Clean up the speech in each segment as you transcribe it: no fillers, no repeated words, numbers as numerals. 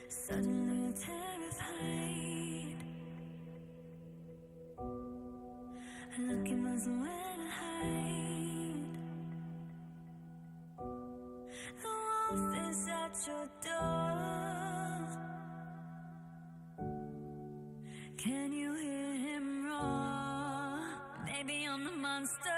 Suddenly terrified, looking for somewhere to hide. The wolf is at your door. Can you hear him roar? Maybe I'm the monster.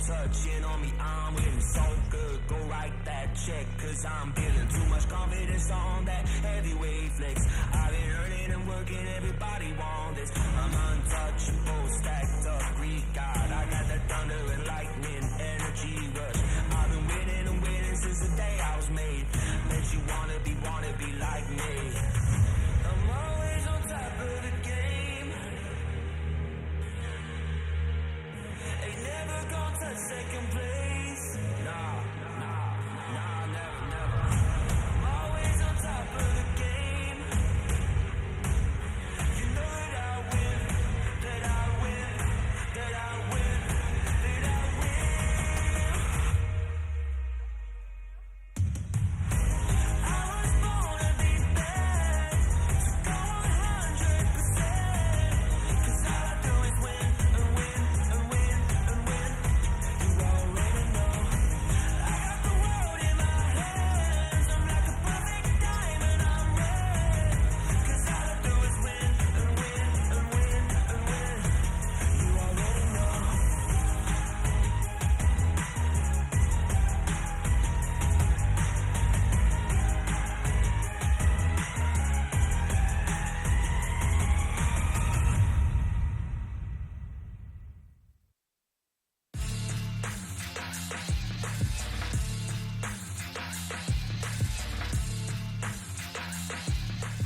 Touching on me, I'm winning so good. Go write that check, cause I'm building too much confidence on that heavyweight flex. I've been earning and working, everybody want this. I'm untouchable, stacked up, Greek God. I got that thunder and lightning, energy rush. I've been winning and winning since the day I was made. Bet you wanna be like me. I'm always on top of the game. Ain't never gonna touch second place. Nah, never. I'm always on top of the game. You know that I win, that I win, that I win, that I win. I was born to be bad, so go 100%. Cause all I do is win and win and win and win. You already know. I got the world in my hands. I'm like a perfect diamond, I'm red. Cause all I do is win and win and win and win. You already know.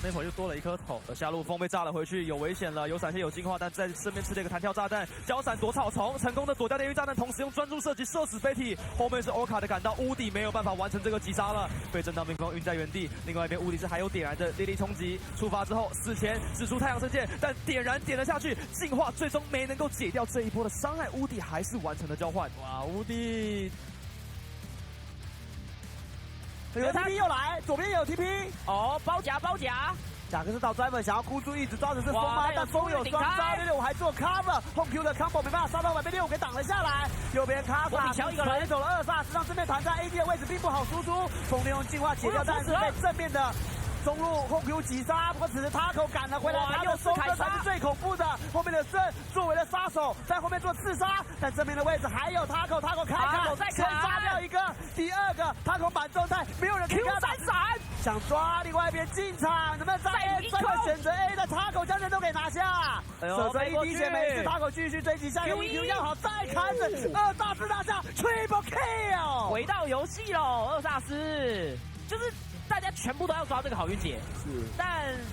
那会儿又多了一颗头，下路风被炸了回去，有危险了，有闪现有进化，但在身边吃了一个弹跳炸弹，交闪躲草丛，成功的躲掉电狱炸弹，同时用专注射击射死飞体。后面是欧卡的赶到，乌迪没有办法完成这个击杀了，被震荡冰封晕在原地。另外一边乌迪是还有点燃的烈力冲击，出发之后死前使出太阳神剑，但点了下去，进化最终没能够解掉这一波的伤害，乌迪还是完成了交换。哇，乌迪。有 TP 又来，左边也有 TP， 哦，包夹，贾克斯岛 driver 想要哭住，一直抓的是风妈，但风有双招，66还做 cover， 后 Q 的 combo 没办法杀到完，被65给挡了下来。右边卡萨传走了2杀，实际上正面团在 AD 的位置并不好输出，风利用进化解掉，但是被正面的中路后 Q 击杀，不过此时他口赶了回来，他的收割才是最恐怖的。后面的胜作为了杀手，在后面做刺杀，但正面的位置还有他口开砍，先杀掉一个，第二个他口满状态，没有人可以跟他打。想抓另外一边进场，能不能再 A？ 专门选择 A 的塔口将人都给拿下。手锤一滴血没事，塔口继续追击，下一个 EQ 要好，再砍着2大师拿下 Triple Kill， 回到游戏喽，2大师就是大家全部都要抓这个好运姐。是，但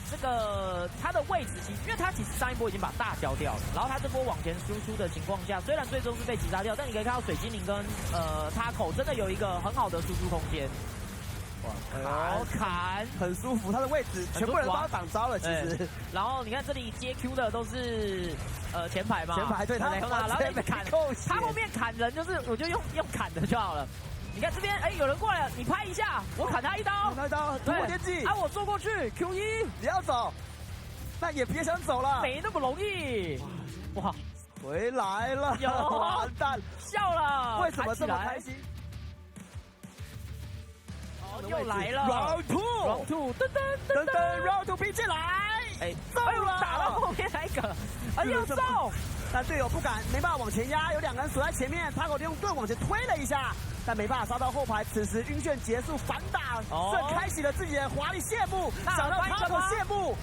这个他的位置其实，因为他其实上一波已经把大交掉了，然后他这波往前输出的情况下，虽然最终是被击杀掉，但你可以看到水精灵跟塔口真的有一个很好的输出空间。好砍，很舒服，他的位置全部人都要挡招了，其实。然后你看这里接 Q 的都是前排嘛，前排对他，然后你砍，他后面砍人就是我就用砍的就好了。你看这边，有人过来了，你拍一下，我砍他一刀，突破天际，我坐过去 Q1，你要走，那也别想走了，没那么容易。哇，回来了，完蛋，笑了，为什么这么开心？又来了 ，Round Two， 噔噔 ，Round Two 拼进来，中了，打到后面那个，又中，但队友不敢，没办法往前压，有2个人锁在前面，塔口利用盾往前推了一下，但没办法杀到后排。此时晕眩结束，反打，正开启了自己的华丽谢幕，想让塔口谢幕。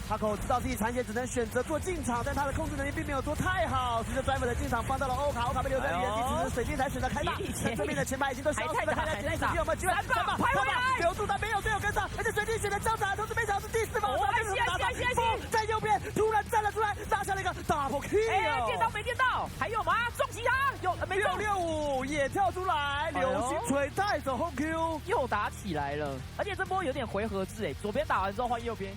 塔口知道自己残血，只能选择做进场，但他的控制能力并没有做太好。随着 driver 的进场放到了欧卡，欧卡被留在原地，此时水晶才选择开大，但对面的前排已经都消失了，看来前排有没有机会？3把留住，但没有队友跟上，而且水晶选择交叉，同时没想到是第4把，在右边突然站了出来，拿下了一个 double kill。电到没电到？还有吗？中击他，有没中？665也跳出来，流星锤带走后 Q， 又打起来了，而且这波有点回合制左边打完之后换右边。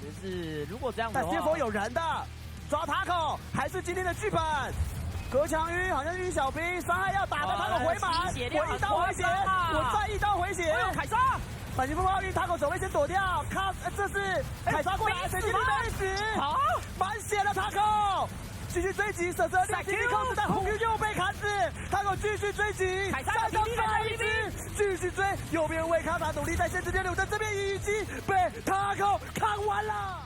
就是如果这样的话，但先锋有人的，抓塔口还是今天的剧本。隔墙晕好像是晕小兵，伤害要打的塔口回满，我一刀回血，我再一刀回血，凯撒，反击风暴晕，塔口手位先躲掉，这是凯撒过来，水晶没死，好，满血了塔口。继续追击，舍舍练体力控制，但红 Q 又被砍死，塔口继续追击，再到再一只，继续追，右边为卡塔努力在限制6-6，但这边已经被塔口砍完了。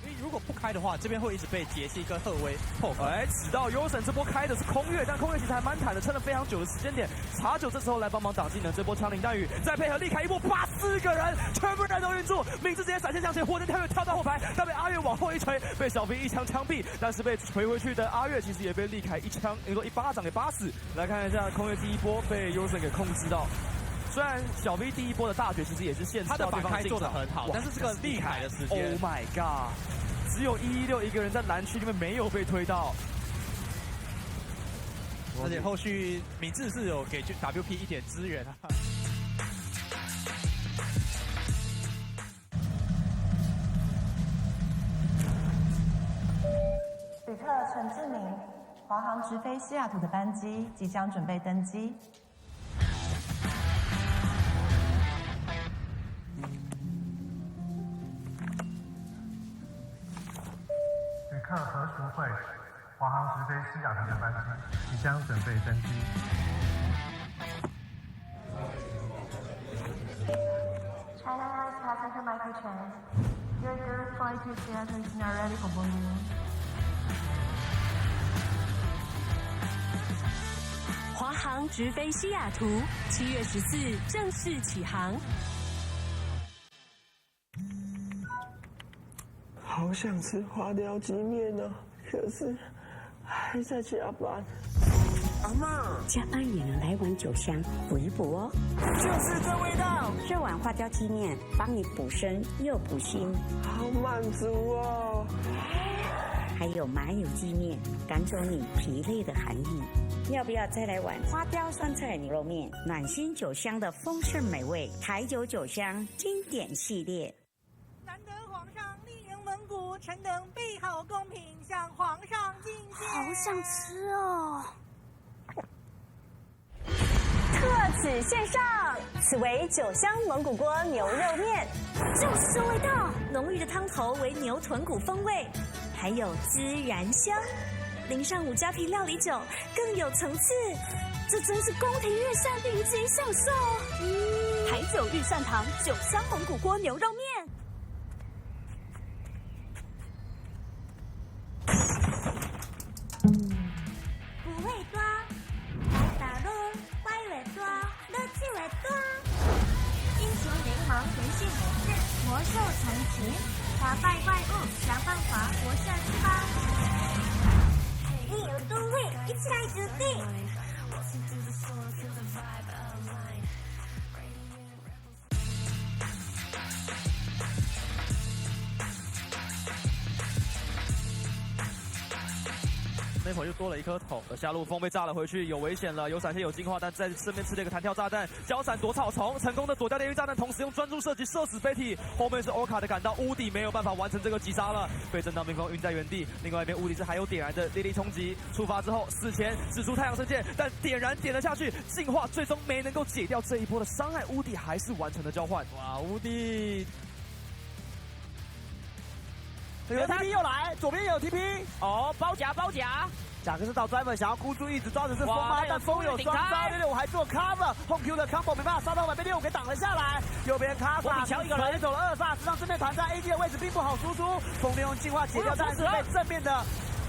因为如果不开的话，这边会一直被杰西跟赫威破开。直到优神这波开的是空月，但空月其实还蛮坦的，撑了非常久的时间点。茶酒这时候来帮忙挡技能，这波枪林弹雨，再配合力开一波，4个人全部人都晕住，明智直接闪现向前，火箭跳跃跳到后排，但被阿月往后一锤，被小兵一枪枪毙，但是被锤回去的阿月其实也被力开一枪，你说一巴掌给巴死。来看一下空月第一波被优神给控制到。虽然小 V 第一波的大绝其实也是限制到对方进场，他的反开做得很好，但是这个力凯的时间 ，Oh my god， 只有116一个人在蓝区里面没有被推到，而且后续明智是有给 WP 一点支援啊。旅客陈志明，华航直飞西雅图的班机即将准备登机。旅客何淑慧，华航直飞西雅图的班机即将准备登机。China Airlines passenger Michael Chen, your direct flight to Seattle is now ready for boarding. 华航直飞西雅图，7月14正式起航。好想吃花雕鸡面哦，可是还在加班。阿嬷，加班也能来碗酒香补一补哦。就是这味道，这碗花雕鸡面帮你补身又补心，好满足哦。还有麻油鸡面，赶走你疲累的寒意。要不要再来碗花雕酸菜牛肉面？暖心酒香的丰盛美味，台酒酒香经典系列。难得皇上莅迎蒙古，臣等备好贡品向皇上进献。好想吃哦！特此献上，此为酒香蒙古锅牛肉面，就是这味道，浓郁的汤头为牛臀骨风味，还有孜然香，淋上5家啤料理酒，更有层次。这真是宫廷御膳顶级享受。台酒御膳堂酒香蒙古锅牛肉面。不会多，打路乖尾多，乐趣尾多。英雄联盟人性模式，魔兽成群，打败怪物，想办法活下去吧。一有都会，一起来决定。那会儿又多了一颗头，下路风被炸了回去，有危险了，有闪现有净化，但在身边吃了一个弹跳炸弹，交闪躲草丛，成功的躲掉电晕炸弹，同时用专注射击射死飞体。后面是欧卡的赶到，屋底没有办法完成这个击杀了，被震荡冰封晕在原地。另外一边屋底是还有点燃的烈力冲击，出发之后死前使出太阳神剑，但点了下去，净化最终没能够解掉这一波的伤害，屋底还是完成了交换。哇，屋底。有 TP 又来，左边也有 TP 哦，包夹。贾克斯岛 driver 想要箍住一直抓的是风吗？但风有双杀，665还做 cover， 后 Q 的 combo 没办法杀到外，被6给挡了下来。右边卡萨锤走了2萨，实际上正面团战 AD 的位置并不好输出，风利用进化解掉，但是被正面的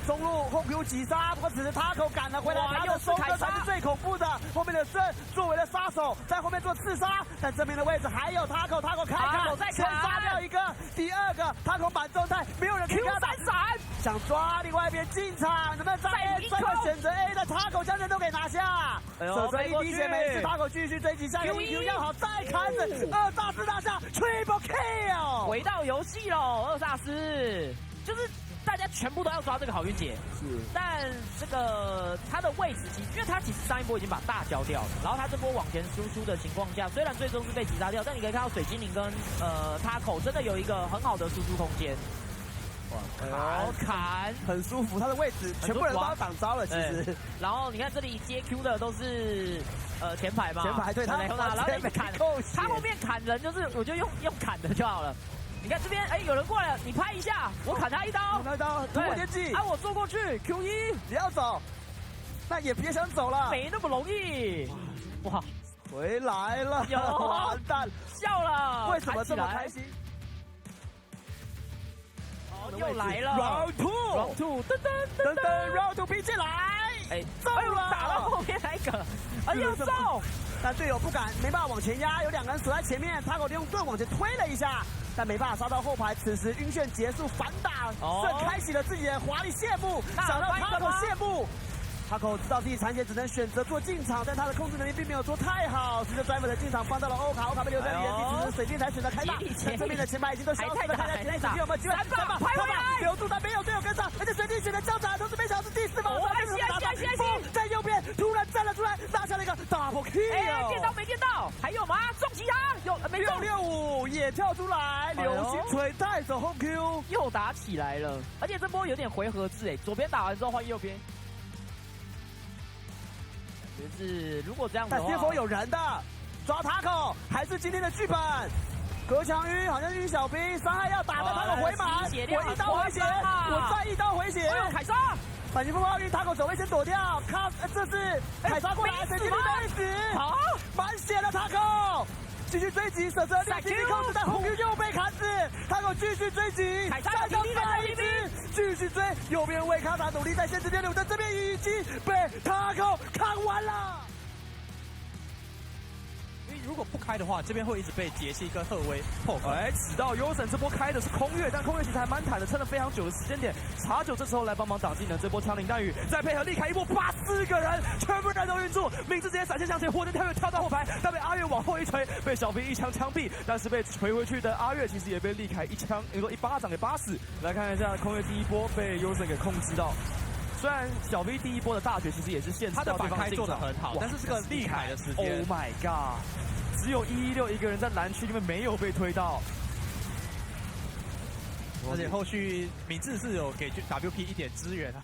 中路后 Q 击杀，不过此时他口赶了回来，他的收割才是最恐怖的。后面的胜作为了杀手，在后面做刺杀，但正面的位置还有他口开砍，先杀掉一个，第二个他口满状态，没有人可以跟他打闪，想抓另外一边进场，能不能再 A？ 专门选择 A 的他口将人都给拿下，舍车一滴血没事，他口继续追击，下面 EQ 要好，再砍死2萨斯拿下 Triple Kill， 回到游戏喽，2萨斯就是。大家全部都要抓这个好运姐，是，但这个他的位置因为他其实上一波已经把大交掉了，然后他这波往前输出的情况下，虽然最终是被击杀掉，但你可以看到水精灵跟他口真的有一个很好的输出空间。哇，砍很舒服，他的位置全部人都要挡招了，其实。然后你看这里接 Q 的都是前排嘛，前排对他，然后一直砍，他后面砍人就是我就用砍的就好了。你看这边，有人过来了，你拍一下，我砍他一刀，突破天际，我坐过去 ，Q1，你要走，那也别想走了，没那么容易，哇，回来了，完蛋，笑了，为什么这么开心？又来了 ，Round Two， 噔，Round Two 拼进来，中了，打到后面那个，又中，但队友不敢，没办法往前压，有2个人锁在前面，他口利用盾往前推了一下。但没办法杀到后排，此时晕眩结束，反打胜开启了自己的华丽谢幕，想让他口谢幕。他口知道自己残血，只能选择做进场，但他的控制能力并没有做太好。随着 driver 的进场放到了欧卡被留在原地，此时水晶才选择开大，但正面的前排已经都消失了，看看前面有没有机会3把拍回来，留住但没有队友跟上，而且水晶选择交叉，同时没想到是第4把，在右边突然站了出来，拿下了一个 double kill， 电到没电到，还有吗？中其他有没中？665也跳出来，流星锤带走后 Q， 又打起来了，而且这波有点回合制左边打完之后换右边。就是如果这样的话，但先锋有人的，抓塔口还是今天的剧本。隔墙晕好像是晕小兵，伤害要打的他口回满，我1刀回血，我再1刀回血，凯撒，反击风暴晕塔口走位先躲掉，这是凯撒过来，水晶没死，好，满血的塔口。继续追击，舍车6级控制，但红 Q 又被砍死，他口继续追击，再上再一只，继续追，右边为卡塔努力在限制电路，但这边已经被他口砍完了。因为如果不开的话，这边会一直被杰西跟赫威破坏。直到优神这波开的是空月，但空月其实还蛮坦的，撑了非常久的时间点。茶九这时候来帮忙挡技能，这波枪林弹雨，再配合力凯一波，4个人全部人都晕住，明智直接闪现向前，火箭跳跃跳到后排，但被阿月往后一锤，被小兵一枪枪毙，但是被锤回去的阿月其实也被力凯一枪，一巴掌给巴死。来看一下空月第一波被优神给控制到。虽然小 V 第一波的大绝其实也是限制他的反开做的很好，但是这个力凯的时间 ，Oh my god， 只有116一个人在蓝区里面没有被推到，而且后续敏智是有给 WP 一点支援啊。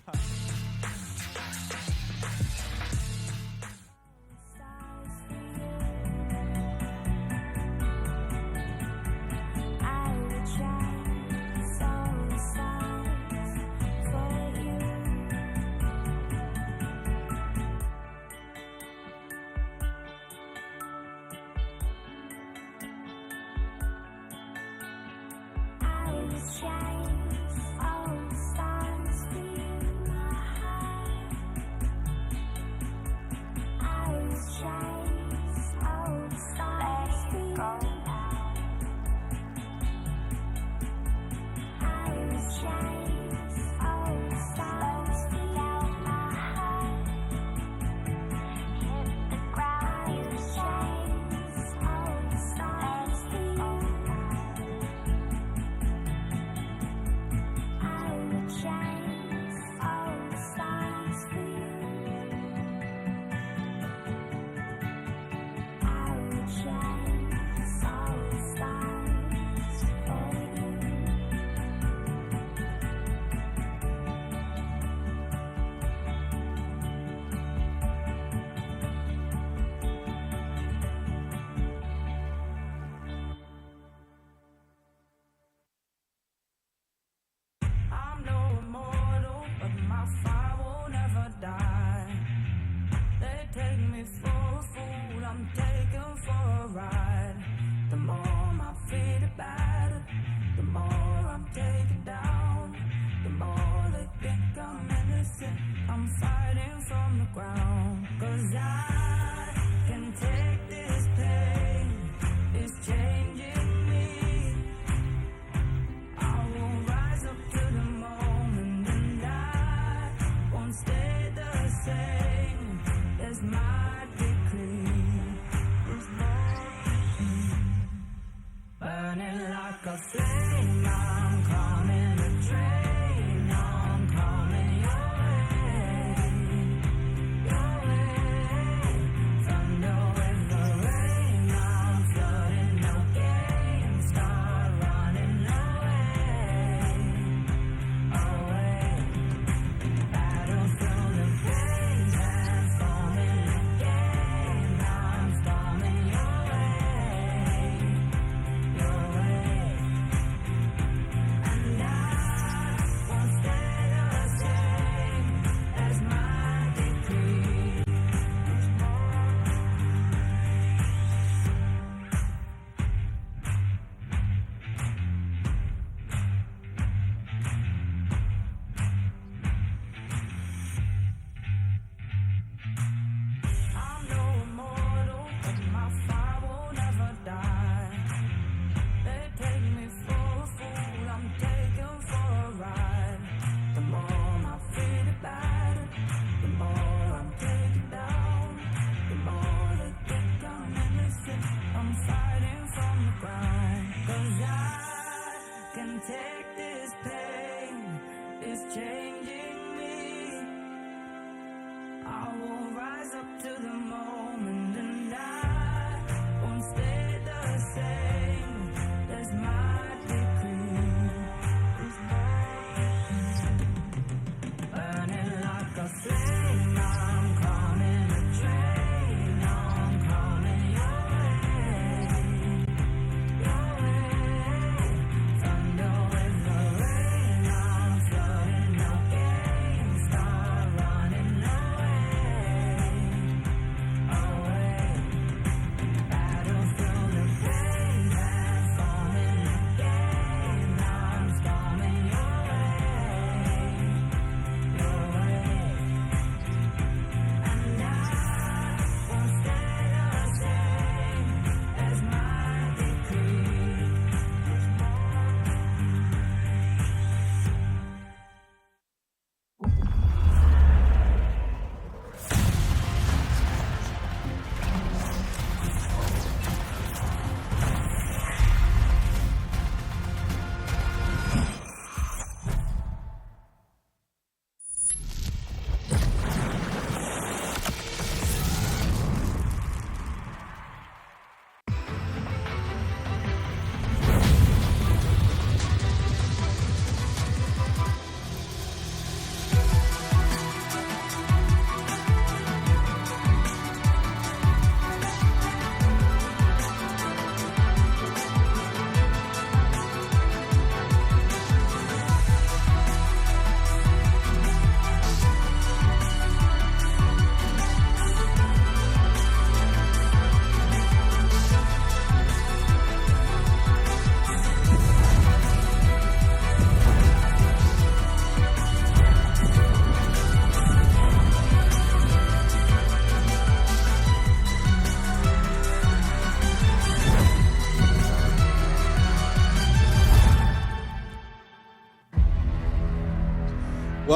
Your way.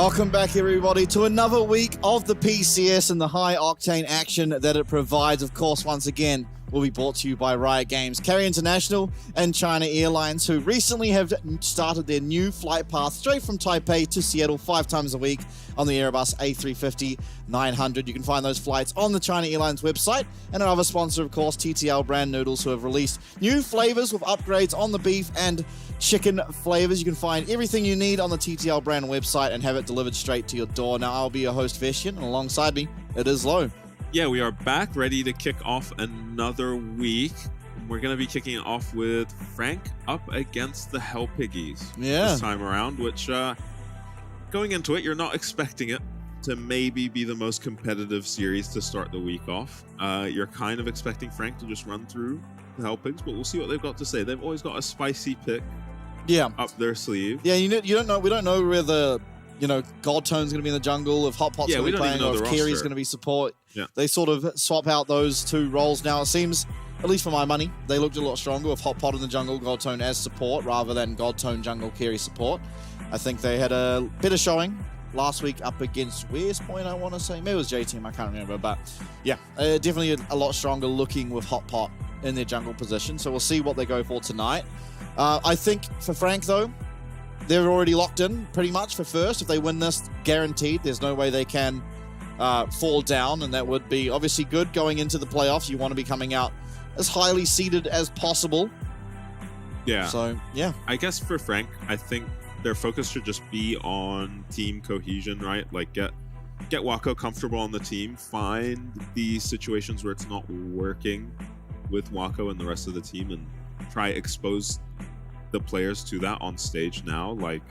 Welcome back, everybody, to another week of the PCS and the high-octane action that it provides. Of course, once again, will be brought to you by Riot Games, Carry International, and China Airlines, who recently have started their new flight path straight from Taipei to Seattle 5 times a week on the Airbus A350-900. You can find those flights on the China Airlines website. And our other sponsor, of course, TTL Brand Noodles, who have released new flavors with upgrades on the beef and chicken flavors. You can find everything you need on the TTL Brand website and have it delivered straight to your door. Now, I'll be your host, Vestian, and alongside me, it is Lo. Yeah, we are back, ready to kick off another week. We're going to be kicking it off with Frank up against the Hell Piggies this time around, which, going into it, you're not expecting it to maybe be the most competitive series to start the week off. You're kind of expecting Frank to just run through the Hell Pigs, but we'll see what they've got to say. They've always got a spicy pick up their sleeve. Yeah, you don't know. We don't know where the God Tone's going to be in the jungle, if Hot Pot's going to be playing, or if Kerry's going to be support. Yeah. They sort of swap out those two roles now. It seems, at least for my money, they looked a lot stronger with Hot Pot in the jungle, God Tone as support, rather than God Tone jungle Kerry support. I think they had a better showing last week up against West Point, I want to say. Maybe it was J-Team, I can't remember. But yeah, definitely a lot stronger looking with Hot Pot in their jungle position. So we'll see what they go for tonight. I think for Frank, though, they're already locked in pretty much for first. If they win this, guaranteed. There's no way they can fall down, and that would be obviously good going into the playoffs. You want to be coming out as highly seeded as possible. Yeah. So, yeah. I guess for Frank, I think their focus should just be on team cohesion, right? Like, get Wako comfortable on the team, find the situations where it's not working with Wako and the rest of the team, and try expose the players to that on stage now. Like,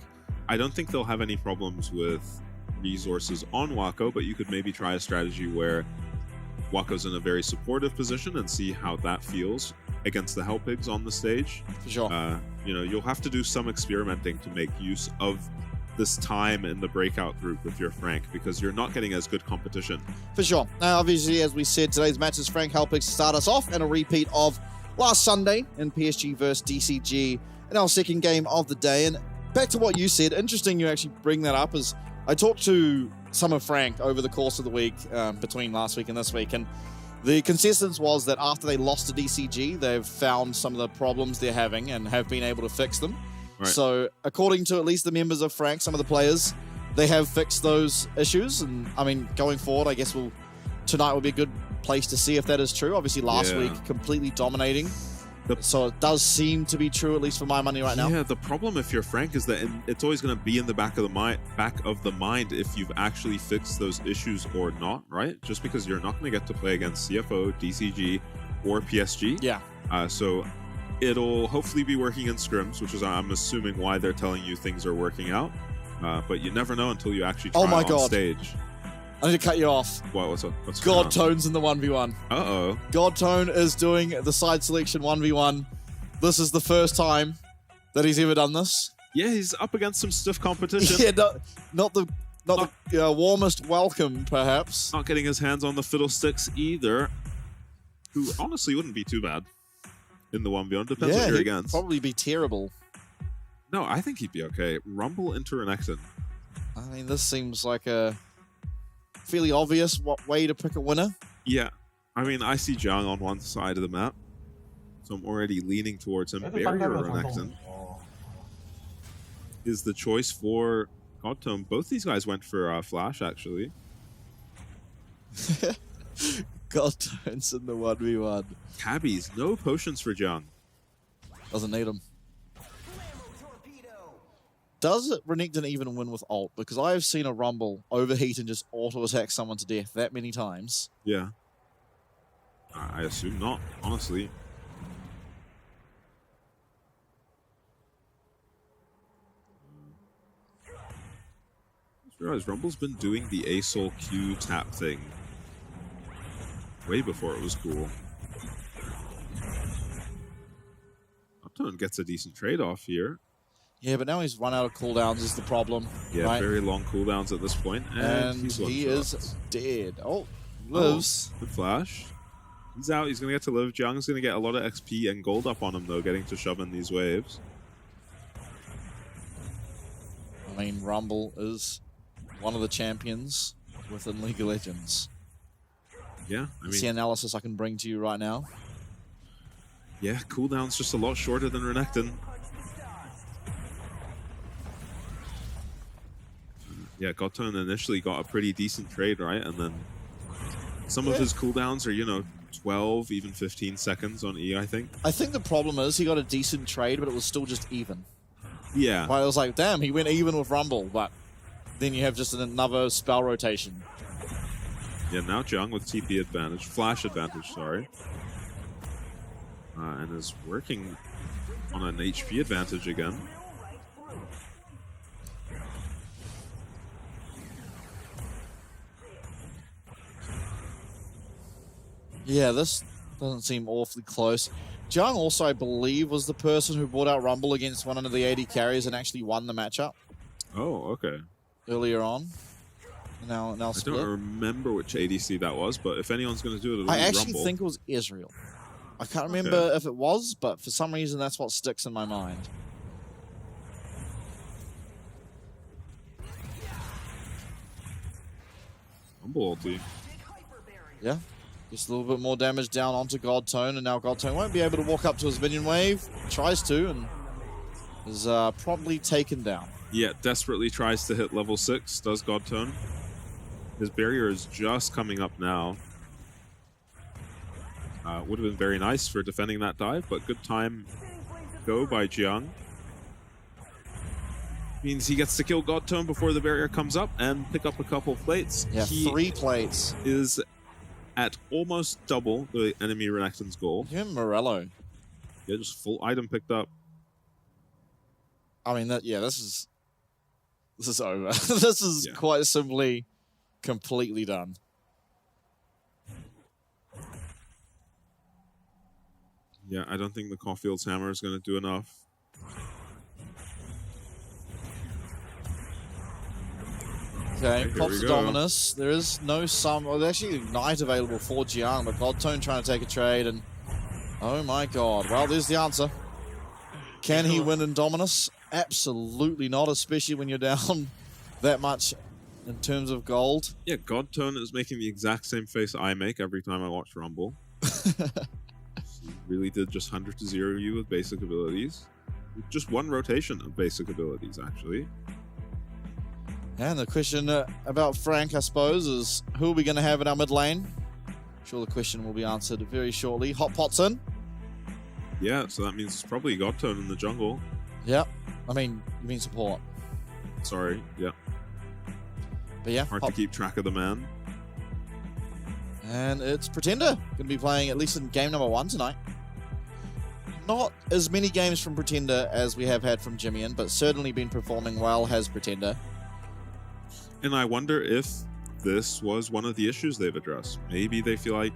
I don't think they'll have any problems with resources on Wako, but you could maybe try a strategy where Wako's in a very supportive position and see how that feels against the Hell Pigs on the stage. For sure. You'll have to do some experimenting to make use of this time in the breakout group if you're Frank, because you're not getting as good competition. For sure. Now, obviously, as we said, today's match is Frank Hell Pigs to start us off, and a repeat of last Sunday in PSG versus DCG in our second game of the day. And back to what you said, interesting you actually bring that up, as I talked to some of Frank over the course of the week, between last week and this week, and the consensus was that after they lost to DCG, they've found some of the problems they're having and have been able to fix them. Right. So according to at least the members of Frank, some of the players, they have fixed those issues. And I mean, going forward, I guess tonight will be a good place to see if that is true. Obviously last week, completely dominating. So it does seem to be true, at least for my money right now. Yeah, the problem if you're Frank is that it's always going to be in the back of the mind if you've actually fixed those issues or not, right? Just because you're not going to get to play against CFO, DCG, or PSG. Yeah. So it'll hopefully be working in scrims, which is, I'm assuming, why they're telling you things are working out. But you never know until you actually try on stage. I need to cut you off. What? What's God Tone's in the 1v1. Uh-oh. God Tone is doing the side selection 1v1. This is the first time that he's ever done this. Yeah, he's up against some stiff competition. Yeah, not the warmest welcome, perhaps. Not getting his hands on the fiddlesticks either, who honestly wouldn't be too bad in the 1v1. Depends what you're against. Probably be terrible. No, I think he'd be okay. Rumble into Renekton. I mean, this seems like a fairly obvious way to pick a winner. Yeah. I mean, I see Zhang on one side of the map, so I'm already leaning towards him. Barrier Renekton is the choice for God Tone. Both these guys went for Flash, actually. God Tone's in the 1v1. Cabbies, no potions for Zhang. Doesn't need them. Does Renekton even win with ult? Because I have seen a Rumble overheat and just auto-attack someone to death that many times. Yeah. I assume not, honestly. I just realized Rumble's been doing the ASOL Q tap thing way before it was cool. Uptone gets a decent trade-off here. Yeah, but now he's run out of cooldowns is the problem. Yeah, right? Very long cooldowns at this point. And he is dead. Oh, lives. Good flash. He's out. He's going to get to live. Zhang's going to get a lot of XP and gold up on him, though, getting to shove in these waves. I mean, Rumble is one of the champions within League of Legends. Yeah, I That's the mean, analysis I can bring to you right now. yeah, cooldown's just a lot shorter than Renekton. Yeah, Godtone initially got a pretty decent trade, right? And then some of his cooldowns are, you know, 12, even 15 seconds on E, I think. I think the problem is he got a decent trade, but it was still just even. Yeah. Well, it was like, damn, he went even with Rumble, but then you have just another spell rotation. Yeah, now Jiang with TP advantage, flash advantage, sorry. And is working on an HP advantage again. Yeah, this doesn't seem awfully close. Jiang also, I believe, was the person who brought out Rumble against one of the AD carries and actually won the matchup. Oh, okay. Earlier on. Now I split. don't remember which ADC that was, but if anyone's going to do it, it'll I be actually Rumble. think it was Israel. I can't remember if it was, but for some reason that's what sticks in my mind. Rumble ulti. Yeah. Just a little bit more damage down onto Godtone, and now Godtone won't be able to walk up to his minion wave. Tries to, and is probably taken down. Yeah, desperately tries to hit level 6, does Godtone. His barrier is just coming up now. Would have been very nice for defending that dive, but good time go by Jiang. Means he gets to kill Godtone before the barrier comes up and pick up a couple plates. Yeah, he 3 plates. Is at almost double the enemy Renekton's goal. Him Morello. Yeah, just full item picked up. I mean, this is over. This is quite simply completely done. Yeah, I don't think the Caulfield's hammer is going to do enough. Okay, Here pops we the go. Dominus. There is no sum. Well, there's actually Ignite available for Jiang, but Godtone trying to take a trade, and oh my god. Well, there's the answer. Can he win in Dominus? Absolutely not, especially when you're down that much in terms of gold. Yeah, Godtone is making the exact same face I make every time I watch Rumble. He really did just 100 to 0 you with basic abilities. Just one rotation of basic abilities, actually. And the question about Frank, I suppose, is who are we going to have in our mid lane? I'm sure the question will be answered very shortly. Hot Pot's in. Yeah, so that means it's probably Godtone in the jungle. Yep. I mean, you mean support. Sorry, yeah. But yeah. Hard to keep track of the man. And it's Pretender. Going to be playing at least in game number 1 tonight. Not as many games from Pretender as we have had from Jimmian, but certainly been performing well as Pretender. And I wonder if this was one of the issues they've addressed. Maybe they feel like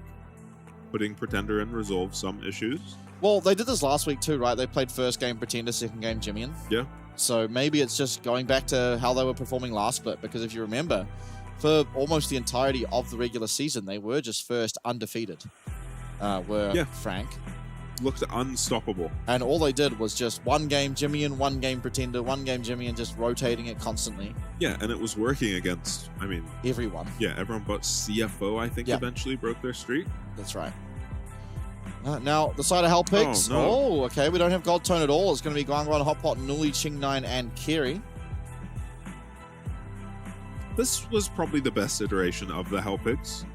putting Pretender in resolves some issues. Well, they did this last week too, right? They played first game Pretender, second game Jimmian. Yeah. So maybe it's just going back to how they were performing last split, because if you remember, for almost the entirety of the regular season, they were just first undefeated. Frank. Looked unstoppable. And all they did was just one game Jimmian, one game Pretender, one game Jimmian, just rotating it constantly. Yeah, and it was working against, I mean... everyone. Yeah, everyone but CFO, I think, eventually broke their streak. That's right. Now, the side of Hell Pigs. Oh, no. Oh, okay, we don't have Godtone at all. It's going to be Guangguan, Hotpot, Nuli, Ching9, and Kiri. This was probably the best iteration of the Hellpigs.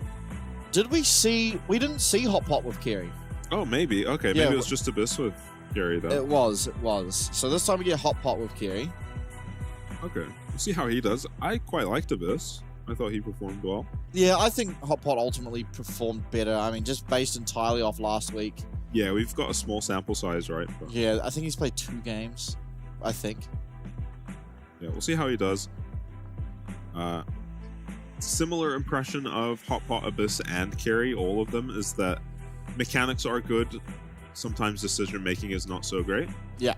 Did we see... we didn't see Hotpot with Kiri. Oh, maybe. Okay, Yeah, maybe it was just Abyss with Kiri, though. It was. So this time we get Hotpot with Kiri. Okay. We'll see how he does. I quite liked Abyss. I thought he performed well. Yeah, I think Hotpot ultimately performed better. I mean, just based entirely off last week. Yeah, we've got a small sample size, right? But Yeah, I think he's played 2 games. I think. yeah, we'll see how he does. Similar impression of Hotpot, Abyss, and Kiri, all of them, is that mechanics are good. Sometimes decision making is not so great. Yeah.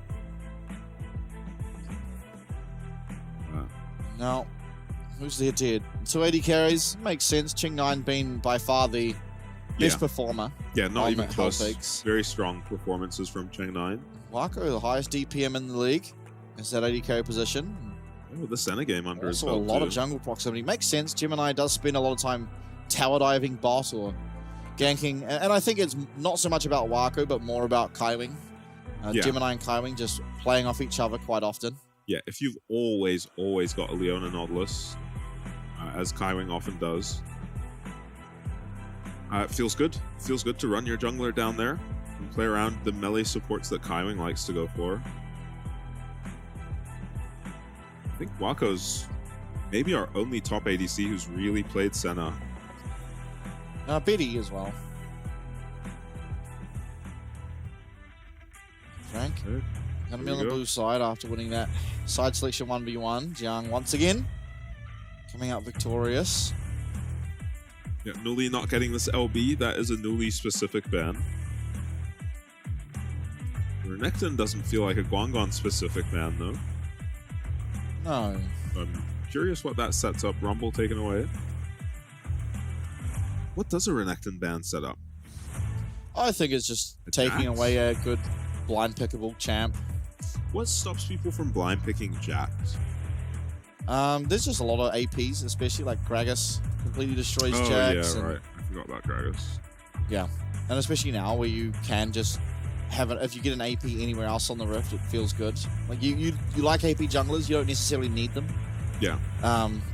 Now, who's the hit? 280 carries. Makes sense. Ching9 being by far the best performer. Yeah, not on even the close. Hellpigs. Very strong performances from Cheng9. Wako, the highest DPM in the league, is that 80 carry position. Oh, the Senna game under his Also belt a lot too. of jungle proximity. Makes sense. Gemini does spend a lot of time tower diving bot or ganking. And I think it's not so much about Wako, but more about Kaiwing. Gemini and Kaiwing just playing off each other quite often. Yeah, if you've always got a Leona Nautilus, as Kaiwing often does, it feels good. It feels good to run your jungler down there and play around the melee supports that Kaiwing likes to go for. I think Wako's maybe our only top ADC who's really played Senna. Biddy as well. Frank, gonna be on the blue side after winning that side selection 1v1. Jiang once again coming out victorious. Yeah, Nuli not getting this LB, that is a Nuli specific ban. Renekton doesn't feel like a Guangon specific ban though. No. I'm curious what that sets up. Rumble taken away. What does a Renekton ban set up? I think it's just taking away a good blind pickable champ. What stops people from blind picking Jax? There's just a lot of APs, especially like Gragas completely destroys Oh Jax. yeah, right. I forgot about Gragas. Yeah, and especially now where you can just have it. If you get an AP anywhere else on the Rift, it feels good. Like you like AP junglers, you don't necessarily need them. Yeah.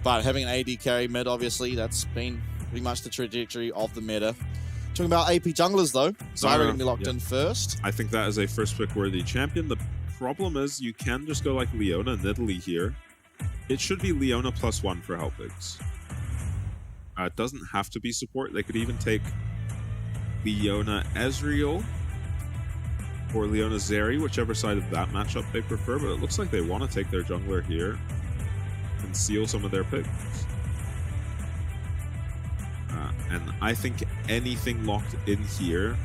But having an AD carry mid, obviously, that's been pretty much the trajectory of the meta. Talking about AP junglers though, Zyra gonna be locked in first. I think that is a first pick worthy champion. The problem is you can just go like Leona Nidalee here. It should be Leona +1 for help picks. It doesn't have to be support. They could even take Leona Ezreal or Leona Zeri, whichever side of that matchup they prefer, but it looks like they want to take their jungler here and seal some of their picks. And I think anything locked in here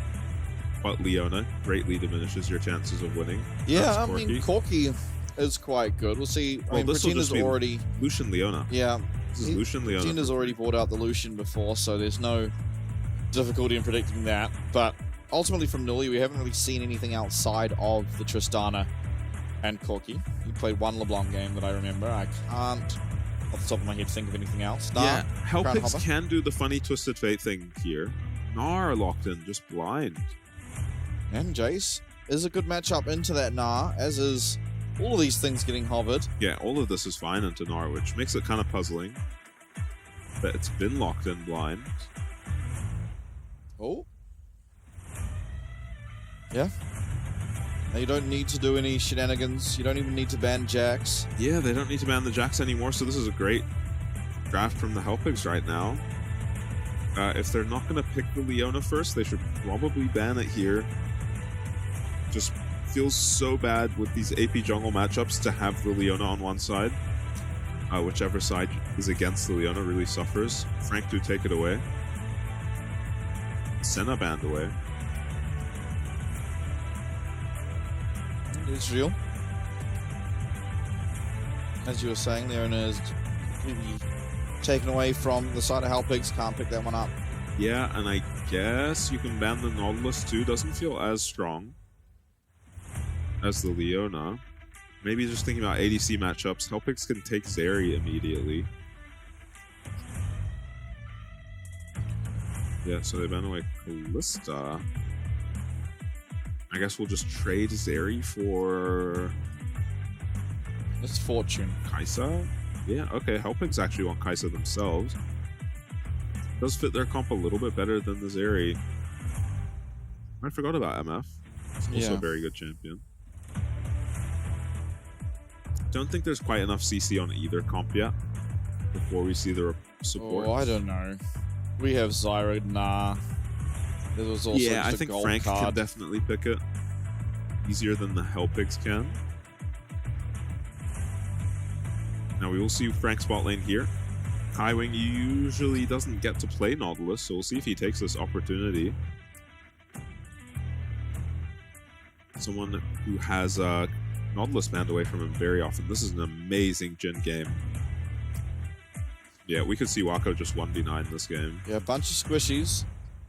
but Leona greatly diminishes your chances of winning. Yeah, I mean, Corki is quite good. We'll see. I mean, Regina's already... Lucian Leona. Yeah. This is Lucian Leona. Regina's already brought out the Lucian before, so there's no difficulty in predicting that. But ultimately from Nuli, we haven't really seen anything outside of the Tristana and Corki. He played one LeBlanc game that I remember. I can't, off the top of my head, think of anything else. Yeah, help picks can do the funny Twisted Fate thing here. Gnar locked in, just blind. And Jace is a good matchup into that Gnar, as is all of these things getting hovered. Yeah, all of this is fine into Gnar, which makes it kind of puzzling that it's been locked in blind. Oh. Yeah. Now you don't need to do any shenanigans. You don't even need to ban Jax. Yeah, they don't need to ban the Jax anymore, so this is a great draft from the Helpigs right now. If they're not going to pick the Leona first, they should probably ban it here. Just feels so bad with these AP jungle matchups to have the Leona on one side. Whichever side is against the Leona really suffers. Frank do take it away. Senna banned away. Israel. As you were saying, Leona is completely taken away from the side of Helpigs. Can't pick that one up. Yeah, and I guess you can ban the Nautilus too. Doesn't feel as strong as the Leona. Maybe just thinking about ADC matchups, Helpigs can take Zeri immediately. Yeah, so they ban away Kalista. I guess we'll just trade Zeri for... It's Fortune. Kai'Sa? Yeah, okay, Helpigs actually want Kai'Sa themselves. Does fit their comp a little bit better than the Zeri. I forgot about MF. It's also a very good champion. Don't think there's quite enough CC on either comp yet before we see the support. Oh, I don't know. We have Zyra, Gnar. There was also I think Frank card. can definitely pick it easier than the Helpigs can. Now we will see Frank's bot lane here. Kaiwing usually doesn't get to play Nautilus, so we'll see if he takes this opportunity. Someone who has Nautilus banned away from him very often. This is an amazing Jhin game. Yeah, we could see Wako just 1v9 this game. Yeah, a bunch of squishies.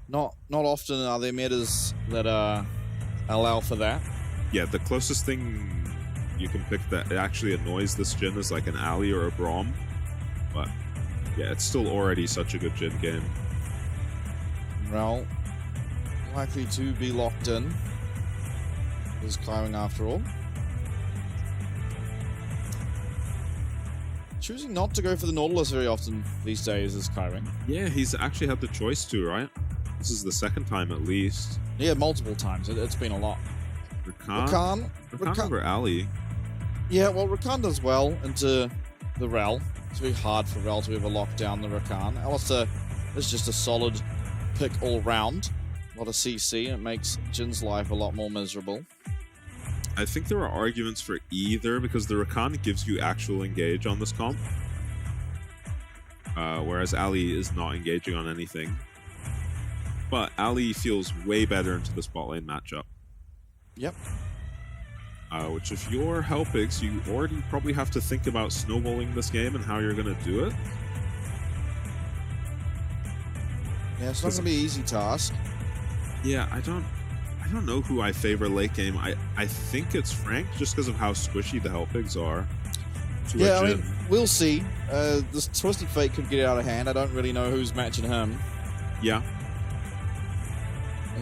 Not often are there metas that allow for that. Yeah, the closest thing you can pick that it actually annoys this Jhin as like an Ali or a Braum. But yeah, it's still already such a good Jhin game. Rel likely to be locked in. Is climbing after all. Choosing not to go for the Nautilus very often these days is Kyring. Yeah, he's actually had the choice to, right? This is the second time at least. Yeah, multiple times. It's been a lot. Rakan over Ali. Yeah, well, Rakan does well into the Rel. It's very hard for Rel to ever lock down the Rakan. Alistair is just a solid pick all round. A lot of CC. It makes Jin's life a lot more miserable. I think there are arguments for either because the Rakan gives you actual engage on this comp. Whereas Ali is not engaging on anything. But Ali feels way better into the spot lane matchup. Yep. Which if you're Helpix, you already probably have to think about snowballing this game and how you're going to do it. Yeah, it's not going to be an easy task. Yeah, I don't know who I favor late game. I think it's Frank just because of how squishy the Helpigs are. Yeah, I mean, we'll see. This Twisted Fate could get out of hand. I don't really know who's matching him. Yeah.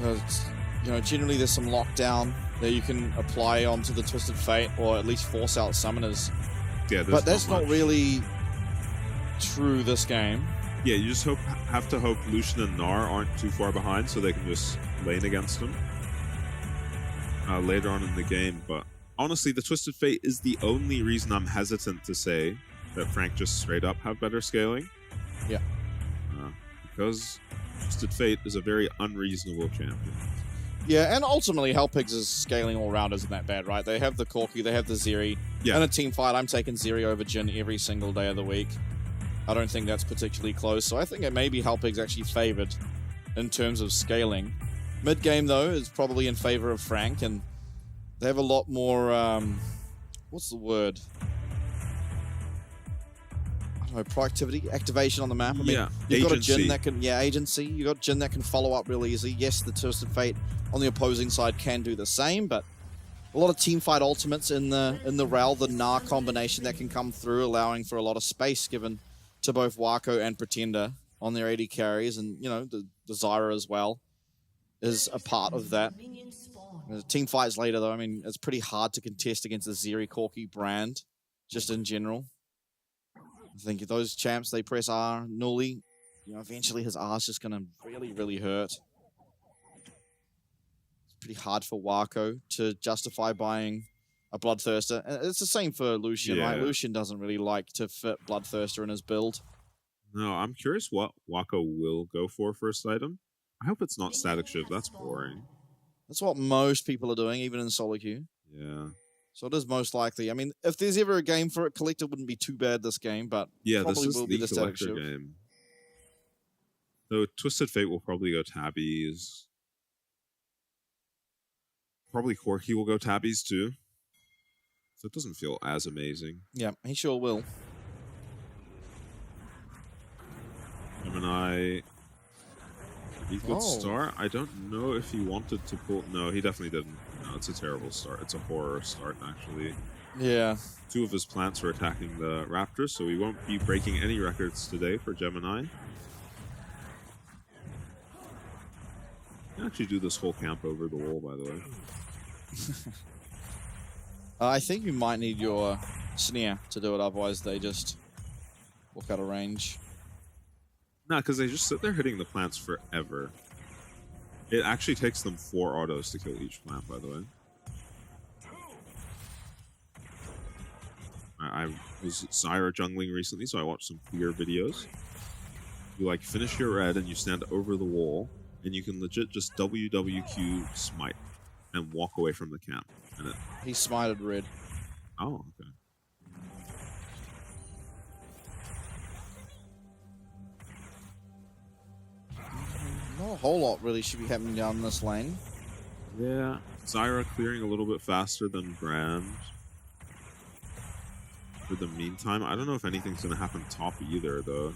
You know, generally there's some lockdown that you can apply onto the Twisted Fate or at least force out summoners. Yeah, but that's not really true this game. Yeah, you just have to hope Lucian and Gnar aren't too far behind so they can just lane against them later on in the game. But honestly, the Twisted Fate is the only reason I'm hesitant to say that Frank just straight up have better scaling. Yeah. Because Twisted Fate is a very unreasonable champion. Yeah, and ultimately, Helpix' scaling all-round isn't that bad, right? They have the Corki, they have the Zeri. Yeah. In a team fight, I'm taking Zeri over Jhin every single day of the week. I don't think that's particularly close, so I think it may be Helpix actually favored in terms of scaling. Mid-game, though, is probably in favor of Frank, and they have a lot more, what's the word? I don't know, proactivity, activation on the map. I mean, you've got a Jhin that can, agency. You've got Jhin that can follow up real easy. Yes, the Twisted Fate on the opposing side can do the same, but a lot of teamfight ultimates in the Rel, the Gnar combination that can come through, allowing for a lot of space given to both Wako and Pretender on their AD carries, and, you know, the Zyra as well is a part of that. Team fights later, though, I mean, it's pretty hard to contest against the Zeri Corki brand, just in general. I think if those champs, they press R, Nully, you know, eventually his R's just going to really, really hurt. It's pretty hard for Wako to justify buying a Bloodthirster. And it's the same for Lucian, right? Lucian doesn't really like to fit Bloodthirster in his build. No, I'm curious what Wako will go for first item. I hope it's not Static Shiv. That's boring. That's what most people are doing, even in solo queue. Yeah. So it is most likely. I mean, if there's ever a game for it, Collector wouldn't be too bad this game, but yeah, probably this is will be the Static Collector Shiv. game. Though Twisted Fate will probably go Tabbies. Probably Corki will go Tabbies too. So it doesn't feel as amazing. Yeah, he sure will. Gemini. He could start. I don't know if he wanted to pull. No, he definitely didn't. No, it's a terrible start. It's a horror start, actually. Yeah. 2 of his plants are attacking the Raptors, so we won't be breaking any records today for Gemini. You actually do this whole camp over the wall, by the way. I think you might need your Snare to do it, otherwise they just walk out of range. Nah, because they just sit there hitting the plants forever. It actually takes them 4 autos to kill each plant, by the way. I was Zyra jungling recently, so I watched some clear videos. You like finish your red and you stand over the wall, and you can legit just WWQ smite and walk away from the camp. And it... He smited red. Oh, okay. Not a whole lot really should be happening down this lane. Yeah, Zyra clearing a little bit faster than Brand. For the meantime, I don't know if anything's going to happen top either, though.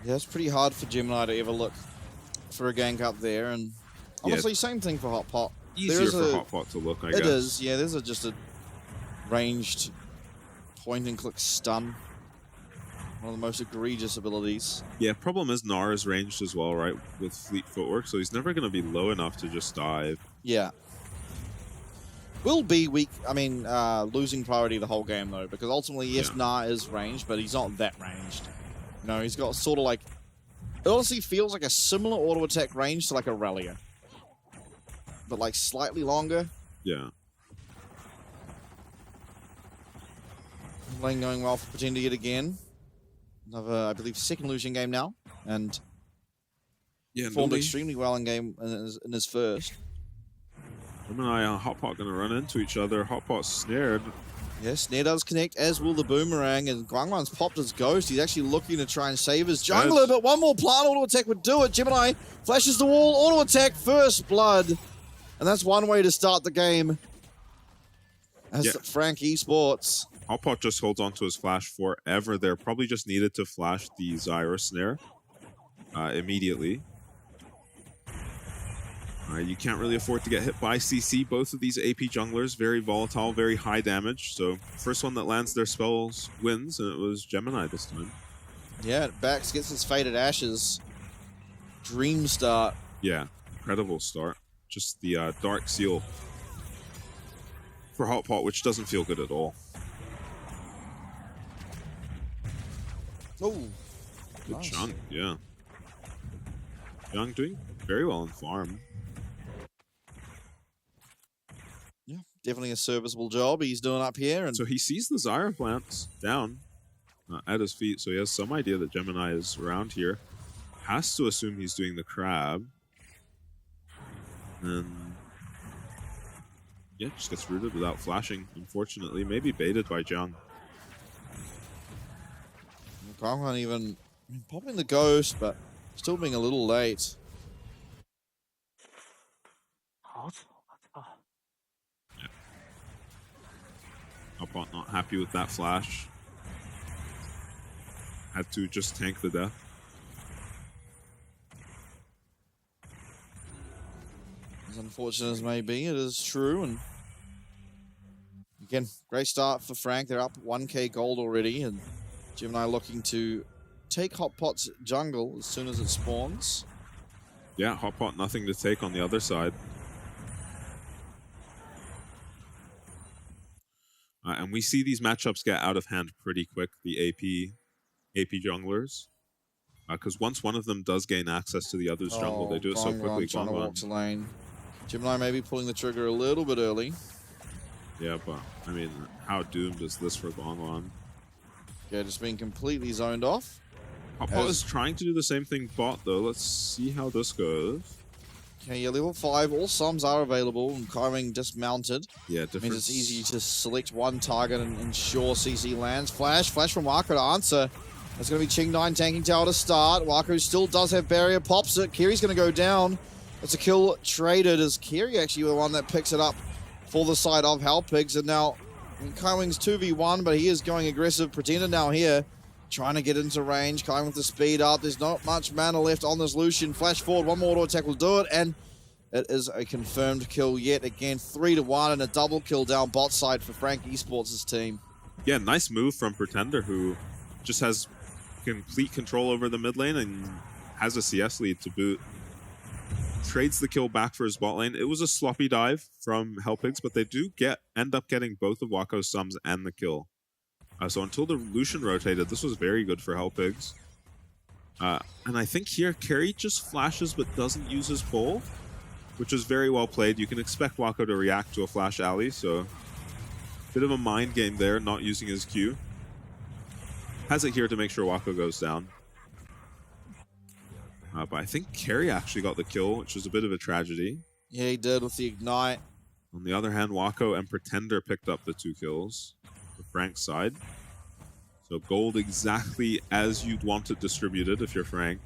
Yeah, it's pretty hard for Gemini to ever look for a gank up there, and honestly, same thing for Hot Pot. Easier for Hot Pot to look, I guess. It is, yeah, there's just a ranged point and click stun. One of the most egregious abilities. Yeah, problem is Gnar is ranged as well, right? With fleet footwork, so he's never going to be low enough to just dive. Yeah. Will be weak, losing priority the whole game though, because ultimately, yes, Gnar is ranged, but he's not that ranged. You know, he's got sort of like, it honestly feels like a similar auto attack range to like a Relia. But like slightly longer. Yeah. Lane going well for Pretender yet again. Another, I believe, second Lucian game now, and performed extremely well in his first. Gemini and Hotpot going to run into each other. Hotpot snared. Yes, Snare does connect, as will the Boomerang, and Guangwan's popped his Ghost. He's actually looking to try and save his jungler, but one more plant auto attack would do it. Gemini flashes the wall, auto attack, first blood, and that's one way to start the game. As Frank Esports. Hotpot just holds on to his flash forever there. Probably just needed to flash the Zyra snare immediately. You can't really afford to get hit by CC. Both of these AP junglers, very volatile, very high damage. So first one that lands their spells wins, and it was Gemini this time. Yeah, Bax gets his Faded Ashes. Dream start. Yeah, incredible start. Just the Dark Seal for Hotpot, which doesn't feel good at all. Oh, good nice. chunk, yeah. Young doing very well in farm. Yeah, definitely a serviceable job he's doing up here. And so he sees the Zyra plants down at his feet, so he has some idea that Gemini is around here. Has to assume he's doing the crab. And yeah, just gets rooted without flashing, unfortunately. Maybe baited by Jiang. Guangwan even popping the Ghost, but still being a little late. Yeah. Hotpot not happy with that flash. Had to just tank the death. As unfortunate as may be, it is true. And again, great start for Frank. They're up 1k gold already, and Gemini looking to take Hotpot's jungle as soon as it spawns. Yeah, Hotpot nothing to take on the other side. And we see these matchups get out of hand pretty quick, the AP junglers. Because once one of them does gain access to the other's jungle, they do it so quickly. Trying to walk to lane. Gemini maybe pulling the trigger a little bit early. Yeah, but I mean, how doomed is this for Guangwan? Yeah, just being completely zoned off. Hotpot is trying to do the same thing bot, though. Let's see how this goes. Okay, yeah, level 5. All sums are available, and Kaiwing dismounted. Yeah, different. Means it's easy to select one target and ensure CC lands. Flash from Wako to answer. That's going to be Ching9 tanking tower to start. Wako still does have barrier, pops it. Kiri's going to go down. That's a kill traded, as Kiri actually the one that picks it up for the side of Halpigs. And now Kaiwing's 2v1, but he is going aggressive. Pretender now here, trying to get into range. Kaiwing with the speed up. There's not much mana left on this Lucian. Flash forward, one more auto attack will do it, and it is a confirmed kill yet again. 3-1 and a double kill down bot side for Frank Esports' team. Yeah, nice move from Pretender, who just has complete control over the mid lane and has a CS lead to boot. Trades the kill back for his bot lane. It was a sloppy dive from Hellpigs, but they do end up getting both of Wako's sums and the kill. So until the Lucian rotated, this was very good for Hellpigs. And I think here, Carry just flashes but doesn't use his pull, which is very well played. You can expect Wako to react to a flash alley, so bit of a mind game there, not using his Q. Has it here to make sure Wako goes down. But I think Carry actually got the kill, which was a bit of a tragedy. Yeah, he did with the Ignite. On the other hand, Wako and Pretender picked up the 2 kills for Frank's side. So gold exactly as you'd want it distributed if you're Frank.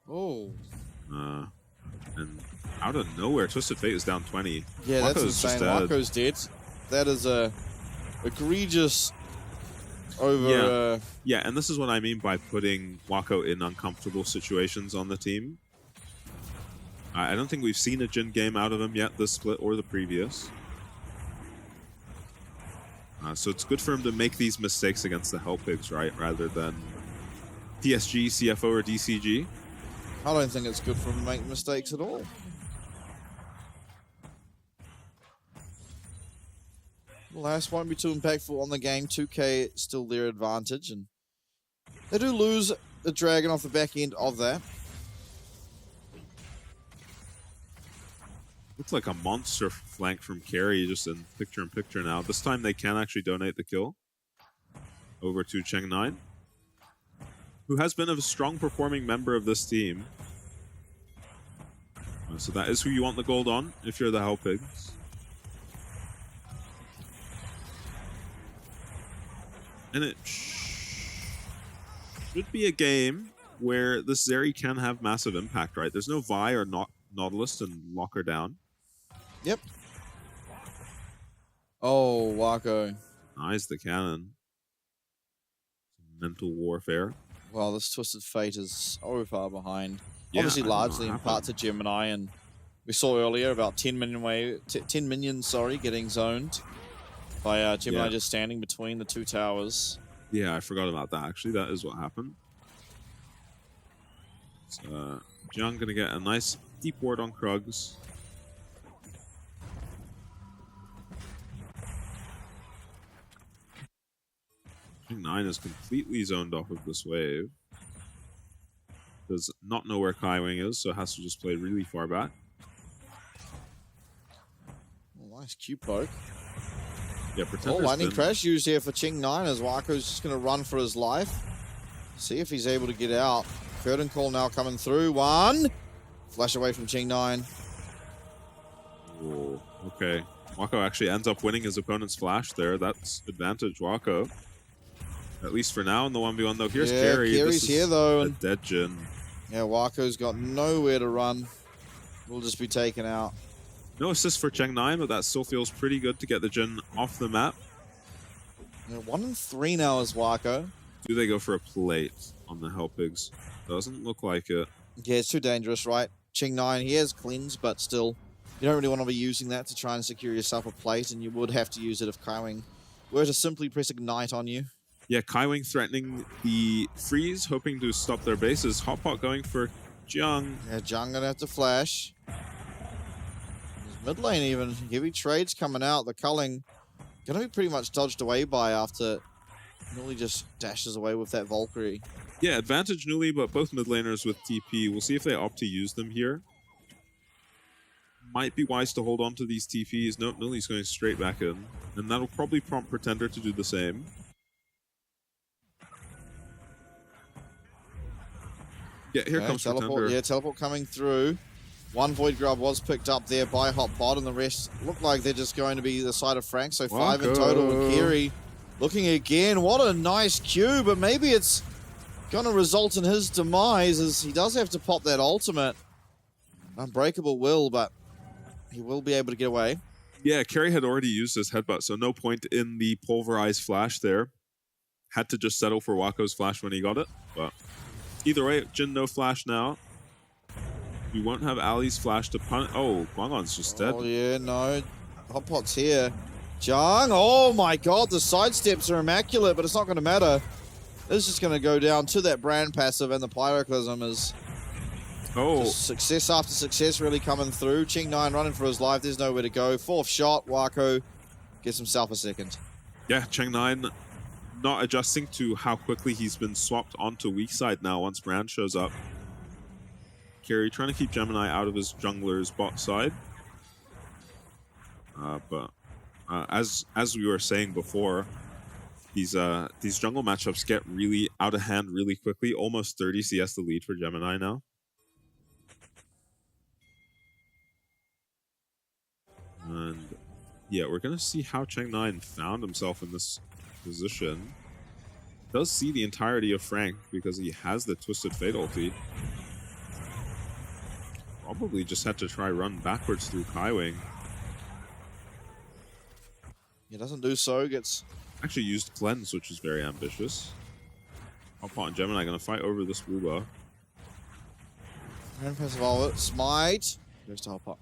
Oh. And out of nowhere, Twisted Fate is down 20. Yeah, Wako's that's insane. just dead. Wako's dead. That is a egregious over... Yeah, and this is what I mean by putting Wako in uncomfortable situations on the team. I don't think we've seen a Jhin game out of him yet, this split or the previous. So it's good for him to make these mistakes against the Hellpigs, right? Rather than PSG, CFO, or DCG. I don't think it's good for him to make mistakes at all. The last won't be too impactful on the game. 2K still their advantage, and they do lose the Dragon off the back end of that. Looks like a monster flank from Carry just in picture-in-picture now. This time they can actually donate the kill over to Cheng9, who has been a strong performing member of this team. So that is who you want the gold on if you're the Hellpigs. And it should be a game where this Zeri can have massive impact, right? There's no Vi or Nautilus to lock her down. Yep. Oh, Wako. Nice, the cannon. Mental warfare. Well, this Twisted Fate is so far behind. Yeah, Obviously, largely in part to Gemini, and we saw earlier about 10 minions getting zoned by Gemini just standing between the two towers. Yeah, I forgot about that, actually. That is what happened. So, Jiang gonna get a nice deep ward on Krugs. Cheng9 is completely zoned off of this wave. Does not know where Kaiwing is, so has to just play really far back. Oh, nice Q poke. Yeah, Pretender's lightning crash used here for Cheng9 as Wako's just going to run for his life. See if he's able to get out. Curtain call now coming through. One. Flash away from Cheng9. Oh, okay. Wako actually ends up winning his opponent's flash there. That's advantage Wako. At least for now in the 1v1 though. Here's Carry. Carry's here though. A dead Jin. Yeah, Wako's got nowhere to run. Will just be taken out. No assist for Cheng9, but that still feels pretty good to get the Jin off the map. Yeah, 1 in 3 now is Wako. Do they go for a plate on the Hellpigs? Doesn't look like it. Yeah, it's too dangerous, right? Cheng9, he has cleanse, but still, you don't really want to be using that to try and secure yourself a plate, and you would have to use it if Kaiwing were to simply press Ignite on you. Yeah, Kaiwing threatening the freeze, hoping to stop their bases. Hotpot going for Jiang. Yeah, Jiang gonna have to flash. Mid lane even. Heavy trades coming out. The culling gonna be pretty much dodged away by after Nuli just dashes away with that Valkyrie. Yeah, advantage Nuli, but both mid laners with TP. We'll see if they opt to use them here. Might be wise to hold on to these TPs. Nope, Nuli's going straight back in. And that'll probably prompt Pretender to do the same. Yeah, here comes Pretender. Yeah, teleport coming through. One Void Grub was picked up there by Hotpot, and the rest look like they're just going to be the side of Frank. So 5 in total, and Kiri looking again. What a nice Q, but maybe it's going to result in his demise as he does have to pop that ultimate. Unbreakable will, but he will be able to get away. Yeah, Carry had already used his headbutt, so no point in the pulverized flash there. Had to just settle for Wako's flash when he got it, but either way, Jin no flash now. We won't have Ali's flash to punish. Oh, Guangon's just dead. Oh, yeah, no. Hotpot's here. Jiang, oh my god, the sidesteps are immaculate, but it's not going to matter. This is just going to go down to that brand passive, and the Pyroclasm is just success after success really coming through. Cheng9 running for his life. There's nowhere to go. 4th shot. Wako gets himself a second. Yeah, Cheng9 not adjusting to how quickly he's been swapped onto weak side now once Brand shows up. Carry trying to keep Gemini out of his jungler's bot side. But as we were saying before, these jungle matchups get really out of hand really quickly. Almost 30 CS the lead for Gemini now. And yeah, we're gonna see how Cheng9 found himself in this position. Does see the entirety of Frank because he has the Twisted Fate ulti. Probably just had to try run backwards through Kaiwing. He doesn't do so, gets... Actually used Cleanse, which is very ambitious. Hotpot and Gemini gonna fight over this Wooba. Smite. Goes to Hotpot.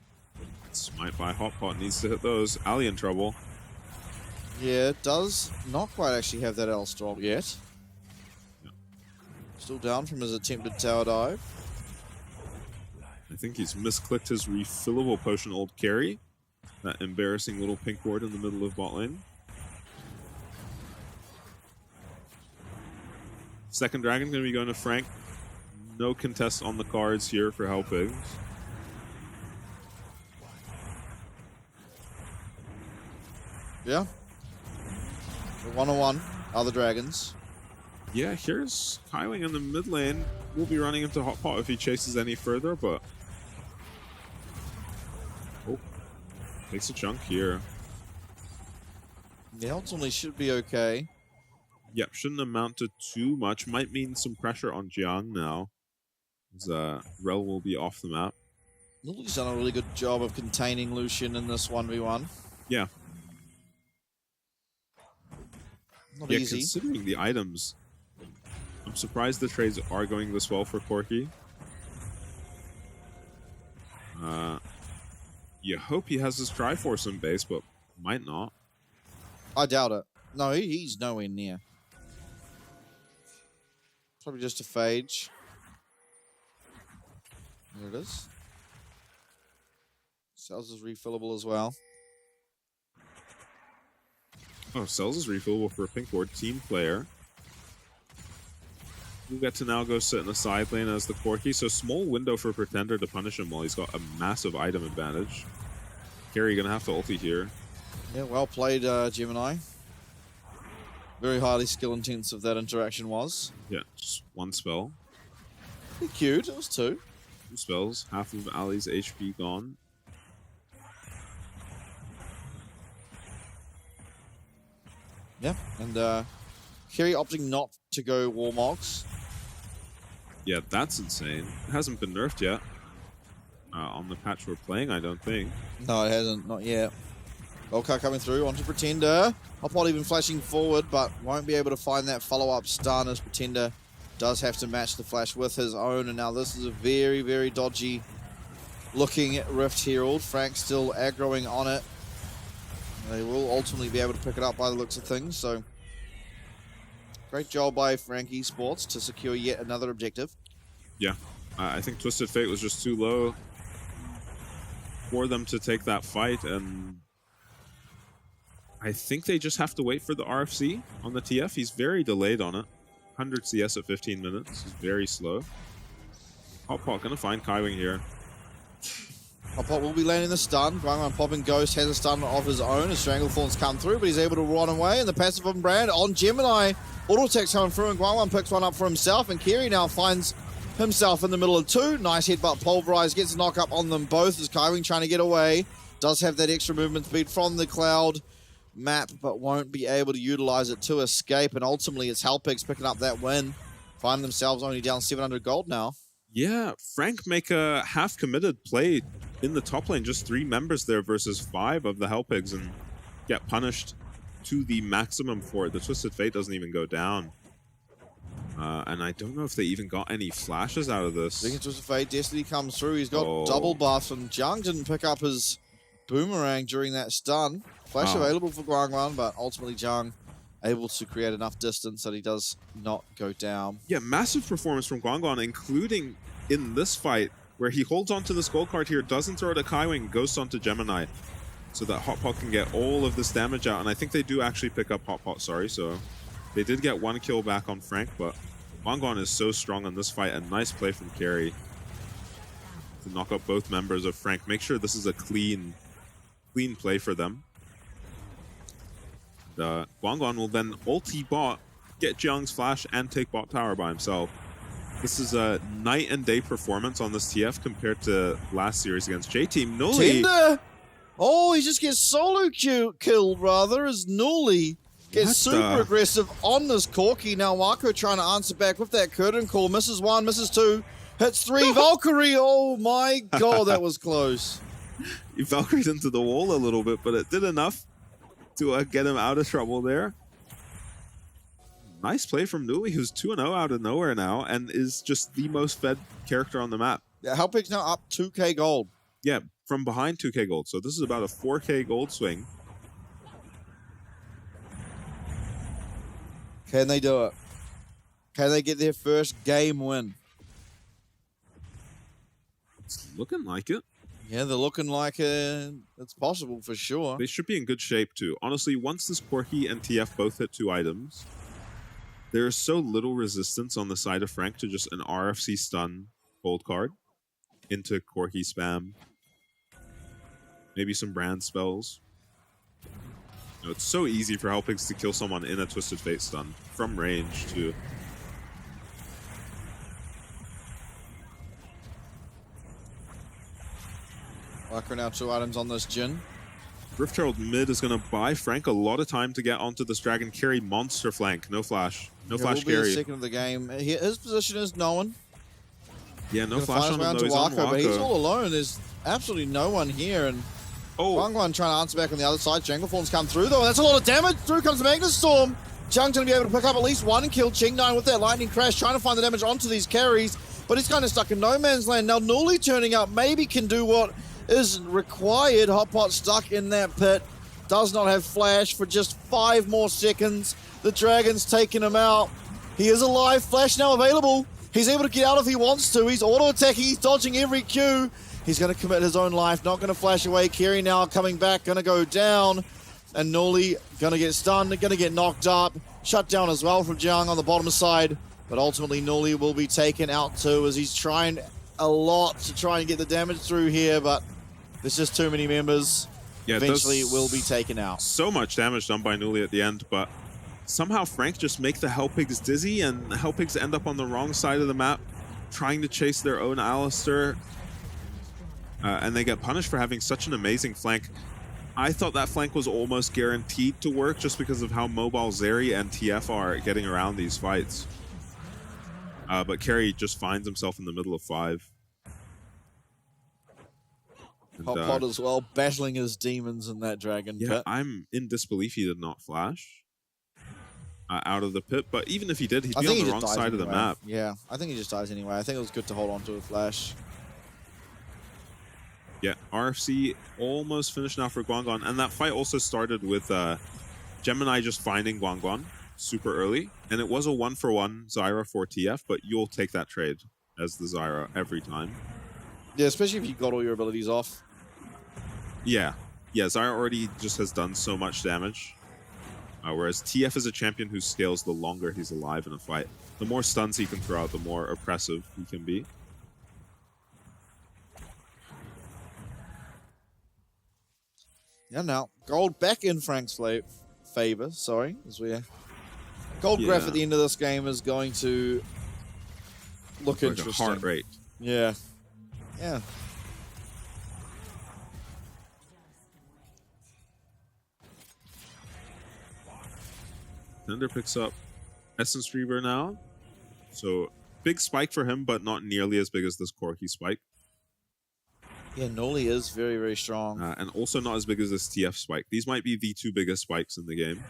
Smite by Hotpot needs to hit those. Ali in trouble. Yeah, it does not quite actually have that L strong yet. Yeah. Still down from his attempted tower dive. I think he's misclicked his refillable potion old carry. That embarrassing little pink ward in the middle of bot lane. Second dragon going to be going to Frank. No contest on the cards here for Hellpigs. Yeah. 1-on-1, other dragons. Yeah, here's Kaiwing in the mid lane. We'll be running into Hot Pot if he chases any further, but... Oh, takes a chunk here. Yeah, ultimately should be okay. Yep, shouldn't amount to too much. Might mean some pressure on Jiang now. As Rel will be off the map. Lily's done a really good job of containing Lucian in this 1v1. Yeah. Not yeah, easy. Considering the items, I'm surprised the trades are going this well for Corki. You hope he has his Triforce in base, but might not. I doubt it. No, he's nowhere near. Probably just a phage. There it is. Cells is refillable as well. Oh, Cells is refillable for a pink ward team player. We'll get to now go sit in the side lane as the Corki. So small window for Pretender to punish him while he's got a massive item advantage. Carry gonna have to ulti here. Yeah, well played, Gemini. Very highly skill intensive that interaction was. Yeah, just one spell. Pretty cute, it was 2. 2 spells, half of Ali's HP gone. Yeah, and Kiri opting not to go Warmogs. Yeah, that's insane. It hasn't been nerfed yet. On the patch we're playing, I don't think. No, it hasn't, not yet. Volcar coming through onto Pretender. Hotpot even flashing forward, but won't be able to find that follow-up stun as Pretender does have to match the flash with his own. And now this is a very, very dodgy looking Rift Herald. Frank still aggroing on it. They will ultimately be able to pick it up by the looks of things, so great job by Frank Esports to secure yet another objective. Yeah, I think Twisted Fate was just too low for them to take that fight, and I think they just have to wait for the RFC on the TF. He's very delayed on it. 100 CS at 15 minutes. He's very slow. Hotpot gonna find Kaiwing here. Hotpot will be landing the stun. Guangwan popping Ghost has a stun of his own as Stranglethorns come through, but he's able to run away, and the passive from Brand on Gemini. Auto attacks coming through, and Guangwan picks one up for himself, and Kiri now finds himself in the middle of 2. Nice headbutt pulverize, gets a knock up on them both as Kaiwing trying to get away. Does have that extra movement speed from the cloud map, but won't be able to utilize it to escape, and ultimately it's Hellpigs picking up that win. Find themselves only down 700 gold now. Yeah, Frank make a half-committed play in the top lane, just 3 members there versus 5 of the Hellpigs, and get punished to the maximum for it. The Twisted Fate doesn't even go down. And I don't know if they even got any flashes out of this. Thinking Twisted Fate, Destiny comes through. He's got double buffs, and Jiang didn't pick up his boomerang during that stun. Flash available for Guangwan, but ultimately Jiang able to create enough distance that he does not go down. Yeah, massive performance from Guangwan, including in this fight, where he holds onto this gold card here, doesn't throw it at Kaiwing, goes onto Gemini, so that Hotpot can get all of this damage out. And I think they do actually pick up Hotpot, sorry, so they did get 1 kill back on Frank, but Guangwan is so strong in this fight, and nice play from Carry to knock up both members of Frank. Make sure this is a clean play for them. Guangwan will then ulti bot, get Jiang's flash, and take bot tower by himself. This is a night and day performance on this TF compared to last series against J-Team. Nuli! Tinder! Oh, he just gets solo killed, rather, as Nuli gets super aggressive on this Corki. Now Wako trying to answer back with that curtain call. Misses 1, misses 2, hits 3. Valkyrie! Oh my god, that was close. He Valkyrie'd into the wall a little bit, but it did enough to get him out of trouble there. Nice play from Nuli, who's 2-0 out of nowhere now, and is just the most fed character on the map. Yeah, Hellpig's now up 2k gold. Yeah, from behind 2k gold. So this is about a 4k gold swing. Can they do it? Can they get their first game win? It's looking like it. Yeah, they're looking like it's possible for sure. They should be in good shape too. Honestly, once this Corki and TF both hit 2 items, there is so little resistance on the side of Frank to just an RFC stun gold card into Corki spam. Maybe some brand spells. You know, it's so easy for Helpix to kill someone in a Twisted Fate stun from range too. Like we're now 2 items on this Jhin. Rift Herald mid is going to buy Frank a lot of time to get onto this Dragon Carry monster flank. No flash. No flash will carry. Be second of the game. His position is no one. Yeah, no flash on him though. He's on Wako, but he's all alone. There's absolutely no one here. And Guangguan trying to answer back on the other side. Janglethorn's come through though. That's a lot of damage. Through comes the Magnus Storm. Jung's going to be able to pick up at least 1 kill. Ching9 with that lightning crash trying to find the damage onto these carries. But he's kind of stuck in no man's land. Now Nuli turning up maybe can do what is required. Hotpot stuck in that pit. Does not have flash for just 5 more seconds. The Dragon's taking him out. He is alive. Flash now available. He's able to get out if he wants to. He's auto-attacking. He's dodging every Q. He's going to commit his own life. Not going to flash away. Kerry now coming back. Going to go down. And Nuli going to get stunned. Going to get knocked up. Shut down as well from Jiang on the bottom side. But ultimately Nuli will be taken out too as he's trying a lot to try and get the damage through here. But there's just too many members. Yeah, eventually it will be taken out. So much damage done by Nuli at the end, but somehow Frank just make the Hellpigs dizzy, and the Hellpigs end up on the wrong side of the map, trying to chase their own Alistar, and they get punished for having such an amazing flank. I thought that flank was almost guaranteed to work just because of how mobile Zeri and TF are getting around these fights. But Kerry just finds himself in the middle of 5. Hotpot as well, battling his demons in that dragon pit. I'm in disbelief he did not flash out of the pit, but even if he did, he'd be on the wrong side of the map. Yeah, I think he just dies anyway. I think it was good to hold on to a flash. Yeah, RFC almost finished now for Guangguan, and that fight also started with Gemini just finding Guangguan super early, and it was a 1-for-1 Zyra for TF, but you'll take that trade as the Zyra every time. Yeah, especially if you got all your abilities off. Yeah, Zyra already just has done so much damage, whereas TF is a champion who scales the longer he's alive in a fight. The more stuns he can throw out, the more oppressive he can be. Yeah, now gold back in Frank's favor. Sorry, as we gold graph at the end of this game is going to look like interesting. A heart rate. Yeah. Thunder picks up Essence Reaver now. So big spike for him, but not nearly as big as this Corki spike. Yeah, Noli is very, very strong. And also not as big as this TF spike. These might be the 2 biggest spikes in the game.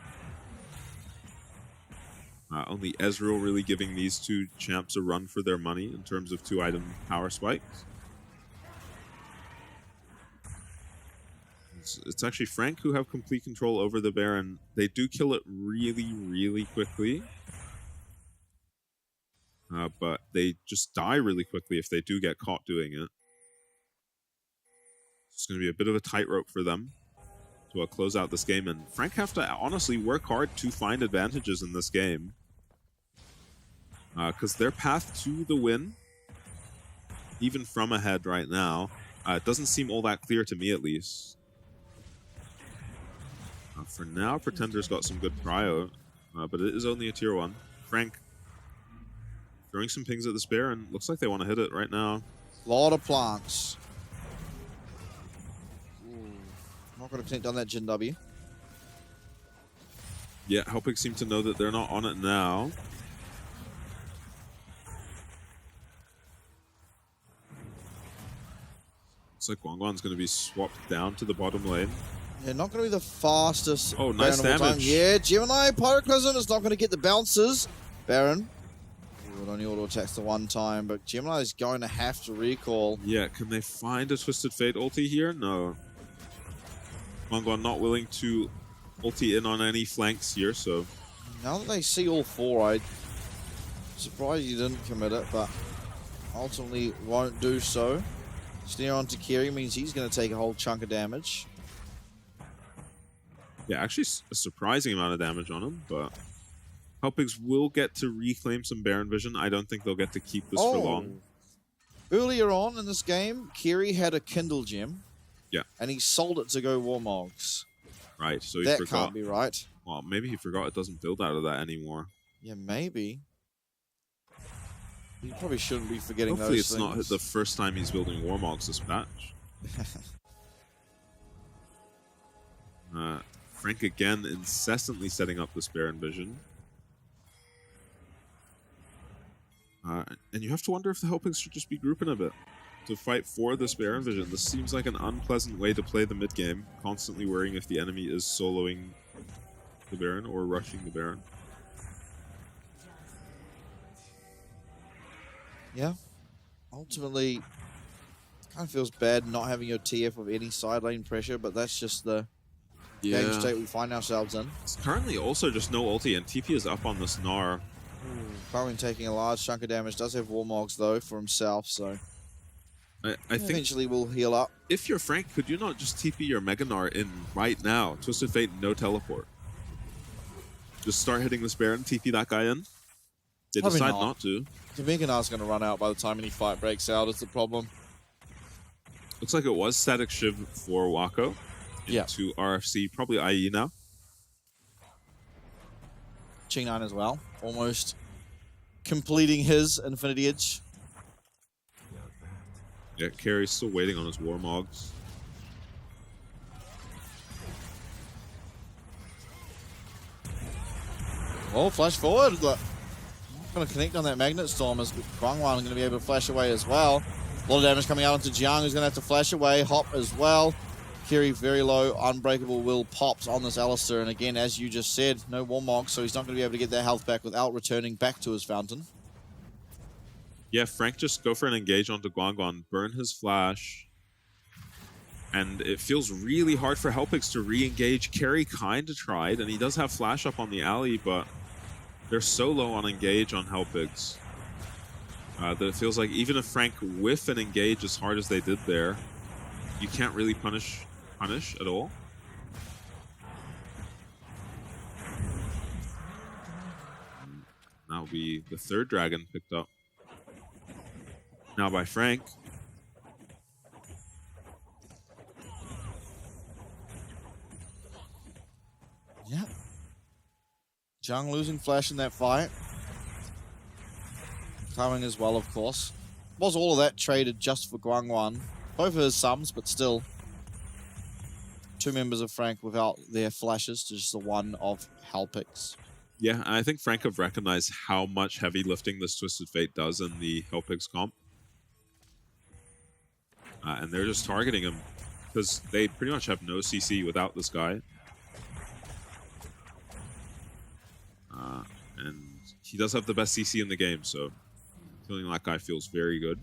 Only Ezreal really giving these 2 champs a run for their money in terms of 2-item power spikes. It's actually Frank who have complete control over the Baron. They do kill it really, really quickly. But they just die really quickly if they do get caught doing it. It's going to be a bit of a tightrope for them to close out this game. And Frank have to honestly work hard to find advantages in this game. Because their path to the win, even from ahead right now, it doesn't seem all that clear to me at least. For now, Pretender's got some good prio, but it is only a tier 1. Frank throwing some pings at this bear, and looks like they want to hit it right now. A lot of plants. Not going to connect on that Jhin W. Yeah, Helpix seem to know that they're not on it now. Looks like Guangguan's going to be swapped down to the bottom lane. Yeah, not going to be the fastest. Oh, nice Baron of all time. damage. Yeah, Gemini Pyroclasm is not going to get the bounces. Baron. It only auto attacks the 1 time, but Gemini is going to have to recall. Yeah, can they find a Twisted Fate ulti here? No. Guangguan not willing to ulti in on any flanks here, so Now that they see all four, I'm surprised you didn't commit it, but ultimately won't do so. Snare onto Kiri means he's going to take a whole chunk of damage. Yeah, actually a surprising amount of damage on him, but Helpigs will get to reclaim some Baron vision. I don't think they'll get to keep this for long. Earlier on in this game, Kiri had a Kindle gem. Yeah. And he sold it to go Warmogs. Right, so he that forgot. Can't be right. Well, maybe he forgot it doesn't build out of that anymore. Yeah, maybe. You probably shouldn't be forgetting Hopefully those things. Hopefully it's not the first time he's building Warmogs this patch. Frank again incessantly setting up this Baron vision. And you have to wonder if the Helpigs should just be grouping a bit to fight for this Baron vision. This seems like an unpleasant way to play the mid game, constantly worrying if the enemy is soloing the Baron or rushing the Baron. Yeah. Ultimately, it kind of feels bad not having your TF with any side lane pressure, but that's just the game state we find ourselves in. It's currently also just no ulti, and TP is up on this Gnar. Currently taking a large chunk of damage. Does have Warmogs, though, for himself, so I think eventually we'll heal up. If you're Frank, could you not just TP your Mega Gnar in right now? Twisted Fate, no teleport. Just start hitting this Baron, TP that guy in. They Probably decide not to. The Mega Gnar's going to run out by the time any fight breaks out, is the problem. Looks like it was static Shiv for Wako. Yeah. To RFC, probably IE now. G9 as well. Almost completing his Infinity Edge. Yeah, Carey's still waiting on his Warmogs. Oh, flash forward. Look. Going to connect on that Magnet Storm as Guangwan going to be able to flash away as well. A lot of damage coming out onto Jiang, who's going to have to flash away. Hop as well. Kiri very low. Unbreakable will pops on this Alistair. And again, as you just said, no Warmog, so he's not going to be able to get that health back without returning back to his fountain. Yeah, Frank just go for an engage onto Guangguan, burn his flash. And it feels really hard for Helpigs to re-engage. Carey kind of tried, and he does have flash up on the alley, but they're so low on engage on Helpigs that it feels like even if Frank whiff and engage as hard as they did there, you can't really punish at all. Now will be the third dragon picked up. Now by Frank. Yeah. Jiang losing flash in that fight. Coming as well, of course. Was all of that traded just for Guangwan? Both of his sums, but still. Two members of Frank without their flashes, just the one of Helpigs. Yeah, and I think Frank have recognized how much heavy lifting this Twisted Fate does in the Helpigs comp. And they're just targeting him because they pretty much have no CC without this guy. And he does have the best CC in the game, so killing that guy feels very good.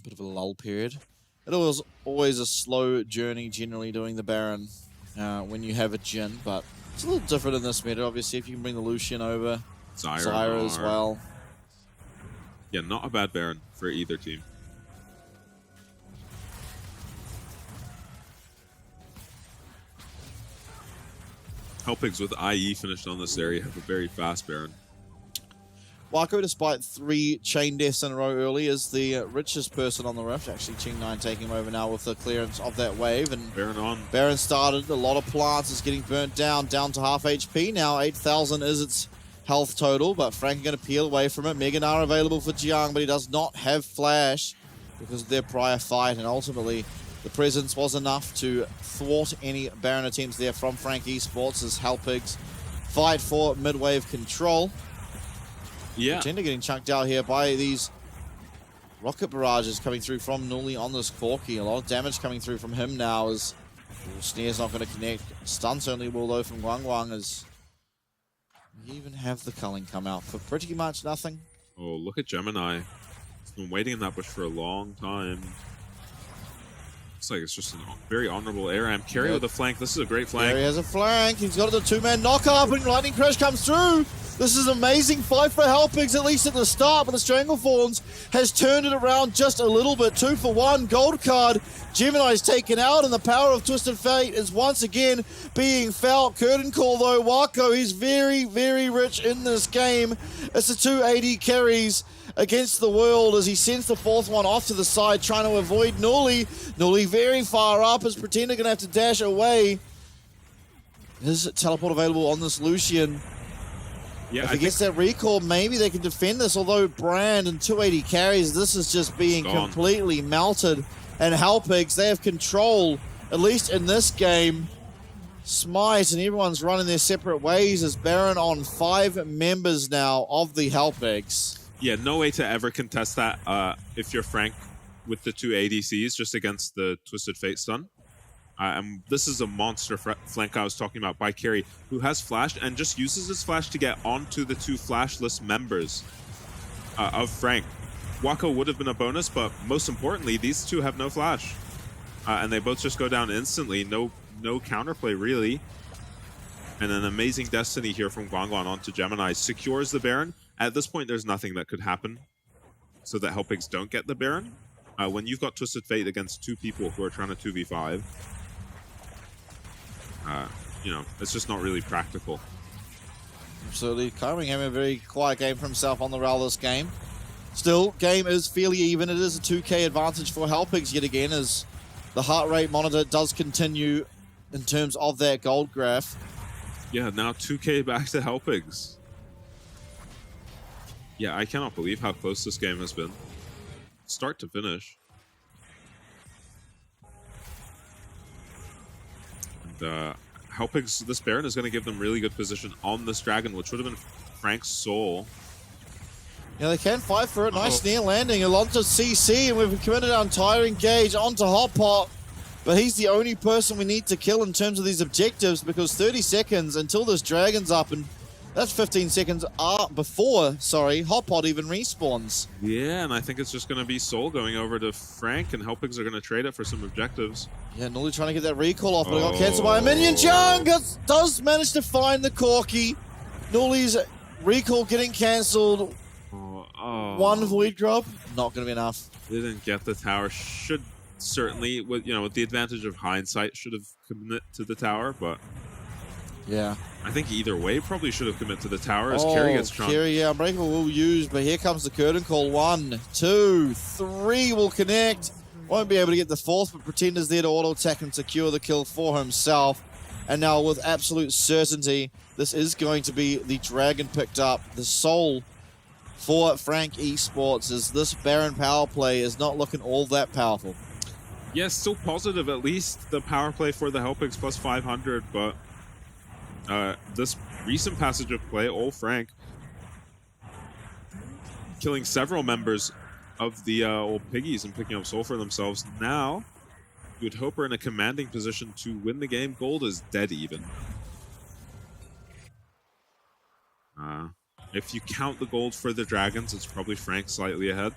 Bit of a lull period. It was always a slow journey generally doing the Baron when you have a Jhin, but it's a little different in this meta. Obviously, if you can bring the Lucian over, Zyra as well. Yeah, not a bad Baron for either team. Helpigs with IE finished on this area have a very fast Baron. Wako, despite 3 chain deaths in a row early, is the richest person on the Rift. Actually, Ching9 taking him over now with the clearance of that wave. And Baron on. Baron started. A lot of plants is getting burnt down to half HP. Now 8,000 is its health total, but Frank going to peel away from it. Mega Gnar available for Jiang, but he does not have flash because of their prior fight. And ultimately, the presence was enough to thwart any Baron attempts there from Frank Esports as Helpigs fight for mid-wave control. Yeah. Pretender getting chunked out here by these rocket barrages coming through from Nuli on this Corki. A lot of damage coming through from him now as Snare's not going to connect. Stun certainly will though from Guangguang as we even have the culling come out for pretty much nothing. Oh, look at Gemini. He's been waiting in that bush for a long time. Looks like it's just a very honorable air amp. Carry with a flank. This is a great flank. Carry has a flank. He's got the two-man knock-up, and Lightning Crash comes through. This is an amazing fight for Helpix, at least at the start, but the Stranglethorns has turned it around just a little bit. 2 for 1, gold card. Gemini's taken out, and the power of Twisted Fate is once again being felt. Curtain call, though. Wako, he's very, very rich in this game. It's the 280 carries against the world as he sends the fourth one off to the side, trying to avoid Nuli. Nuli very far up, is Pretender going to have to dash away. Is teleport available on this Lucian? Yeah, if he gets that recall, maybe they can defend this, although Brand and 280 carries, this is just being completely melted. And Helpix, they have control, at least in this game. Smite and everyone's running their separate ways as Baron on 5 members now of the Helpix. Yeah, no way to ever contest that if you're Frank with the 2 ADCs just against the Twisted Fate stun. And this is a monster flank I was talking about by Carry, who has flashed and just uses his flash to get onto the 2 flashless members of Frank. Wako would have been a bonus, but most importantly, these 2 have no flash. And they both just go down instantly. No counterplay, really. And an amazing destiny here from Guangguan onto Gemini. Secures the Baron. At this point, there's nothing that could happen so that Helpix don't get the Baron. When you've got Twisted Fate against 2 people who are trying to 2v5, you know, it's just not really practical. Absolutely. Kyrming having a very quiet game for himself on the rail this game. Still, game is fairly even. It is a 2k advantage for Helpix yet again as the heart rate monitor does continue in terms of that gold graph. Yeah, now 2k back to Helpix. Yeah, I cannot believe how close this game has been. Start to finish. And Helpix, this Baron is going to give them really good position on this Dragon, which would have been Frank's soul. Yeah, they can fight for it. Nice near landing. Alonso CC, and we've committed our entire engage onto Hot Pot. But he's the only person we need to kill in terms of these objectives because 30 seconds until this Dragon's up, and that's 15 seconds before, Hot Pot even respawns. Yeah, and I think it's just going to be Soul going over to Frank, and Helpix are going to trade it for some objectives. Yeah, Nuli trying to get that recall off, but it got cancelled by a minion. Jung does manage to find the Corki. Nuli's recall getting cancelled. One Void drop, not going to be enough. Didn't get the tower. Should certainly, with the advantage of hindsight, should have committed to the tower, but yeah, I think either way probably should have committed to the tower as Carry gets trumped. Carry, yeah, Unbreakable will use, but here comes the curtain call. 1, 2, 3 will connect. Won't be able to get the 4th, but Pretender's there to auto attack and secure the kill for himself. And now with absolute certainty, this is going to be the Dragon picked up. The soul for Frank Esports is this Baron power play is not looking all that powerful. Yes, still positive, at least the power play for the Helpix plus 500, but this recent passage of play, all Frank, killing several members of the old piggies and picking up soul for themselves. Now, you would hope we're in a commanding position to win the game. Gold is dead even. If you count the gold for the Dragons, it's probably Frank slightly ahead.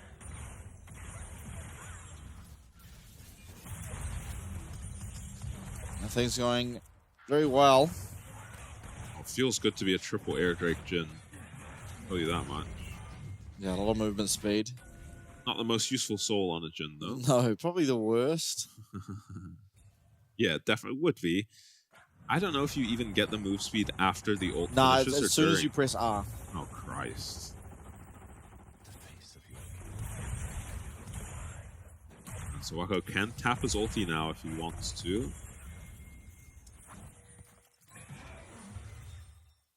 Things going very well. It feels good to be a triple air Drake Jhin. I'll tell you that much. Yeah, a lot of movement speed. Not the most useful soul on a Jhin, though. No, probably the worst. Yeah, definitely would be. I don't know if you even get the move speed after the ult Nah, finishes as soon as you press R. Oh, Christ. So Wako can tap his ulti now if he wants to.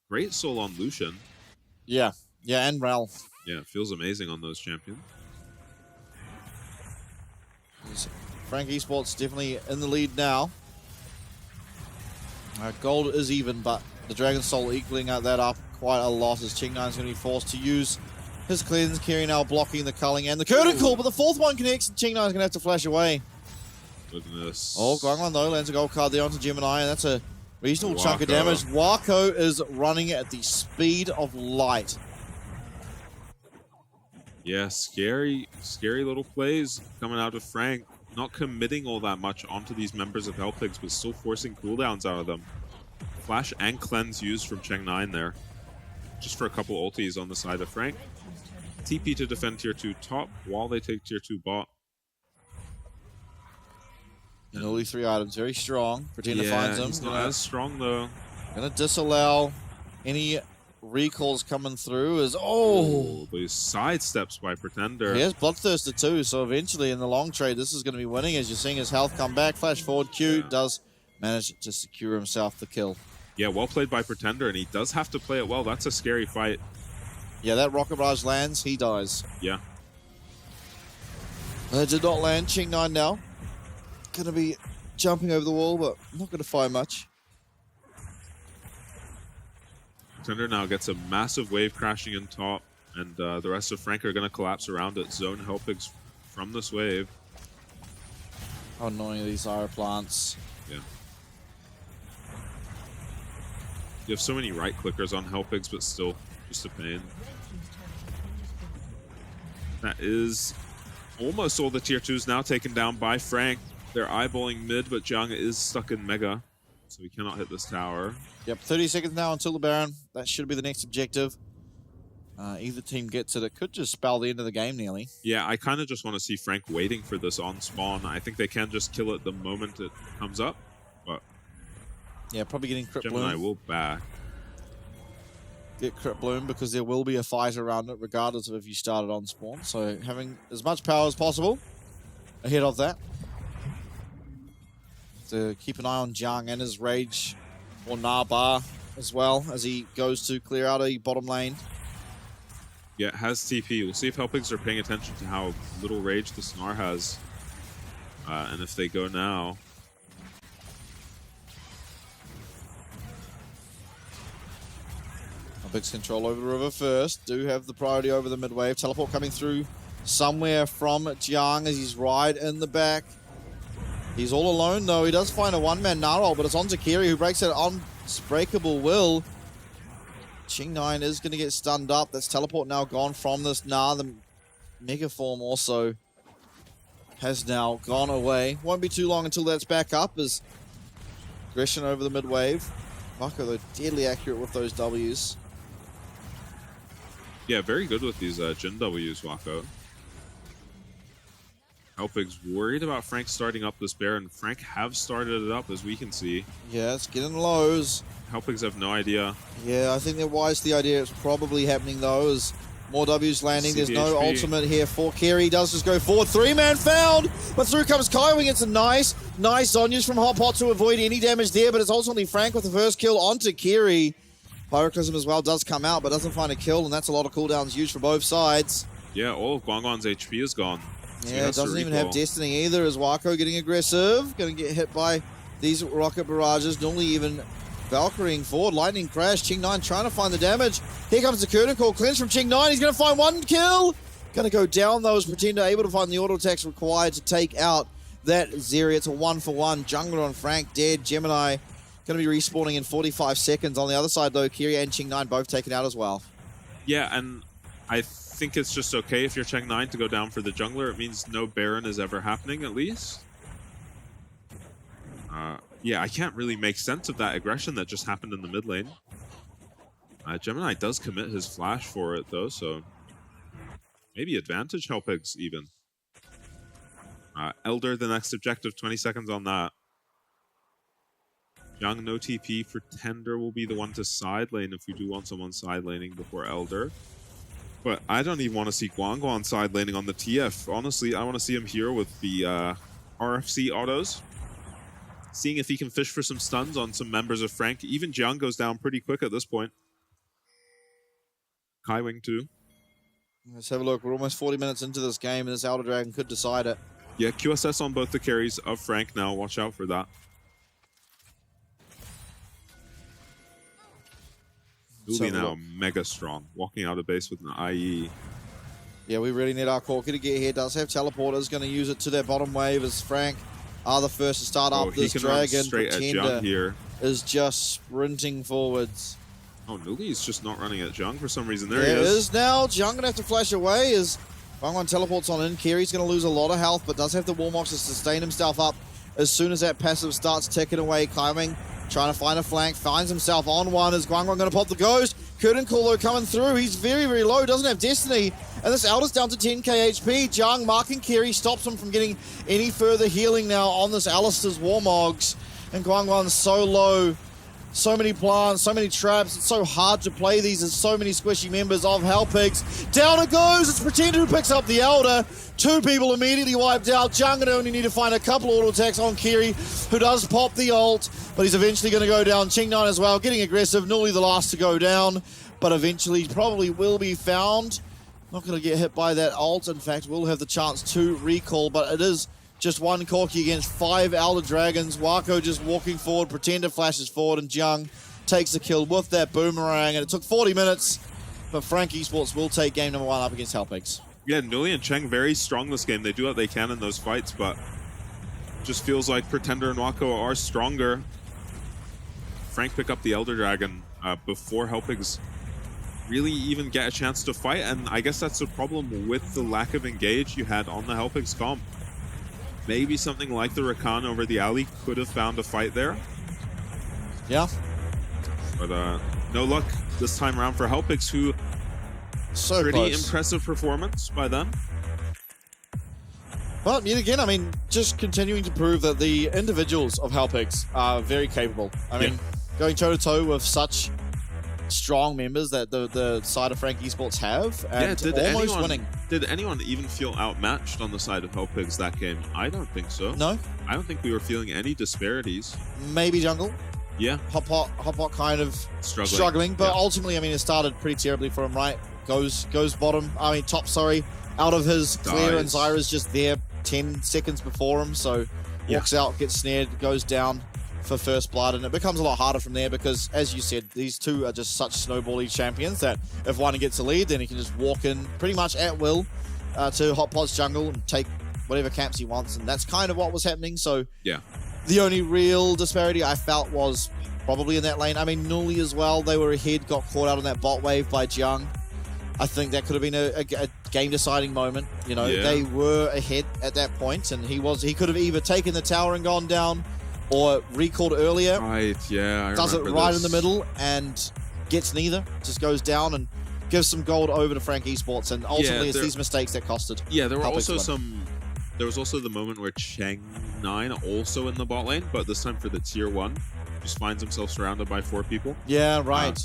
Great soul on Lucian. Yeah, and Rel. Yeah, it feels amazing on those champions. Frank Esports definitely in the lead now. Gold is even, but the Dragon Soul equaling that up quite a lot as Ching9's going to be forced to use his cleanse. Carry now blocking the culling and the curtain call, but the 4th one connects and Ching9's going to have to flash away. Goodness. Oh, Guangguan though lands a gold card there onto Gemini, and that's a reasonable chunk of damage. Wako is running at the speed of light. Yeah, scary little plays coming out of Frank. not committing all that much onto these members of Hellpigs, but still forcing cooldowns out of them. Flash and cleanse used from Cheng9 there. Just for a couple ultis on the side of Frank. TP to defend tier 2 top while they take tier 2 bot. And all these 3 items, very strong. Pretender finds them. He's not as strong though. Gonna disallow any recalls coming through as these side steps by Pretender. He has Bloodthirster too, so eventually in the long trade this is going to be winning as you're seeing his health come back. Flash forward, Q does manage to secure himself the kill. Yeah, well played by Pretender, and he does have to play it well. That's a scary fight. Yeah, that rocket barrage lands, he dies. Yeah. It did not land. Cheng9 now going to be jumping over the wall, but not going to fire much. Pretender now gets a massive wave crashing in top, and the rest of Frank are going to collapse around it. Zone Hellpigs from this wave. How annoying are these Ira plants? Yeah. You have so many right clickers on Hellpigs, but still just a pain. That is almost all the tier 2s now taken down by Frank. They're eyeballing mid, but Jung is stuck in Mega, so he cannot hit this tower. Yep, 30 seconds now until the Baron. That should be the next objective. Either team gets it. It could just spell the end of the game nearly. Yeah, I kind of just want to see Frank waiting for this on spawn. I think they can just kill it the moment it comes up, but yeah, probably getting Crypt Gemini Bloom. will back. Get Crypt Bloom because there will be a fight around it regardless of if you started on spawn. So having as much power as possible ahead of that. To keep an eye on Jung and his rage or Narbar as well as he goes to clear out a bottom lane. Yeah, it has TP. We'll see if Hellpigs are paying attention to how little rage the Snar has. And if they go now. Hellpigs control over the river first. Do have the priority over the mid wave. Teleport coming through somewhere from Jiang as he's right in the back. He's all alone though. He does find a one-man Narol, but it's on Zakiri who breaks it on Unbreakable Will. Cheng9 is going to get stunned up. That's teleport now gone from this. The Mega Form also has now gone away. Won't be too long until that's back up as aggression over the mid wave. Mako though deadly accurate with those Ws. Yeah, very good with these Jin Ws, Wako. Hellpigs worried about Frank starting up this Baron. Frank have started it up as we can see. Yeah, it's getting lows. Hellpigs have no idea. Yeah, I think they're wise to the idea it's probably happening though as more W's landing. There's no ultimate here for Kiri. Does just go forward. 3-man found, but through comes Kaiwing. It's a nice Zonyas from Hot Pot to avoid any damage there, but it's ultimately Frank with the first kill onto Kiri. Pyroclasm as well does come out, but doesn't find a kill, and that's a lot of cooldowns used for both sides. Yeah, all of Guangguan's HP is gone. So yeah, it doesn't even have Destiny either as Wako getting aggressive. Going to get hit by these rocket barrages. Normally even Valkyrieing forward. Lightning crash. Cheng9 trying to find the damage. Here comes the curtain call. Cleanse from Cheng9. He's going to find one kill. Going to go down though as Pretender able to find the auto attacks required to take out that Zeri. It's a 1-for-1. Jungler on Frank dead. Gemini going to be respawning in 45 seconds. On the other side though, Kiri and Cheng9 both taken out as well. Yeah, and I think it's just okay if you're Cheng9 to go down for the jungler. It means no Baron is ever happening, at least. Yeah, I can't really make sense of that aggression that just happened in the mid lane. Gemini does commit his flash for it, though, so maybe advantage Hellpigs even. Elder, the next objective, 20 seconds on that. Young, no TP. Pretender will be the one to side lane if we do want someone side laning before Elder. But I don't even want to see Guangguan side laning on the TF. Honestly, I want to see him here with the RFC autos. Seeing if he can fish for some stuns on some members of Frank. Even Jiang goes down pretty quick at this point. Kaiwing too. Let's have a look. We're almost 40 minutes into this game and this Elder Dragon could decide it. Yeah, QSS on both the carries of Frank now. Watch out for that. Uli now mega strong, walking out of base with an IE. Yeah, we really need our Corki to get here. Does have teleporters, going to use it to their bottom wave as Frank are the first to start up this dragon. Straight at Jung here. Is just sprinting forwards. Oh, Nuli's just not running at Jung for some reason. There he is now. Jung going to have to flash away as Guangwan teleports on in. Kiri's going to lose a lot of health, but does have the Warmox to sustain himself up as soon as that passive starts ticking away. Climbing, trying to find a flank, finds himself on one as Guangwan going to pop the ghost. Curtain Call though coming through. He's very, very low, doesn't have Destiny. And this Elder's down to 10k HP. Jung marking Kiri, stops him from getting any further healing now on this Alistair's Warmogs. And Guangwan's so low. So many plants, so many traps. It's so hard to play these. There's so many squishy members of Hellpigs. Down it goes. It's Pretender who picks up the Elder. 2 people immediately wiped out. Jung gonna only need to find a couple auto attacks on Kiri, who does pop the ult, but he's eventually going to go down. Ching9 as well, getting aggressive. Newly the last to go down, but eventually probably will be found. Not going to get hit by that ult. In fact, will have the chance to recall, but it is just one Corki against 5 Elder Dragons. Wako just walking forward. Pretender flashes forward, and Jung takes the kill with that boomerang. And it took 40 minutes, but Frank Esports will take game number 1 up against Hellpigs. Yeah, Nuli and Cheng very strong this game. They do what they can in those fights, but just feels like Pretender and Wako are stronger. Frank pick up the Elder Dragon before Hellpigs really even get a chance to fight, and I guess that's the problem with the lack of engage you had on the Hellpigs comp. Maybe something like the Rakan over the alley could have found a fight there. Yeah. But no luck this time around for Hellpigs, who so pretty close. Impressive performance by them. But yet again, I mean, just continuing to prove that the individuals of Hellpigs are very capable. I mean, going toe-to-toe with such strong members that the side of Frank Esports have, and almost winning. Did anyone even feel outmatched on the side of Hellpigs that game? I don't think so. No? I don't think we were feeling any disparities. Maybe Jungle. Yeah. Hotpot kind of struggling, but ultimately, I mean, it started pretty terribly for him, right? Goes bottom, top, out of his clear, and Zyra's just there 10 seconds before him, so walks out, gets snared, goes down for first blood, and it becomes a lot harder from there because, as you said, these two are just such snowbally champions that if one gets a lead, then he can just walk in pretty much at will to Hotpot's jungle and take whatever camps he wants, and that's kind of what was happening. So the only real disparity I felt was probably in that lane. I mean, Nuli as well, they were ahead, got caught out on that bot wave by Jung. I think that could have been a game-deciding moment. You know, they were ahead at that point, and he could have either taken the tower and gone down, or recalled earlier. Right, yeah, I does it remember right this. in the middle and gets neither. Just goes down and gives some gold over to Frank Esports, and ultimately it's these mistakes that costed. Yeah, there were Hellpigs also win. there was also the moment where Cheng9 also in the bot lane, but this time for the tier 1, just finds himself surrounded by 4 people. Yeah, right.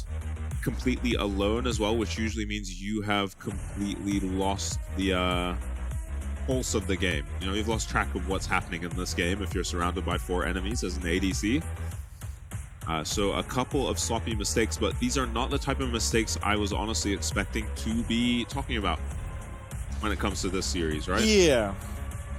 Completely alone as well, which usually means you have completely lost the pulse of the game. You know, you've lost track of what's happening in this game if you're surrounded by 4 enemies as an ADC. So a couple of sloppy mistakes, but these are not the type of mistakes I was honestly expecting to be talking about when it comes to this series, right? Yeah.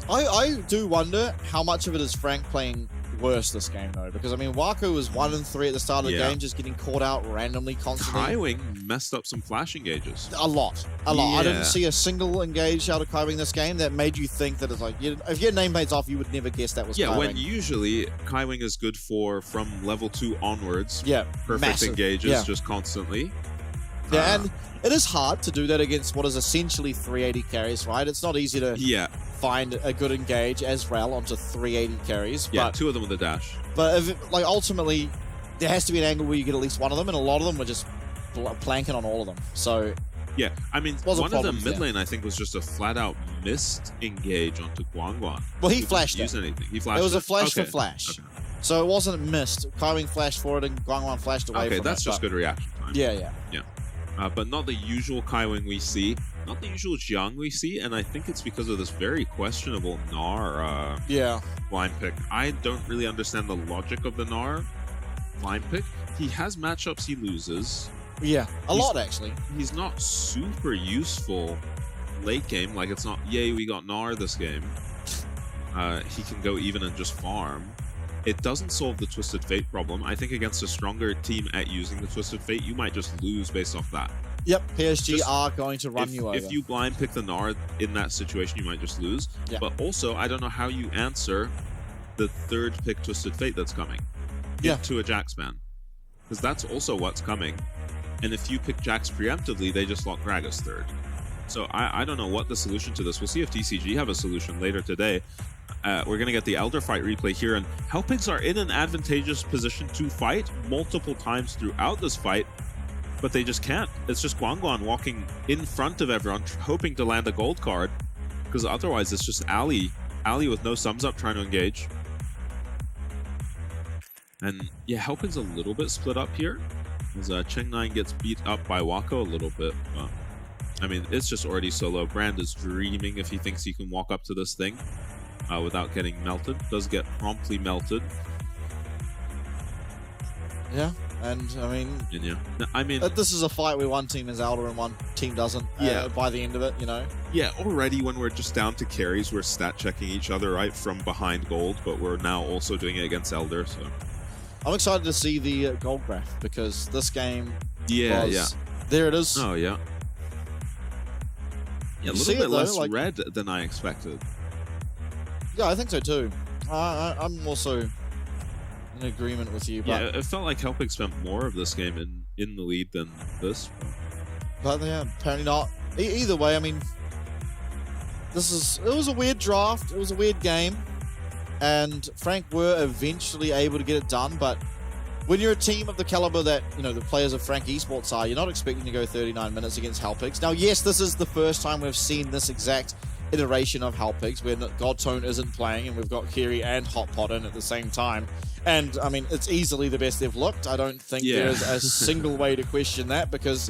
I do wonder how much of it is Frank playing worse this game, though, because I mean, Wako was 1-3 at the start of the game, just getting caught out randomly, constantly. Kaiwing messed up some flash engages. A lot. I didn't see a single engage out of Kaiwing this game that made you think that it's like, if your nameplate's off, you would never guess that was Kaiwing. When usually Kaiwing is good for from level 2 onwards. Perfect massive. engages just constantly. Yeah, and it is hard to do that against what is essentially 380 carries, right? It's not easy to find a good engage as Rel onto 380 carries. Yeah, but 2 of them with a dash. But if, ultimately, there has to be an angle where you get at least one of them, and a lot of them were just planking on all of them. So yeah, I mean, one of them mid lane I think was just a flat out missed engage onto Guangwan. Well, he flashed it. Use anything. He flashed it was a flash for flash. Okay. So it wasn't missed. Kaiwing flashed for it, and Guangwan flashed away from it. Okay, that's just good reaction time. Yeah. But not the usual Kaiwing we see, not the usual Jiang we see, and I think it's because of this very questionable Gnar line pick. I don't really understand the logic of the Gnar line pick. He has matchups he loses. Yeah, a lot actually. He's not super useful late game, like it's not, yay, we got Gnar this game. He can go even and just farm. It doesn't solve the Twisted Fate problem. I think against a stronger team at using the Twisted Fate, you might just lose based off that. Yep, PSG are going to run you over. If you blind pick the Gnar in that situation, you might just lose. Yeah. But also, I don't know how you answer the 3rd pick Twisted Fate that's coming into a Jax ban. Because that's also what's coming. And if you pick Jax preemptively, they just lock Gragas 3rd. So I don't know what the solution to this. We'll see if DCG have a solution later today. We're going to get the Elder fight replay here, and Helpigs are in an advantageous position to fight multiple times throughout this fight, but they just can't. It's just Guangguan walking in front of everyone, hoping to land a gold card, because otherwise it's just Ali with no sums up trying to engage. And yeah, Helping's a little bit split up here, as Cheng9 gets beat up by Wako a little bit. I mean, it's just already solo. Brand is dreaming if he thinks he can walk up to this thing without getting melted. Does get promptly melted. Yeah, and I mean, this is a fight where one team is Elder and one team doesn't. Yeah. By the end of it, you know. Yeah, already when we're just down to carries, we're stat checking each other right from behind gold, but we're now also doing it against Elder. So I'm excited to see the gold graph, because this game. Yeah. There it is. Oh yeah. Yeah, a little bit less red than I expected. Yeah, I think so too. I'm also in agreement with you. But yeah, it felt like Helping spent more of this game in the lead than this. But yeah, apparently not. Either way, I mean, it was a weird draft. It was a weird game. And Frank were eventually able to get it done, but when you're a team of the caliber that, you know, the players of Frank Esports are, you're not expecting to go 39 minutes against Helpigs. Now, yes, this is the first time we've seen this exact iteration of Helpigs, where Godtone isn't playing and we've got Kiri and Hotpot in at the same time. And, I mean, it's easily the best they've looked. I don't think there's a single way to question that, because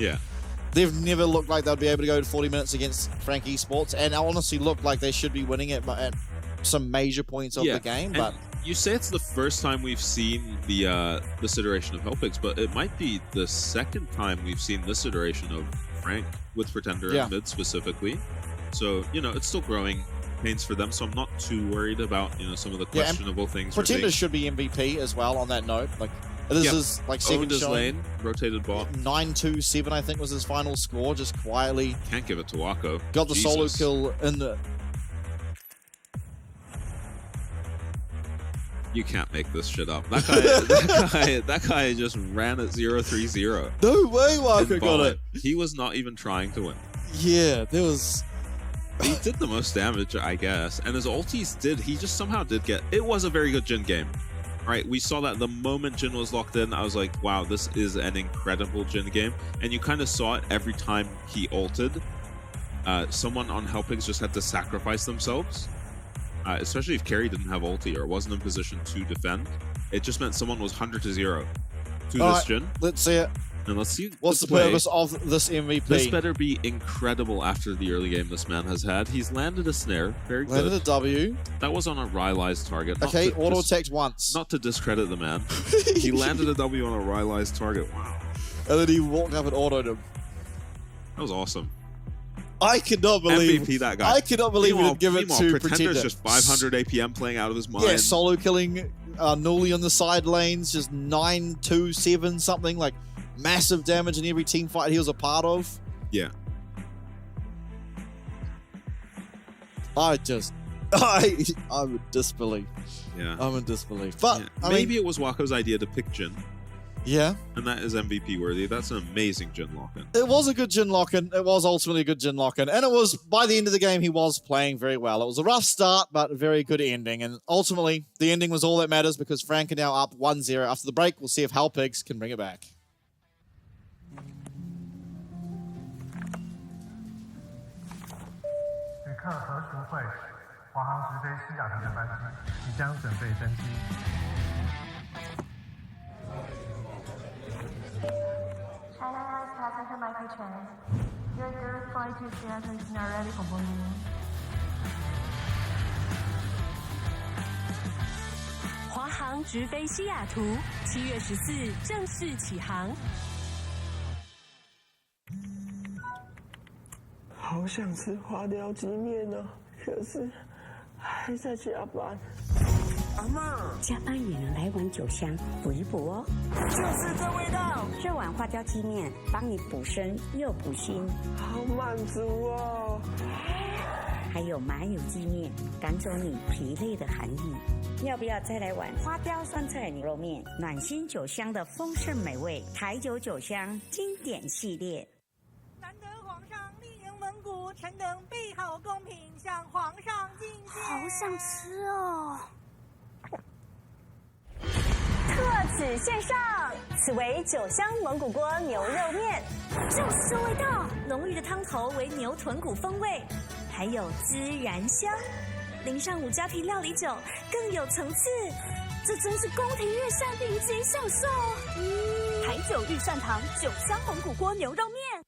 they've never looked like they'll be able to go to 40 minutes against Frank Esports, and honestly look like they should be winning it at some major points of the game. But you say it's the first time we've seen this iteration of Helpigs, but it might be the second time we've seen this iteration of Frank with Pretender and Mid specifically. So, you know, it's still growing pains for them, so I'm not too worried about, you know, some of the questionable things. Pretender should be MVP as well on that note. Like, this is like second his lane, rotated bot. 9-2-7, I think, was his final score, just quietly. Can't give it to Wako. Got the solo kill in the... You can't make this shit up. That guy just ran at 0-3-0. No way Wako got it. He was not even trying to win. Yeah, there was... He did the most damage, I guess. And his ultis he just somehow did get... It was a very good Jhin game. Right, we saw that the moment Jhin was locked in, I was like, wow, this is an incredible Jhin game. And you kind of saw it every time he ulted. Someone on Helpigs just had to sacrifice themselves. Especially if Carry didn't have ulti or wasn't in position to defend. It just meant someone was 100-0 to this Jhin. Let's see it. And let's see what's the purpose of this MVP. This better be incredible after the early game this man has had. He's landed a snare. Very good. Landed a W. That was on a Rylai's target. Okay, auto attacks once. Not to discredit the man. He landed a W on a Rylai's target. Wow. And then he walked up and autoed him. That was awesome. I cannot believe MVP that guy. I cannot believe we give it to Pretender's just 500 APM playing out of his mind. Yeah, solo killing Nuli on the side lanes, just 9-2-7 something, like massive damage in every team fight he was a part of. Yeah. I'm in disbelief. Yeah. I'm in disbelief. But maybe it was Wako's idea to pick Jhin. Yeah. And that is MVP worthy. That's an amazing Jhin lock-in. It was a good Jhin lock-in. It was ultimately a good Jhin lock-in. And it was, by the end of the game, he was playing very well. It was a rough start, but a very good ending. And ultimately, the ending was all that matters, because Frank are now up 1-0. After the break, we'll see if Helpigs can bring it back. 旅客何淑慧，华航直飞西雅图的班机即将准备登机。China has passenger Michael Chen. Your direct flight to Seattle is now ready for boarding. 华航直飞西雅图，7月14正式起航。好想吃花雕鸡面哦，可是还在加班。阿嬷，加班也能来碗酒香补一补哦。就是这味道，这碗花雕鸡面帮你补身又补心，好满足哦。还有麻油鸡面，赶走你疲累的寒意。要不要再来碗花雕酸菜牛肉面？暖心酒香的丰盛美味，台酒酒香经典系列。难得皇上莅临蒙古，谷，臣等备好贡品，向皇上进献。好想吃哦！特此献上，此为酒香蒙古锅牛肉面，就是这味道。浓郁的汤头为牛豚骨风味，还有孜然香，淋上五加皮料理酒，更有层次。这真是宫廷御膳顶级享受。台酒御膳堂酒香蒙古锅牛肉面。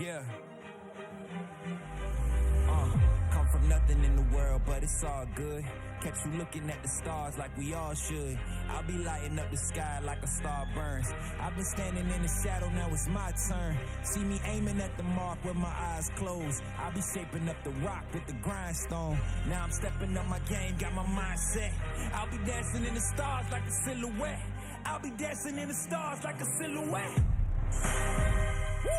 Yeah. Come from nothing in the world, but it's all good. Catch you looking at the stars like we all should. I'll be lighting up the sky like a star burns. I've been standing in the shadow, now it's my turn. See me aiming at the mark with my eyes closed. I'll be shaping up the rock with the grindstone. Now I'm stepping up my game, got my mind set. I'll be dancing in the stars like a silhouette. I'll be dancing in the stars like a silhouette. Woo!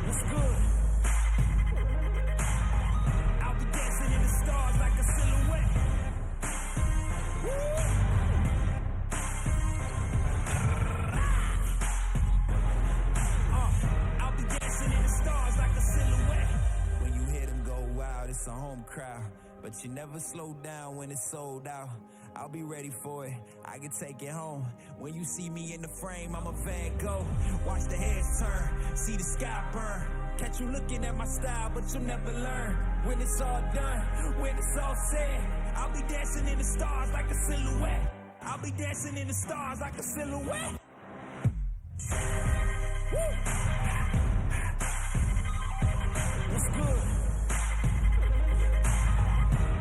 What's good? I'll be dancing in the stars like a silhouette. Woo! I'll be dancing in the stars like a silhouette. When you hear them go wild, it's a home crowd. But you never slow down when it's sold out. I'll be ready for it, I can take it home. When you see me in the frame, I'm a Van Gogh. Watch the heads turn, see the sky burn. Catch you looking at my style, but you'll never learn. When it's all done, when it's all said, I'll be dancing in the stars like a silhouette. I'll be dancing in the stars like a silhouette. Woo! What's good?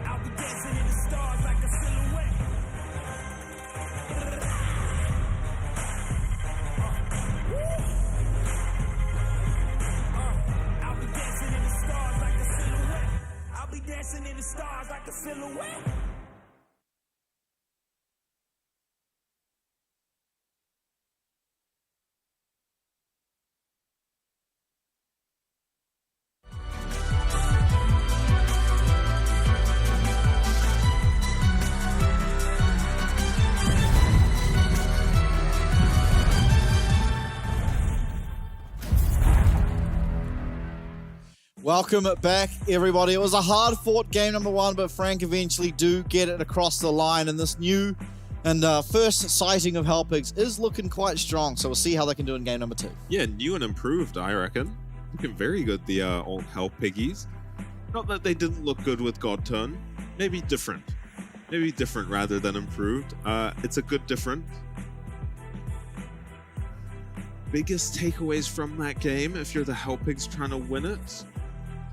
I'll be dancing in the stars like a silhouette. I'll be dancing in the stars like a silhouette. I'll be dancing in the stars like a silhouette. Welcome back, everybody. It was a hard-fought game number one, but Frank eventually do get it across the line, and this new and first sighting of Hellpigs is looking quite strong, so we'll see how they can do in game number two. Yeah, new and improved, I reckon. Looking very good, the old Hellpiggies. Not that they didn't look good with God Turn. Maybe different. Maybe different rather than improved. It's a good different. Biggest takeaways from that game, if you're the Hellpigs trying to win it?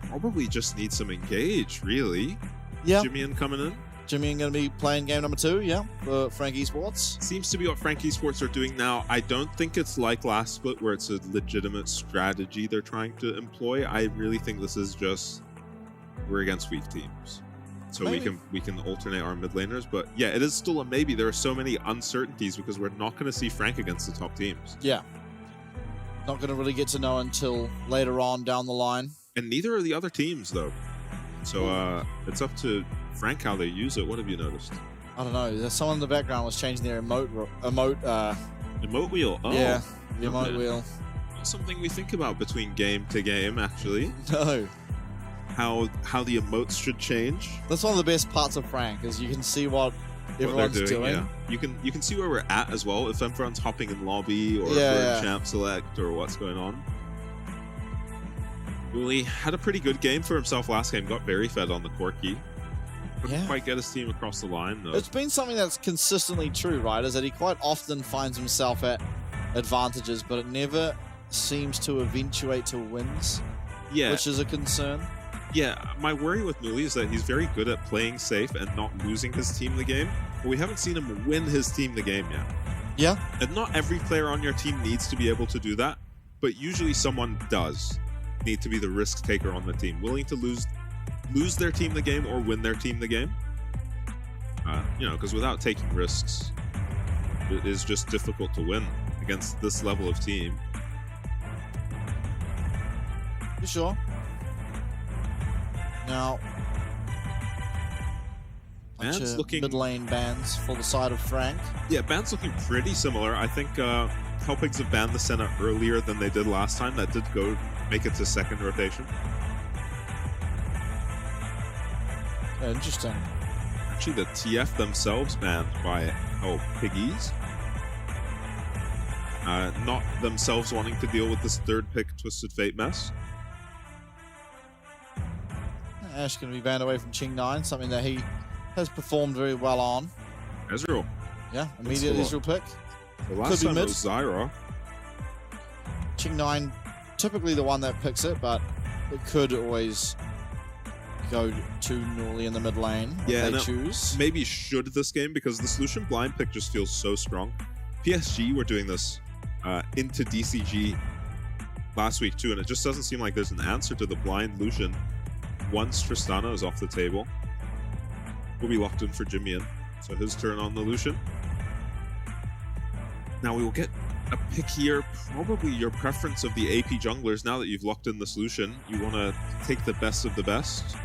Probably just need some engage, really. Yeah. Jimmy coming in. Jimmy going to be playing game number two, yeah, for Frank Esports. Seems to be what Frank Esports are doing now. I don't think it's like last split where it's a legitimate strategy they're trying to employ. I really think this is just we're against weak teams. So maybe we can alternate our mid laners, but yeah, it is still a maybe. There are so many uncertainties because we're not going to see Frank against the top teams. Yeah. Not going to really get to know until later on down the line. And neither are the other teams, though. So it's up to Frank how they use it. What have you noticed? I don't know. There's someone in the background was changing their emote wheel. Oh, yeah, the emote wheel. Not something we think about between game to game, actually. No. How the emotes should change. That's one of the best parts of Frank, is you can see what everyone's doing. Yeah. You can see where we're at as well. If everyone's hopping in lobby or if we're in champ select or what's going on. Uli had a pretty good game for himself last game. Got very fed on the Corki. Couldn't quite get his team across the line, though. It's been something that's consistently true, right? Is that he quite often finds himself at advantages, but it never seems to eventuate to wins. Yeah. Which is a concern. Yeah, my worry with Nuli is that he's very good at playing safe and not losing his team the game, but we haven't seen him win his team the game yet. Yeah. And not every player on your team needs to be able to do that, but usually someone does need to be the risk taker on the team, willing to lose their team the game or win their team the game. Because without taking risks, it is just difficult to win against this level of team. For sure. Now, Band's looking mid lane bans for the side of Frank. Yeah, Band's looking pretty similar. I think Hellpigs have banned the Senna earlier than they did last time. That did go make it to second rotation. Interesting. Actually, the TF themselves banned by Hellpiggies. Not themselves wanting to deal with this third pick Twisted Fate mess. Ash going to be banned away from Ching9, something that he has performed very well on. Ezreal. Yeah, immediate Ezreal pick. The last time it was Zyra. Ching9 typically the one that picks it, but it could always go to Newly in the mid lane if they choose. Maybe should this game, because the solution blind pick just feels so strong. PSG were doing this into DCG last week too, and it just doesn't seem like there's an answer to the blind Lucian once Tristana is off the table. We'll be locked in for Jimmy, so his turn on the Lucian. Now we will get a pick here, probably your preference of the AP junglers. Now that you've locked in the solution, you want to take the best of the best.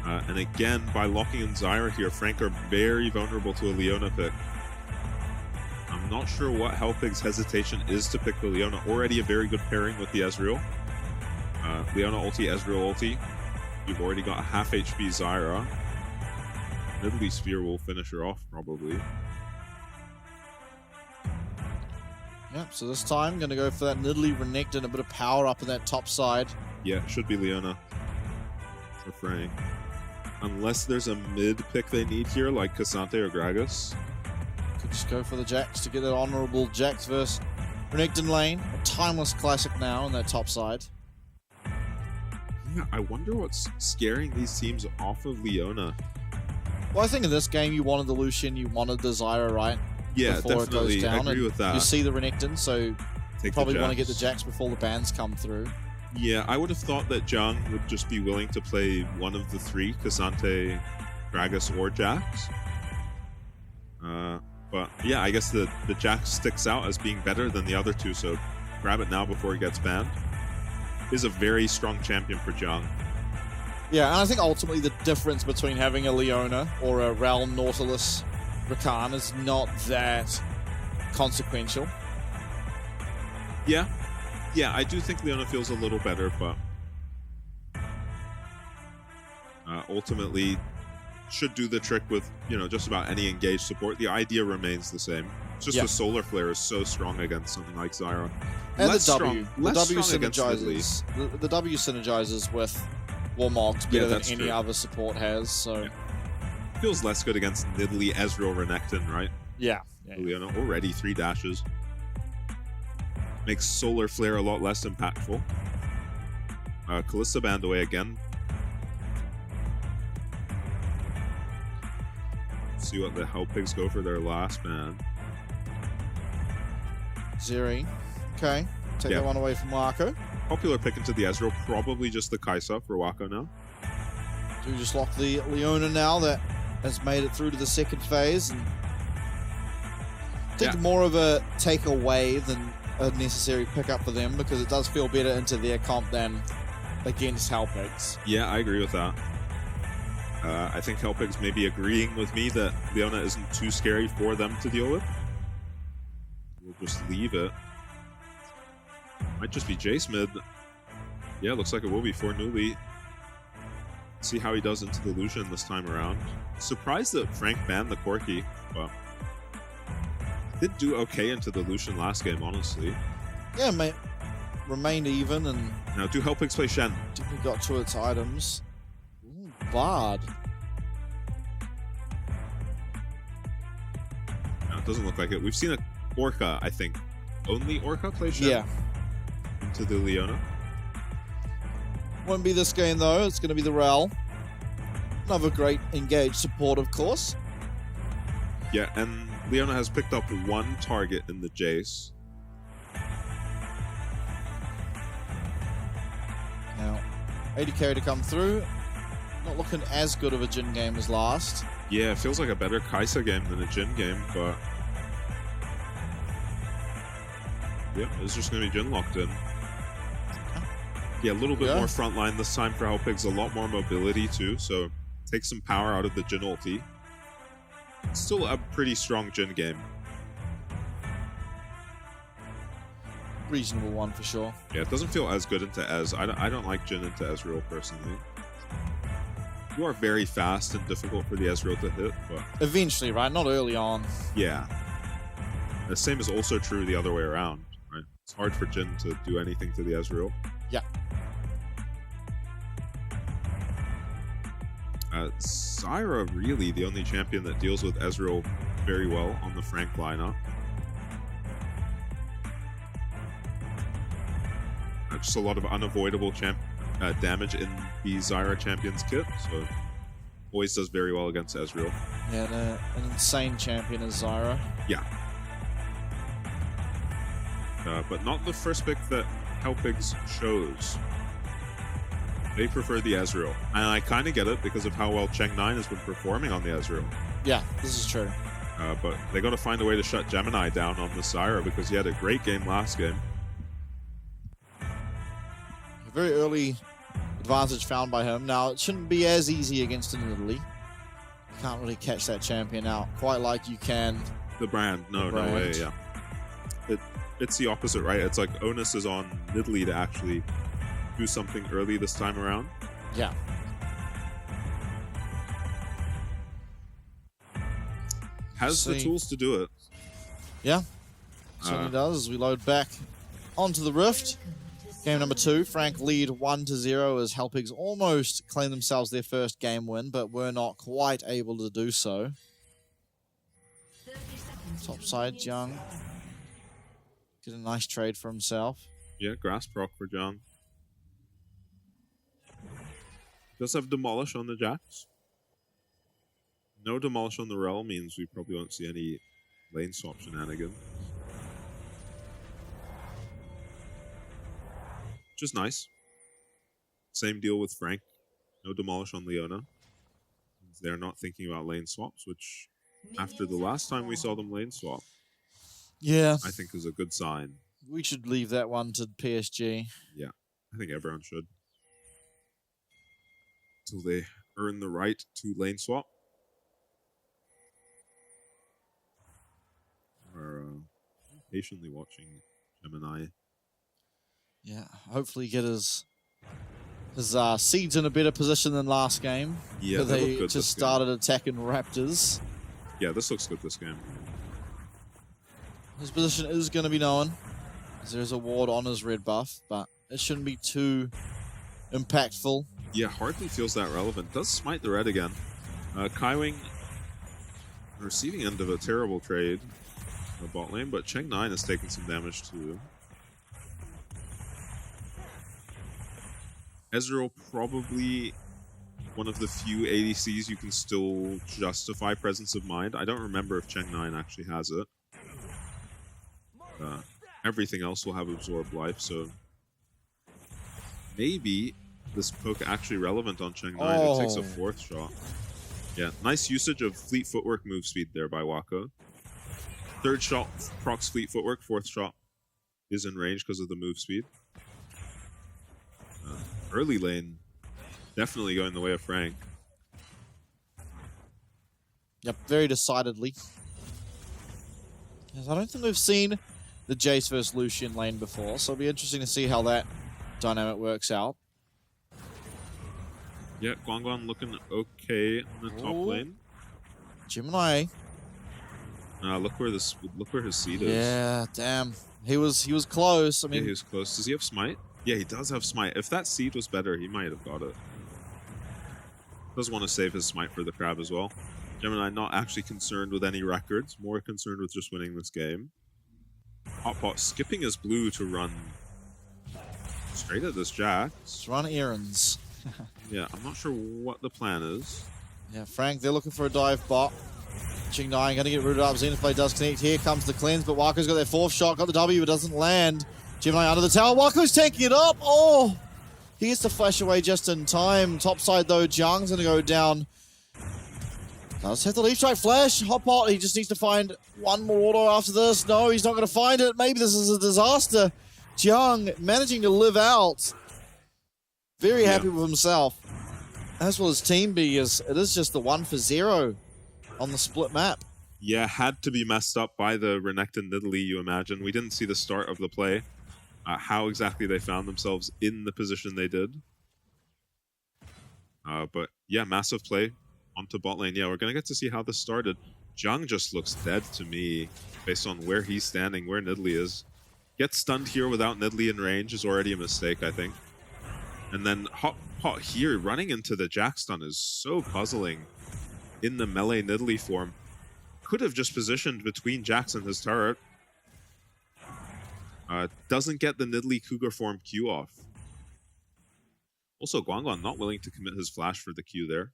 And again, by locking in Zyra here, Frank are very vulnerable to a Leona pick. I'm not sure what Helpig's hesitation is to pick the Leona. Already a very good pairing with the Ezreal. Leona ulti, Ezreal ulti. You've already got a half HP Zyra. Nidalee Sphere will finish her off, probably. Yep, so this time, going to go for that Nidalee Renekton, a bit of power up in that top side. Yeah, it should be Leona for Frank. Unless there's a mid pick they need here, like Cassante or Gragas. Could just go for the Jax to get that honorable Jax versus Renekton lane. A timeless classic now on that top side. Yeah, I wonder what's scaring these teams off of Leona. Well, I think in this game, you wanted the Lucian, you wanted the Zyra, right? Yeah, before definitely. It goes down. I agree with that. You see the Renekton, so probably want to get the Jax. Jax before the bans come through. Yeah, I would have thought that Jung would just be willing to play one of the three, Cassante, Gragas, or Jax. But yeah, I guess the Jax sticks out as being better than the other two, so grab it now before he gets banned. Is a very strong champion for Jung. Yeah, and I think ultimately the difference between having a Leona or a Realm Nautilus Rakan is not that consequential. Yeah. Yeah, I do think Leona feels a little better, but ultimately should do the trick with, you know, just about any engaged support. The idea remains the same. It's just the Solar Flare is so strong against something like Zyra. And Less the strong, less strong against synergizes. The W synergizes with Warmogs better than any other support has, so... Feels less good against Nidalee, Ezreal, Renekton, right? Yeah. Leona already 3 dashes. Makes Solar Flare a lot less impactful. Kalista banned away again. Let's see what the Hellpigs go for their last ban. Zeri. Okay. Take that one away from Wako. Popular pick into the Ezreal. Probably just the Kaisa for Wako now. Do just lock the Leona now that has made it through to the second phase. And I think more of a take away than a necessary pickup for them, because it does feel better into their comp than against Hellpigs. Yeah, I agree with that. I think Hellpigs may be agreeing with me that Leona isn't too scary for them to deal with. We'll just leave it. Might just be Jace mid. Yeah, looks like it will be for Newly. See how he does into the Lucian this time around. Surprised that Frank banned the Corki, but did do okay into the Lucian last game, honestly. Yeah, mate. Remained even, and now do Hellpigs play Shen? Definitely got to its items. Ooh, Bard. No, it doesn't look like it. We've seen a Orca, I think. Only Orca play Shen? Yeah. Into the Leona. Won't be this game though, it's going to be the Rel. Another great engaged support, of course. Yeah, and Leona has picked up 1 target in the Jace. Now, 80 carry to come through. Not looking as good of a Jhin game as last. Yeah, it feels like a better Kaisa game than a Jhin game, but... yeah, it's just going to be Jhin locked in. Yeah, a little bit more frontline this time for Hellpigs, a lot more mobility too, so take some power out of the Jhin ulti. Still a pretty strong Jhin game. Reasonable one for sure. Yeah, it doesn't feel as good into Ez. I don't like Jhin into Ezreal personally. You are very fast and difficult for the Ezreal to hit, but... eventually, right? Not early on. Yeah. The same is also true the other way around, right? It's hard for Jhin to do anything to the Ezreal. Yeah. Zyra really the only champion that deals with Ezreal very well on the Frank lineup. just a lot of unavoidable damage in the Zyra Champions kit, so always does very well against Ezreal. Yeah, an insane champion is Zyra. Yeah. But not the first pick that Helpigs chose. They prefer the Ezreal. And I kind of get it because of how well Cheng9 has been performing on the Ezreal. Yeah, this is true. But they got to find a way to shut Gemini down on the Zyra because he had a great game last game. A very early advantage found by him. Now, it shouldn't be as easy against an Italy. You can't really catch that champion out quite like you can. The brand. No, no way, yeah. It's the opposite, right? It's like onus is on Nidalee to actually do something early this time around. Yeah. Has the tools to do it. Yeah, certainly does. As we load back onto the Rift. Game number 2, Frank lead 1-0 as Helpigs almost claim themselves their first game win, but were not quite able to do so. Top side, Jung. Get a nice trade for himself. Yeah, grass proc for Jung. Does have Demolish on the Jax. No Demolish on the Rel means we probably won't see any lane swap shenanigans. Which is nice. Same deal with Frank. No Demolish on Leona. They're not thinking about lane swaps, which after the last time we saw them lane swap, yeah, I think is a good sign. We should leave that one to PSG. Yeah, I think everyone should. Until they earn the right to lane swap. We're patiently watching Gemini. Yeah, hopefully get his seeds in a better position than last game. Yeah, they just started attacking Raptors. Yeah, this looks good this game. His position is going to be known, as there's a ward on his red buff, but it shouldn't be too impactful. Yeah, hardly feels that relevant. Does smite the red again. Kaiwing receiving end of a terrible trade in the bot lane, but Cheng9 has taken some damage too. Ezreal probably one of the few ADCs you can still justify presence of mind. I don't remember if Cheng9 actually has it. Everything else will have absorbed life, so maybe this poke actually relevant on Cheng9. It takes a 4th shot. Yeah, nice usage of fleet footwork move speed there by Wako. 3rd shot procs fleet footwork, 4th shot is in range because of the move speed. Early lane definitely going the way of Frank. Yep, very decidedly. Yes, I don't think we've seen the Jace versus Lucian lane before, so it'll be interesting to see how that dynamic works out. Yeah, Guangguan looking okay in the top lane. Gemini. Look where his seed is. Yeah, damn. He was close. I mean, yeah, he was close. Does he have smite? Yeah, he does have smite. If that seed was better, he might have got it. Does want to save his smite for the crab as well. Gemini not actually concerned with any records, more concerned with just winning this game. Hotpot skipping his blue to run straight at this Jax. Just run errands. Yeah, I'm not sure what the plan is. Yeah, Frank, they're looking for a dive bot. Cheng9 going to get rooted up. Xenoblade does connect. Here comes the cleanse, but Wako's got their 4th shot. Got the W, but doesn't land. Gemini under the tower. Wako's taking it up. Oh! He gets to flash away just in time. Top side, though, Jung's going to go down. Does hit the leaf strike flash. Hotpot, he just needs to find one more auto after this. No, he's not going to find it. Maybe this is a disaster. Jung managing to live out. Very happy with himself. As will his team be, as it is just the 1-for-0 on the split map. Yeah, had to be messed up by the Renekton Nidalee, you imagine. We didn't see the start of the play. How exactly they found themselves in the position they did. But yeah, massive play onto bot lane. Yeah, we're going to get to see how this started. Jung just looks dead to me based on where he's standing, where Nidalee is. Get stunned here without Nidalee in range is already a mistake, I think. And then Hotpot here running into the Jack stun is so puzzling in the melee Nidalee form. Could have just positioned between Jax and his turret. Doesn't get the Nidalee Cougar form Q off. Also, Guangguan not willing to commit his flash for the Q there.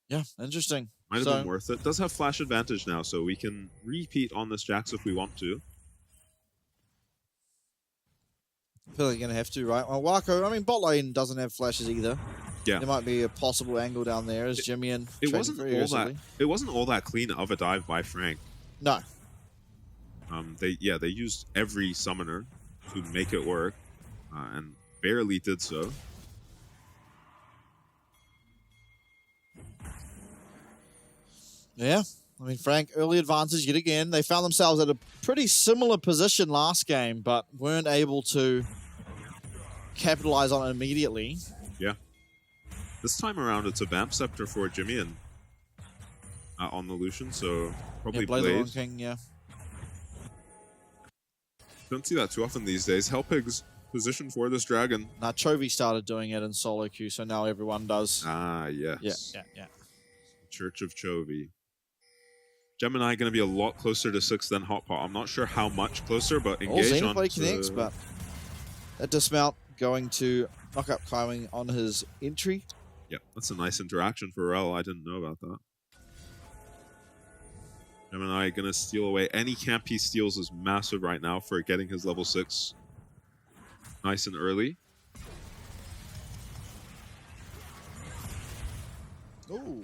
Yeah, interesting. Might have been worth it. Does have flash advantage now, so we can repeat on this Jax if we want to. I feel like you're going to have to, right? Well, Wako, I mean, bot lane doesn't have flashes either. Yeah. There might be a possible angle down there as Jimmy it wasn't all that clean of a dive by Frank. No. They used every summoner to make it work, and barely did so. Yeah, I mean, Frank, early advantage yet again. They found themselves at a pretty similar position last game, but weren't able to capitalize on it immediately. Yeah. This time around, it's a Vamp Scepter for Jimmy on the Lucian, so probably Blade the Wrong Blade. King, yeah. Don't see that too often these days. Hellpig's position for this dragon. Now, Chovy started doing it in solo queue, so now everyone does. Ah, yes. Yeah. Church of Chovy. Gemini going to be a lot closer to 6 than Hot Pot. I'm not sure how much closer, but engage on Xenoblade connects, but that dismount going to knock up Kaiwing on his entry. Yep, that's a nice interaction for Rel. I didn't know about that. Gemini going to steal away. Any camp he steals is massive right now for getting his level 6 nice and early. Ooh.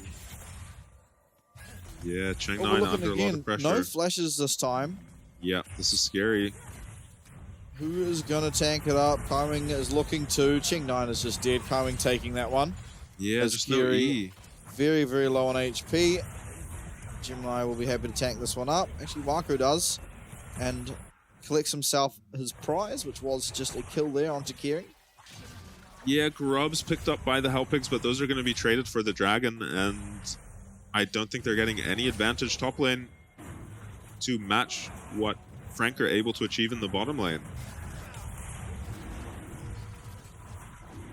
Yeah, Cheng9 under a lot of pressure. No flashes this time. Yeah, this is scary. Who is going to tank it up? Kaiwing is looking to. Cheng9 is just dead. Kaiwing taking that one. Yeah, just no E. Very, very low on HP. Gemini will be happy to tank this one up. Actually, Wako does. And collects himself his prize, which was just a kill there onto Kiri. Yeah, Grubs picked up by the Hellpigs, but those are going to be traded for the Dragon, and I don't think they're getting any advantage top lane to match what Frank are able to achieve in the bottom lane.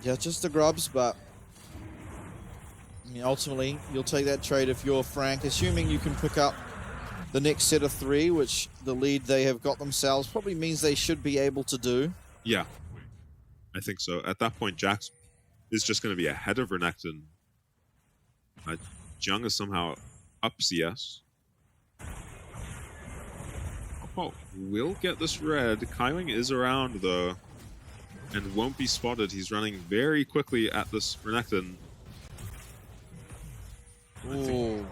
Yeah, just the Grubs, but I mean, ultimately, you'll take that trade if you're Frank, assuming you can pick up the next set of 3, which the lead they have got themselves probably means they should be able to do. Yeah, I think so. At that point, Jax is just going to be ahead of Renekton. Jung is somehow up CS. Oh, will get this red. Kaiwing is around, though, and won't be spotted. He's running very quickly at this Renekton. Ooh.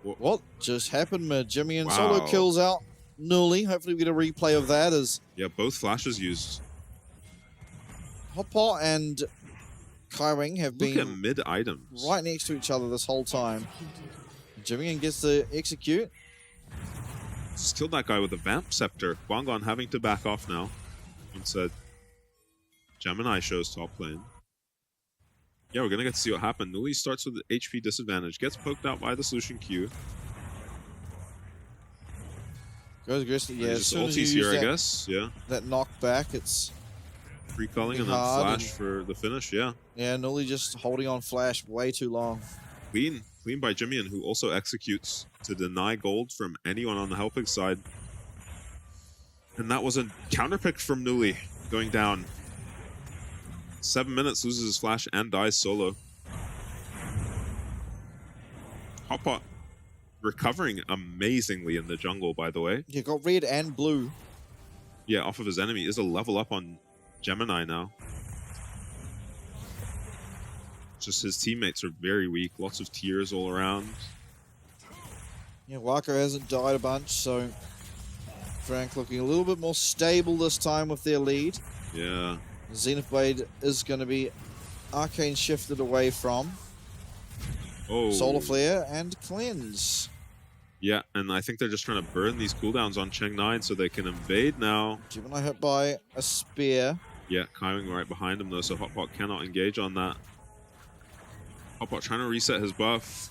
What just happened, mid? Jimmy and solo kills out Newly. Hopefully we get a replay of that as... Yeah, both flashes used. Hotpot and Kaiwing have been at mid items right next to each other this whole time. Jimmy gets to execute. Just killed that guy with a Vamp Scepter. Guangguan having to back off now. Instead, Gemini shows top lane. Yeah, we're going to get to see what happened. Newly starts with HP disadvantage. Gets poked out by the Solution Q. Goes aggressive. Yeah, just ulties here, I guess. Yeah. That knockback, it's... Recalling and then flash for the finish, yeah. Yeah, Newly just holding on flash way too long. Clean by Jimian, who also executes to deny gold from anyone on the Hellpig side. And that was a counterpick from Newly going down. 7 minutes, loses his flash and dies solo. Hotpot recovering amazingly in the jungle, by the way. Yeah, got red and blue. Yeah, off of his enemy. Is a level up on Gemini now. Just his teammates are very weak. Lots of tears all around. Yeah, Wako hasn't died a bunch, so Frank looking a little bit more stable this time with their lead. Yeah. Zenith Blade is going to be Arcane shifted away from. Oh. Solar Flare and Cleanse. Yeah, and I think they're just trying to burn these cooldowns on Cheng9 so they can invade now. Gemini hit by a spear. Yeah, Kaiwing right behind him though, so Hotpot cannot engage on that. Hotpot trying to reset his buff.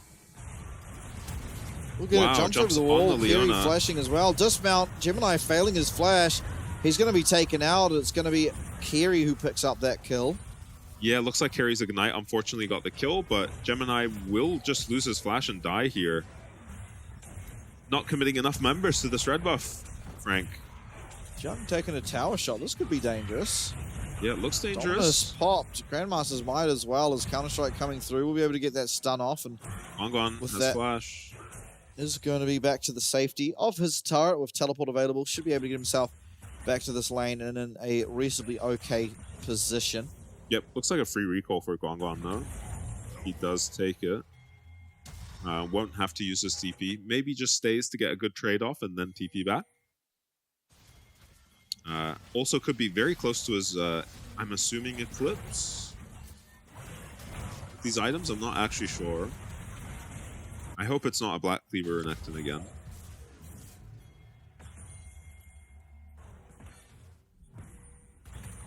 Look at it, jumps over the wall, Kiri flashing as well. Dismount, Gemini failing his flash. He's going to be taken out. It's going to be Kiri who picks up that kill. Yeah, looks like Kiri's Ignite unfortunately got the kill, but Gemini will just lose his flash and die here. Not committing enough members to this red buff. Frank. Jung taking a tower shot. This could be dangerous. Yeah, it looks dangerous. Dominus popped. Grandmasters might as well as Counter-Strike coming through. We'll be able to get that stun off. And Gongon with has that, flash. Is going to be back to the safety of his turret with teleport available. Should be able to get himself back to this lane and in a reasonably okay position. Yep, looks like a free recall for Gongon though. He does take it. Won't have to use his TP. Maybe just stays to get a good trade-off and then TP back. Also could be very close to his, I'm assuming, Eclipse. These items, I'm not actually sure. I hope it's not a Black Cleaver Renekton again.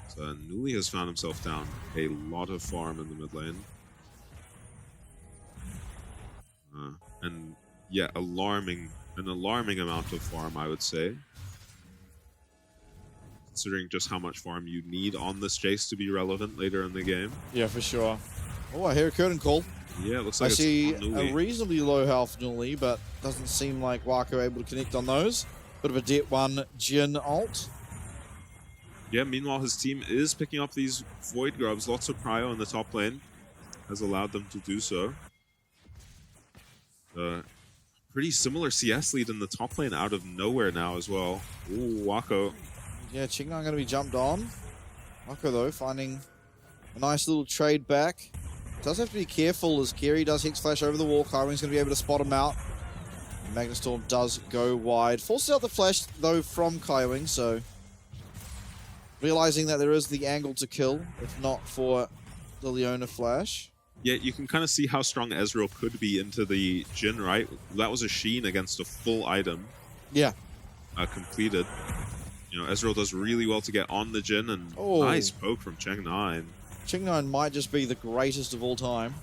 So Nuli has found himself down a lot of farm in the mid lane. And yeah, an alarming amount of farm, I would say. Considering just how much farm you need on this Jace to be relevant later in the game. Yeah, for sure. Oh, I hear a curtain call. Yeah, it looks like I see it's on Nuli. a reasonably low health Nuli, but doesn't seem like Wako able to connect on those. Bit of a Det 1 Jin ult. Yeah, meanwhile his team is picking up these Void Grubs. Lots of prio in the top lane has allowed them to do so. Pretty similar CS lead in the top lane out of nowhere now as well. Ooh, Wako. Yeah, Qingnan going to be jumped on. Wako, though, finding a nice little trade back. Does have to be careful as Kiri does Hex Flash over the wall. Kyrwing's going to be able to spot him out. Magnastorm does go wide. Forces out the flash, though, from Kyrwing, so realizing that there is the angle to kill, if not for the Leona flash. Yeah, you can kind of see how strong Ezreal could be into the Jhin, right? That was a Sheen against a full item. Yeah. Completed. You know, Ezreal does really well to get on the Jhin, and nice poke from Cheng9. Cheng9 might just be the greatest of all time.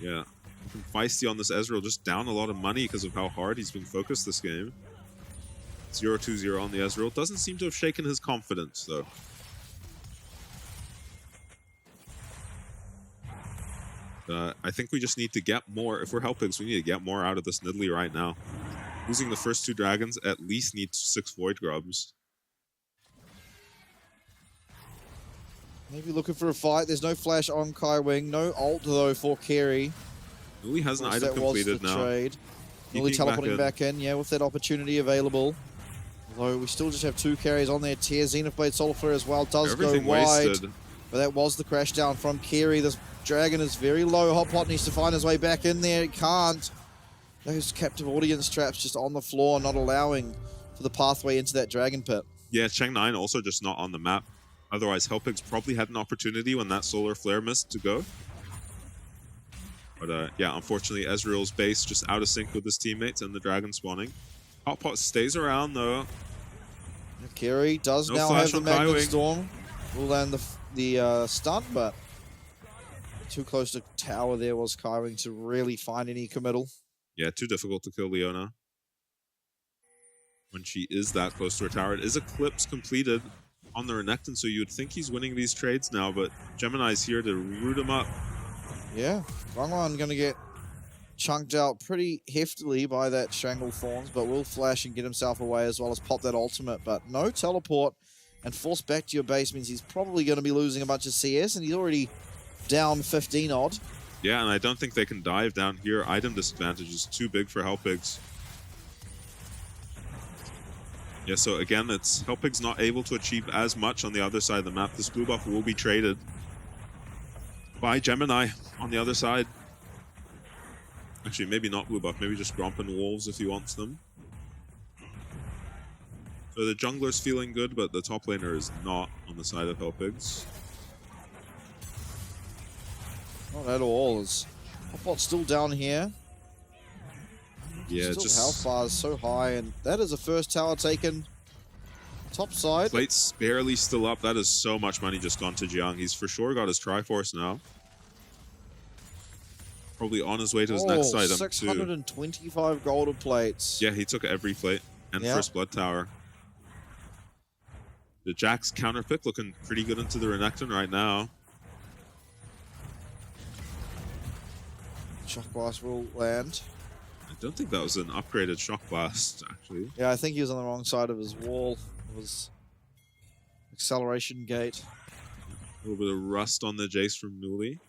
Yeah. Looking feisty on this Ezreal, just down a lot of money because of how hard he's been focused this game. 0-2-0 on the Ezreal. Doesn't seem to have shaken his confidence, though. I think we just need to get more. If we're Hellpigs, we need to get more out of this Nidalee right now. Losing the first two dragons at least needs 6 Void Grubs. Maybe looking for a fight. There's no flash on Kyrwing. No ult, though, for Kiri. Nuli has an item completed now. Trade. Nuli teleporting back in, yeah, with that opportunity available. Although we still just have 2 carries on there. Tear, Zenith Blade, Solar Flare as well. Does Everything go wide. wasted. But that was the crash down from Kiri. This dragon is very low. Hotpot needs to find his way back in there. He can't. Those captive audience traps just on the floor, not allowing for the pathway into that dragon pit. Yeah, Cheng9 also just not on the map. Otherwise, Hellpigs probably had an opportunity when that Solar Flare missed to go. But yeah, unfortunately, Ezreal's base just out of sync with his teammates and the dragon spawning. Hotpot stays around, though. Kiri does now have the Magnastorm. Will land the stun, but too close to tower there was Kyrwing to really find any committal. Yeah, too difficult to kill Leona when she is that close to her tower. It is Eclipse completed on the Renekton, so you would think he's winning these trades now, but Gemini's here to root him up. Yeah, Gongon going to get chunked out pretty heftily by that Strangle Thorns, but will flash and get himself away as well as pop that ultimate, but no teleport and force back to your base means he's probably going to be losing a bunch of CS, and he's already down 15 odd. Yeah, and I don't think they can dive down here. Item disadvantage is too big for Hellpigs. Yeah, so again, it's Hellpigs not able to achieve as much on the other side of the map. This blue buff will be traded by Gemini on the other side. Actually, maybe not blue buff, maybe just Gromp and Wolves if he wants them. So the jungler's feeling good, but the top laner is not on the side of Hellpigs. Not at all. Hotpot's still down here. Yeah, still just health bar is so high, and that is a first tower taken top side. Plate's barely still up. That is so much money just gone to Jiang. He's for sure got his Triforce now. Probably on his way to his next item, 625 gold of plates. Yeah, he took every plate and first blood tower. The Jax counter pick looking pretty good into the Renekton right now. Shock Blast will land. don't think that was an upgraded shock blast, actually. Yeah, I think he was on the wrong side of his wall. It was acceleration gate. A little bit of rust on the Jace from Newly.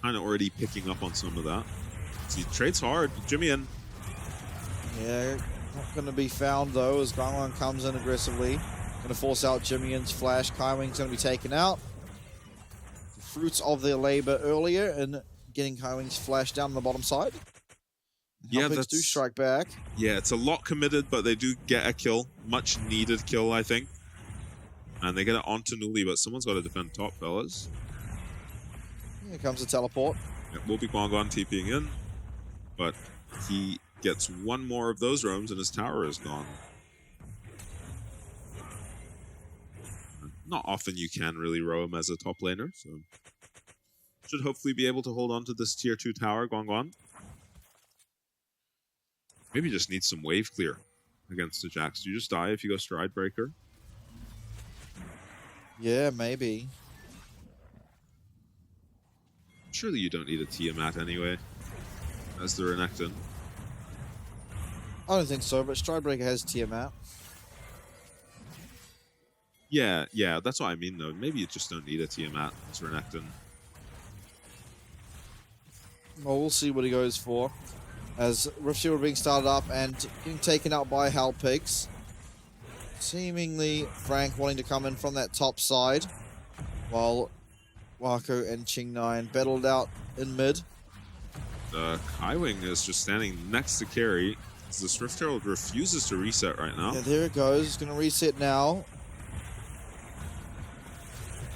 Kind of already picking up on some of that. So he trades hard. Jimmy in. Yeah, not going to be found though as Guangwan comes in aggressively. Going to force out Jimmy In's flash. Kaiwing's going to be taken out. The fruits of their labor earlier in getting Kaiwing's flash down on the bottom side. Yeah, Helpix do strike back. Yeah, it's a lot committed, but they do get a kill. Much needed kill, I think. And they get it onto Newly, but someone's got to defend top, fellas. Here comes the teleport. It will be Guangguan TPing in, but he gets one more of those roams and his tower is gone. Not often you can really roam as a top laner, so should hopefully be able to hold on to this tier 2 tower, Guangguan. Maybe just need some wave clear against the Jax. Do you just die if you go Stride Breaker? Yeah, maybe. Surely you don't need a Tiamat anyway, as the Renekton. I don't think so, but Stridebreaker has Tiamat. Yeah, that's what I mean though. Maybe you just don't need a Tiamat as Renekton. Well, we'll see what he goes for. As Rift Shield being started up and getting taken out by Helpix. Seemingly Frank wanting to come in from that top side, while Wako and Ching9 battled out in mid. Kaiwing is just standing next to Carry. This Rift Herald refuses to reset right now. Yeah, there it goes. It's going to reset now.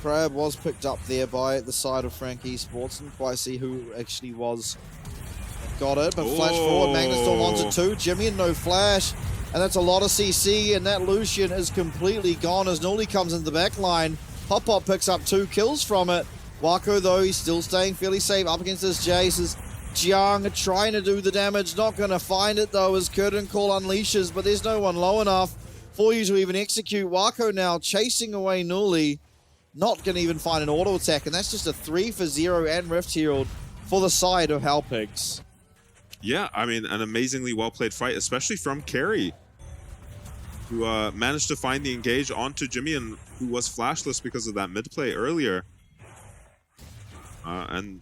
Crab was picked up there by the side of Frank Esports. Didn't quite see who actually was. Got it, but flash forward. Magnus still wants it too. Jimmy and no flash. And that's a lot of CC, and that Lucian is completely gone as Noli comes into the back line. Pop picks up 2 kills from it. Wako, though, he's still staying fairly safe up against this Jace. As Jiang trying to do the damage. Not going to find it, though, as Curtain Call unleashes, but there's no one low enough for you to even execute. Wako now chasing away Noli. Not going to even find an auto attack, and that's just a 3 for 0 and Rift Herald for the side of Helpix. Yeah, I mean, an amazingly well-played fight, especially from Carry, who managed to find the engage onto Jimmy, and who was flashless because of that mid-play earlier. And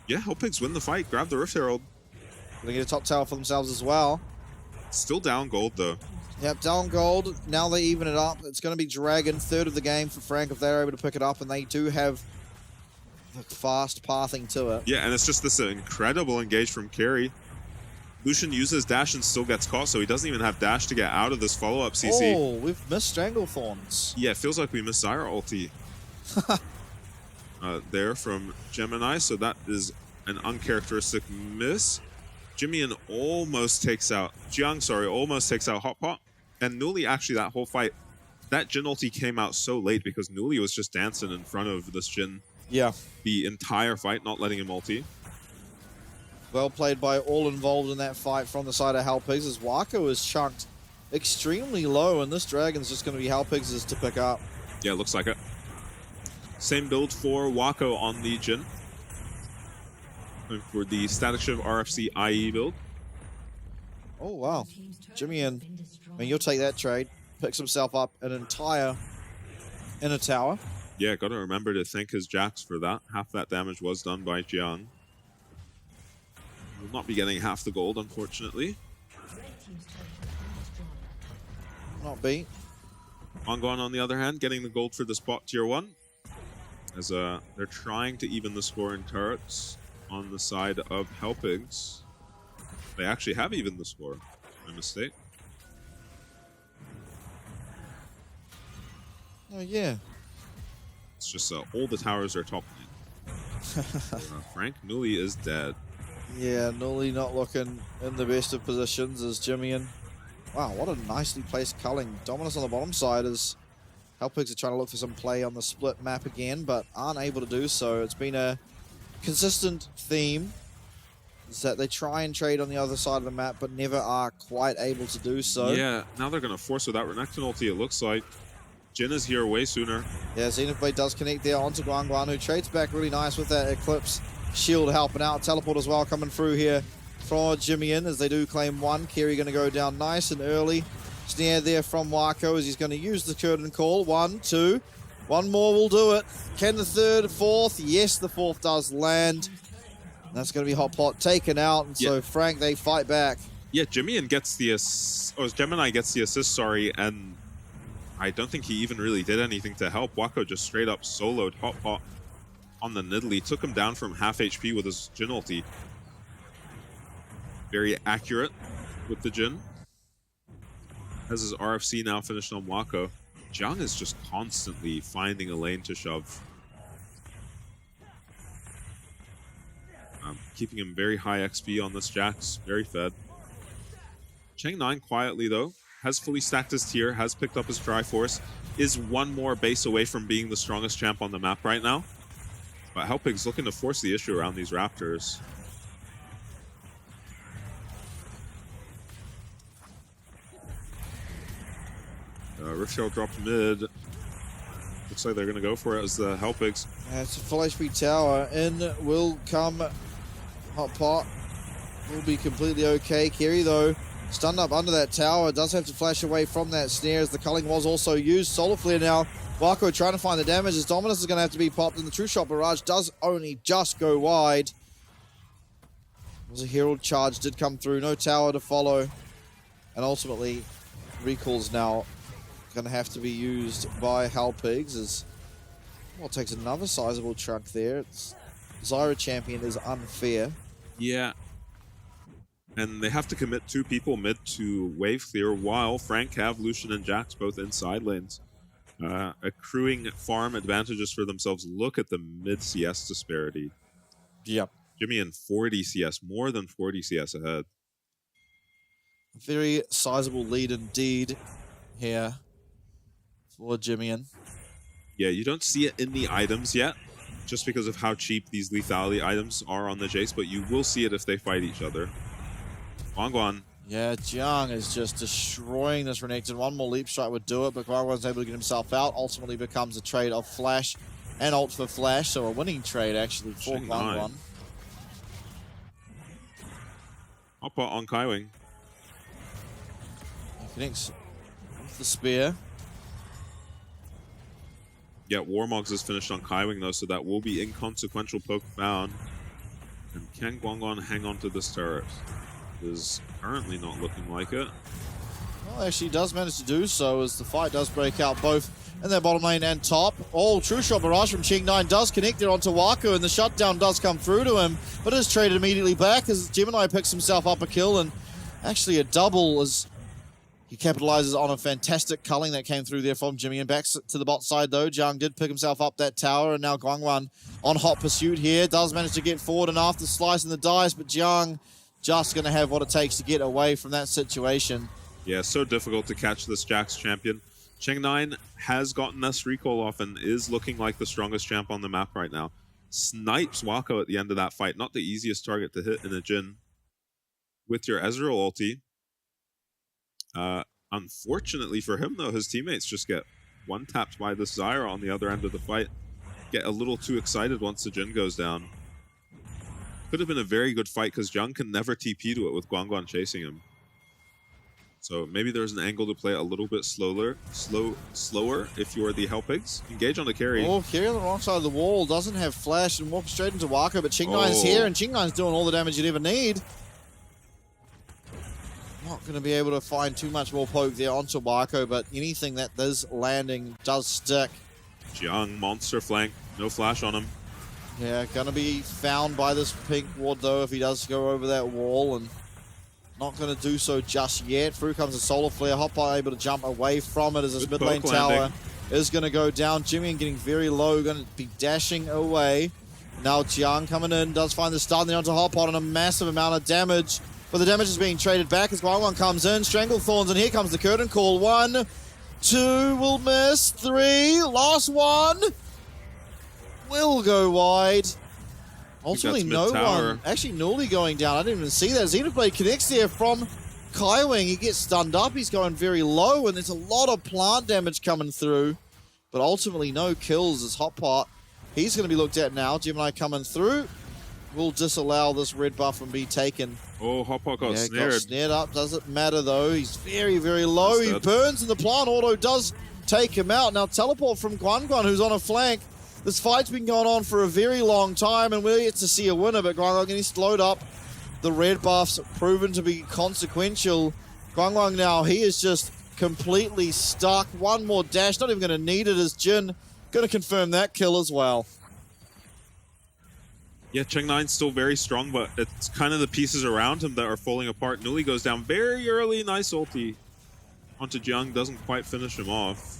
yeah, Helpix win the fight, grab the Rift Herald. They get a top tower for themselves as well. Still down gold, though. Yep, down gold. Now they even it up. It's going to be Dragon, 3rd of the game for Frank if they're able to pick it up, and they do have the fast pathing to it. Yeah, and it's just this incredible engage from Carry. Lucian uses dash and still gets caught, so he doesn't even have dash to get out of this follow-up CC. Oh, we've missed Stranglethorns. Yeah, it feels like we missed Zyra ulti. There from Gemini, so that is an uncharacteristic miss. Jimmy almost takes out almost takes out Hot Pot. And Newly, actually, that whole fight, that Jhin ulti came out so late because Newly was just dancing in front of this Jhin. Yeah. The entire fight, not letting him ulti. Well played by all involved in that fight from the side of Helpix, as Wako is chunked extremely low, and this Dragon's just going to be Helpix's to pick up. Yeah, looks like it. Same build for Wako on the Jhin. Going for the Static Shiv RFC IE build. Oh, wow. Jimmy I mean, you'll take that trade. Picks himself up an entire inner tower. Yeah, got to remember to thank his Jax for that. Half that damage was done by Jiang. Will not be getting half the gold, unfortunately. Not beat. Guangguan, on the other hand, getting the gold for the spot tier 1. As they're trying to even the score in turrets on the side of Helpix. They actually have evened the score. My mistake. Oh, yeah. It's just all the towers are top lane. Frank Newly is dead. Yeah, Newly not looking in the best of positions as Jimmy in. Wow, what a nicely placed culling. Dominus on the bottom side as Helpix are trying to look for some play on the split map again, but aren't able to do so. It's been a consistent theme is that they try and trade on the other side of the map, but never are quite able to do so. Yeah, now they're going to force without Renekton ulti, it looks like. Jhin is here way sooner. Yeah, Zenith Blade does connect there onto Guangguan, who trades back really nice with that Eclipse shield helping out. Teleport as well coming through here from Jimmy as they do claim one. Kerry going to go down nice and early. Snare there from Wako as he's going to use the curtain call. 1, 2. One more will do it. Can the third, fourth? Yes, the fourth does land. That's going to be Hot Pot taken out. And so Frank, they fight back. Yeah, Gemini gets the assist, sorry, and I don't think he even really did anything to help. Wako just straight up soloed Hot Pot on the Nidalee. Took him down from half HP with his Jhin ulti. Very accurate with the Jhin. Has his RFC now finished on Wako. Jiang is just constantly finding a lane to shove. Keeping him very high XP on this Jax, very fed. Cheng9 quietly though, has fully stacked his tier, has picked up his Triforce, is one more base away from being the strongest champ on the map right now. But Helpig's looking to force the issue around these Raptors. Rift Shell dropped mid. Looks like they're going to go for it as the Helpigs. It's a full HP tower. In will come Hot Pot. Will be completely okay. Kerry, though, stunned up under that tower. Does have to flash away from that snare as the culling was also used. Solar Flare now. Wako trying to find the damage as Dominus is going to have to be popped, and the True Shot Barrage does only just go wide. It was a Herald charge, did come through. No tower to follow. And ultimately, recalls now going to have to be used by Helpigs as well, takes another sizable chunk there. It's Zyra champion is unfair. Yeah. And they have to commit 2 people mid to wave clear while Frank, Cav, Lucian, and Jax both inside lanes. Accruing farm advantages for themselves. Look at the mid CS disparity. Yep. Jimmy in 40 CS, more than 40 CS ahead. Very sizable lead indeed here for Jimmy. Yeah, you don't see it in the items yet, just because of how cheap these lethality items are on the Jace, but you will see it if they fight each other. Guangguan. Yeah, Jiang is just destroying this Renekton. One more leap strike would do it, but Guangguan's able to get himself out. Ultimately becomes a trade of Flash and ult for Flash, so a winning trade actually for Guangguan. Hot Pot on Kaiwing. He connects with the spear. Yeah, Warmogs is finished on Kaiwing though, so that will be inconsequential poke found. And can Guangguan hang on to this turret? Is currently not looking like it. Well, actually does manage to do so as the fight does break out both in their bottom lane and top. Oh, True Shot Barrage from Cheng9 does connect there onto Wako, and the shutdown does come through to him, but is traded immediately back as Gemini picks himself up a kill, and actually a double as he capitalizes on a fantastic culling that came through there from Jimmy. And back to the bot side though, Jiang did pick himself up that tower, and now Guangguan on hot pursuit here. Does manage to get forward enough to slice in the dice, but Jiang just going to have what it takes to get away from that situation. Yeah, so difficult to catch this Jax champion. Cheng9 has gotten this recall off and is looking like the strongest champ on the map right now. Snipes Wako at the end of that fight. Not the easiest target to hit in a Jhin. With your Ezreal ulti. Unfortunately for him, though, his teammates just get one-tapped by this Zyra on the other end of the fight. Get a little too excited once the Jhin goes down. Could have been a very good fight because Jiang can never TP to it with Guangguan chasing him. So maybe there's an angle to play it a little bit slower if you're the Helpigs. Engage on the carry. Oh, carry on the wrong side of the wall. Doesn't have flash and walks straight into Wako, but Cheng9's here, and Cheng9's doing all the damage you'd ever need. Not going to be able to find too much more poke there onto Wako, but anything that is landing does stick. Jiang, monster flank. No flash on him. Yeah, going to be found by this pink ward, though, if he does go over that wall, and not going to do so just yet. Through comes a Solar Flare. Hot Pot able to jump away from it as this mid lane tower is going to go down. Jimmy getting very low, going to be dashing away. Now Jiang coming in, does find the stun there onto Hot Pot and a massive amount of damage. But the damage is being traded back as Guangguan comes in. Strangle Thorns, and here comes the curtain call. 1, 2, will miss. 3, last one. Will go wide. Ultimately, no one. Actually, Nuli going down. I didn't even see that. Xenoblade connects there from Kaiwing. He gets stunned up. He's going very low, and there's a lot of plant damage coming through. But ultimately, no kills as Hot Pot. He's going to be looked at now. Gemini coming through. will disallow this red buff and be taken. Oh, Hotpot got snared. Got snared up. Doesn't matter though. He's very, very low. He burns in the plant. Auto does take him out. Now teleport from Guan, who's on a flank. This fight's been going on for a very long time, and we're yet to see a winner, but Guan getting slowed up. The red buff's proven to be consequential. Guan now, he is just completely stuck. One more dash, not even going to need it as Jin going to confirm that kill as well. Yeah, Cheng9's still very strong, but it's kind of the pieces around him that are falling apart. Nuli goes down very early, nice ulti onto Jiang, doesn't quite finish him off.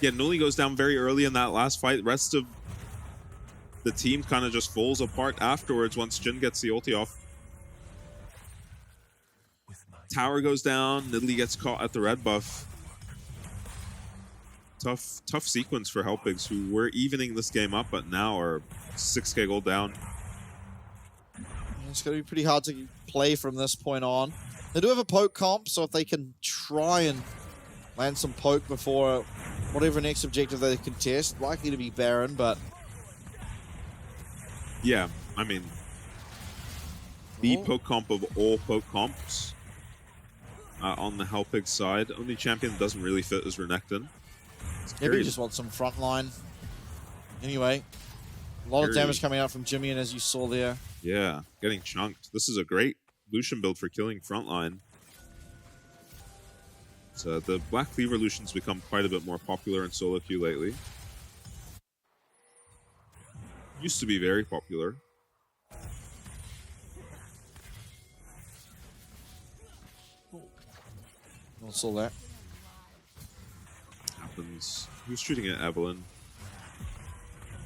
Yeah, Nuli goes down very early in that last fight. The rest of the team kind of just falls apart afterwards once Jin gets the ulti off. Tower goes down, Nidalee gets caught at the red buff. Tough sequence for Helpigs, who were evening this game up, but now are 6k gold down. It's going to be pretty hard to play from this point on. They do have a poke comp, so if they can try and land some poke before whatever next objective they contest, likely to be Baron, but... Yeah, I mean, the poke comp of all poke comps on the Helpig side. Only champion that doesn't really fit is Renekton. Maybe you just want some frontline. Anyway, a lot of damage coming out from Jimmy, and as you saw there. Yeah, getting chunked. This is a great Lucian build for killing frontline. So the Black Cleaver Lucian's become quite a bit more popular in solo queue lately. Used to be very popular. Also that. Happens. Who's shooting at Evelyn?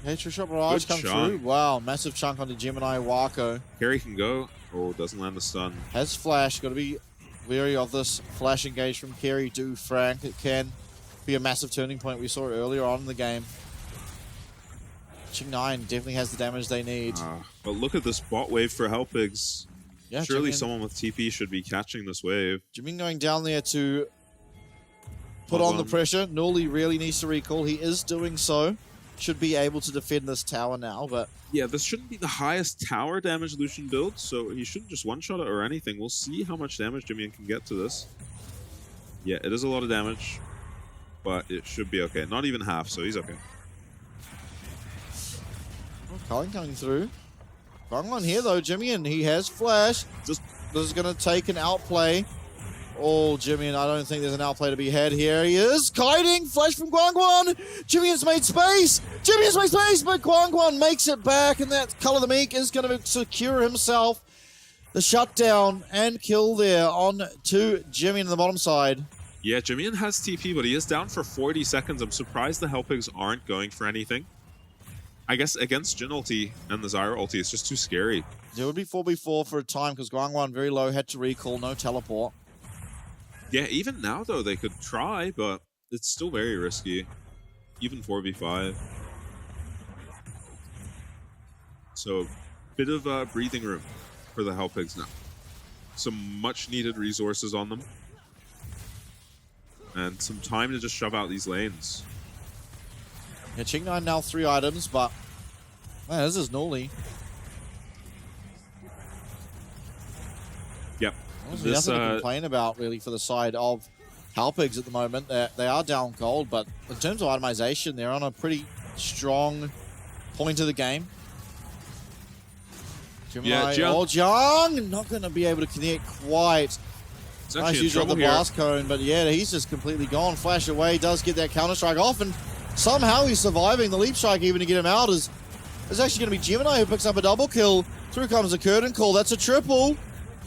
Hey, Trishot Barrage come through. Wow, massive chunk onto Gemini Wako. Carry can go. Oh, doesn't land the stun. Has flash. Got to be wary of this flash engage from Carry. Do Frank. It can be a massive turning point we saw earlier on in the game. Ching9 definitely has the damage they need. But look at this bot wave for Helpigs. Yeah, surely Jimin, someone with TP should be catching this wave. Jimin going down there to put on the pressure. Nuli really needs to recall. He is doing so. Should be able to defend this tower now, but... Yeah, this shouldn't be the highest tower damage Lucian build, so he shouldn't just one-shot it or anything. We'll see how much damage Jimin can get to this. Yeah, it is a lot of damage, but it should be okay. Not even half, so he's okay. Culling coming through. Wrong one here though, Jimmy, and he has flash. This is going to take an outplay. Oh, Jimmy, and I don't think there's an outplay to be had here. He is kiting. Flash from Guan. Jimmy has made space. Jimmy has made space, but Guan makes it back, and that Color the Meek is going to secure himself the shutdown and kill there on to Jimmy on the bottom side. Yeah, Jimmy has TP, but he is down for 40 seconds. I'm surprised the Helpigs aren't going for anything. I guess against Jin ulti and the Zyra ulti, it's just too scary. It would be 4v4 for a time because Guan very low, had to recall, no teleport. Yeah, even now though, they could try, but it's still very risky. Even 4v5. So, bit of breathing room for the Helpigs now. Some much needed resources on them. And some time to just shove out these lanes. Yeah, Ching9 now 3 items, but man, this is Nuli. Yep. There's nothing to complain about really for the side of Helpigs at the moment. They are down gold, but in terms of itemization, they're on a pretty strong point of the game. Yeah, Jiang not going to be able to connect quite. Nice use of the blast cone, but yeah, he's just completely gone. Flash away, does get that counter-strike off, and somehow he's surviving. The leap strike even to get him out is actually going to be Gemini who picks up a double kill. Through comes a curtain call. That's a triple.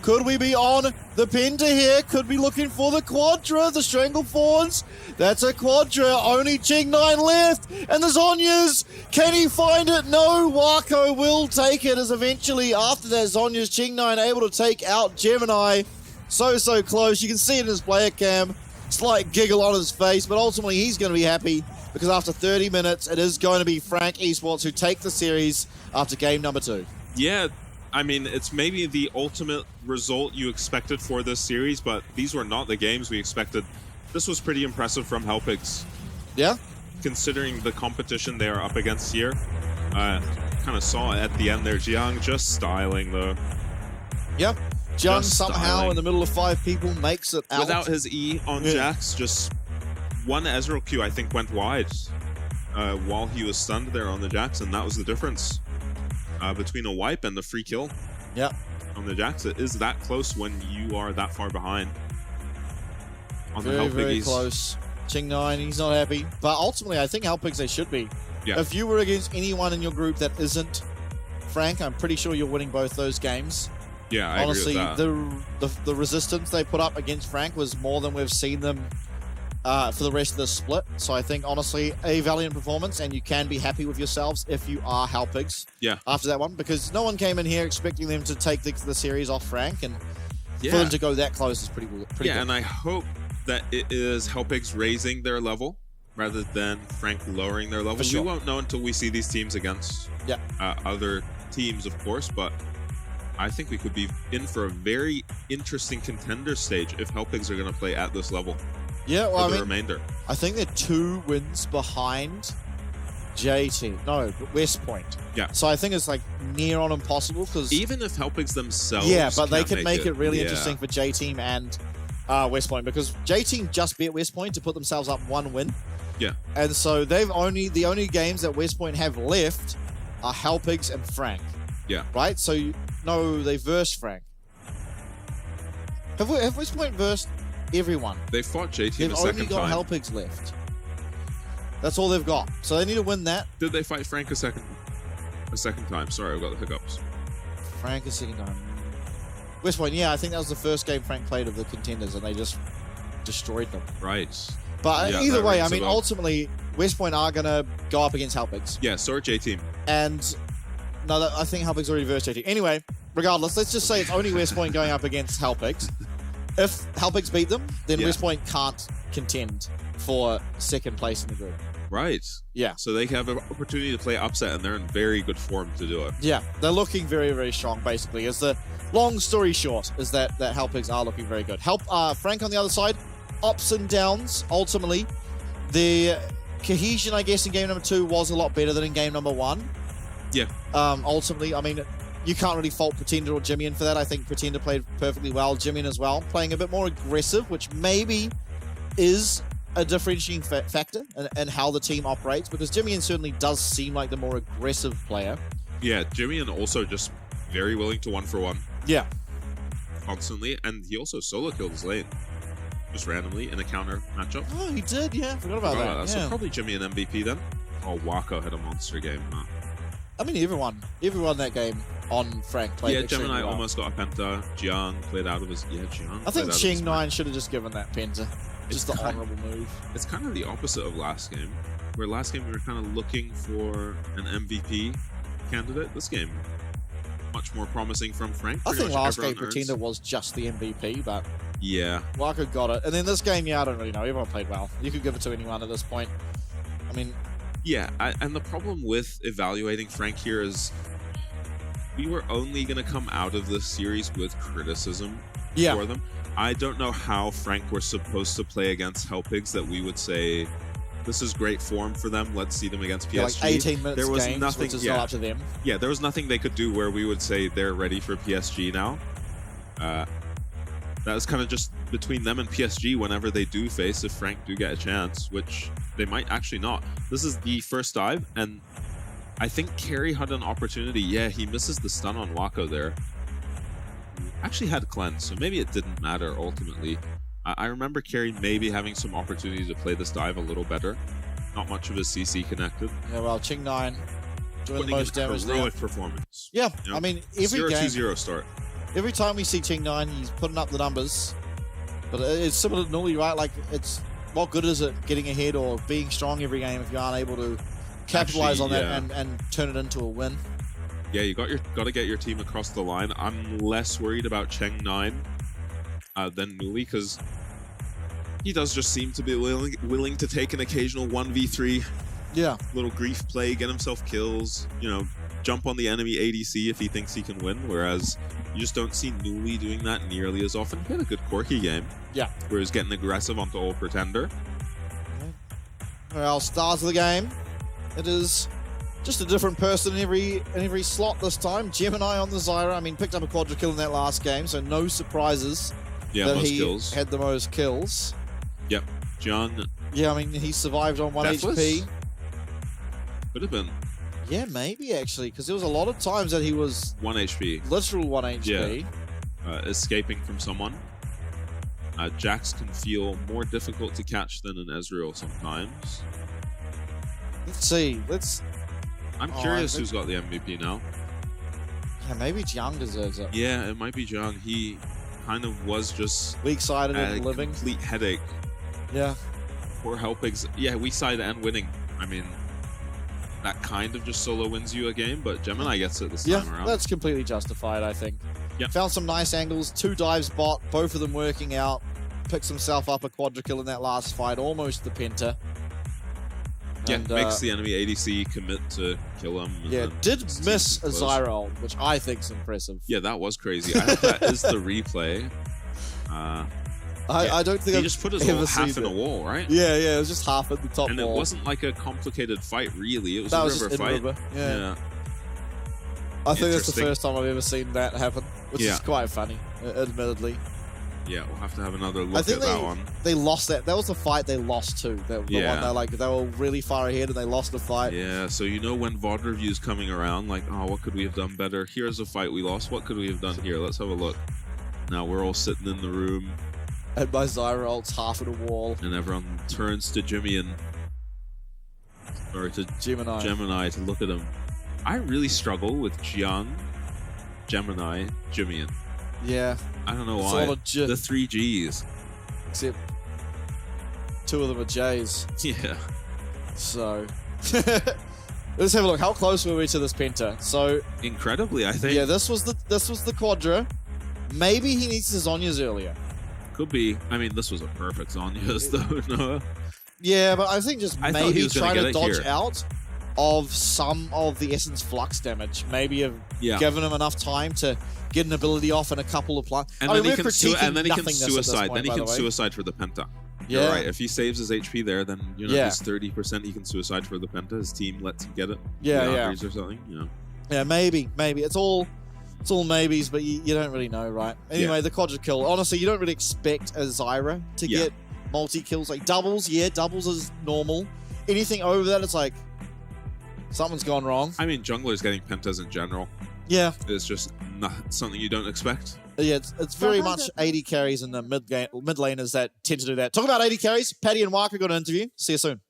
Could we be on the Penta here? Could be looking for the Quadra, the Strangle Fawns. That's a Quadra. Only Ching9 left. And the Zhonya's. Can he find it? No. Wako will take it as eventually after that Zhonya's Ching9 able to take out Gemini. So close. You can see it in his player cam. Slight giggle on his face, but ultimately he's going to be happy because after 30 minutes, it is going to be Frank Esports who take the series after game number 2. Yeah, I mean, it's maybe the ultimate result you expected for this series, but these were not the games we expected. This was pretty impressive from Helpigs. Yeah? Considering the competition they are up against here. kind of saw it at the end there. Jiang just styling though. Yep. Jiang somehow in the middle of 5 people makes it out. Without his E on Jax, just one Ezreal Q I think went wide while he was stunned there on the Jax, and that was the difference between a wipe and the free kill. Yep. On the Jax, it is that close when you are that far behind. On the Helpiggies. Very close. Ching9, he's not happy. But ultimately, I think Helpigs, they should be. Yeah. If you were against anyone in your group that isn't Frank, I'm pretty sure you're winning both those games. Yeah, I honestly, agree with the resistance they put up against Frank was more than we've seen them for the rest of the split. So I think, honestly, a valiant performance, and you can be happy with yourselves if you are Helpigs after that one, because no one came in here expecting them to take the series off Frank, and for them to go that close is pretty good. And I hope that it is Helpigs raising their level rather than Frank lowering their level. Sure. We won't know until we see these teams against other teams, of course, but I think we could be in for a very interesting contender stage if Helpigs are going to play at this level. Yeah, well, for the remainder. I think they're 2 wins behind JT. No, West Point. Yeah. So I think it's like near on impossible, because even if Helpigs themselves, but they could make it really Yeah. interesting for J Team and West Point, because J Team just beat West Point to put themselves up 1 win. Yeah. And so the only games that West Point have left are Helpigs and Frank. Yeah. Right? So they versed Frank. Have West Point versed everyone? They fought JT They've a only second got time. Helpigs left. That's all they've got. So they need to win that. Did they fight Frank a second time? Sorry, I've got the hiccups. Frank a second time. West Point, yeah, I think that was the first game Frank played of the contenders, and they just destroyed them. Right. But Yeah, either that way, I rings a mean, bell. ultimately, West Point are going to go up against Helpigs. Yeah, so are J-Team. And no, I think Helpigs already versed JT. Anyway, regardless, let's just say it's only West Point going up against Helpigs. If Helpigs beat them, then West Point can't contend for second place in the group. Right. Yeah. So they have an opportunity to play upset, and they're in very good form to do it. Yeah, they're looking very, very strong, basically. Is the long story short is that Helpigs are looking very good. Frank on the other side, ups and downs. Ultimately, the cohesion, I guess, in game number 2 was a lot better than in game number 1. Yeah. Ultimately, I mean, you can't really fault Pretender or Jimmy for that. I think Pretender played perfectly well. Jimmy as well, playing a bit more aggressive, which maybe is a differentiating factor in how the team operates, because Jimmy certainly does seem like the more aggressive player. Yeah, Jimmy also just very willing to 1-for-1. Yeah. Constantly, and he also solo killed his lane. Just randomly in a counter matchup. Oh, he did, yeah. Forgot about that. Yeah. So probably Jimmy an MVP then. Oh, Wako had a monster game, huh? I mean, everyone that game on Frank played extremely Gemini well. almost got a penta. Jiang played out of his... Yeah, Jiang. I think played out of his Ching9 should have just given that penta. Just the honorable move. It's kind of the opposite of last game, where last game we were kind of looking for an MVP candidate. This game, much more promising from Frank. I think last game everyone earns. Pretender was just the MVP, but Yeah. Wako got it. And then this game, I don't really know. Everyone played well. You could give it to anyone at this point. I mean... Yeah, and the problem with evaluating Frank here is we were only going to come out of this series with criticism for them. I don't know how Frank were supposed to play against Helpigs that we would say, this is great form for them, let's see them against PSG. Yeah, like 18 minutes there was games, nothing, which is not up to them. Yeah, there was nothing they could do where we would say they're ready for PSG now. That was kind of just between them and PSG whenever they do face, if Frank do get a chance, which they might actually not. This is the first dive, and I think Carey had an opportunity. Yeah, he misses the stun on Wako there. Actually had cleanse, so maybe it didn't matter ultimately. I remember Carey maybe having some opportunity to play this dive a little better. Not much of his CC connected. Yeah, well, Ching9 doing the most damage there. Heroic performance. Yeah, You know, I mean, every game... 0-2-0 start. Every time we see Ching9, he's putting up the numbers. But it's similar to Nully, right? Like, it's what good is it getting ahead or being strong every game if you aren't able to capitalize on that and turn it into a win? Yeah, you got to get your team across the line. I'm less worried about Cheng9 than Nuli, because he does just seem to be willing to take an occasional 1v3. Yeah. Little grief play, get himself kills, jump on the enemy ADC if he thinks he can win, whereas you just don't see Nuli doing that nearly as often. He had a good Corki game. Yeah. Where he's getting aggressive onto old Pretender. Well, stars of the game. It is Just a different person in every slot this time. Gemini on the Zyra. I mean, picked up a quadra kill in that last game, so no surprises that he kills. had the most kills. Yep. John. Yeah, I mean, he survived on 1 HP. Could have been. Yeah, maybe actually, because there was a lot of times that he was 1 HP. Literal 1 HP. Yeah. Escaping from someone. Jax can feel more difficult to catch than an Ezreal sometimes. Let's see. I'm curious who's got the MVP now. Yeah, maybe Jiang deserves it. Yeah, it might be Jiang. He kind of was just weak-sided and living. Complete headache. Yeah. Poor Helpix. Yeah, weak-sided and winning. I mean, that kind of just solo wins you a game, but Gemini gets it this time around. That's completely justified, I think. Yeah. Found some nice angles, 2 dives bot, both of them working out. Picks himself up a quadra kill in that last fight, almost the penta. Yeah, And, makes the enemy ADC commit to kill him. Yeah, did miss a Zyra ult, which I think is impressive. Yeah, that was crazy. I hope that is the replay. I don't think he just put his whole half in a wall, right? Yeah, it was just half at the top and wall. it wasn't like a complicated fight, really. It was that a was river just fight. River. Yeah. I think that's the first time I've ever seen that happen, which is quite funny, admittedly. Yeah, we'll have to have another look at that one. They lost that. That was the fight they lost too. The one that they were really far ahead and they lost the fight. Yeah, so you know when VOD review's coming around, like, oh, what could we have done better? Here's a fight we lost. What could we have done here? Let's have a look. Now we're all sitting in the room. And my Zyra ult's half at a wall. And everyone turns to Jimmy or to Gemini to look at him. I really struggle with Jiang, Gemini, Jimmy. Yeah. I don't know why. The 3 Gs. Except 2 of them are Js. Yeah. So let's have a look. How close were we to this penta? So incredibly, I think. Yeah, this was the quadra. Maybe he needs his Zhonya's earlier. Could be. I mean, this was a perfect Zhonya's though, Noah. Yeah, but I think just maybe trying to dodge here. out of some of the Essence Flux damage. Maybe have given him enough time to get an ability off and a couple of plants. And then he can suicide. Then he can suicide for the penta. You're right. If he saves his HP there, then he's 30%. He can suicide for the penta. His team lets him get it. Or something. Yeah, maybe. It's all maybes, but you don't really know, right? Anyway, the quadra kill. Honestly, you don't really expect a Zyra to get multi-kills. Like doubles, doubles is normal. Anything over that, it's like something's gone wrong. I mean, junglers getting pentas in general. Yeah. It's just not something you don't expect. Yeah, it's very much 80 carries in the mid laners that tend to do that. Talk about 80 carries. Patty and Waka got an interview. See you soon.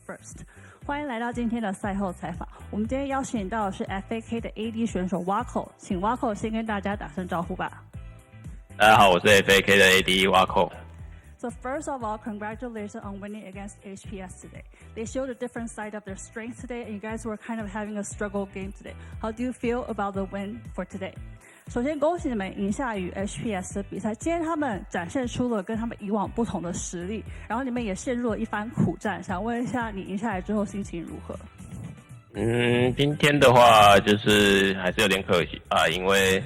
First. 欢迎来到今天的赛后采访。我们今天邀请到的是 FAK 的 AD 选手 Wako， 请 Wako 先跟大家打声招呼吧。大家好，我是 FAK 的 AD Wako。 So first of all, congratulations on winning against HPS today. They showed a different side of their strength today, and you guys were kind of having a struggle game today. How do you feel about the win for today? 首先，恭喜你们赢下与 HPS 的比赛。今天他们展现出了跟他们以往不同的实力，然后你们也陷入了一番苦战。想问一下，你赢下来之后心情如何？今天的话就是还是有点可惜啊，因为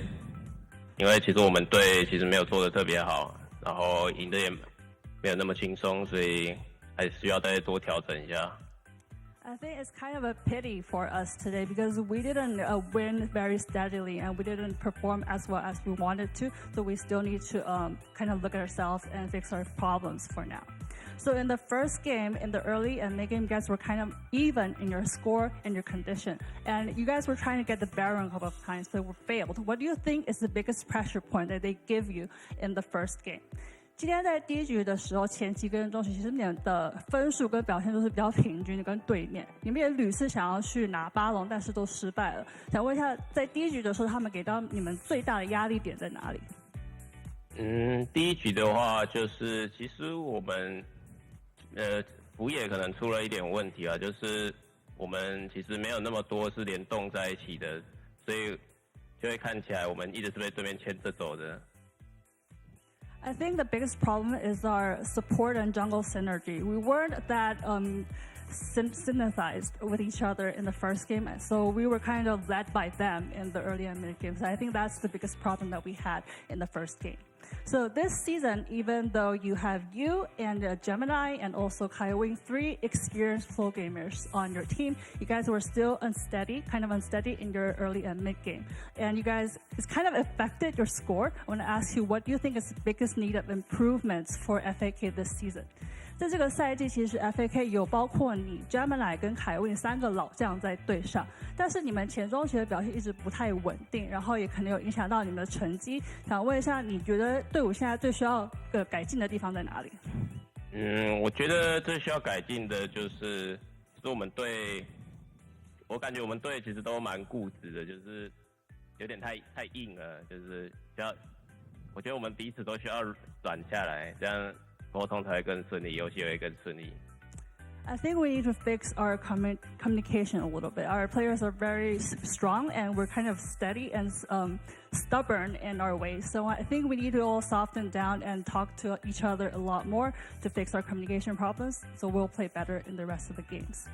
其实我们队其实没有做的特别好，然后赢的也没有那么轻松，所以还需要再多调整一下。I think it's kind of a pity for us today because we didn't win very steadily and we didn't perform as well as we wanted to. So we still need to kind of look at ourselves and fix our problems for now. So in the first game, in the early and mid game, you guys were kind of even in your score and your condition. And you guys were trying to get the Baron a couple of times, but failed. What do you think is the biggest pressure point that they give you in the first game? 今天在第一局的时候，前期跟中期其实你们的分数跟表现都是比较平均的，跟对面，你们也屡次想要去拿巴龙，但是都失败了。想问一下，在第一局的时候，他们给到你们最大的压力点在哪里？第一局的话，就是其实我们辅野可能出了一点问题啊，就是我们其实没有那么多是联动在一起的，所以就会看起来我们一直是被对面牵着走的。I think the biggest problem is our support and jungle synergy. We weren't that synergized with each other in the first game, so we were kind of led by them in the early and mid games. I think that's the biggest problem that we had in the first game. So this season, even though you have you and Gemini and also Kaiwing, 3 experienced pro gamers on your team, you guys were still kind of unsteady in your early and mid game. And you guys, it's kind of affected your score. I want to ask you, what do you think is the biggest need of improvements for FAK this season? 在这个赛季，其实 FAK 有包括你 Gemini 跟凯文3个老将在队上，但是你们前中期的表现一直不太稳定，然后也可能有影响到你们的成绩。想问一下，你觉得队伍现在最需要改进的地方在哪里？我觉得最需要改进的就是我们队，我感觉我们队其实都蛮固执的，就是有点太硬了，就是我觉得我们彼此都需要软下来，这样沟通才会更顺利，游戏也会更顺利。I think we need to fix our communication a little bit. Our players are very strong and we're kind of steady and stubborn in our ways. So I think we need to all soften down and talk to each other a lot more to fix our communication problems. So we'll play better in the rest of the games.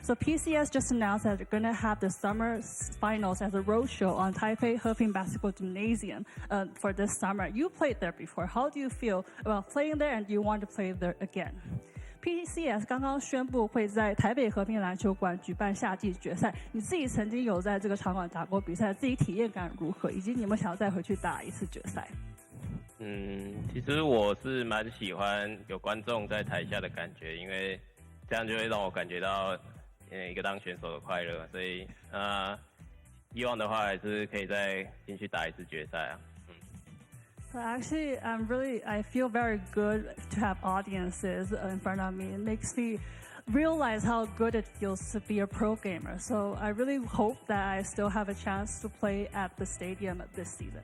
So PCS just announced that they're going to have the summer finals as a roadshow on Taipei Heping Basketball Gymnasium for this summer. You played there before. How do you feel about playing there, and do you want to play there again? PCS 刚刚宣布会在台北和平篮球馆举办夏季决赛。你自己曾经有在这个场馆打过比赛，自己体验感如何？以及你有没有想要再回去打一次决赛？其实我是蛮喜欢有观众在台下的感觉，因为这样就会让我感觉到一个当选手的快乐。所以希望的话还是可以再进去打一次决赛啊。So actually, I feel very good to have audiences in front of me. It makes me realize how good it feels to be a pro gamer. So I really hope that I still have a chance to play at the stadium this season.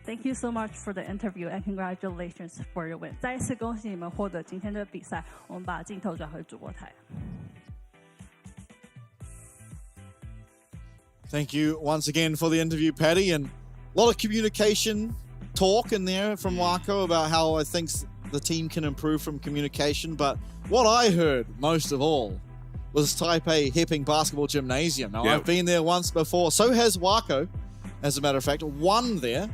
Thank you so much for the interview and congratulations for your win. 再一次恭喜你们获得今天的比赛。我们把镜头转回主播台。Thank you once again for the interview, Patty, and a lot of communication talk in there from Wako about how I think the team can improve from communication. But what I heard most of all was Taipei Heping Basketball Gymnasium. Now, I've been there once before. So has Wako, as a matter of fact, won there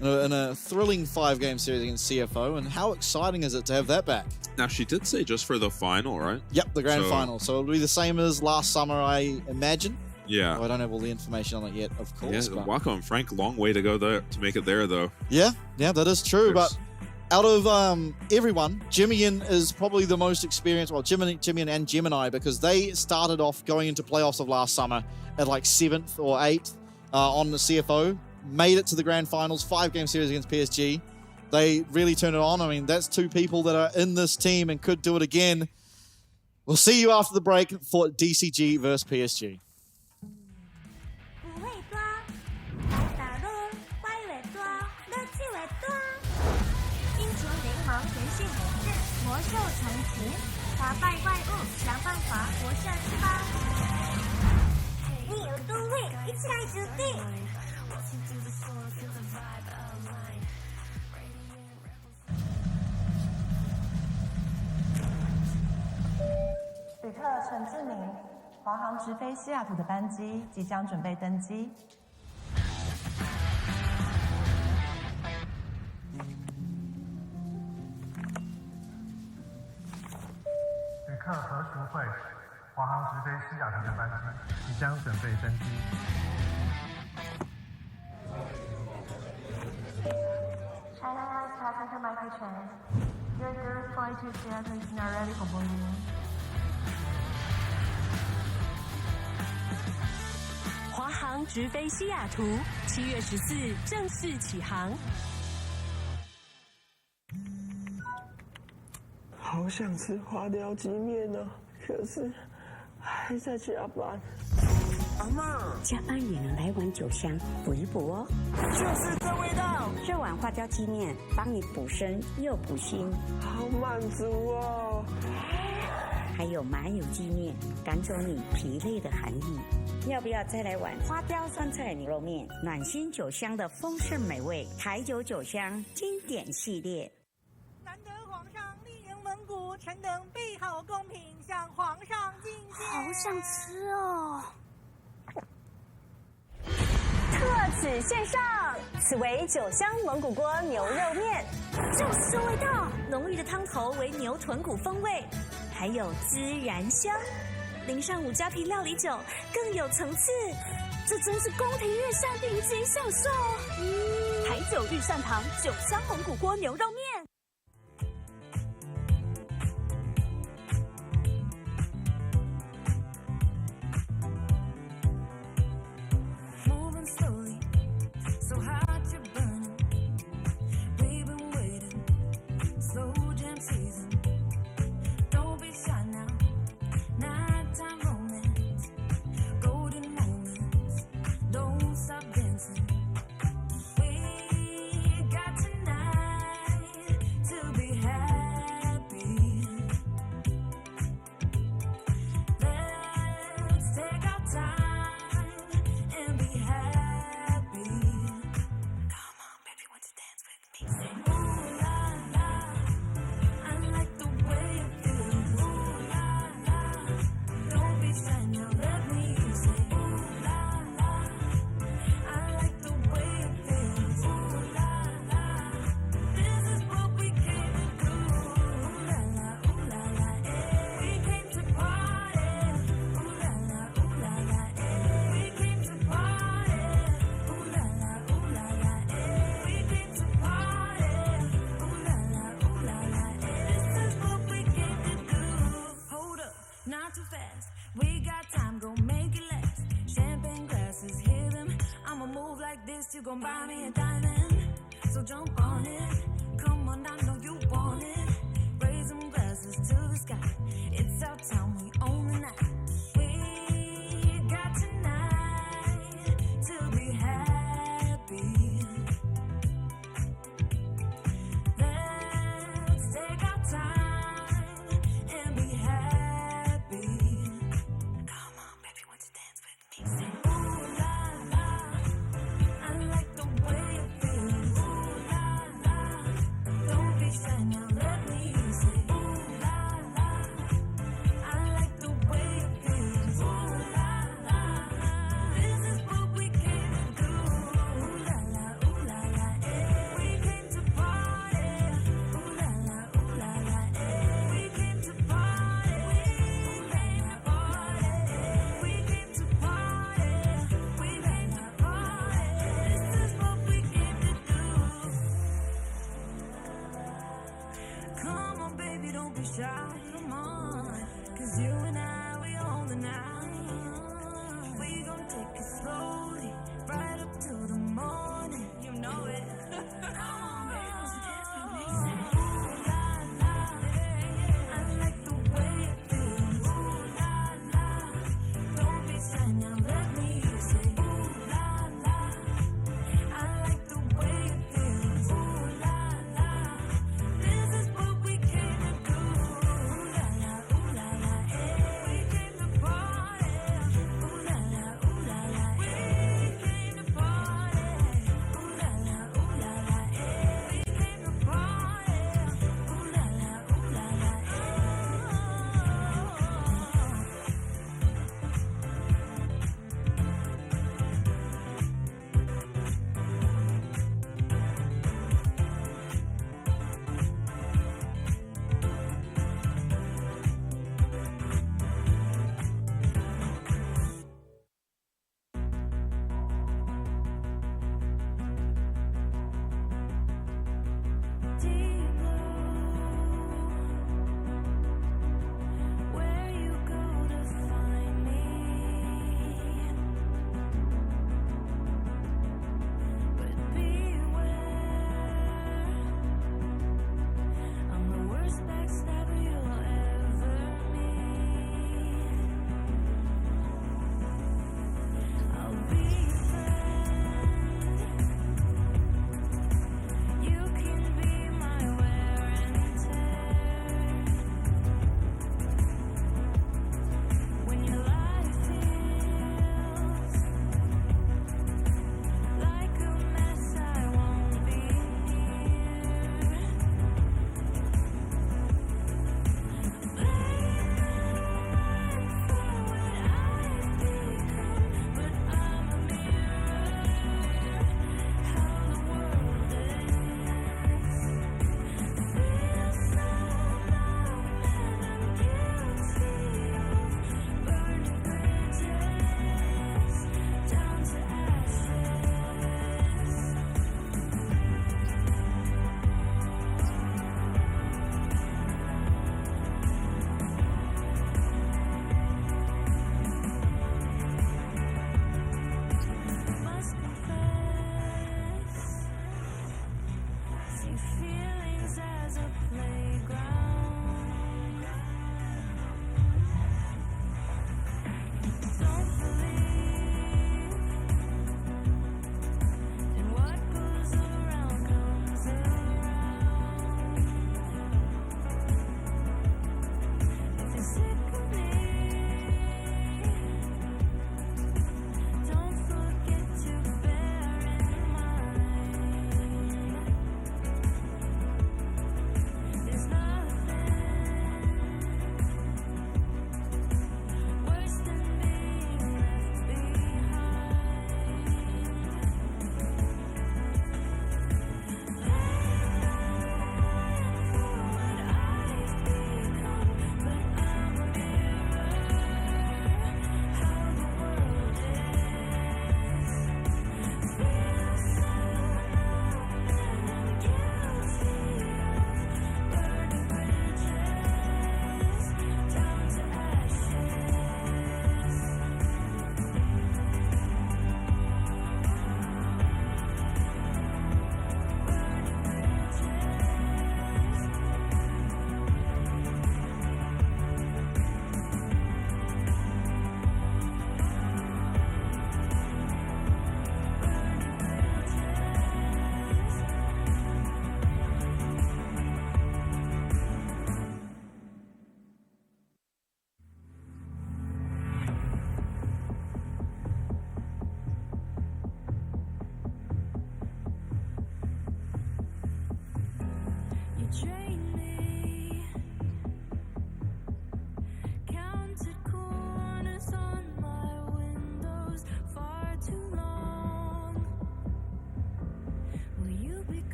in a thrilling 5-game series against CFO. And how exciting is it to have that back? Now, she did say just for the final, right? Yep, the grand final. So it'll be the same as last summer, I imagine. Yeah. I don't have all the information on it yet, of course. Yeah, Wako and Frank, long way to go there to make it there, though. Yeah, that is true. But out of everyone, Jimian is probably the most experienced. Well, Jimian and Gemini, because they started off going into playoffs of last summer at like 7th or 8th on the CFO, made it to the grand finals, 5-game series against PSG. They really turned it on. I mean, that's 2 people that are in this team and could do it again. We'll see you after the break for DCG versus PSG. 魔兽城池，打败怪物，想办法活下去吧！你有多位，一起来指定。旅客陈志明，华航直飞西雅图的班机即将准备登机。旅客何淑慧，华航直飞西雅图的班机即将准备登机。China Airlines passenger Michael Chen, your third flight to Seattle is now ready for boarding. 华航直飞西雅图，7月14正式起航。好想吃花雕鸡面哦，可是还在加班。阿嬷，加班也能来碗酒香补一补哦。就是这味道，这碗花雕鸡面帮你补身又补心，好满足哦。还有麻油鸡面，赶走你疲累的寒意。要不要再来碗花雕酸菜牛肉面？暖心酒香的丰盛美味，台酒酒香经典系列。难得皇上莅临蒙古，臣等备好贡品，向皇上进献。好想吃哦！特此线上，此为酒香蒙古锅牛肉面，就是这味道，浓郁的汤头为牛臀骨风味，还有孜然香，淋上五加皮料理酒，更有层次。这真是宫廷御膳顶级享受。台酒御膳堂酒香蒙古锅牛肉面。Moving slowly, so hot you're burning. We've been waiting, slow jam season. Don't be shy now, nighttime romance, golden moments. Don't stop dancing. We got tonight to be happy. Let's take our time and be happy. Come on, baby, won't you dance with me? Say, ooh la la, I like the way it feels. Ooh la la, don't be shy now, let me say. Ooh la la, I like the way it feels. Ooh la la, this is what we came to do. Ooh la la, eh. We came to party. Ooh la la, eh. We came to party. Ooh la la, eh. We came to party. Ooh la la, eh. This is what we came to do. Hold up, not too fast. We got time, go make it last. Champagne glasses, hear them. I'ma move like this, you gon' buy me a diamond. So jump on it, come on, I know you want it. Raise them glasses to the sky. It's our time, we own the night. We got tonight to be happy. Let's take our time and be happy. Come on, baby, won't you dance with me? Say, ooh la la, I like the way it feels. Ooh la la, don't be shy now, let me say. Ooh la la, I like the way it feels. Ooh la la, this is what we came to do. Ooh la la, eh. We came to party. Ooh la la, eh. We came to party. Ooh la la, eh. We came to party. We came to party. This is what we came to do. Come on, baby, don't be shy. Come on, 'cause you and I, we own the night. We gon' take it slowly, right up to the morning. You know it. Come on, baby, won't you dance with me? Say, ooh la la, I like the way it feels. Ooh la la, don't be shy now, let me say. Ooh la la, I like the way it feels. Ooh la la, this is what we came to do. is a playground. Don't believe in what goes around comes around. If you're sick of me, don't forget to bear in mind there's nothing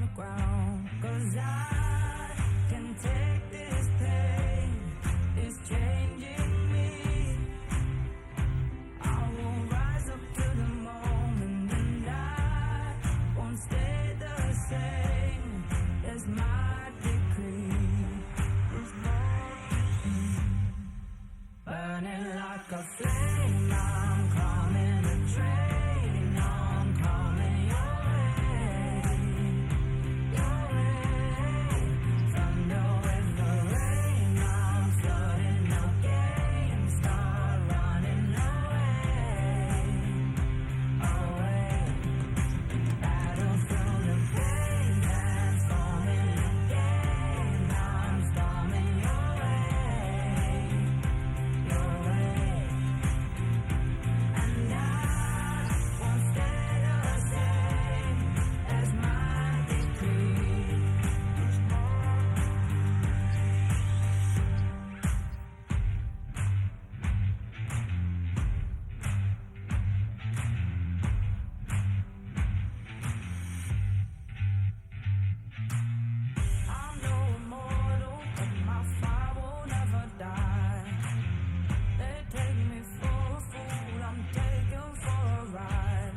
the ground. 'Cause I can take this pain. It's changing me. I will rise up to the moment and I won't stay the same. It's my decree. It's my decree. Burning like a flame, I'm coming a train. I'm coming your way, your way. Thunder with the rain, I'm flooding the game. Start running away, away. Battlefield of pain, transforming the game. I'm storming your way, your way. And I won't stay the same. As my decree. I'm no immortal, but my fire will never die. They take me for a fool, I'm taken for a ride.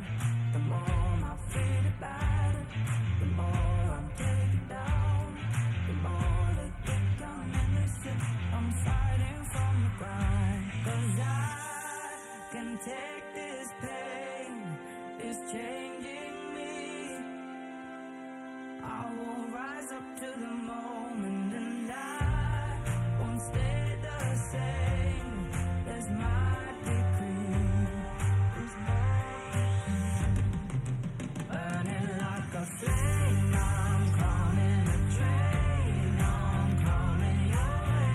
The more my feet are battered, the more I'm taken down. The more they get down and they sit, I'm fighting from the ground. 'Cause I can take this pain, it's changing me. I will rise up to the moment and I won't stay the same. That's my decree. It's my decree. Burning like a flame, I'm coming a train. I'm coming your way,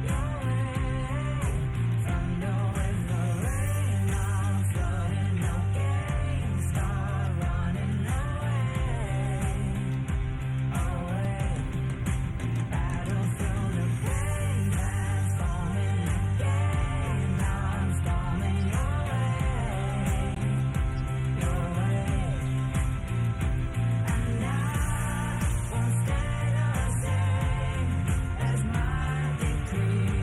your way. Thunder with the rain, I'm flooding the game. Start running away, away. Battlefield of pain, transforming the game. I'm storming your way, your way. And I won't stay the same. As my decree.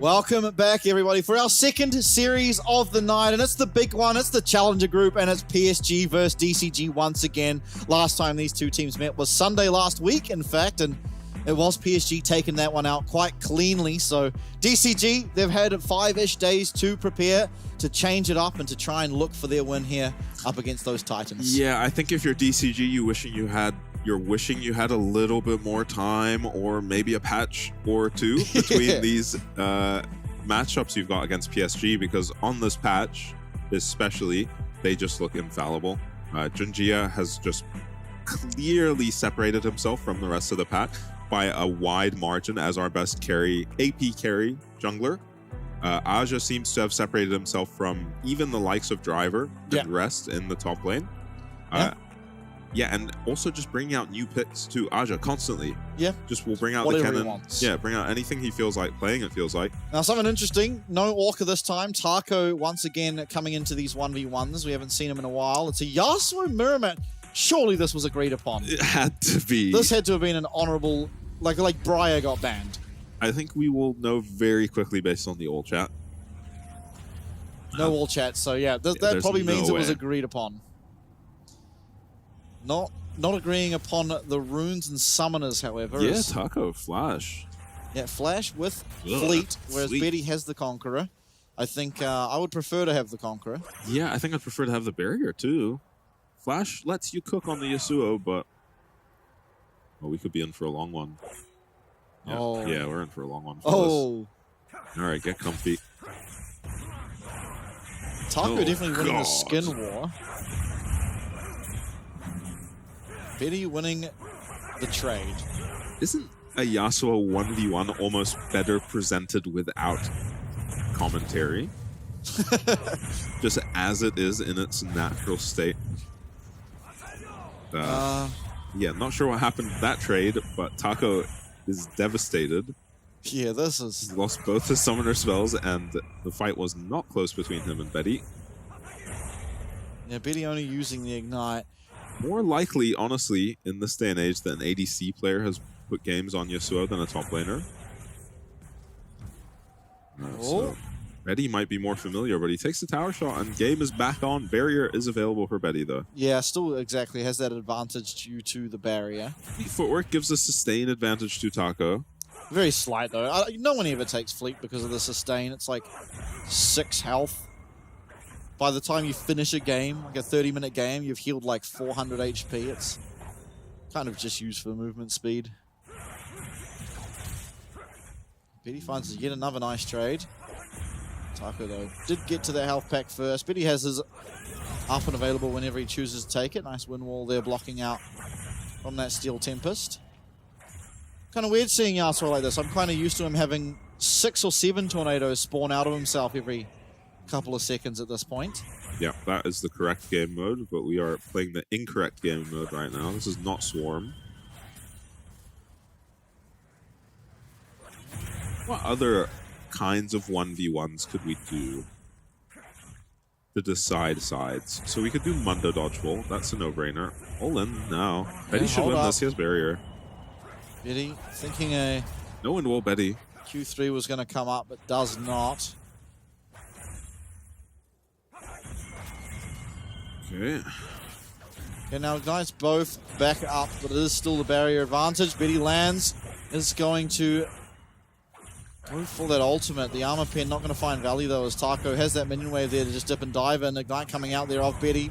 Welcome back, everybody, for our second series of the night, and it's the big one. It's the Challenger Group, and it's PSG versus DCG once again. Last time these two teams met was Sunday last week, in fact, and it was PSG taking that one out quite cleanly. So DCG, they've had 5-ish days to prepare to change it up and to try and look for their win here up against those Titans. Yeah, I think if you're DCG, you're wishing you had a little bit more time, or maybe a patch or two between these matchups you've got against PSG, because on this patch especially, they just look infallible. Junjia has just clearly separated himself from the rest of the pack by a wide margin as our best AP carry jungler. Aja seems to have separated himself from even the likes of Driver and Rest in the top lane. Yeah, and also just bringing out new picks to Aja constantly. Yeah. Just will bring out whatever the cannon. he wants. Yeah, bring out anything he feels like playing, it feels like. Now, something interesting. No Orca this time. Taco once again coming into these 1v1s. We haven't seen him in a while. It's a Yasuo Mirrormat. Surely this was agreed upon. It had to be. This had to have been an honorable, like Briar got banned. I think we will know very quickly based on the all chat. No all chat, so yeah, that probably means it was agreed upon. Not agreeing upon the runes and summoners, however. Yeah, Taco, Flash. Yeah, Flash with Fleet, whereas Betty has the Conqueror. I think I would prefer to have the Conqueror. Yeah, I think I'd prefer to have the barrier too. Flash lets you cook on the Yasuo, but we could be in for a long one. Yeah, yeah, we're in for a long one. All right, get comfy. Taco definitely winning the skin war. Betty winning the trade. Isn't a Yasuo 1v1 almost better presented without commentary? Just as it is in its natural state. Yeah, not sure what happened to that trade, but Taco is devastated. Yeah, this is... He's lost both his summoner spells, and the fight was not close between him and Betty. Yeah, Betty only using the Ignite. More likely, honestly, in this day and age, that an ADC player has put games on Yasuo than a top laner. So Betty might be more familiar, but he takes the tower shot, and game is back on. Barrier is available for Betty, though. Yeah, still exactly has that advantage due to the barrier. Fleet footwork gives a sustain advantage to Taco. Very slight, though. No one ever takes Fleet because of the sustain. It's like 6 health. By the time you finish a game, like a 30-minute game, you've healed like 400 HP. It's kind of just used for movement speed. Betty finds yet another nice trade. Taco, though, did get to the health pack first. Betty has his up and available whenever he chooses to take it. Nice wind wall there blocking out from that Steel Tempest. Kind of weird seeing Yasuo like this. I'm kind of used to him having 6 or 7 tornadoes spawn out of himself every couple of seconds at this point. Yeah, that is the correct game mode, but we are playing the incorrect game mode right now. This is not Swarm. What other kinds of 1v1s could we do to decide sides? So we could do Mundo Dodgeball. That's a no-brainer. All in now. Betty should win this. He has barrier. Betty thinking a... No wind wall, Betty. Q3 was going to come up, but does not. Okay. Okay, now Ignite's both back up, but it is still the barrier advantage. Betty lands, is going to go for that ultimate. The armor pen not going to find value, though, as Taco has that minion wave there to just dip and dive in. Ignite coming out there off Betty.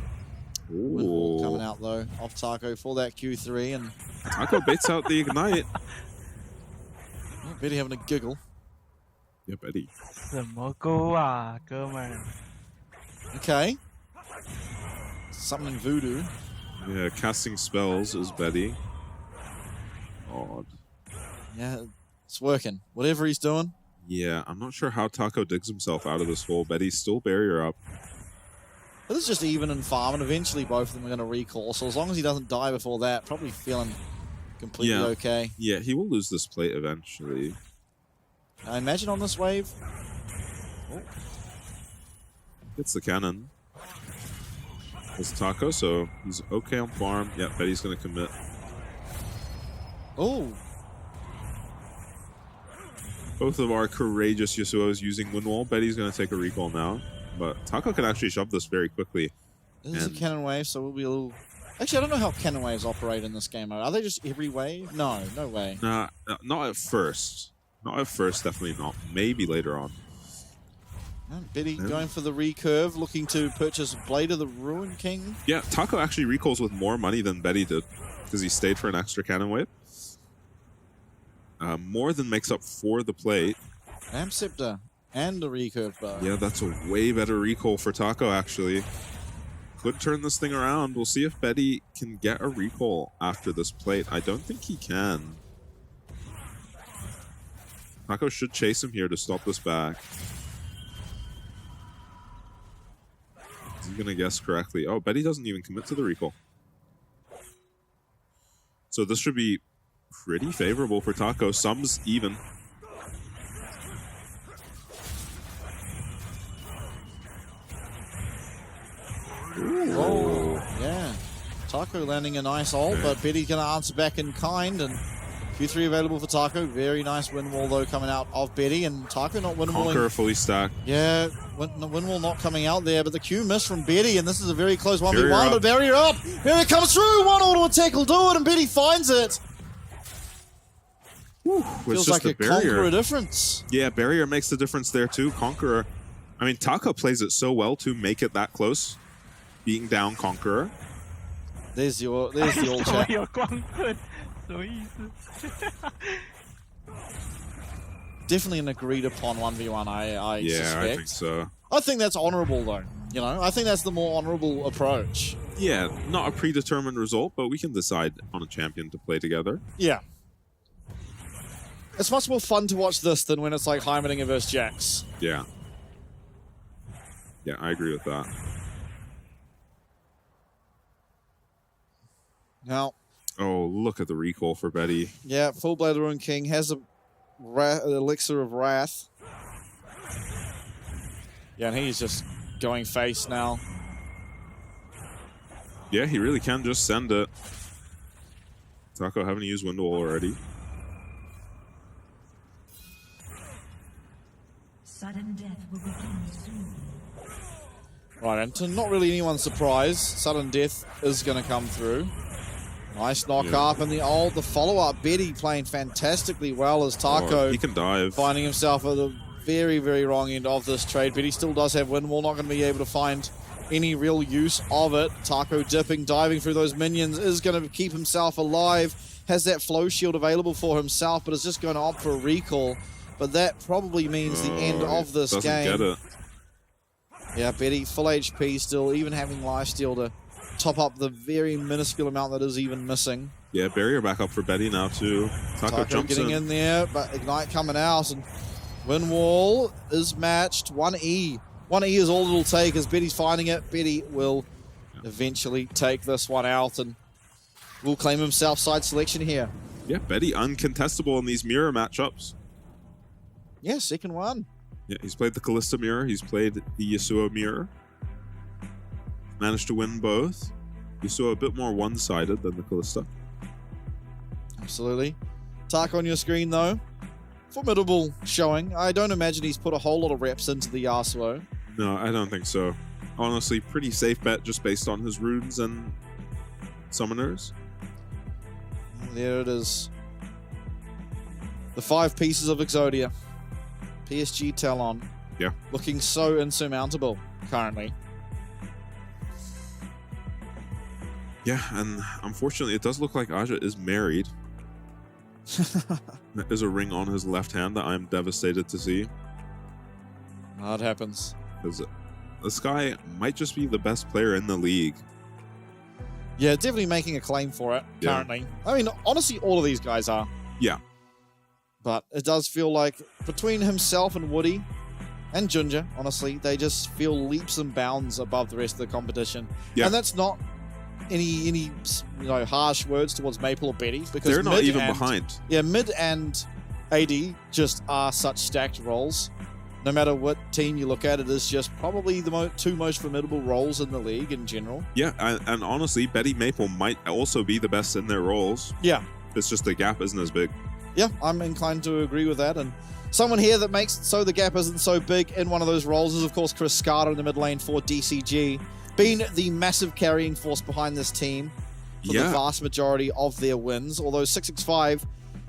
Windwall coming out, though, off Taco for that Q3. And Taco baits out the Ignite. Yeah, Betty having a giggle. Yeah, Betty. Okay. Summoning Voodoo. Yeah, casting spells is Betty. Odd. Yeah, it's working. Whatever he's doing. Yeah, I'm not sure how Taco digs himself out of this hole. Betty's still barrier up. This is just even in farm, and eventually both of them are going to recall. So as long as he doesn't die before that, probably feeling completely okay. Yeah, he will lose this plate eventually. I imagine on this wave. It's the cannon. It's Taco, so he's okay on farm. Yeah, Betty's going to commit. Oh. Both of our courageous Yasuos using Windwall. Betty's going to take a recall now. But Taco can actually shove this very quickly. This is a cannon wave, so we'll be a little... Actually, I don't know how cannon waves operate in this game. Are they just every wave? No, no way. Nah, not at first. Not at first, definitely not. Maybe later on. Betty going for the recurve, looking to purchase Blade of the Ruin King. Yeah, Taco actually recalls with more money than Betty did because he stayed for an extra cannon wave. More than makes up for the plate. Lamp Scepter and a recurve bow. Yeah, that's a way better recall for Taco, actually. Could turn this thing around. We'll see if Betty can get a recall after this plate. I don't think he can. Taco should chase him here to stop this back. Is he going to guess correctly? Oh, Betty doesn't even commit to the recall. So this should be pretty favorable for Taco. Sum's even. Ooh. Oh, yeah. Taco landing a nice ult, but Betty's going to answer back in kind and Q3 available for Taco. Very nice win wall, though, coming out of Betty. And Taco not win walling. Conqueror fully stacked. Yeah, win wall not coming out there. But the Q miss from Betty. And this is a very close 1v1. But barrier up. Barrier comes through. One auto attack will do it. And Betty finds it. Feels like a Conqueror difference. Yeah, barrier makes the difference there, too. Conqueror. I mean, Taco plays it so well to make it that close. Being down Conqueror. There's the old chat. 什么意思？ Definitely an agreed upon 1v1, I suspect. I think so. I think that's honorable, though. You know, I think that's the more honorable approach. Yeah, not a predetermined result, but we can decide on a champion to play together. Yeah. It's much more fun to watch this than when it's like Heimerdinger versus Jax. Yeah. Yeah, I agree with that. Now... Oh, look at the recall for Betty. Yeah, Full Blade Ruin King has a elixir of wrath. Yeah, and he's just going face now. Yeah, he really can just send it. Taco haven't used Window already. Sudden death will begin soon. Right, and to not really anyone's surprise, sudden death is going to come through. Nice knock up, and the follow-up. Betty playing fantastically well as Taco. He can dive. Finding himself at the very, very wrong end of this trade. Betty still does have win wall, not going to be able to find any real use of it. Taco dipping, diving through those minions, is going to keep himself alive. Has that flow shield available for himself, but is just going to opt for a recall. But that probably means the end of this game. Doesn't get it. Yeah, Betty, full HP still, even having lifesteal to top up the very minuscule amount that is even missing. Yeah, barrier back up for Betty now too. Taco jumps getting in there, but Ignite coming out, and win wall is matched. 1E. 1E is all it'll take as Betty's finding it. Betty will eventually take this one out and will claim himself side selection here. Yeah, Betty uncontestable in these mirror matchups. Yeah, second one. Yeah, he's played the Kalista mirror. He's played the Yasuo mirror. Managed to win both. Yasuo a bit more one-sided than the Kalista. Absolutely. Taco on your screen, though. Formidable showing. I don't imagine he's put a whole lot of reps into the Yasuo. No, I don't think so. Honestly, pretty safe bet just based on his runes and summoners. There it is. The 5 pieces of Exodia. PSG Talon. Yeah. Looking so insurmountable currently. Yeah, and unfortunately, it does look like Aja is married. There is a ring on his left hand that I'm devastated to see. That happens. Because this guy might just be the best player in the league. Yeah, definitely making a claim for it currently. I mean, honestly, all of these guys are. Yeah. But it does feel like between himself and Woody and Ginger, honestly, they just feel leaps and bounds above the rest of the competition. Yeah. And that's not any harsh words towards Maple or Betty, because they're not even behind. Yeah, Mid and AD just are such stacked roles. No matter what team you look at, it is just probably the two most formidable roles in the league in general. Yeah, and honestly, Betty Maple might also be the best in their roles. Yeah. It's just the gap isn't as big. Yeah, I'm inclined to agree with that. And someone here that makes it so the gap isn't so big in one of those roles is, of course, Chris Scarter in the mid lane for DCG. Been the massive carrying force behind this team for the vast majority of their wins. Although 665,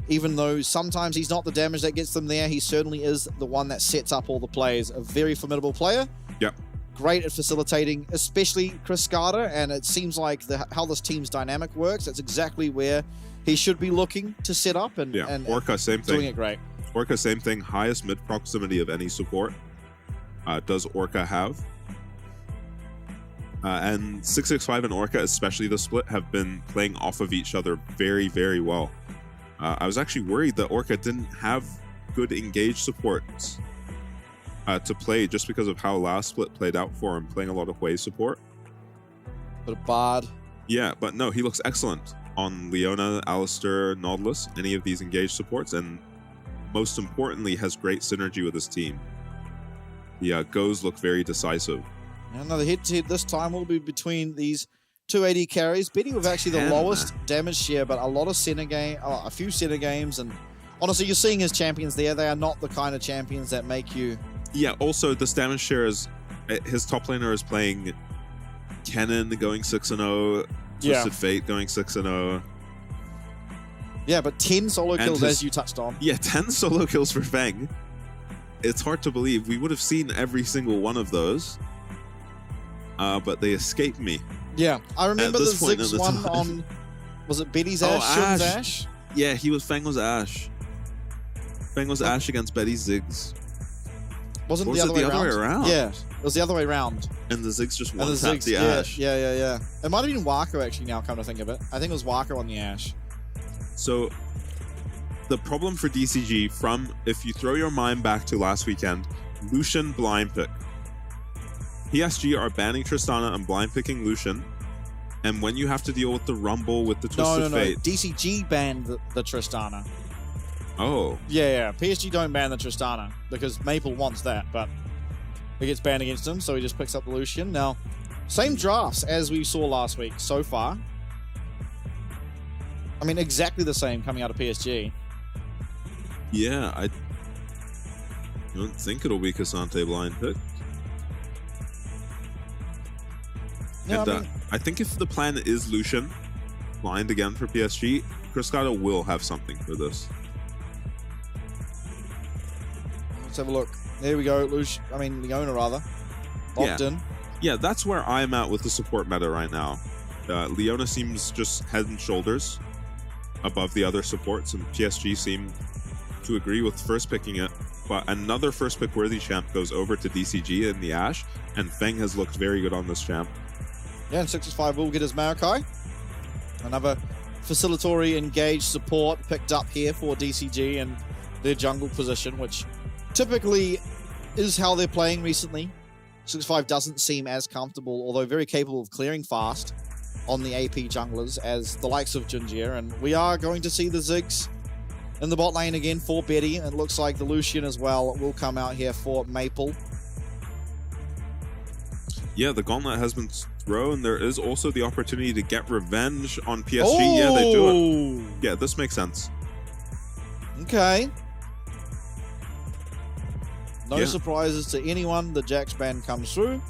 even though sometimes he's not the damage that gets them there, he certainly is the one that sets up all the plays. A very formidable player. Yep. Great at facilitating, especially Chris Scarter, and it seems like how this team's dynamic works, that's exactly where he should be looking to set up. And Orca, same thing. Doing it great. Orca, same thing. Highest mid proximity of any support does Orca have. And 665 and Orca, especially the split, have been playing off of each other very, very well. I was actually worried that Orca didn't have good engaged support to play just because of how last split played out for him, playing a lot of wave support. But a Bard. Yeah, but no, he looks excellent on Leona, Alistair, Nautilus, any of these engaged supports, and most importantly, has great synergy with his team. The goes look very decisive. Another head-to-head this time will be between these 2 AD carries. Betty with actually the lowest damage share, but a lot of center game, a few center games, and honestly, you're seeing his champions there. They are not the kind of champions that make you. Yeah. Also, this damage share is his top laner is playing Kennen going 6-0, Twisted Fate going 6-0. Yeah, but 10 solo kills as you touched on. Yeah, 10 solo kills for Feng. It's hard to believe. We would have seen every single one of those, but they escaped me. Yeah, I remember the Ziggs one on, was it Betty's Ash? Shun's Ash? Yeah, Feng was Ash. Feng was Ash against Betty's Ziggs. Wasn't the other way around? Yeah, it was the other way around. And the Ziggs just one-tapped the Ash. Yeah. It might have been Wako actually, now come to think of it. I think it was Wako on the Ash. So, the problem for DCG if you throw your mind back to last weekend, Lucian blind pick. PSG are banning Tristana and blind picking Lucian, and when you have to deal with the Rumble with the Twisted Fate... DCG banned the Tristana. Oh. Yeah. PSG don't ban the Tristana, because Maple wants that, but it gets banned against him, so he just picks up the Lucian. Now, same drafts as we saw last week so far. I mean, exactly the same coming out of PSG. Yeah, I don't think it'll be Cassante blind pick. No, And I think if the plan is Lucian, blind again for PSG, Cruscado will have something for this. Let's have a look. There we go. Leona rather. Locked in. Yeah, that's where I'm at with the support meta right now. Leona seems just head and shoulders above the other supports, and PSG seem to agree with first picking it. But another first pick worthy champ goes over to DCG in the Ash, and Feng has looked very good on this champ. Yeah, and 6-5 will get his Maokai. Another facilitatory engaged support picked up here for DCG and their jungle position, which typically is how they're playing recently. 6-5 doesn't seem as comfortable, although very capable of clearing fast on the AP junglers as the likes of Junjie, and we are going to see the Ziggs in the bot lane again for Betty. It looks like the Lucian as well will come out here for Maple. Yeah, the gauntlet has been thrown. There is also the opportunity to get revenge on PSG. Oh! Yeah, they do it. Yeah, this makes sense. Okay. No surprises to anyone. The Jax ban comes through.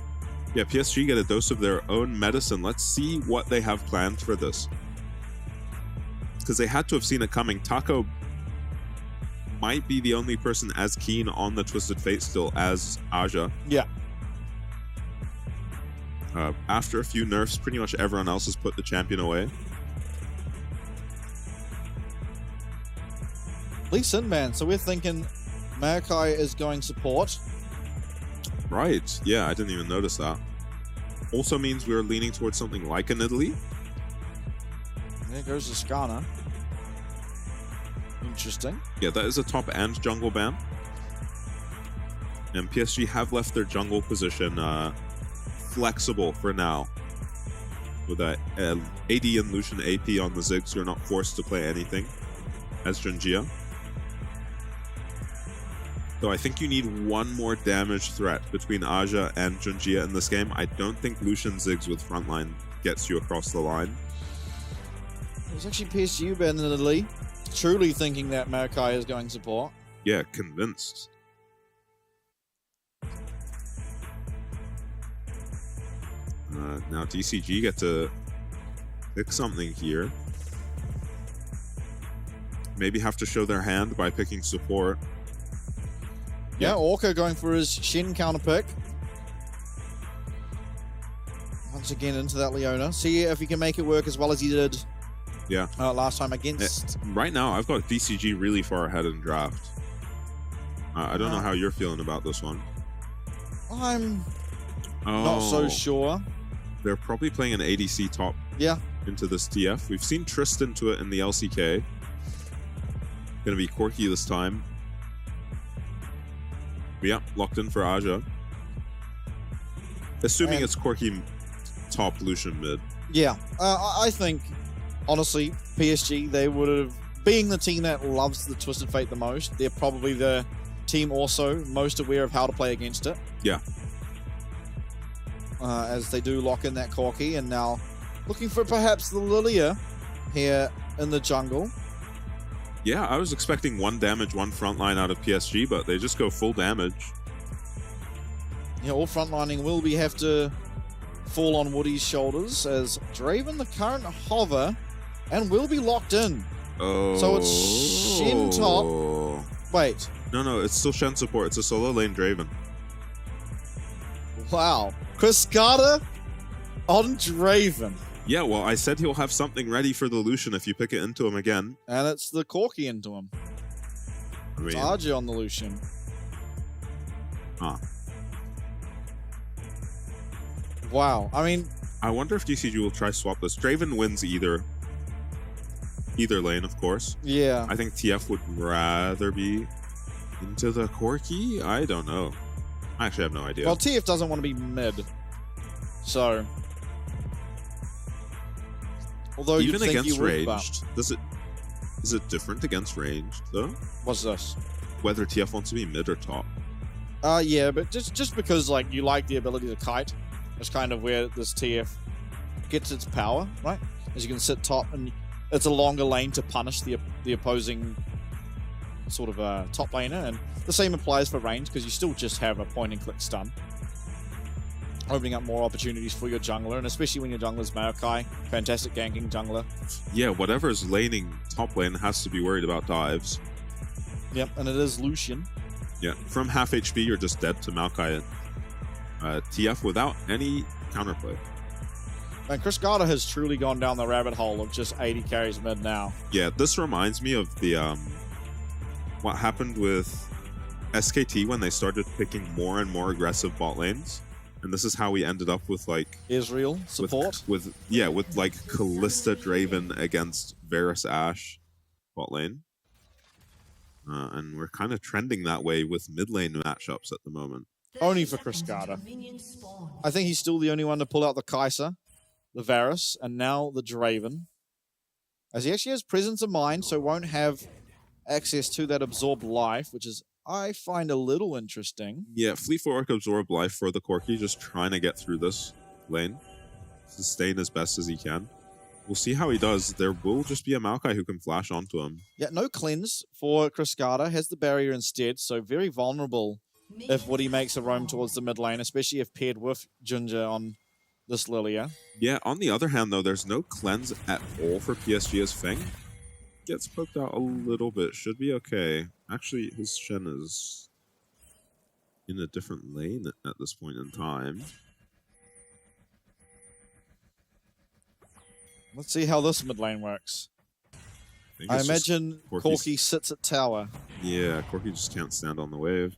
Yeah, PSG get a dose of their own medicine. Let's see what they have planned for this. Because they had to have seen it coming. Taco might be the only person as keen on the Twisted Fate still as Aja. Yeah. After a few nerfs, pretty much everyone else has put the champion away. Lee Sin, so we're thinking Maokai is going support. Right, yeah, I didn't even notice that. Also means we're leaning towards something like an Italy. There goes the Skana. Interesting. Yeah, that is a top and jungle ban. And PSG have left their jungle position flexible for now. With AD and Lucian AP on the Ziggs, you're not forced to play anything as Junjie. Though I think you need one more damage threat between Aja and Junjie in this game. I don't think Lucian Ziggs with frontline gets you across the line. It's actually PSG abandonedly, truly thinking that Maokai is going support. Yeah, convinced. Now DCG get to pick something here. Maybe have to show their hand by picking support. Yeah, Orca going for his Shin counter pick. Once again into that Leona. See if he can make it work as well as he did last time against... Right now, I've got DCG really far ahead in draft. I don't know how you're feeling about this one. I'm not so sure. They're probably playing an ADC top into this TF. We've seen Tristan to it in the LCK. Gonna be Corki this time. Yeah, locked in for Aja. Assuming it's Corki top, Lucian mid. Yeah, I think, honestly, PSG, they would have, being the team that loves the Twisted Fate the most, they're probably the team also most aware of how to play against it. Yeah. As they do lock in that Corki, and now Looking for perhaps the Lilia here in the jungle. Yeah, I was expecting 1 damage, 1 frontline out of PSG, but they just go full damage. Yeah, all frontlining will have to fall on Woody's shoulders as Draven, the current hover, and will be locked in. Oh. So it's Shen top. Wait. No, it's still Shen support. It's a solo lane Draven. Wow. Cascada on Draven. Yeah, well, I said he'll have something ready for the Lucian if you pick it into him again. And it's the Corki into him. I mean, it's RJ on the Lucian. Huh. Wow. I mean, I wonder if DCG will try swap this. Draven wins either lane, of course. Yeah. I think TF would rather be into the Corki. I don't know. I actually have no idea. Well, TF doesn't want to be mid. So, although even you'd against think you would, ranged, is it different against ranged though? What's this? Whether TF wants to be mid or top. Yeah, but just because like you like the ability to kite, that's kind of where this TF gets its power, right? As you can sit top, and it's a longer lane to punish the opposing sort of top laner, and the same applies for range because you still just have a point and click stun, opening up more opportunities for your jungler, and especially when your jungler's Maokai, fantastic ganking jungler. Yeah, whatever's laning top lane has to be worried about dives. Yep, and it is Lucian. Yeah, from half HP, you're just dead to Maokai and TF without any counterplay. And Chris Carter has truly gone down the rabbit hole of just 80 carries mid now. Yeah, this reminds me of the what happened with SKT when they started picking more and more aggressive bot lanes. And this is how we ended up with like Israel support with like Kalista Draven against Varus Ashe bot lane. And we're kind of trending that way with mid lane matchups at the moment. Only for Chris Carter. I think he's still the only one to pull out the Kai'Sa, the Varus, and now the Draven. As he actually has presence of mind, so won't have access to that absorbed life, which is, I find, a little interesting. Yeah, Fleet for Orc absorb life for the Corki, just trying to get through this lane. Sustain as best as he can. We'll see how he does. There will just be a Maokai who can flash onto him. Yeah, no cleanse for Cascada. Has the barrier instead, so very vulnerable if Woody makes a roam towards the mid lane, especially if paired with Ginger on this Lilia. Yeah, on the other hand, though, there's no cleanse at all for PSG as Feng. Gets poked out a little bit. Should be okay. Actually, his Shen is in a different lane at this point in time. Let's see how this mid lane works. I imagine Corki sits at tower. Yeah, Corki just can't stand on the wave.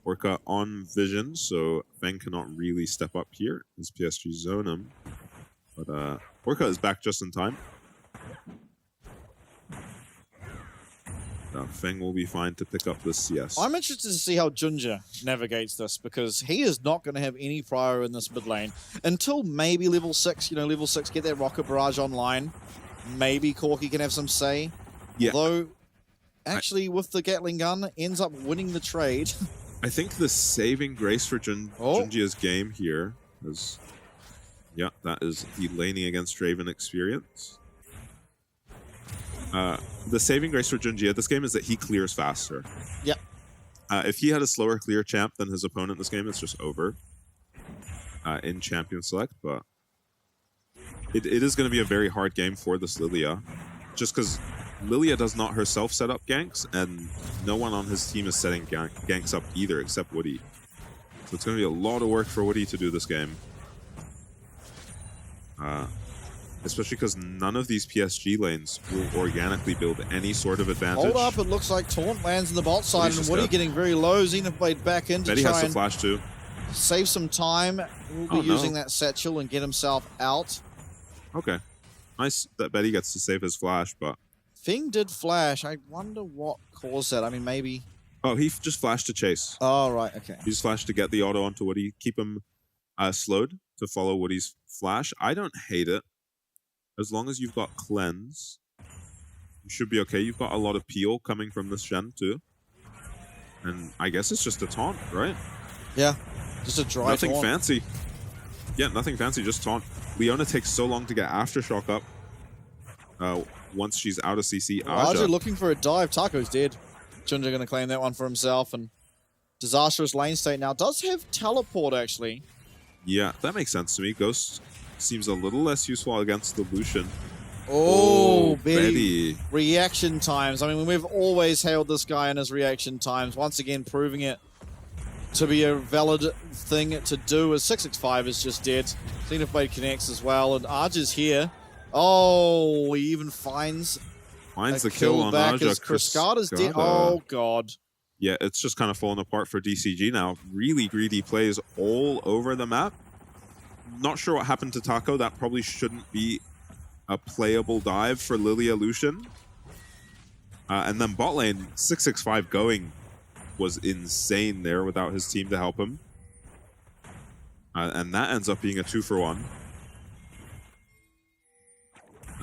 Orca on vision, so Feng cannot really step up here as PSG zone him. But Orca is back just in time. Feng will be fine to pick up this CS. I'm interested to see how Ginger navigates this, because he is not going to have any prior in this mid lane until maybe level 6. You know, level 6, get that rocket barrage online. Maybe Corki can have some say. Yeah. Although, actually, with the Gatling gun, ends up winning the trade. I think the saving grace for Junjia's game here is, yeah, that is the laning against Draven experience. The saving grace for Junjia this game is that he clears faster. Yep. If he had a slower clear champ than his opponent this game, it's just over in champion select. But it is going to be a very hard game for this Lilia, just because Lilia does not herself set up ganks, and no one on his team is setting ganks up either, except Woody. So it's going to be a lot of work for Woody to do this game. Especially because none of these PSG lanes will organically build any sort of advantage. Hold up, it looks like Taunt lands in the bot side, and Woody getting very low. Xenoblade back in to Betty try has to and flash too. Save some time. Will be using that satchel and get himself out. Okay. Nice that Betty gets to save his flash, but... Feng did flash. I wonder what caused that. I mean, maybe... Oh, he just flashed to chase. Oh, right, okay. He just flashed to get the auto onto Woody, keep him slowed to follow Woody's flash. I don't hate it. As long as you've got cleanse, you should be okay. You've got a lot of peel coming from this Shen too. And I guess it's just a taunt, right? Yeah, just a dry Nothing taunt. fancy. Yeah, nothing fancy, just taunt. Leona takes so long to get Aftershock up. Once she's out of CC, Aja looking for a dive. Taco's dead. Junja going to claim that one for himself. And disastrous lane state now. Does have teleport, actually. Yeah, that makes sense to me. Ghost seems a little less useful against the Lucian. Oh, Betty. Reaction times. I mean, we've always hailed this guy in his reaction times. Once again, proving it to be a valid thing to do, as 665 is just dead. Zenith Blade connects as well, and Aja's here. Oh, he even finds the kill on back Aja. as Cascada's dead. Oh, God. Yeah, it's just kind of falling apart for DCG now. Really greedy plays all over the map. Not sure what happened to Taco. That probably shouldn't be a playable dive for Lilia Lucian. And then bot lane, 665 going was insane there without his team to help him. And that ends up being a 2-for-1.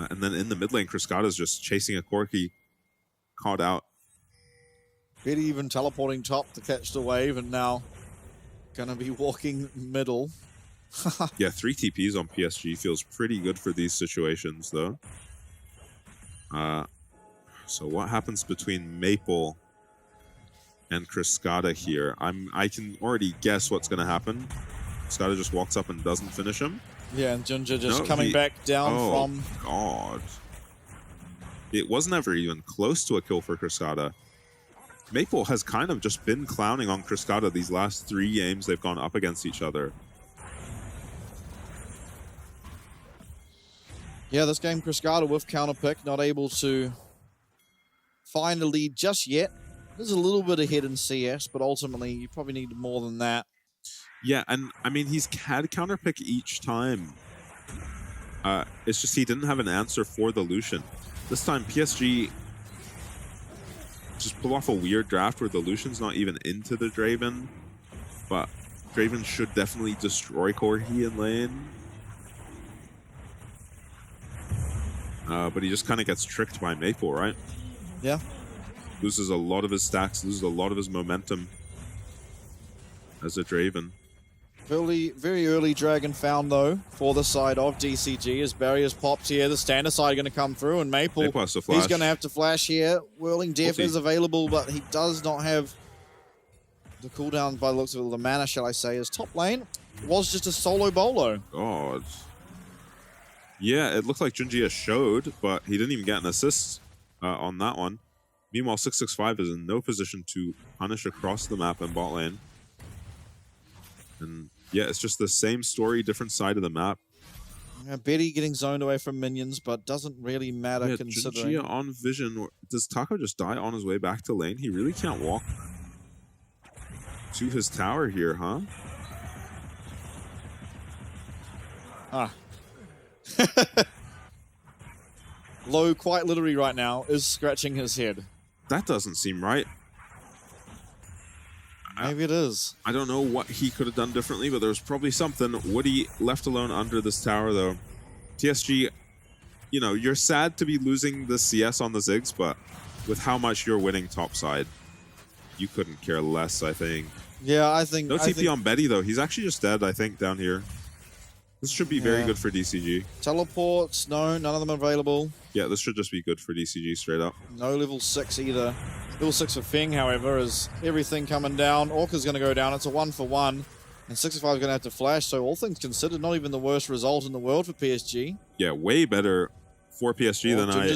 And then in the mid lane, Cascada's just chasing a Corki, caught out. Betty even teleporting top to catch the wave, and now gonna be walking middle. Yeah, 3 TPs on PSG feels pretty good for these situations, though. So what happens between Maple and Cascada here? I can already guess what's gonna happen. Cascada just walks up and doesn't finish him. Yeah, and Junja just coming back down from... Oh, God. It was never even close to a kill for Cascada. Maple has kind of just been clowning on Cascada these last 3 games they've gone up against each other. Yeah, this game, Cascada with counter pick, not able to find a lead just yet. There's a little bit ahead in CS, but ultimately you probably need more than that. Yeah, and I mean, he's had counter pick each time. It's just he didn't have an answer for the Lucian. This time, PSG just pull off a weird draft where the Lucian's not even into the Draven, but Draven should definitely destroy Corki in lane. But he just kind of gets tricked by Maple, right? Yeah. Loses a lot of his stacks, loses a lot of his momentum as a Draven. Very early Dragon found, though, for the side of DCG as barriers popped here. The standard side going to come through, and Maple has to flash. He's going to have to flash here. Whirling Death is available, but he does not have the cooldown by the looks of it, the mana, shall I say. His top lane was just a solo bolo. God. Yeah, it looked like Junjia showed, but he didn't even get an assist on that one. Meanwhile, 665 is in no position to punish across the map in bot lane. And yeah, it's just the same story, different side of the map. Yeah, Betty getting zoned away from minions, but doesn't really matter considering. Junjia on vision. Does Taco just die on his way back to lane? He really can't walk to his tower here, huh? Low, quite literally right now, is scratching his head. That doesn't seem right. Maybe it is. I don't know what he could have done differently, but there's probably something. Woody left alone under this tower, though. PSG, you know, you're sad to be losing the CS on the Ziggs, but with how much you're winning topside, you couldn't care less, I think. Yeah, I think... No TP on Betty, though. He's actually just dead, I think, down here. This should be very good for DCG. Teleports, no, none of them available. Yeah, this should just be good for DCG straight up. No level 6 either. Level 6 for Feng, however, is everything coming down. Orca's going to go down. It's a 1-for-1. And 65 is going to have to flash, so all things considered, not even the worst result in the world for PSG. Yeah, way better for PSG than I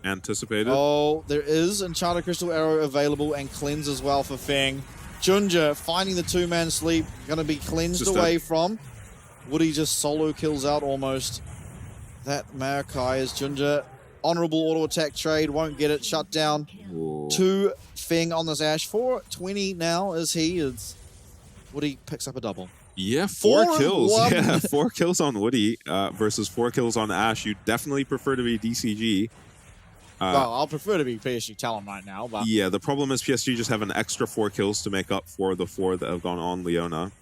anticipated. Oh, there is Enchanted Crystal Arrow available and Cleanse as well for Feng. Junja finding the 2-man sleep, going to be cleansed away from. Woody just solo kills out almost that Maokai as Junja. Honorable auto attack trade, won't get it, shut down. Whoa. 2 Feng on this Ashe. 420 now as Woody picks up a double. Yeah, 4 kills. Yeah, 4 kills on Woody versus 4 kills on Ashe. You definitely prefer to be DCG. Well, I'll prefer to be PSG Talon right now, but... Yeah, the problem is PSG just have an extra 4 kills to make up for the 4 that have gone on Leona.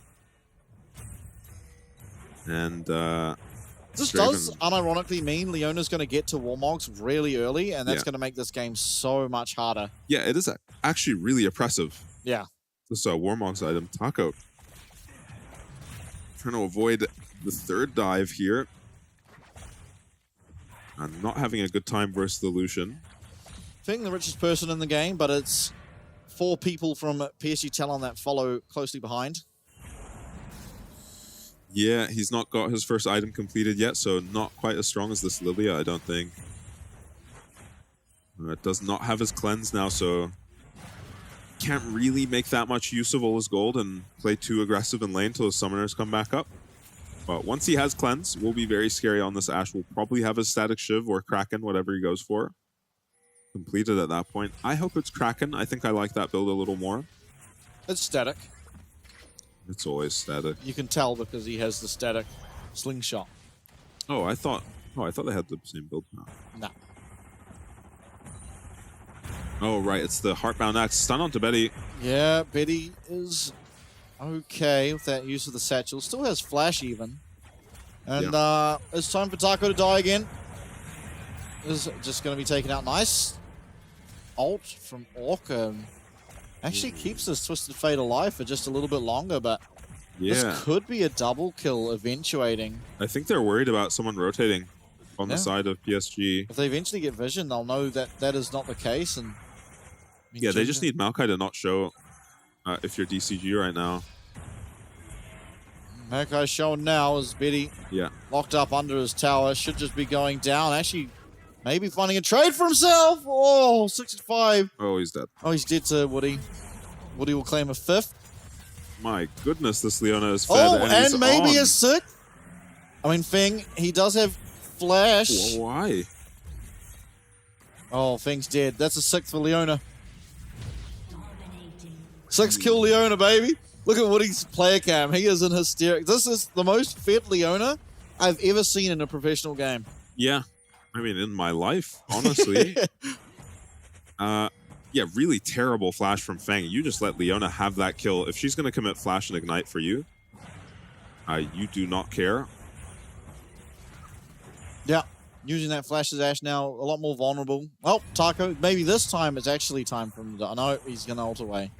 And, this does unironically mean Leona's going to get to Warmogs really early, and that's going to make this game so much harder. Yeah, it is actually really oppressive. Yeah. This Warmogs item, Taco. Trying to avoid the third dive here. And not having a good time versus the Lucian. Fing, the richest person in the game, but it's 4 people from PSG Talon that follow closely behind. Yeah, he's not got his first item completed yet, so not quite as strong as this Lilia, I don't think. Does not have his cleanse now, so can't really make that much use of all his gold and play too aggressive in lane till his summoners come back up. But once he has cleanse, will be very scary on this Ashe. Will probably have his static Shiv or Kraken, whatever he goes for, completed at that point. I hope it's Kraken. I think I like that build a little more. It's static. It's always static. You can tell because he has the static slingshot. Oh, I thought they had the same build now. No. Oh, right. It's the Heartbound Axe. Stun onto Betty. Yeah, Betty is okay with that use of the satchel. Still has flash even. And it's time for Taco to die again. Is just going to be taken out. Nice ult from Orca. Actually keeps this Twisted Fate alive for just a little bit longer, but this could be a double kill eventuating. I think they're worried about someone rotating on the side of PSG. If they eventually get vision, they'll know that that is not the case. And yeah, they just need Maokai to not show if you're DCG right now. Maokai's showing now as Betty locked up under his tower. Should just be going down. Actually, maybe finding a trade for himself. Oh, 65. Oh, he's dead. Oh, he's dead to Woody. Woody will claim a 5th. My goodness, this Leona is fed. Oh, and maybe a 6th. I mean, Fing, he does have flash. Well, why? Oh, Fing's dead. That's a 6th for Leona. 6 kill Leona, baby. Look at Woody's player cam. He is in hysterics. This is the most fed Leona I've ever seen in a professional game. Yeah. I mean, in my life, honestly. Yeah, really terrible flash from Fang. You just let Leona have that kill. If she's going to commit flash and ignite for you, you do not care. Yeah, using that flash as Ashe now, a lot more vulnerable. Oh, Taco, maybe this time it's actually time for him to... I know he's going to ult away.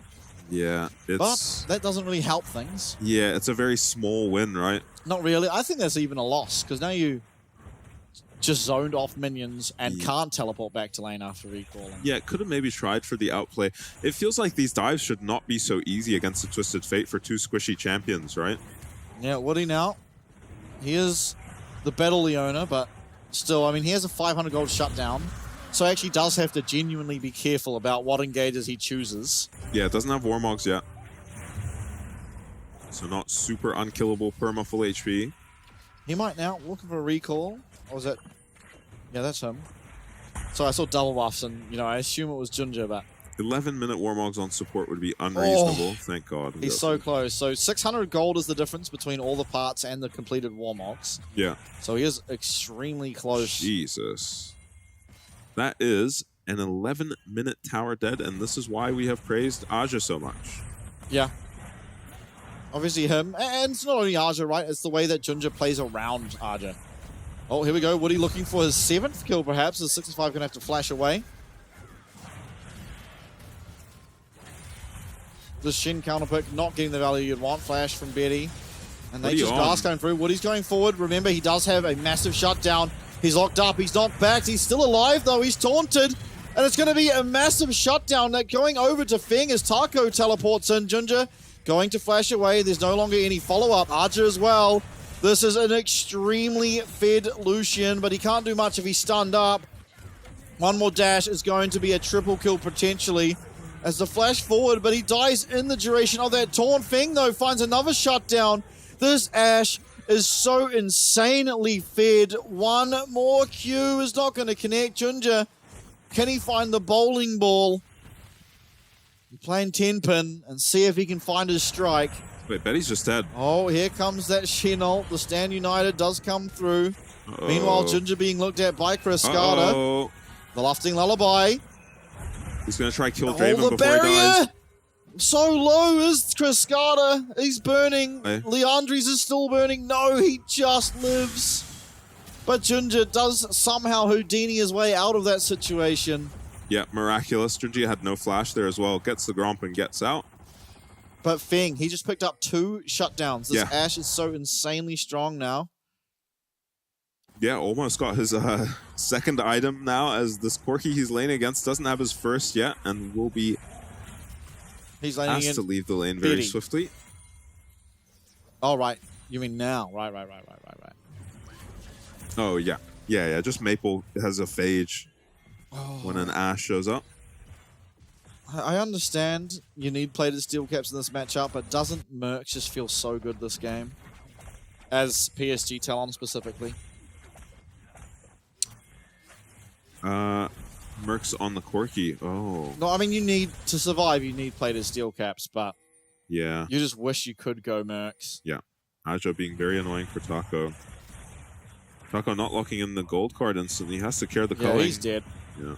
Yeah, it's... But that doesn't really help things. Yeah, it's a very small win, right? Not really. I think that's even a loss, because now you just zoned off minions and can't teleport back to lane after recalling. Yeah, could have maybe tried for the outplay. It feels like these dives should not be so easy against the Twisted Fate for 2 squishy champions, right? Yeah, Woody now. He is the better Leona, but still, I mean, he has a 500 gold shutdown. So actually does have to genuinely be careful about what engages he chooses. Yeah, it doesn't have Warmogs yet. So not super unkillable perma full HP. He might now. Looking for a recall. Or was that... Yeah, that's him. So I saw double buffs and, you know, I assume it was Junja, but... 11-minute Warmogs on support would be unreasonable. Thank God. He's so close. So 600 gold is the difference between all the parts and the completed Warmogs. Yeah. So he is extremely close. Jesus. That is an 11-minute tower dead, and this is why we have praised Aja so much. Yeah. Obviously him, and it's not only Aja, right? It's the way that Junja plays around Aja. Oh, here we go. Woody looking for his 7th kill, perhaps. The 65 going to have to flash away. The Shin counterpick not getting the value you'd want. Flash from Betty. And they just blast going through. Woody's going forward. Remember, he does have a massive shutdown. He's locked up. He's not backed. He's still alive, though. He's taunted. And it's going to be a massive shutdown. That going over to Fing as Taco teleports in. Junja going to flash away. There's no longer any follow-up. Archer as well. This is an extremely fed Lucian, but he can't do much if he's stunned up. One more dash is going to be a triple kill potentially as the flash forward, but he dies in the duration of that taunt. Fing, though, finds another shutdown. This Ashe is so insanely fed. One more Q is not going to connect. Junja, can he find the bowling ball? He's playing 10-pin and see if he can find his strike. Wait, Betty's just dead. Oh, here comes that Shin ult. The Stand United does come through. Meanwhile, Junja being looked at by Cascada. The Lufting Lullaby. He's going to try kill Draven before barrier. He dies. So low is Cascada. He's burning. Leandres is still burning. No, he just lives. But Junja does somehow Houdini his way out of that situation. Yeah, miraculous. Junja had no flash there as well. Gets the Gromp and gets out. But Feng, he just picked up 2 shutdowns. This Yeah. Ashe is so insanely strong now. Yeah, almost got his second item now, as this Corki he's laning against doesn't have his first yet, and will be He's laning asked in to leave the lane very Biddy. swiftly. Oh, right. You mean now. Right. Oh, yeah. Yeah. Just Maple has a phage when an Ashe shows up. I understand you need plated steel caps in this matchup, but doesn't Mercs just feel so good this game? As PSG Talon specifically. Mercs on the Corki. Oh. No, I mean, you need to survive, you need plated steel caps, but Yeah. you just wish you could go Mercs. Yeah. Aja being very annoying for Taco. Taco not locking in the gold card instantly. He has to care the Yeah, culling. he's dead. Yeah.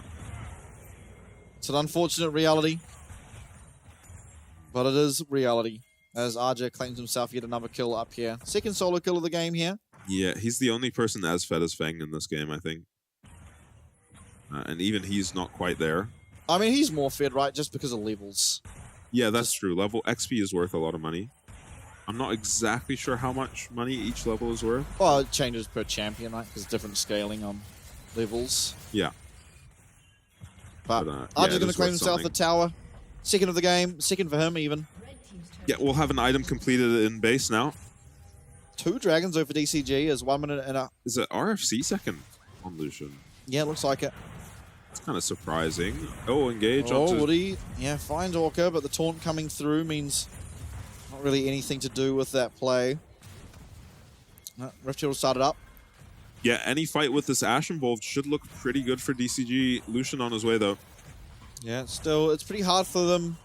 It's an unfortunate reality, but it is reality. As Arja claims himself yet another kill up here. Second solo kill of the game here. Yeah, he's the only person as fed as Feng in this game, I think. And even he's not quite there. I mean, he's more fed, right? Just because of levels. Yeah, that's true. Level XP is worth a lot of money. I'm not exactly sure how much money each level is worth. Well, it changes per champion, right? Because different scaling on levels. Yeah. But yeah, Arja's it going to is claim worth himself the something. tower. Second of the game. Second for him, even. Yeah, we'll have an item completed in base now. 2 dragons over DCG is 1 minute and a... Is it RFC second on Lucian? Yeah, looks like it. It's kind of surprising. Oh, engage. Oh, onto... Woody. Yeah, finds Orca, but the taunt coming through means not really anything to do with that play. Rift Shield started up. Yeah, any fight with this Ashe involved should look pretty good for DCG. Lucian on his way, though. Yeah, still, it's pretty hard for them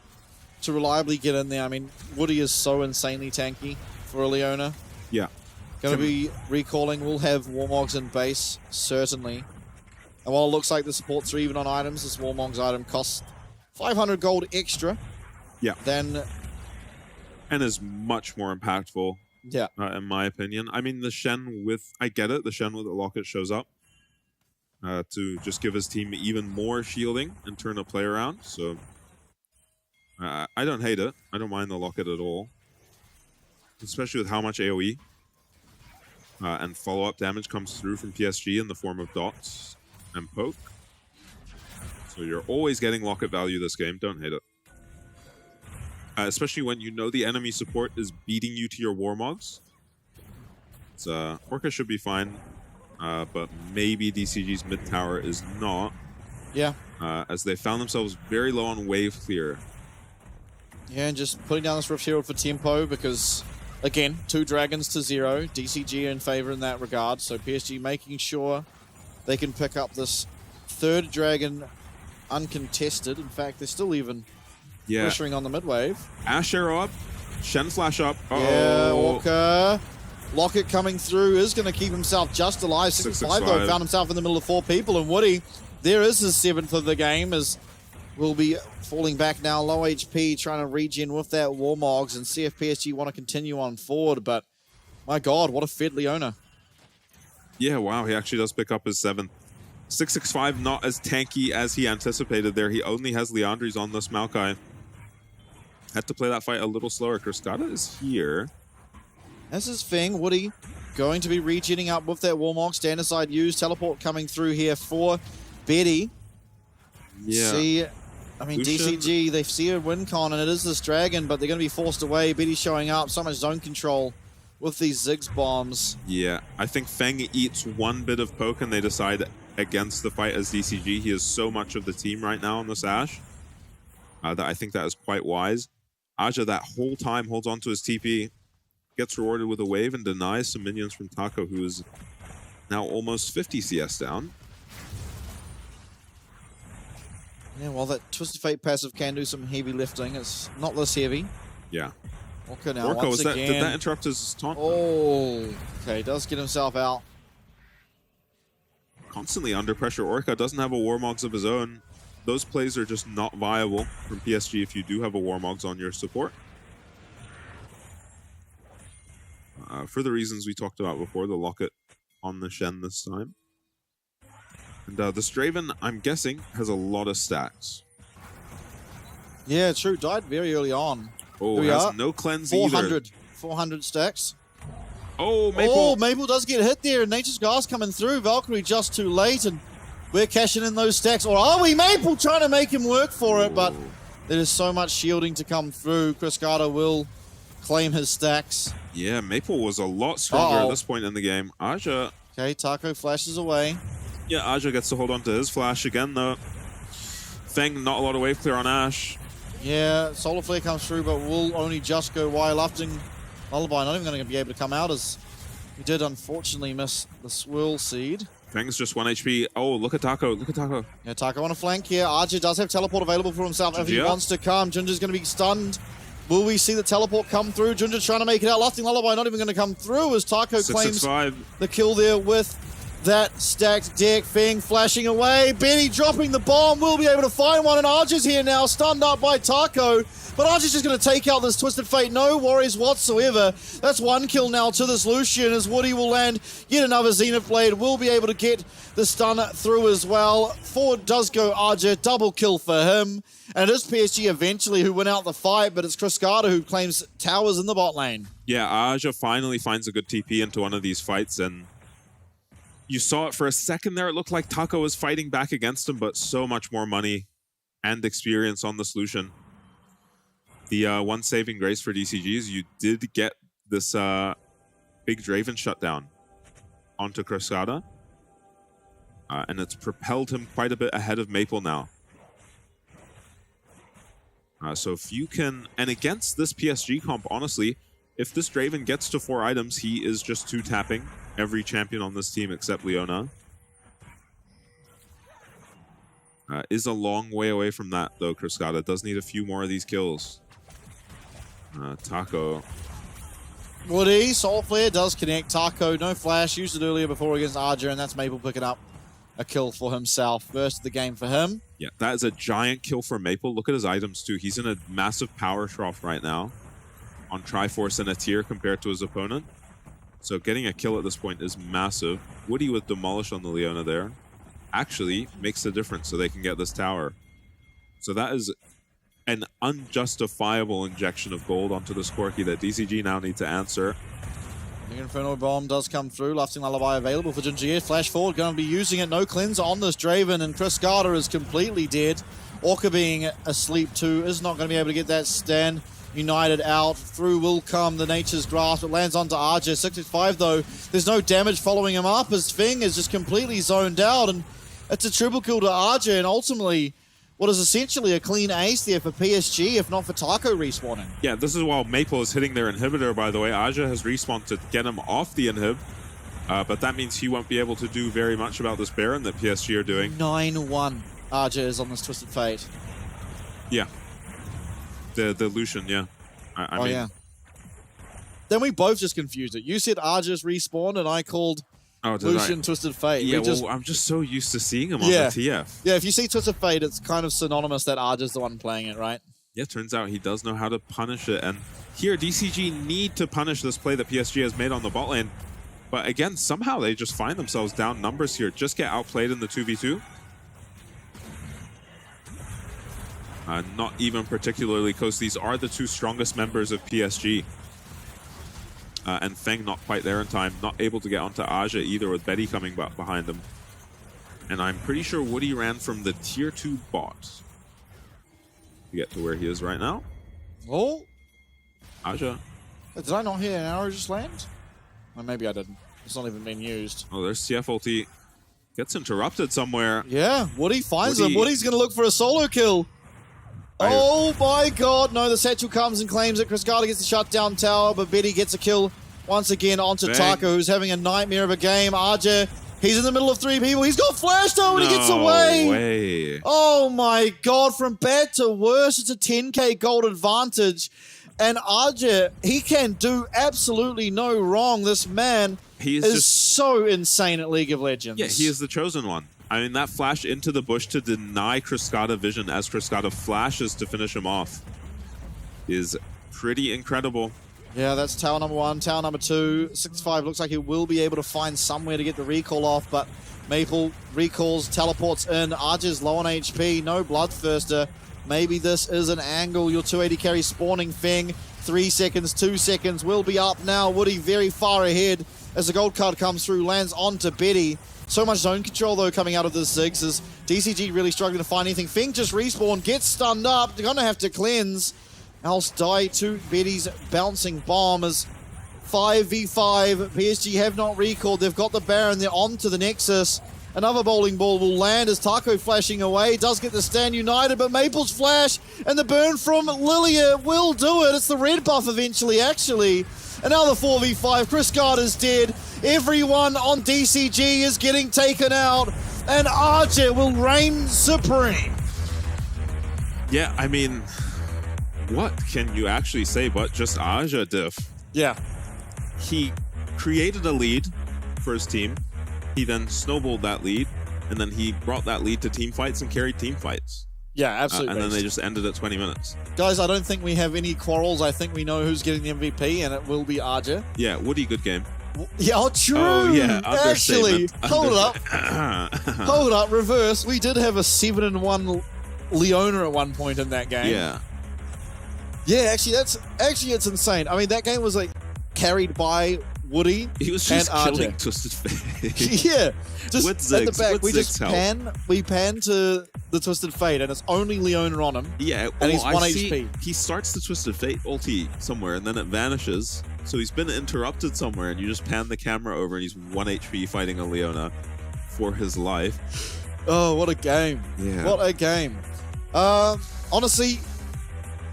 to reliably get in there. I mean, Woody is so insanely tanky for a Leona. Yeah. Going to be recalling. We'll have Warmogs in base, certainly. And while it looks like the supports are even on items, this Warmog's item costs 500 gold extra. Yeah. Then... And is much more impactful. Yeah. In my opinion. I mean, the Shen with... I get it. The Shen with the Locket shows up. To just give his team even more shielding and turn a play around. So... I don't hate it. I don't mind the Locket at all. Especially with how much AoE and follow-up damage comes through from PSG in the form of dots and poke. So you're always getting Locket value this game. Don't hate it. Especially when you know the enemy support is beating you to your Warmogs. Orca should be fine, but maybe DCG's mid tower is not. Yeah. As they found themselves very low on wave clear. Yeah, and just putting down this Rift Herald for tempo because, again, 2 dragons to 0. DCG in favor in that regard. So PSG making sure they can pick up this 3rd dragon uncontested. In fact, they're still even pressuring on the mid wave. Ashe arrow up. Shen flash up. Yeah, Orca. Locket coming through is going to keep himself just alive. 665 though, found himself in the middle of 4 people. And Woody, there is his 7th of the game as will be falling back now, low HP, trying to regen with that Warmogs and see if PSG want to continue on forward. But my God, what a fed Leona. Yeah, wow, he actually does pick up his 7th. 665 not as tanky as he anticipated there. He only has Leandries on this Maokai. Had to play that fight a little slower. Krskada is here. This is Feng. Woody going to be regenning up with that Warmog. Stand aside use. Teleport coming through here for Betty. Yeah. See, I mean, Lucian. DCG, they see a win con, and it is this dragon, but they're going to be forced away. Betty showing up. So much zone control with these Ziggs bombs. Yeah, I think Feng eats one bit of poke and they decide against the fight as DCG. He is so much of the team right now on this Ashe that I think that is quite wise. Aja that whole time holds on to his TP, gets rewarded with a wave and denies some minions from Taco, who is now almost 50 CS down. Yeah, well, that Twisted Fate passive can do some heavy lifting. It's not this heavy. Yeah. Orca now, Orca, once again. did that interrupt his taunt? Oh, okay, does get himself out. Constantly under pressure. Orca doesn't have a Warmogs of his own. Those plays are just not viable from PSG if you do have a Warmogs on your support. For the reasons we talked about before, the Locket on the Shen this time. And the Straven, I'm guessing, has a lot of stacks. Yeah, true. Died very early on. Oh, has no cleanse 400. either. 400 stacks. Oh, Maple. Oh, Maple does get hit there, and Nature's Gas coming through. Valkyrie just too late, and we're cashing in those stacks. Or are we? Maple trying to make him work for it, but there is so much shielding to come through. Cruscata will claim his stacks. Yeah, Maple was a lot stronger at this point in the game. Aja. Okay, Taco flashes away. Yeah, Aja gets to hold on to his flash again, though. Feng, not a lot of wave clear on Ash. Yeah, Solar Flare comes through, but will only just go wide. Lufting Lullaby not even going to be able to come out, as he did unfortunately miss the swirl seed. Feng's just 1 HP. Oh, look at Taco. Look at Taco. Yeah, Taco on a flank here. Archer does have teleport available for himself if he wants to come. Junja's going to be stunned. Will we see the teleport come through? Junja trying to make it out. Lufting Lullaby not even going to come through, as Taco claims the kill there with that stacked deck. Feng flashing away. Benny dropping the bomb. Will be able to find one, and Archer's here now, stunned up by Taco. But Archer's just going to take out this Twisted Fate. No worries whatsoever. That's one kill now to this Lucian, as Woody will land yet another Zenith Blade. Will be able to get the stun through as well. Forward does go Archer. Double kill for him. And it is PSG eventually who win out the fight, but it's Cruscata who claims towers in the bot lane. Yeah, Aja finally finds a good TP into one of these fights, and you saw it for a second there. It looked like Taco was fighting back against him, but so much more money and experience on the solution. The one saving grace for DCGs, you did get this big Draven shutdown onto Cruscata, and it's propelled him quite a bit ahead of Maple now. So if you can, and against this PSG comp, honestly, if this Draven gets to 4 items, he is just 2-tapping every champion on this team except Leona. Is a long way away from that, though, Cruscata. Does need a few more of these kills. Taco. Woody, Soul Flare does connect. Taco, no flash, used it earlier before against Arja, and that's Maple picking up a kill for himself. First of the game for him. Yeah, that is a giant kill for Maple. Look at his items, too. He's in a massive power trough right now on Triforce and a tier compared to his opponent. So getting a kill at this point is massive. Woody with Demolish on the Leona there actually makes the difference so they can get this tower. So that is an unjustifiable injection of gold onto this Corki that DCG now need to answer. The Inferno Bomb does come through. Lufting Lullaby available for Junji. Flash forward, going to be using it. No cleanse on this Draven, and Cruscata is completely dead. Orca being asleep too is not going to be able to get that stand. United out. Through will come the Nature's Grasp. It lands onto Archer. 65 though. There's no damage following him up, as Feng is just completely zoned out, and it's a triple kill to Archer, and ultimately what is essentially a clean ace there for PSG, if not for Taco respawning. Yeah, this is while Maple is hitting their inhibitor, by the way. Aja has respawned to get him off the inhib, but that means he won't be able to do very much about this Baron that PSG are doing. 9-1 Aja is on this Twisted Fate. Yeah. The Lucian, yeah. I mean, yeah. Then we both just confused it. You said Aja's respawned, and I called Lucian Twisted Fate. Yeah, well, I'm just so used to seeing him on the TF. Yeah, if you see Twisted Fate, it's kind of synonymous that Aja's the one playing it, right? Yeah, turns out he does know how to punish it. And here, DCG need to punish this play that PSG has made on the bot lane. But again, somehow they just find themselves down numbers here. Just get outplayed in the 2v2. Not even particularly close. These are the 2 strongest members of PSG. And Feng not quite there in time. Not able to get onto Aja either, with Betty coming back behind him. And I'm pretty sure Woody ran from the tier 2 bot to get to where he is right now. Oh. Aja. Did I not hear an arrow just land? Or maybe I didn't. It's not even being used. Oh, there's CF ulti. Gets interrupted somewhere. Yeah, Woody finds him. Woody's going to look for a solo kill. Oh my god, no, the Satchel comes and claims it. Cruscata gets the shutdown tower, but Betty gets a kill once again onto Taco, who's having a nightmare of a game. Arja, he's in the middle of 3 people. He's got flash though, and he gets away. Way. Oh my god, from bad to worse, it's a 10k gold advantage. And Arja, he can do absolutely no wrong. This man is so insane at League of Legends. Yeah, he is the chosen one. I mean, that flash into the bush to deny Cruscata vision as Cruscata flashes to finish him off is pretty incredible. Yeah, that's tower number 1. Tower number 2, 65 looks like he will be able to find somewhere to get the recall off, but Maple recalls, teleports in. Arja's low on HP, no Bloodthirster. Maybe this is an angle. Your 280 carry spawning Feng. 3 seconds, 2 seconds. Will be up now. Woody very far ahead as the gold card comes through. Lands onto Betty. So much zone control, though, coming out of this Ziggs as DCG really struggling to find anything. Feng just respawn, gets stunned up. They're going to have to cleanse. Else die to Betty's bouncing bomb as 5v5. PSG have not recalled. They've got the Baron. They're on to the Nexus. Another bowling ball will land as Taco flashing away. Does get the stand united, but Maple's flash and the burn from Lilia will do it. It's the red buff eventually, actually. Another 4v5. Chris Gardner's dead. Everyone on DCG is getting taken out. And Archer will reign supreme. Yeah, I mean, what can you actually say but just Aja diff? Yeah. He created a lead for his team. He then snowballed that lead, and then he brought that lead to team fights and carried team fights. Yeah, absolutely. And then they just ended at 20 minutes. Guys, I don't think we have any quarrels. I think we know who's getting the MVP, and it will be Arja. Yeah, Woody, good game. Yeah, oh, true. Oh, yeah, actually, hold up. Hold up, reverse. We did have a 7-1 Leona at one point in that game. Yeah. Yeah, actually, it's insane. I mean, that game was like carried by Woody. He was just and killing RJ. Twisted Fate. Yeah, just with at the Ziggs, back, with we Ziggs just pan to the Twisted Fate, and it's only Leona on him. Yeah, and he's 1 I HP. see he starts the Twisted Fate ulti somewhere, and then it vanishes. So he's been interrupted somewhere, and you just pan the camera over, and he's 1 HP fighting a Leona for his life. Oh, what a game! Yeah. What a game! Honestly,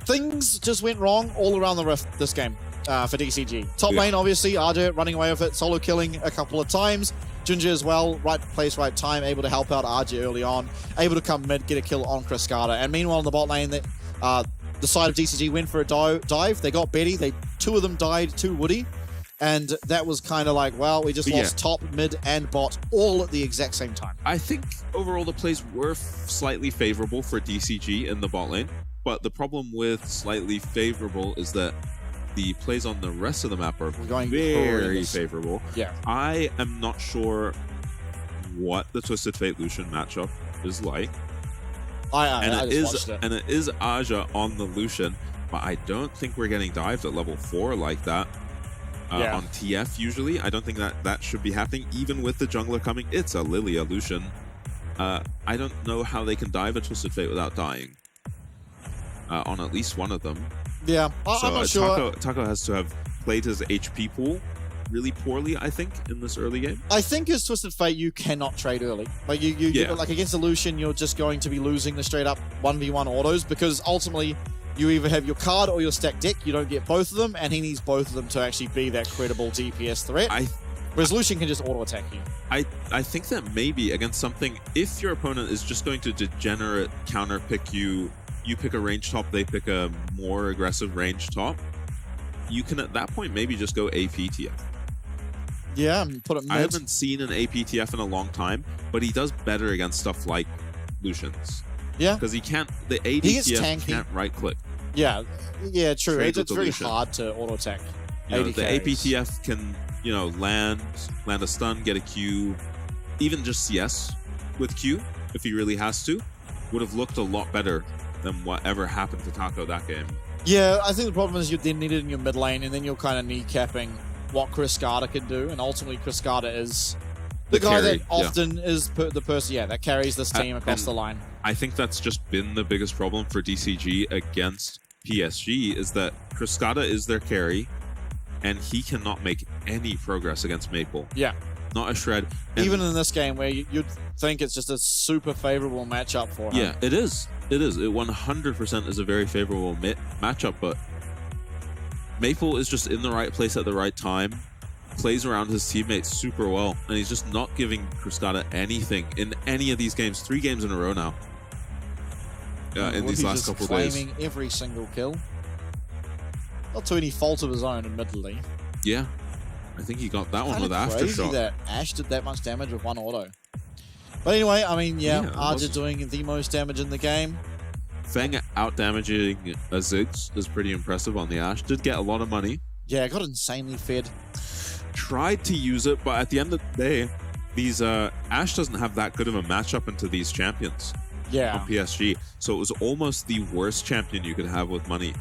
things just went wrong all around the rift this game for DCG. Top lane, obviously, RJ running away with it, solo killing a couple of times. Ginger as well, right place, right time, able to help out RJ early on, able to come mid, get a kill on Cascada. And meanwhile, in the bot lane, the side of DCG went for a dive. They got Betty. Two of them died to Woody. And that was kind of like, well, we just lost top, mid, and bot all at the exact same time. I think overall the plays were slightly favorable for DCG in the bot lane. But the problem with slightly favorable is that the plays on the rest of the map are going very favorable. Yeah. I am not sure what the Twisted Fate Lucian matchup is like. I just watched it. And it is Aja on the Lucian, but I don't think we're getting dived at level 4 like that. On TF usually. I don't think that should be happening. Even with the jungler coming, it's a Lilia Lucian. I don't know how they can dive a Twisted Fate without dying. On at least one of them. Yeah, I'm not sure. Taco has to have played his HP pool really poorly, I think, in this early game. I think as Twisted Fate, you cannot trade early. Like you like against the Lucian, you're just going to be losing the straight up 1v1 autos because ultimately you either have your card or your stack deck. You don't get both of them, and he needs both of them to actually be that credible DPS threat. Whereas Lucian can just auto attack you. I think that maybe against something, if your opponent is just going to degenerate counter pick you, you pick a range top, they pick a more aggressive range top, you can at that point maybe just go APTF. Yeah, and put it mid. I haven't seen an APTF in a long time, but he does better against stuff like Lucian's. Yeah. Because he can't, the ADTF can't right click. Yeah, true. Trade It's very Lucian. hard to auto attack. You know, the APTF can, land a stun, get a Q, even just CS with Q, if he really has to, would have looked a lot better than whatever happened to Taco that game. Yeah, I think the problem is you then need it in your mid lane, and then you're kind of kneecapping what Cascada can do, and ultimately Cascada is the guy carry, that often is the person, that carries this team across the line. I think that's just been the biggest problem for DCG against PSG, is that Cascada is their carry, and he cannot make any progress against Maple. Yeah. Not a shred. And even in this game where you'd think it's just a super favorable matchup for him. Yeah, it is. It is. It 100% is a very favorable matchup, but Maple is just in the right place at the right time, plays around his teammates super well, and he's just not giving Cascada anything in any of these games. 3 games in a row now. In these last couple of days. Claiming every single kill. Not to any fault of his own, admittedly. Yeah. I think he got that one with crazy Aftershock. That Ashe did that much damage with one auto. But anyway, I mean, Arja doing the most damage in the game. Feng out-damaging a Ziggs is pretty impressive on the Ashe. Did get a lot of money. Yeah, got insanely fed. Tried to use it, but at the end of the day, these Ashe doesn't have that good of a matchup into these champions. on PSG. So it was almost the worst champion you could have with money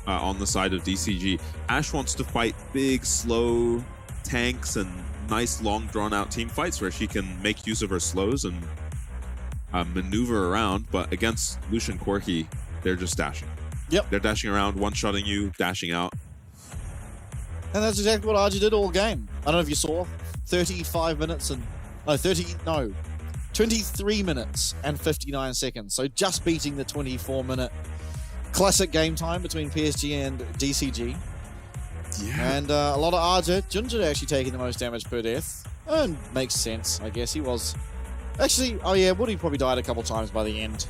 on the side of DCG. Ash wants to fight big, slow tanks and nice, long, drawn-out team fights where she can make use of her slows and maneuver around. But against Lucian Corki, they're just dashing. Yep. They're dashing around, one-shotting you, dashing out. And that's exactly what RG did all game. I don't know if you saw 23 minutes and 59 seconds. So just beating the 24-minute classic game time between PSG and DCG. Yeah. And a lot of RG. Junjin actually taking the most damage per death. And makes sense, I guess. He was... Actually, oh yeah, Woody probably died a couple times by the end.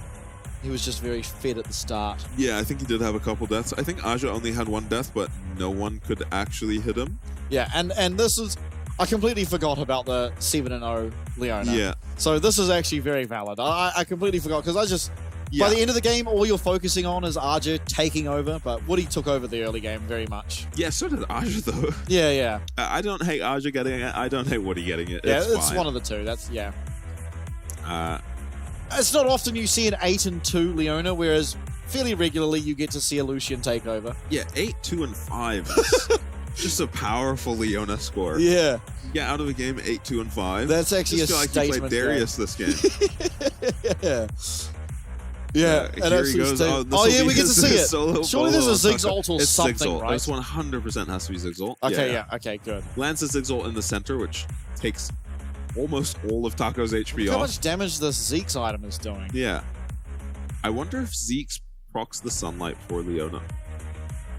He was just very fed at the start. Yeah, I think he did have a couple deaths. I think Aja only had one death, but no one could actually hit him. Yeah, and this is... I completely forgot about the 7-0 Leona. Yeah. So this is actually very valid. I completely forgot, because I just... By the end of the game, all you're focusing on is Aja taking over, but Woody took over the early game very much. Yeah, so did Aja, though. Yeah, yeah. I don't hate Aja getting it. I don't hate Woody getting it. Yeah, it's fine. one of the two. That's, yeah. It's not often you see an 8-2 Leona, whereas fairly regularly you get to see a Lucian take over. Yeah, 8, 2, and 5 is just a powerful Leona score. Yeah. Get out of the game 8, 2, and 5. That's actually a like statement. You played Darius this game. Yeah. Yeah, and here he goes. Oh yeah, we get to see it. Surely there's a Ziggs ult or it's something, Ziggs right? This 100% has to be Ziggs ult. Okay, yeah, okay, good. Lands a Ziggs ult in the center, which takes almost all of Taco's HP Look off. how much damage this Zeke's item is doing. Yeah. I wonder if Zeke's procs the sunlight for Leona.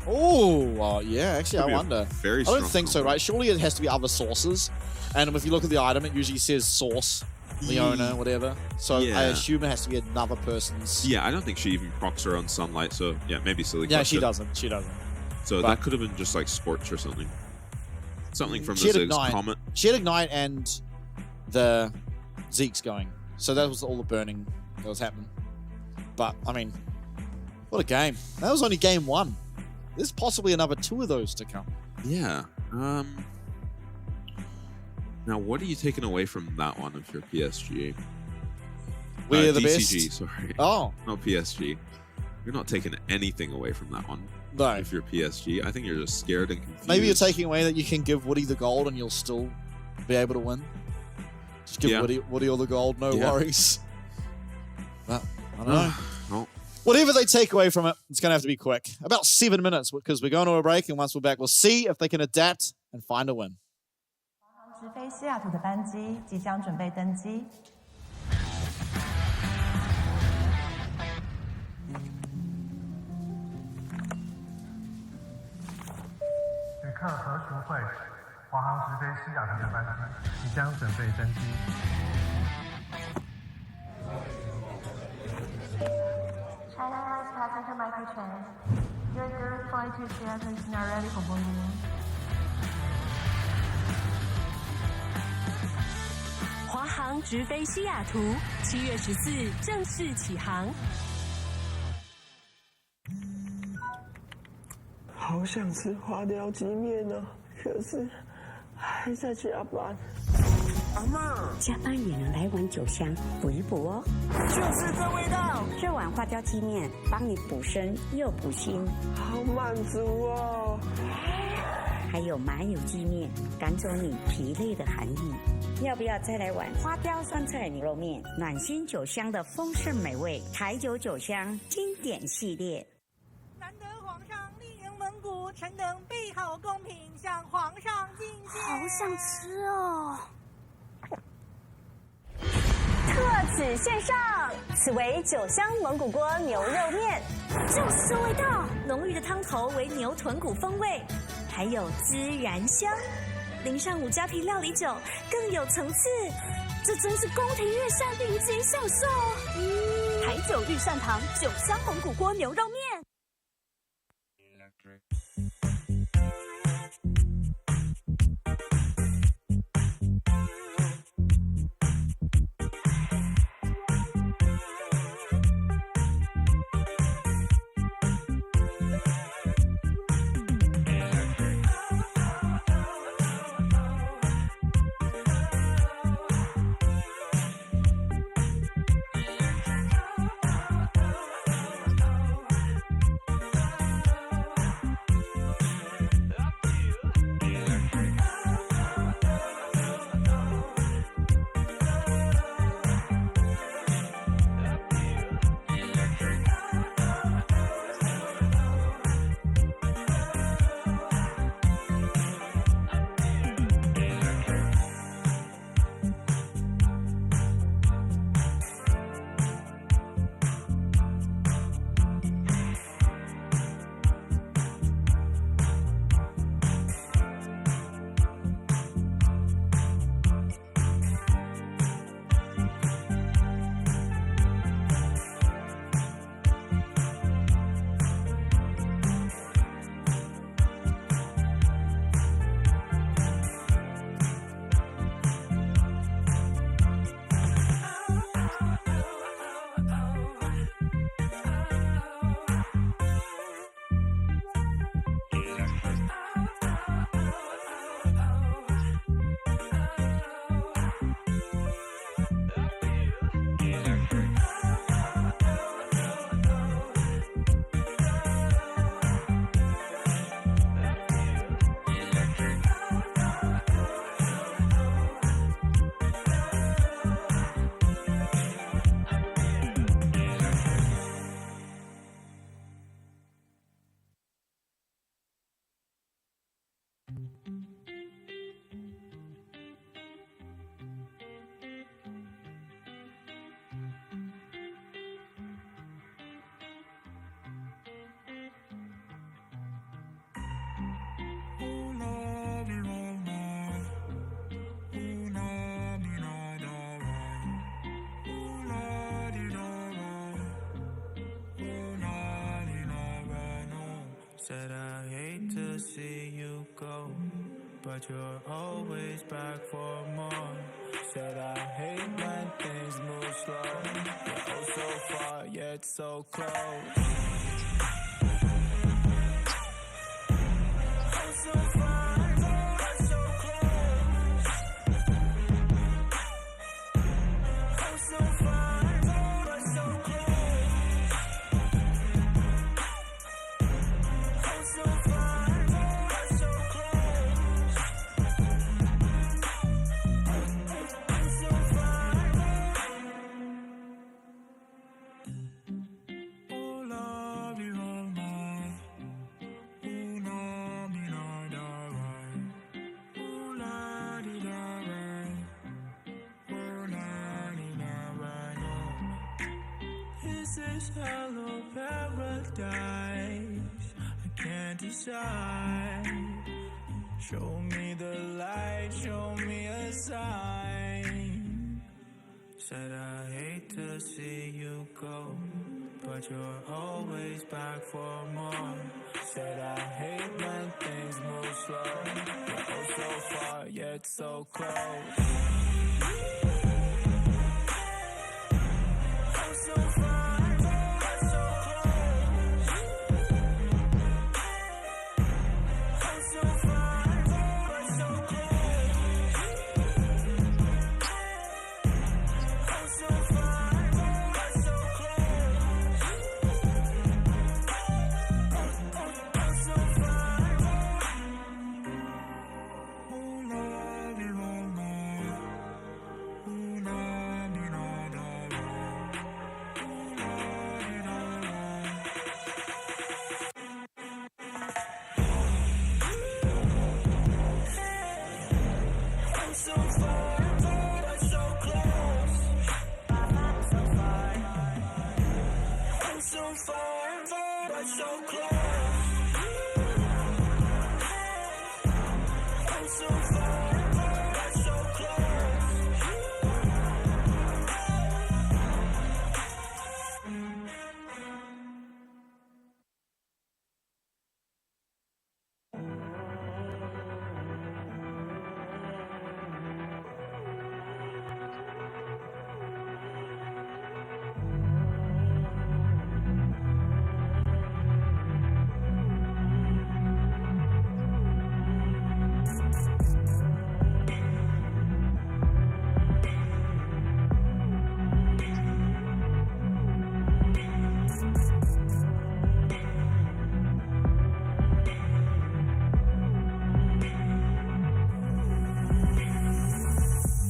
Oh, yeah, actually, I wonder. Very I don't strong think so, right? Surely it has to be other sources. And if you look at the item, it usually says source, Leona, whatever. So I assume it has to be another person's. Yeah, I don't think she even procs her own sunlight, so yeah, maybe silly Yeah, question. she doesn't. She doesn't. So But- that could have been just like Scorch or something. Something from the She had Ziggs Ignite. comment. She had Ignite and the Zeke's going. So that was all the burning that was happening. But, I mean, what a game. That was only game one. There's possibly another 2 of those to come. Yeah. Now, what are you taking away from that one if you're PSG? We're the DCG, best. sorry. Oh. Not PSG. You're not taking anything away from that one. No. If you're PSG, I think you're just scared and confused. Maybe you're taking away that you can give Woody the gold and you'll still be able to win. Just give Woody all the gold, no worries. But, I don't know. Well, whatever they take away from it, it's going to have to be quick. About 7 minutes, because we're going to a break, and once we're back, we'll see if they can adapt and find a win. 直飞西雅图的班机即将准备登机。旅客何淑慧，华航直飞西雅图的班机即将准备登机。China Airlines passenger Michael Chen. Your direct flight to Seattle is now ready for boarding. 华航直飞西雅图，7月14正式起航。好想吃花雕鸡面哦，可是还在加班。阿嬷，加班也能来碗酒香补一补哦。就是这味道。这碗花雕鸡面帮你补身又补心，好满足哦。还有麻油鸡面，赶走你疲累的寒意。要不要再来碗花雕酸菜牛肉面？暖心酒香的丰盛美味，台酒酒香经典系列。难得皇上莅临蒙古，臣等备好贡品向皇上进献。好想吃哦！特此献上，此为酒香蒙古锅牛肉面，就是这味道，浓郁的汤头为牛臀骨风味，还有孜然香，淋上五加皮料理酒，更有层次。这真是宫廷御膳顶级享受。台酒御膳堂酒香蒙古锅牛肉面。Said I hate to see you go, but you're always back for more. Said I hate when things move slow. You're oh so far yet so close. Oh so far but so close. Oh so far but so close. Oh so far but so close. Oh so far. Oh love you all my. Oh no me no da right. Oh la di da right. Oh la di da right. Oh. Is this hello paradise? I can't decide. Show me the light, show me a sign. Said I hate to see you go, but you're always back for more. Said I hate when things move slow. You're oh so far yet so close. Oh so far but so close. Oh so far but so close. Oh so far but so close. Oh so far. Oh love you all my. Oh la di da da da. Oh la di da da. I'm so far, but so close. I'm so far. I'm so far, but so close. I'm so far, but so close.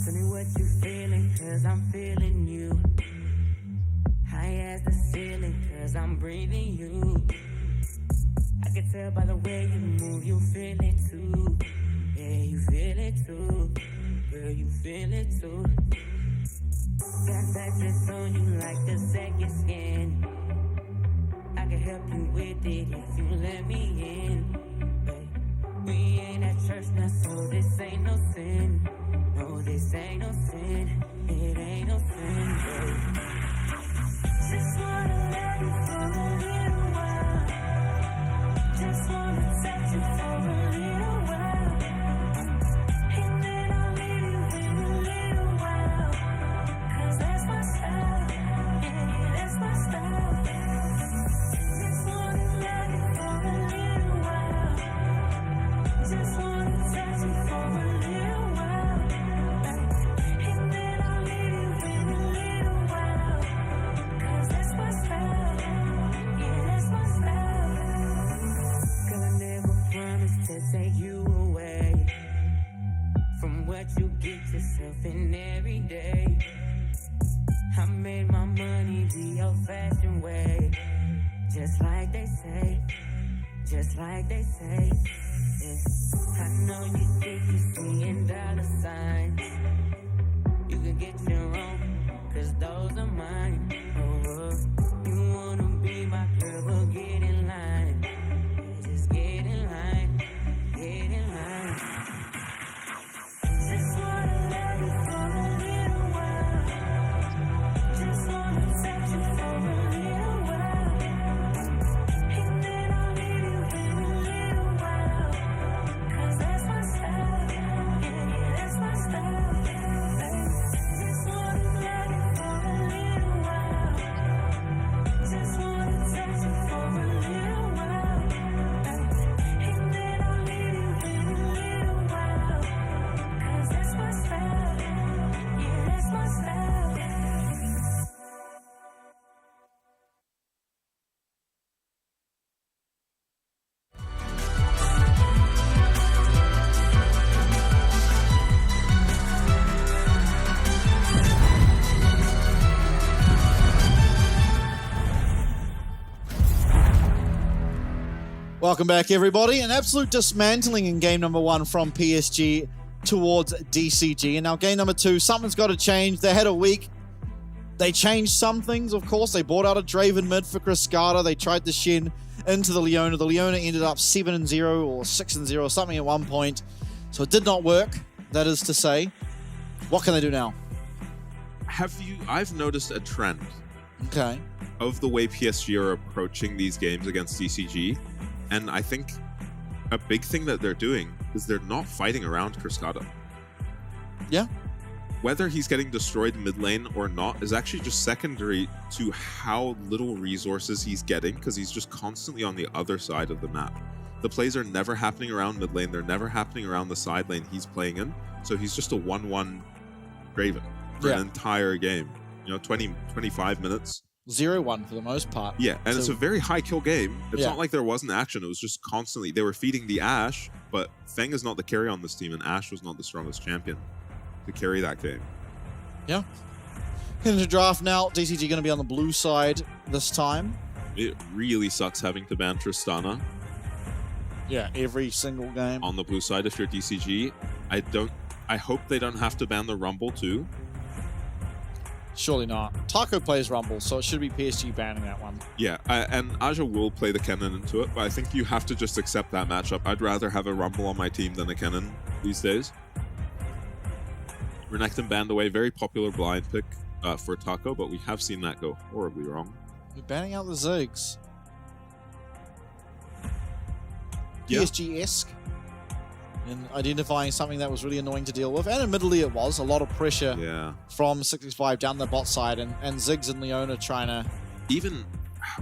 Tell me what you feeling, cause I'm feeling you. High as the ceiling, cause I'm breathing you. I can tell by the way you move, you feel it too. Yeah, you feel it too. Girl, you feel it too. Got that dress on you like the second skin. I can help you with it if you let me in. Hey, we ain't at church now, so this ain't no sin. No, this ain't no sin. It ain't no sin, babe. Just wanna let you for a little while. Just wanna touch you for a little while. And then I'll leave you in a little while. 'Cause that's my style. Yeah, that's my style. Just wanna let you for a little while. Just wanna touch you for a little while. And then I'll leave you in a little while. 'Cause that's my style. Yeah, that's my style. Girl, I never promised to take you away from what you get yourself in every day. I made my money the old-fashioned way, just like they say, just like they say. Yeah. I know you think you're seeing dollar signs. You can get your own, 'cause those are mine. Oh, you wanna be my girl, well get in line. Yeah, just get in line, get in line. Just wanna let you for a little while. Just wanna touch you for a little while. And then I'll leave you in Welcome back, everybody. An absolute dismantling in game number 1 from PSG towards DCG. And now game number 2, something's got to change. They had a week. They changed some things, of course. They brought out a Draven mid for Cascada. They tried to Shen into the Leona. The Leona ended up 7-0 or 6-0 or something at one point. So it did not work, that is to say. What can they do now? I've noticed a trend. Okay. Of the way PSG are approaching these games against DCG. And I think a big thing that they're doing is they're not fighting around Cascada. Yeah. Whether he's getting destroyed mid lane or not is actually just secondary to how little resources he's getting, because he's just constantly on the other side of the map. The plays are never happening around mid lane. They're never happening around the side lane he's playing in. So he's just a 1-1 Draven for an entire game. 20, 25 minutes. 0-1 for the most part. Yeah, and so, it's a very high kill game. It's not like there wasn't action. It was just constantly, they were feeding the Ashe, but Feng is not the carry on this team, and Ashe was not the strongest champion to carry that game. Yeah. Into draft now. DCG going to be on the blue side this time. It really sucks having to ban Tristana. Yeah, every single game. On the blue side if you're DCG. I hope they don't have to ban the Rumble too. Surely not. Taco plays Rumble, so it should be PSG banning that one. Yeah, and Aja will play the Kennen into it, but I think you have to just accept that matchup. I'd rather have a Rumble on my team than a Kennen these days. Renekton banned away, very popular blind pick for Taco, but we have seen that go horribly wrong. We're banning out the Ziggs. Yeah. PSG-esque in identifying something that was really annoying to deal with, and admittedly it was a lot of pressure from 65 down the bot side, and Ziggs and Leona trying to... Even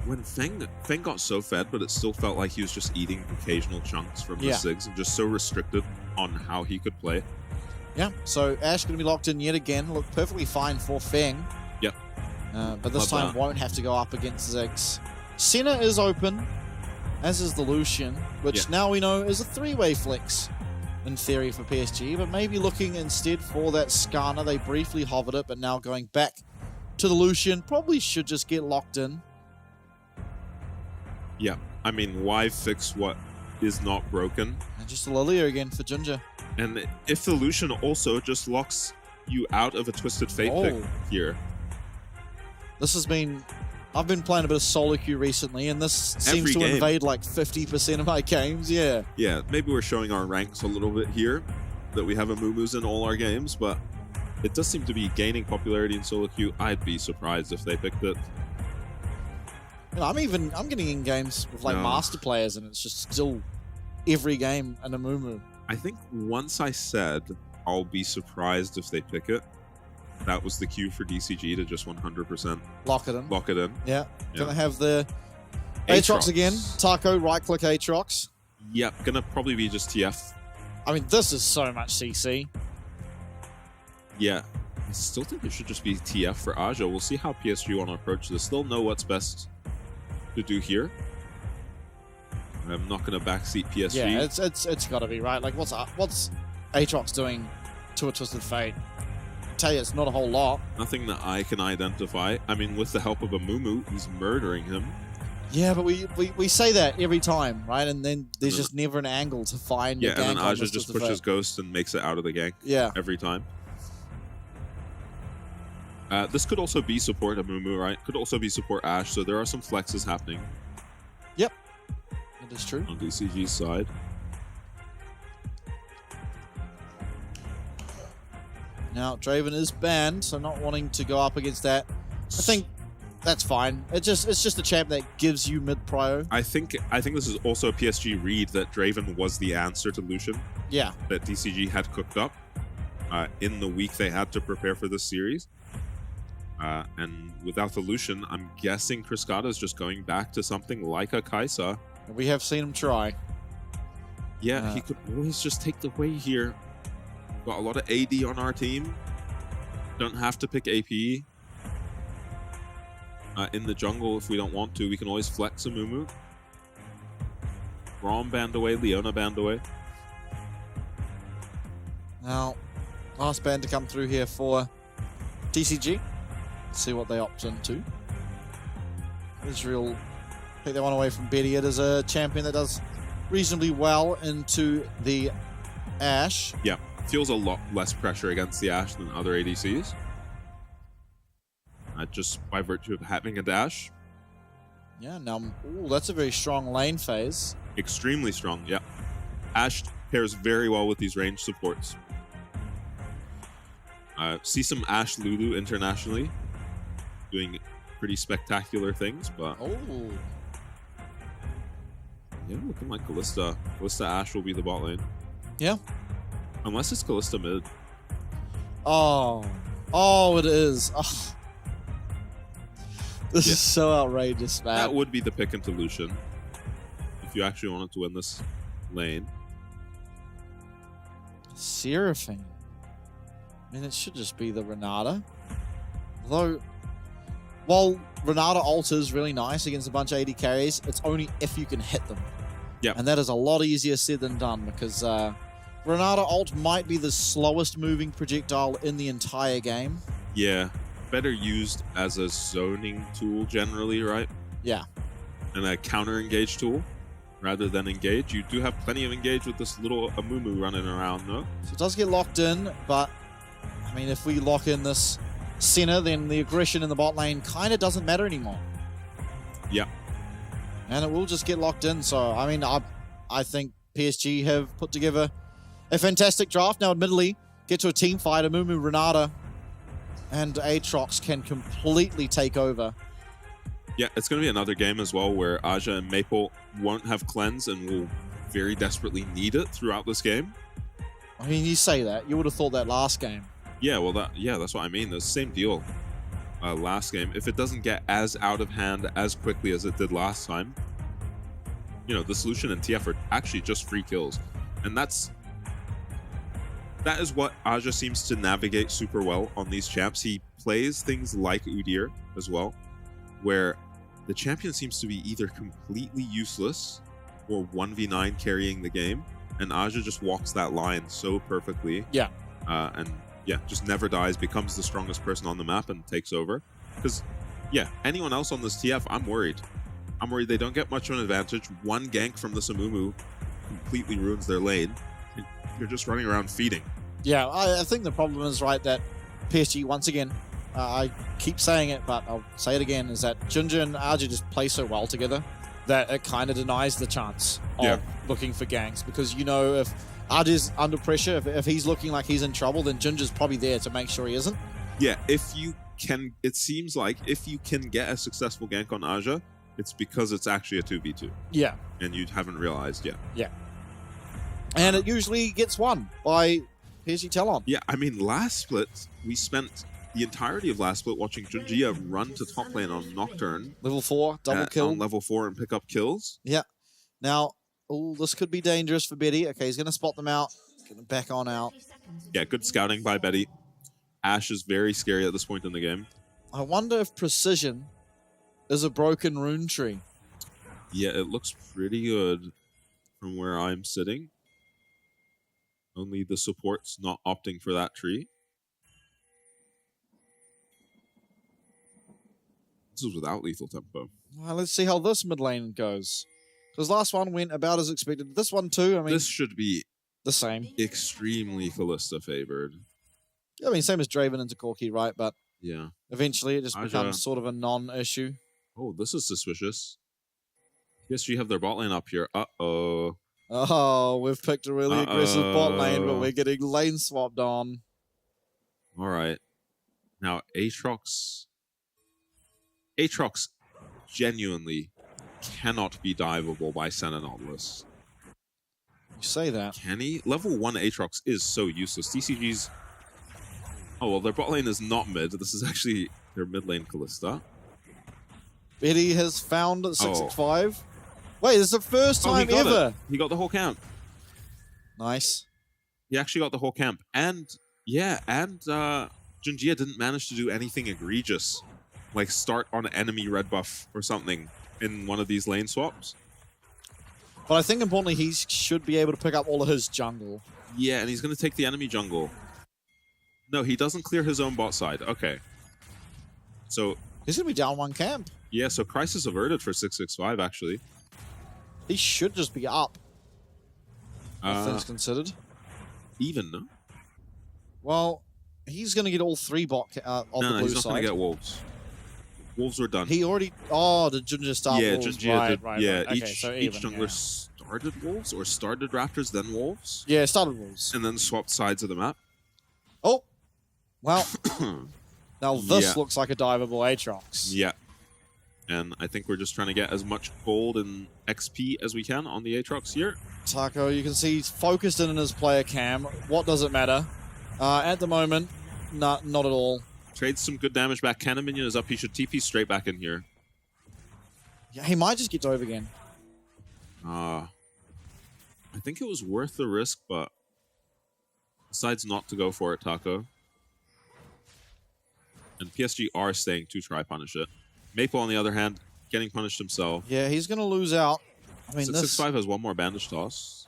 when Feng got so fed, but it still felt like he was just eating occasional chunks from the Ziggs and just so restricted on how he could play. Yeah, so Ashe going to be locked in yet again. Looked perfectly fine for Feng. Yep. But this time won't have to go up against Ziggs. Senna is open, as is the Lucian, which now we know is a 3-way flex in theory for PSG, but maybe looking instead for that Skarner. They briefly hovered it, but now going back to the Lucian. Probably should just get locked in. Yeah, I mean, why fix what is not broken? And just a Lilia again for Ginger. And if the Lucian also just locks you out of a Twisted Fate pick here. This has been... I've been playing a bit of solo queue recently, and this seems to invade like 50% of my games, yeah. Yeah, maybe we're showing our ranks a little bit here, that we have a Mumus in all our games, but it does seem to be gaining popularity in solo queue. I'd be surprised if they picked it. You know, I'm getting in games with like master players, and it's just still every game an Amumu. I think once I said I'll be surprised if they pick it, that was the cue for DCG to just 100% lock it in. Lock it in. Yeah. Gonna have the Aatrox again. Taco, right-click Aatrox. Yep, gonna probably be just TF. I mean, this is so much CC. Yeah. I still think it should just be TF for Aja. We'll see how PSG want to approach this. They'll know what's best to do here. I'm not gonna backseat PSG. Yeah, it's gotta be, right? Like, what's Aatrox doing to a Twisted Fate? Tell you, it's not a whole lot. Nothing that I can identify. I mean, with the help of a Mumu, he's murdering him. Yeah, but we say that every time, right? And then there's just never an angle to find. Yeah, and then Aja just pushes Ghost and makes it out of the gank. Yeah, every time. This could also be support a Mumu, right? Could also be support Ashe. So there are some flexes happening. Yep, that is true. On DCG's side. Now, Draven is banned, so not wanting to go up against that. I think that's fine. It's just a champ that gives you mid-prio. I think this is also a PSG read that Draven was the answer to Lucian. Yeah. That DCG had cooked up in the week they had to prepare for this series. And without the Lucian, I'm guessing Cascada is just going back to something like a Kaisa. We have seen him try. Yeah, he could always just take the way here. Got a lot of AD on our team. Don't have to pick AP. In the jungle, if we don't want to, we can always flex a Mumu. Rom banned away, Leona banned away. Now, last ban to come through here for DCG. Let's see what they opt into. Israel pick that one away from Betty. It is a champion that does reasonably well into the Ashe. Yeah, feels a lot less pressure against the Ashe than other ADCs. Just by virtue of having a dash. Yeah, now, ooh, that's a very strong lane phase. Extremely strong, yeah. Ashe pairs very well with these range supports. See some Ashe Lulu internationally doing pretty spectacular things, but oh, yeah, looking like Kalista. Kalista Ashe will be the bot lane. Yeah, unless it's Kalista mid. Oh, it is. Oh. This is so outrageous, man. That would be the pick into Lucian if you actually wanted to win this lane. Seraphine. I mean, it should just be the Renata. Although, while Renata ult is really nice against a bunch of AD carries, it's only if you can hit them. Yeah. And that is a lot easier said than done because Renata ult might be the slowest moving projectile in the entire game. Yeah. Better used as a zoning tool generally, right? Yeah. And a counter engage tool rather than engage. You do have plenty of engage with this little Amumu running around, no? So it does get locked in, but I mean, if we lock in this center, then the aggression in the bot lane kind of doesn't matter anymore. Yeah. And it will just get locked in. So, I mean, I think PSG have put together a fantastic draft. Now, admittedly, get to a team fight, Amumu, Renata, and Aatrox can completely take over. Yeah, it's going to be another game as well where Aja and Maple won't have cleanse and will very desperately need it throughout this game. I mean, you say that. You would have thought that last game. Yeah, well, that's what I mean. The same deal last game. If it doesn't get as out of hand as quickly as it did last time, you know, the solution in TF are actually just free kills. And that is what Aja seems to navigate super well on these champs. He plays things like Udyr as well, where the champion seems to be either completely useless or 1v9 carrying the game, and Aja just walks that line so perfectly. Yeah. And yeah, just never dies, becomes the strongest person on the map and takes over. Because, yeah, anyone else on this TF, I'm worried. I'm worried they don't get much of an advantage. One gank from the Amumu completely ruins their lane. You're just running around feeding. Yeah, I think the problem is, right, that PSG, once again, I keep saying it, but I'll say it again, is that Ginger and Aja just play so well together that it kind of denies the chance of looking for ganks. Because, you know, if Aja's under pressure, if he's looking like he's in trouble, then Ginger's probably there to make sure he isn't. Yeah, if you can, it seems like if you can get a successful gank on Aja, it's because it's actually a 2v2. Yeah. And you haven't realized yet. Yeah. And it usually gets won by PSG Talon. Yeah, I mean, last split, we spent the entirety of last split watching Junjia run to top lane on Nocturne. Level 4, double kill. On level 4 and pick up kills. Yeah. Now, this could be dangerous for Betty. Okay, he's going to spot them out. Going to back on out. Yeah, good scouting by Betty. Ashe is very scary at this point in the game. I wonder if Precision is a broken rune tree. Yeah, it looks pretty good from where I'm sitting. Only the support's not opting for that tree. This is without lethal tempo. Well, let's see how this mid lane goes. Because last one went about as expected. This one too, I mean... This should be... the same. Extremely Kalista favored. I mean, same as Draven into Corki, right? But yeah, eventually it just becomes sort of a non-issue. Oh, this is suspicious. PSG have their bot lane up here. Uh-oh. Oh, we've picked a really aggressive bot lane, but we're getting lane swapped on. All right. Now, Aatrox genuinely cannot be diveable by Senna Nautilus. You say that. Can he? Level 1 Aatrox is so useless. DCG's... Oh, well, their bot lane is not mid. This is actually their mid lane Kalista. Betty has found 665. Wait, this is the first time ever. He got the whole camp. Nice. He actually got the whole camp. And, yeah, and Junjia didn't manage to do anything egregious. Like start on enemy red buff or something in one of these lane swaps. But I think importantly, he should be able to pick up all of his jungle. Yeah, and he's going to take the enemy jungle. No, he doesn't clear his own bot side. Okay. So... he's going to be down one camp. Yeah, so crisis averted for 665, actually. He should just be up. all things considered. Even, no? Well, he's going to get all 3 bot on the blue he's not side. going to get Wolves. Wolves were done. He already... Oh, did Junja start Wolves? Junja did. Right. Okay, each even, jungler started Wolves or started Raptors, then Wolves. Yeah, started Wolves. And then swapped sides of the map. Oh, well, now this looks like a diveable Aatrox. Yeah. And I think we're just trying to get as much gold and XP as we can on the Aatrox here. Taco, you can see he's focused in his player cam. What does it matter? At the moment, not at all. Trades some good damage back. Cannon minion is up. He should TP straight back in here. Yeah, he might just get dove again. I think it was worth the risk, but decides not to go for it, Taco. And PSG are staying to try punish it. Maple, on the other hand, getting punished himself. Yeah, he's going to lose out. I mean, 665 has one more bandage toss.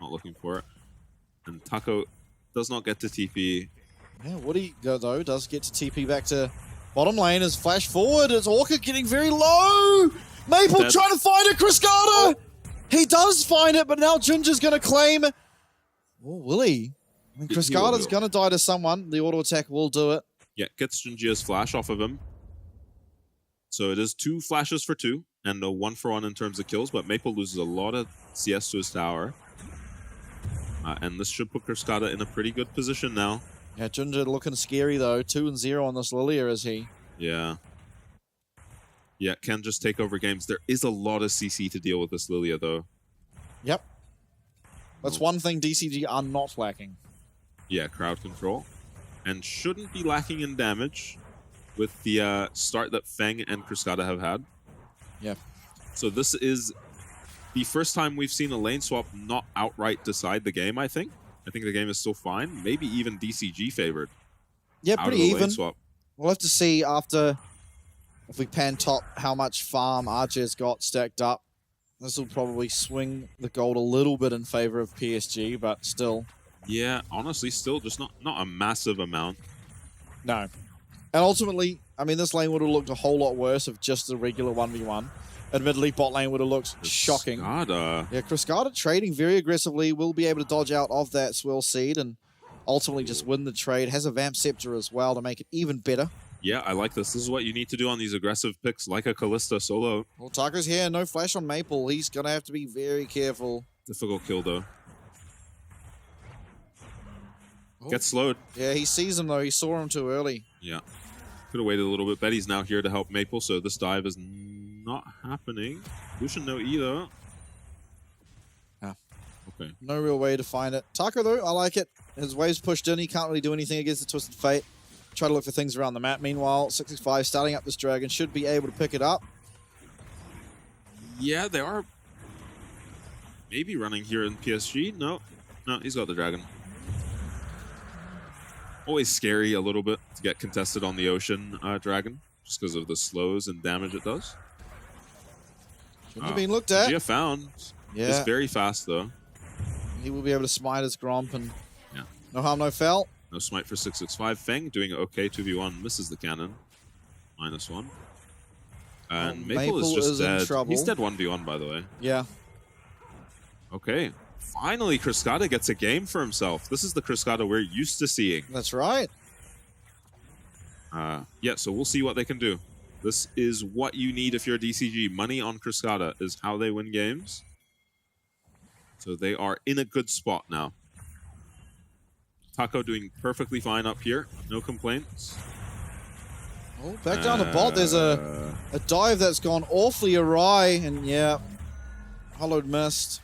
Not looking for it. And Taco does not get to TP. Yeah, Woody, though, does get to TP back to bottom lane as flash forward. It's Orca getting very low. Maple trying to find it. Cascada! He does find it, but now Junja's going to claim. Oh, will he? I mean, Cascada's going to die to someone. The auto attack will do it. Yeah, gets Junjia's flash off of him. So it is 2 flashes for 2 and a 1-for-1 in terms of kills, but Maple loses a lot of CS to his tower. And this should put Cascada in a pretty good position now. Yeah, Junja looking scary though. 2-0 on this Lilia, is he? Yeah. Yeah, can just take over games. There is a lot of CC to deal with this Lilia though. Yep. That's one thing DCG are not lacking. Yeah, crowd control. And shouldn't be lacking in damage with the start that Feng and Cascada have had. Yeah. So this is the first time we've seen a lane swap not outright decide the game, I think. I think the game is still fine. Maybe even DCG favored. Yeah, pretty even. Swap. We'll have to see after, if we pan top, how much farm Archer's got stacked up. This will probably swing the gold a little bit in favor of PSG, but still. Yeah, honestly, still just not a massive amount. No. And ultimately, I mean, this lane would have looked a whole lot worse if just the regular 1v1. Admittedly, bot lane would have looked shocking. Cascada. Yeah, Cascada trading very aggressively. Will be able to dodge out of that swirl seed and ultimately just win the trade. Has a Vamp Scepter as well to make it even better. Yeah, I like this. This is what you need to do on these aggressive picks, like a Kalista solo. Well, Taco's here. No flash on Maple. He's going to have to be very careful. Difficult kill, though. Oh. Gets slowed. Yeah, he sees him, though. He saw him too early. Yeah. Could have waited a little bit. Betty's now here to help Maple, so this dive is not happening. Lucian no either. Yeah. Okay. No real way to find it. Taco, though, I like it. His wave's pushed in. He can't really do anything against the Twisted Fate. Try to look for things around the map. Meanwhile, 665 starting up this dragon should be able to pick it up. Yeah, they are maybe running here in PSG. No, he's got the dragon. Always scary a little bit to get contested on the ocean dragon, just because of the slows and damage it does. Being looked at. Gia found. Yeah. It's very fast though. He will be able to smite his Gromp and yeah. No harm, no foul. No smite for 665. Feng doing okay 2v1, misses the cannon. -1. And Maple is just dead. In trouble. He's dead 1v1 by the way. Yeah. Okay. Finally, Cascada gets a game for himself. This is the Cascada we're used to seeing. That's right. Yeah, so we'll see what they can do. This is what you need if you're DCG. Money on Cascada is how they win games. So they are in a good spot now. Taco doing perfectly fine up here. No complaints. Oh, back down the bot. There's a dive that's gone awfully awry. And yeah, hollowed mist.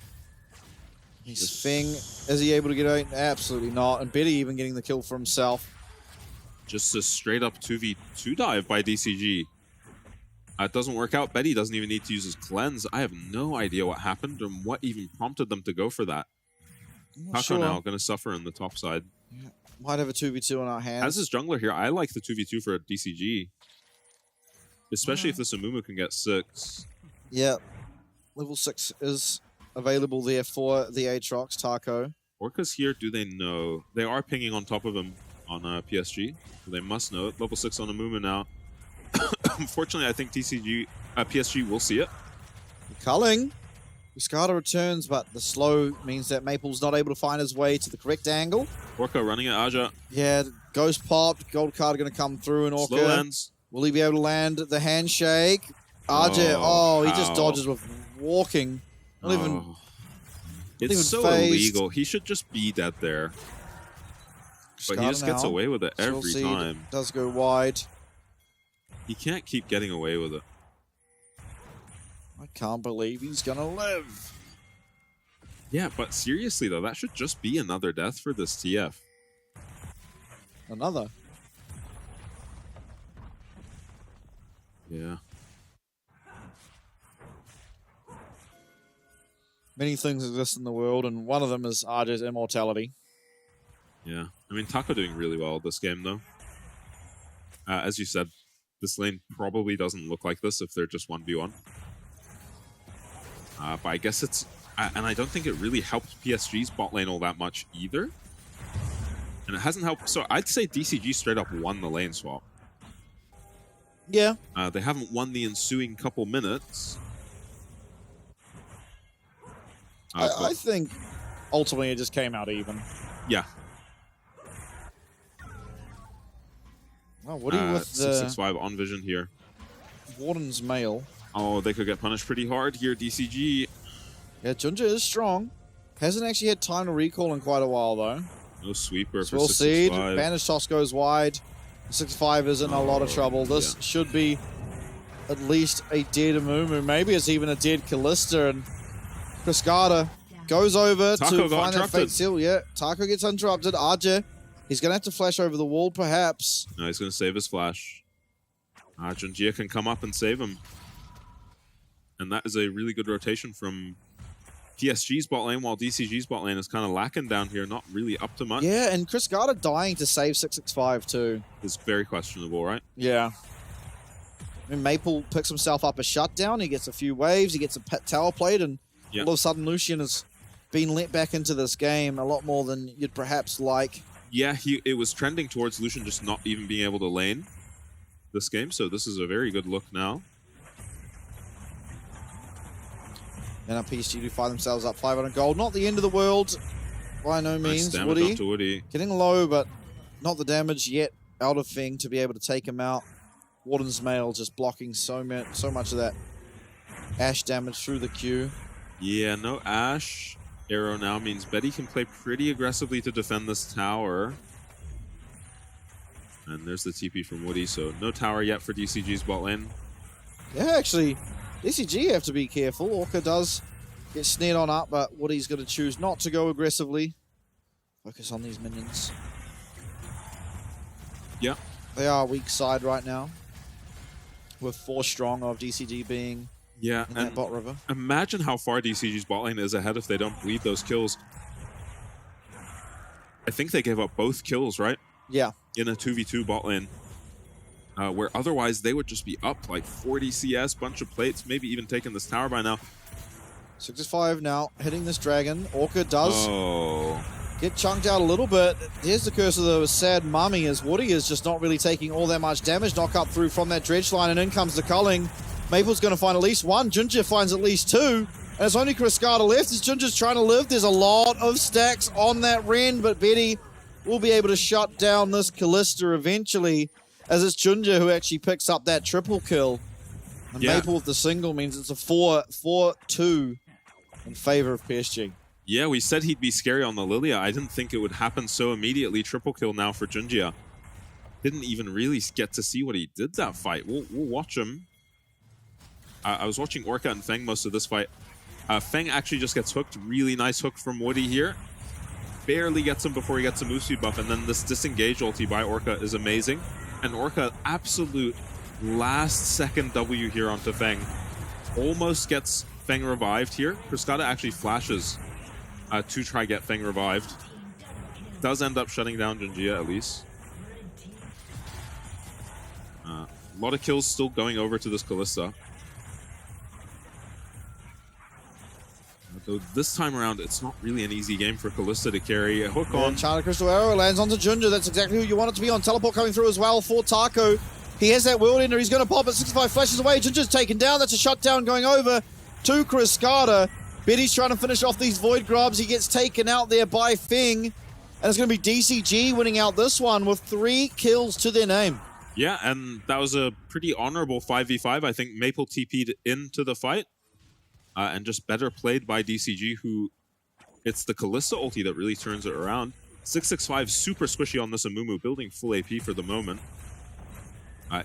He's Feng. Is he able to get out? Absolutely not. And Betty even getting the kill for himself. Just a straight up 2v2 dive by DCG. It doesn't work out. Betty doesn't even need to use his cleanse. I have no idea what happened and what even prompted them to go for that. Taco now going to suffer in the top side. Yeah. Might have a 2v2 in our hands. As his jungler here, I like the 2v2 for a DCG. Especially if this Amumu can get 6. Yeah. Level 6 is available there for the Aatrox, Taco. Orcas here, do they know? They are pinging on top of him on PSG. So they must know it. Level 6 on Amumu now. Unfortunately, I think PSG will see it. Culling. Cascada returns, but the slow means that Maple's not able to find his way to the correct angle. Orca running at Aja. Yeah, Ghost popped. Gold card going to come through, and Orca. Slow lands. Will he be able to land the handshake? Aja, he just dodges with walking. Not even. It's so illegal. He should just be dead there. But he just gets away with it every time. Does go wide. He can't keep getting away with it. I can't believe he's going to live. Yeah, but seriously, though, that should just be another death for this TF. Another? Yeah. Many things exist in the world, and one of them is Aja's immortality. Yeah. I mean, Taco doing really well this game, though. As you said, this lane probably doesn't look like this if they're just 1v1. But I guess it's... and I don't think it really helped PSG's bot lane all that much either. And it hasn't helped... So I'd say DCG straight up won the lane swap. Yeah. They haven't won the ensuing couple minutes. I think ultimately it just came out even. Yeah. Oh, what do you with the... 665 on vision here. Warden's mail. Oh, they could get punished pretty hard here, DCG. Yeah, Junja is strong. Hasn't actually had time to recall in quite a while, though. No sweeper for Swirl Seed. 665. Bandage toss goes wide. 665 is in a lot of trouble. This should be at least a dead Amumu. Maybe it's even a dead Callista. And Cascada goes over to find that Fate Seal. Yeah, Taco gets interrupted. Aja, he's going to have to flash over the wall, perhaps. No, he's going to save his flash. Junjia can come up and save him. And that is a really good rotation from PSG's bot lane, while DCG's bot lane is kind of lacking down here, not really up to much. Yeah, and Cascada dying to save 665 too. Is very questionable, right? Yeah. I mean, Maple picks himself up a shutdown, he gets a few waves, he gets a tower plate, and all of a sudden Lucian has been let back into this game a lot more than you'd perhaps like. Yeah, it was trending towards Lucian just not even being able to lane this game, so this is a very good look now. And now PSG do find themselves up 500 gold. Not the end of the world by no means. Nice damage up to Woody. Getting low, but not the damage yet out of Feng to be able to take him out. Warden's mail just blocking so much of that Ashe damage through the queue. Yeah, no Ashe. Arrow now means Betty can play pretty aggressively to defend this tower. And there's the TP from Woody, so no tower yet for DCG's bot lane. Yeah, actually, DCG have to be careful. Orca does get snared on up, but Woody's going to choose not to go aggressively. Focus on these minions. Yeah. They are weak side right now, with 4 strong of DCG being in that bot river. Imagine how far DCG's bot lane is ahead if they don't bleed those kills. I think they gave up both kills, right? Yeah. In a 2v2 bot lane. Where otherwise they would just be up like 40 CS, bunch of plates, maybe even taking this tower by now. 65 now, hitting this dragon. Orca does get chunked out a little bit. Here's the curse of the sad mummy, as Woody is just not really taking all that much damage. Knock up through from that dredge line, and in comes the culling. Maple's going to find at least 1. Junja finds at least 2. And it's only Cascada left as Junja's trying to live. There's a lot of stacks on that Ren, but Betty will be able to shut down this Callista eventually, as it's Junja who actually picks up that triple kill. And Maple with the single means it's a 4-2 in favor of PSG. Yeah, we said he'd be scary on the Lilia. I didn't think it would happen so immediately. Triple kill now for Junjia. Didn't even really get to see what he did that fight. We'll watch him. I was watching Orca and Feng most of this fight. Feng actually just gets hooked. Really nice hook from Woody here. Barely gets him before he gets a move speed buff. And then this disengage ulti by Orca is amazing. And Orca, absolute last second W here onto Feng. Almost gets Feng revived here. Cascada actually flashes to try get Feng revived. Does end up shutting down Junjia at least. A lot of kills still going over to this Callista. Though this time around, it's not really an easy game for Callista to carry. A hook on. China Crystal Arrow lands onto Junja. That's exactly who you want it to be on. Teleport coming through as well for Taco. He has that World Ender. He's going to pop it. 65 flashes away. Junja's taken down. That's a shutdown going over to Cascada. Betty's trying to finish off these Void Grubs. He gets taken out there by Feng. And it's going to be DCG winning out this one with 3 kills to their name. Yeah, and that was a pretty honorable 5v5. I think Maple TP'd into the fight. And just better played by DCG, who... It's the Kalista ulti that really turns it around. 665 super squishy on this Amumu, building full AP for the moment.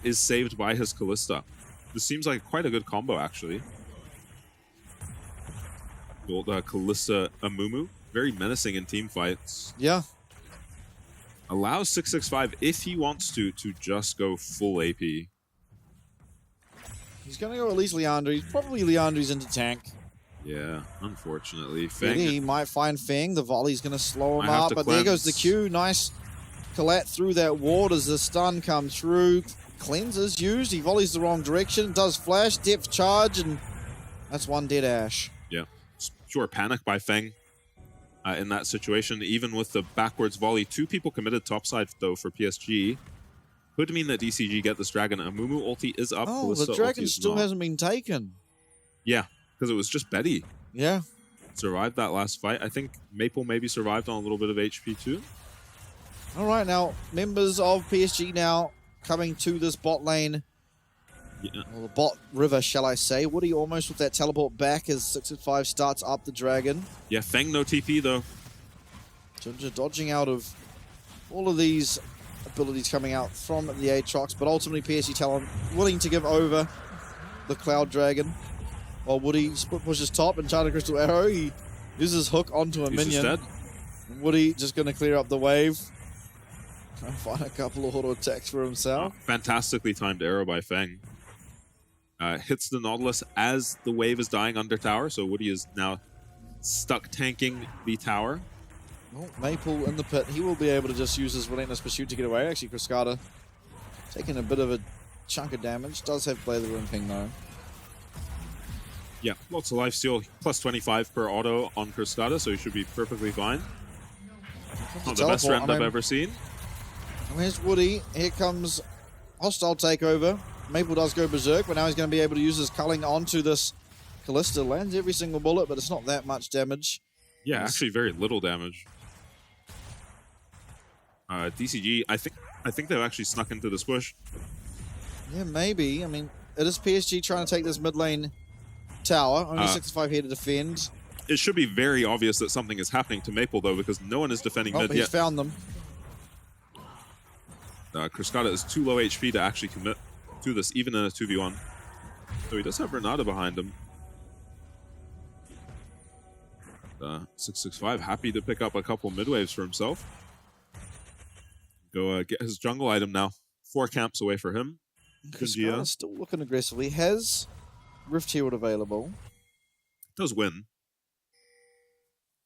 Is saved by his Kalista. This seems like quite a good combo, actually. The Kalista Amumu, very menacing in team fights. Yeah. Allows 665, if he wants to just go full AP. He's going to go at least Leandri. Probably Leandri's into tank. Yeah, unfortunately. He might find Feng. The volley's going to slow him up, but there goes the Q. Nice collat through that ward as the stun comes through. Cleanse is used. He volleys the wrong direction. Does flash, depth charge, and that's one dead Ash. Yeah, pure panic by Feng in that situation. Even with the backwards volley, 2 people committed topside, though, for PSG. Could mean that DCG get this dragon. Amumu ulti is up. Oh, Kalista the dragon still not. hasn't been taken. Yeah, because it was just Betty. Yeah. Survived that last fight. I think Maple maybe survived on a little bit of HP too. All right, now, members of PSG now coming to this bot lane. Yeah. Or the bot river, shall I say. Woody almost with that teleport back as 665 starts up the dragon. Yeah, Feng no TP though. Ginger dodging out of all of these abilities coming out from the Aatrox, but ultimately PSG Talon willing to give over the Cloud Dragon. While Woody split pushes top and Charter Crystal Arrow, he uses hook onto a minion. Dead. Woody just going to clear up the wave. Trying to find a couple of auto attacks for himself. Fantastically timed arrow by Feng. Hits the Nautilus as the wave is dying under tower, so Woody is now stuck tanking the tower. Well, Maple in the pit. He will be able to just use his Relentless Pursuit to get away. Actually, Cruscata taking a bit of a chunk of damage. Does have Blade of the Ping though. Yeah, lots of lifesteal, plus 25 per auto on Cruscata, so he should be perfectly fine. Not the best round I've ever seen. Here's Woody. Here comes hostile takeover. Maple does go berserk, but now he's going to be able to use his culling onto this Kalista. Lands every single bullet, but it's not that much damage. Yeah, actually very little damage. DCG, I think they've actually snuck into this push. Yeah, maybe. I mean, it is PSG trying to take this mid lane tower. Only 65 here to defend. It should be very obvious that something is happening to Maple, though, because no one is defending mid yet. He's found them. Cruscata is too low HP to actually commit to this, even in a 2v1. So he does have Renata behind him. 665 happy to pick up a couple mid waves for himself. Go get his jungle item now. 4 camps away for him. Cruscata still looking aggressively. Has Rift Herald available. Does win.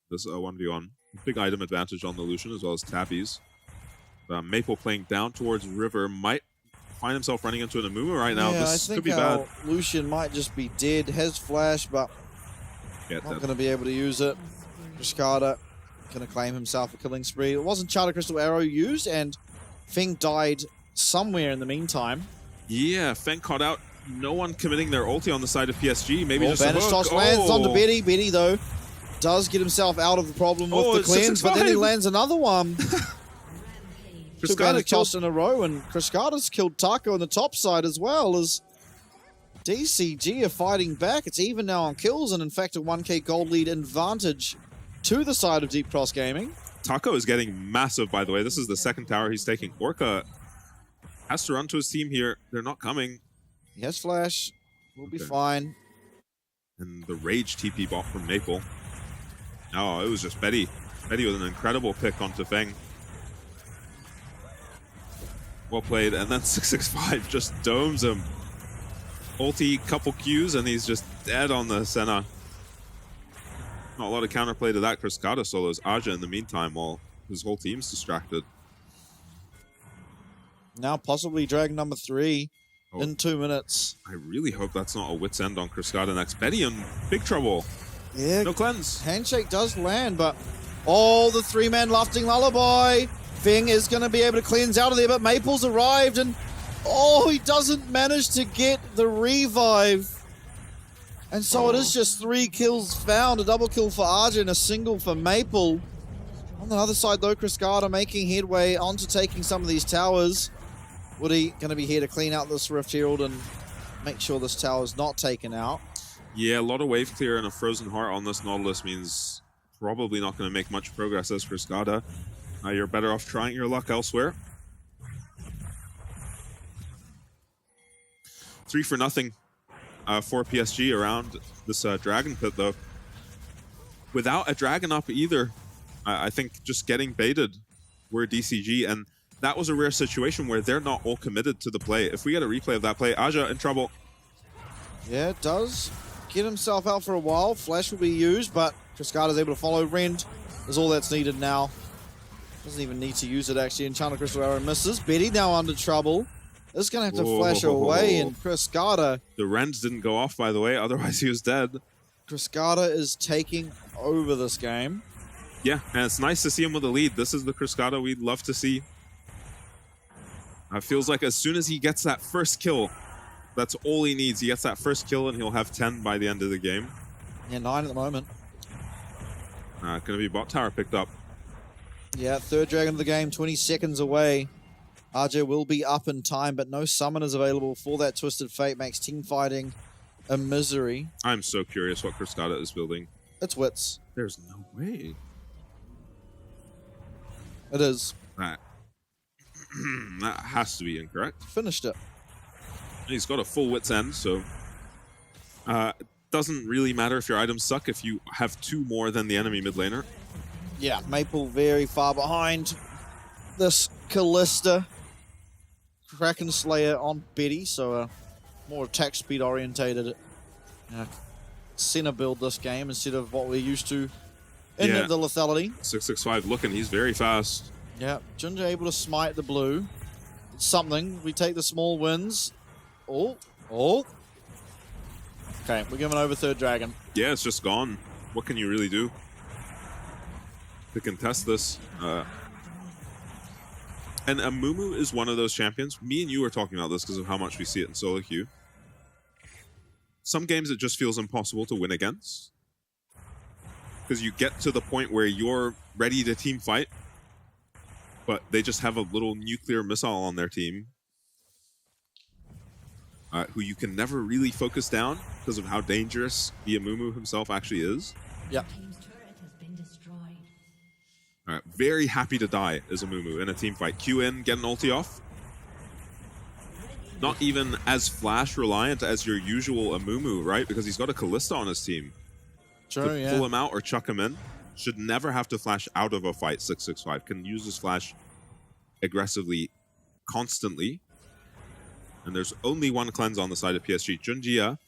This 1v1. Big item advantage on the Lucian as well as Tabbies. Maple playing down towards River might find himself running into an Amumu right now. Yeah, this I think could be bad. Lucian might just be dead. Has flash, but not going to be able to use it. Cruscata going to claim himself a killing spree. It wasn't Charter Crystal Arrow used, and Feng died somewhere in the meantime. Yeah, Feng caught out. No one committing their ulti on the side of PSG. Maybe just a Banish hook. toss lands onto Betty. Betty, though, does get himself out of the problem with the cleanse, but then he lands another one. Two Banish toss in a row, and Cruscata's killed Taco on the top side as well, as DCG are fighting back. It's even now on kills, and in fact a 1k gold lead advantage to the side of Deep Cross Gaming. Taco is getting massive, by the way. This is the second tower he's taking. Orca has to run to his team here. They're not coming. He has flash. We'll be fine. And the rage TP bot from Maple. Oh, it was just Betty. Betty with an incredible pick onto Feng. Well played. And then 665 just domes him. Ulti, couple Qs, and he's just dead on the Senna. Not a lot of counterplay to that. Cruscata solos Aja in the meantime while his whole team's distracted. Now possibly Dragon number 3 in 2 minutes. I really hope that's not a wit's end on Cruscata next. Betty in big trouble. Yeah. No cleanse. Handshake does land, but the 3-man lofting lullaby. Feng is going to be able to cleanse out of there, but Maple's arrived, and he doesn't manage to get the revive. And so it is just 3 kills found, a double kill for Arja and a single for Maple. On the other side though, Cascada making headway onto taking some of these towers. Woody going to be here to clean out this Rift Herald and make sure this tower is not taken out. Yeah, a lot of wave clear and a Frozen Heart on this Nautilus means probably not going to make much progress as Cascada. You're better off trying your luck elsewhere. 3 for nothing for PSG around this Dragon Pit, though. Without a Dragon up either, I think just getting baited were DCG, and that was a rare situation where they're not all committed to the play. If we get a replay of that play, Aja in trouble. Yeah, it does. Get himself out for a while. Flash will be used, but Cascada's able to follow. Rend is all that's needed now. Doesn't even need to use it, actually. Enchanted Crystal Arrow misses. Betty now under trouble. Is going to have to flash away, and Cascada... The Rend didn't go off, by the way, otherwise he was dead. Cascada is taking over this game. Yeah, and it's nice to see him with a lead. This is the Cascada we'd love to see. It feels like as soon as he gets that first kill, that's all he needs. He gets that first kill and he'll have 10 by the end of the game. Yeah, 9 at the moment. Going to be bot tower picked up. Yeah, 3rd Dragon of the game, 20 seconds away. RJ will be up in time, but no summoners available for that Twisted Fate. Makes team fighting a misery. I'm so curious what Cascada is building. It's Wits. There's no way. It is. That has to be incorrect. Finished it. He's got a full Wits End, so doesn't really matter if your items suck if you have 2 more than the enemy mid laner. Yeah, Maple very far behind this Callista. Kraken Slayer on Betty, so more attack speed orientated center build this game instead of what we're used to in the lethality. 665 looking, he's very fast. Yeah, Ginger able to smite the blue. It's something. We take the small wins. Oh. Okay, we're giving over 3rd Dragon. Yeah, it's just gone. What can you really do to contest this? And Amumu is one of those champions. Me and you are talking about this because of how much we see it in solo queue. Some games it just feels impossible to win against. Because you get to the point where you're ready to team fight, but they just have a little nuclear missile on their team who you can never really focus down because of how dangerous the Amumu himself actually is. Yep. Alright, very happy to die as Amumu in a team fight. Q in, get an ulti off. Not even as flash reliant as your usual Amumu, right? Because he's got a Callista on his team. Sure, to pull him out or chuck him in. Should never have to flash out of a fight, 665. Can use his flash aggressively, constantly. And there's only one cleanse on the side of PSG. Junjia.